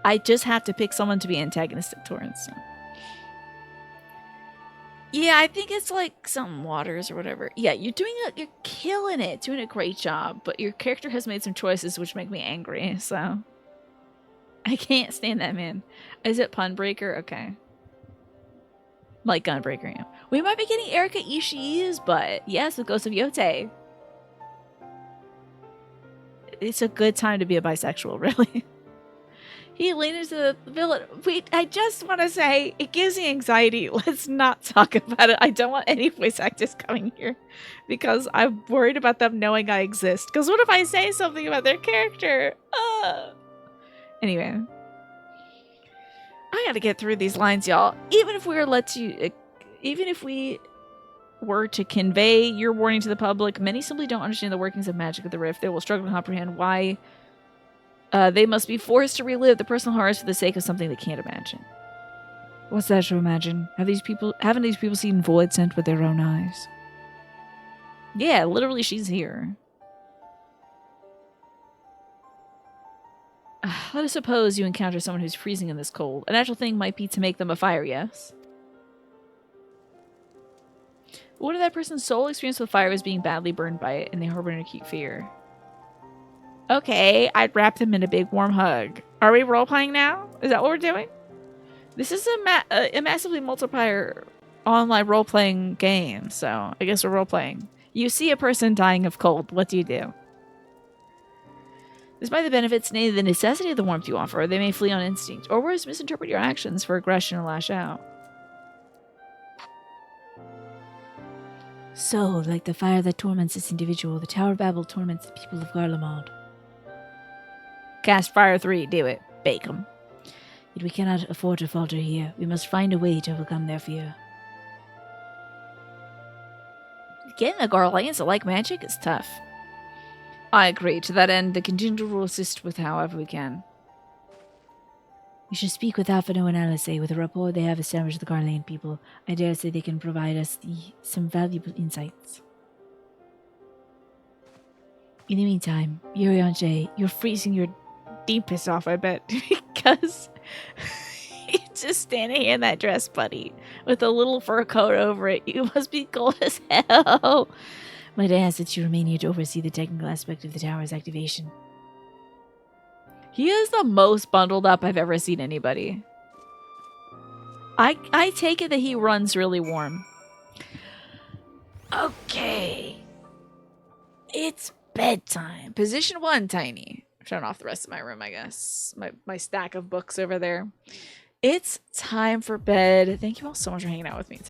I just have to pick someone to be antagonistic towards. So. Yeah, I think it's like some Waters or whatever. Yeah, you're killing it, doing a great job, but your character has made some choices which make me angry, so. I can't stand that man. Is it Punbreaker? Okay. Like Gunbreaker, yeah. We might be getting Erika Ishii's butt. Yes, with Ghost of Yote. It's a good time to be a bisexual, really. He leaned into the villain. Wait, I just want to say, it gives me anxiety. Let's not talk about it. I don't want any voice actors coming here because I'm worried about them knowing I exist. Because what if I say something about their character? Anyway. I gotta get through these lines, y'all. Even if we were to convey your warning to the public, many simply don't understand the workings of magic of the Rift. They will struggle to comprehend why they must be forced to relive the personal horrors for the sake of something they can't imagine. What's that to imagine? Haven't these people seen Voidsent with their own eyes? Yeah, literally, she's here. Let us suppose you encounter someone who's freezing in this cold. A natural thing might be to make them a fire, yes? What if that person's sole experience with fire was being badly burned by it and they harbor an acute fear? Okay, I'd wrap them in a big warm hug. Are we role-playing now? Is that what we're doing? This is a massively multiplayer online role-playing game, so I guess we're role-playing. You see a person dying of cold. What do you do? Despite the benefits, the necessity of the warmth you offer, they may flee on instinct, or worse, misinterpret your actions for aggression or lash out. So, like the fire that torments this individual, the Tower of Babel torments the people of Garlemald. Cast Fire 3, do it. Bake 'em. Yet we cannot afford to falter here. We must find a way to overcome their fear. Getting a Garleans that like magic is tough. I agree. To that end, the contingent will assist with however we can. We should speak with Alphino and Alice. With the rapport they have established with the Garlean people, I dare say they can provide us some valuable insights. In the meantime, Yurianche, you're freezing your deepest off, I bet, because you're just standing here in that dress, buddy, with a little fur coat over it. You must be cold as hell. Might I ask that you remain here to oversee the technical aspect of the tower's activation? He is the most bundled up I've ever seen anybody. I take it that he runs really warm. Okay. It's bedtime. Position 1, Tiny. Turn off the rest of my room, I guess. My stack of books over there. It's time for bed. Thank you all so much for hanging out with me.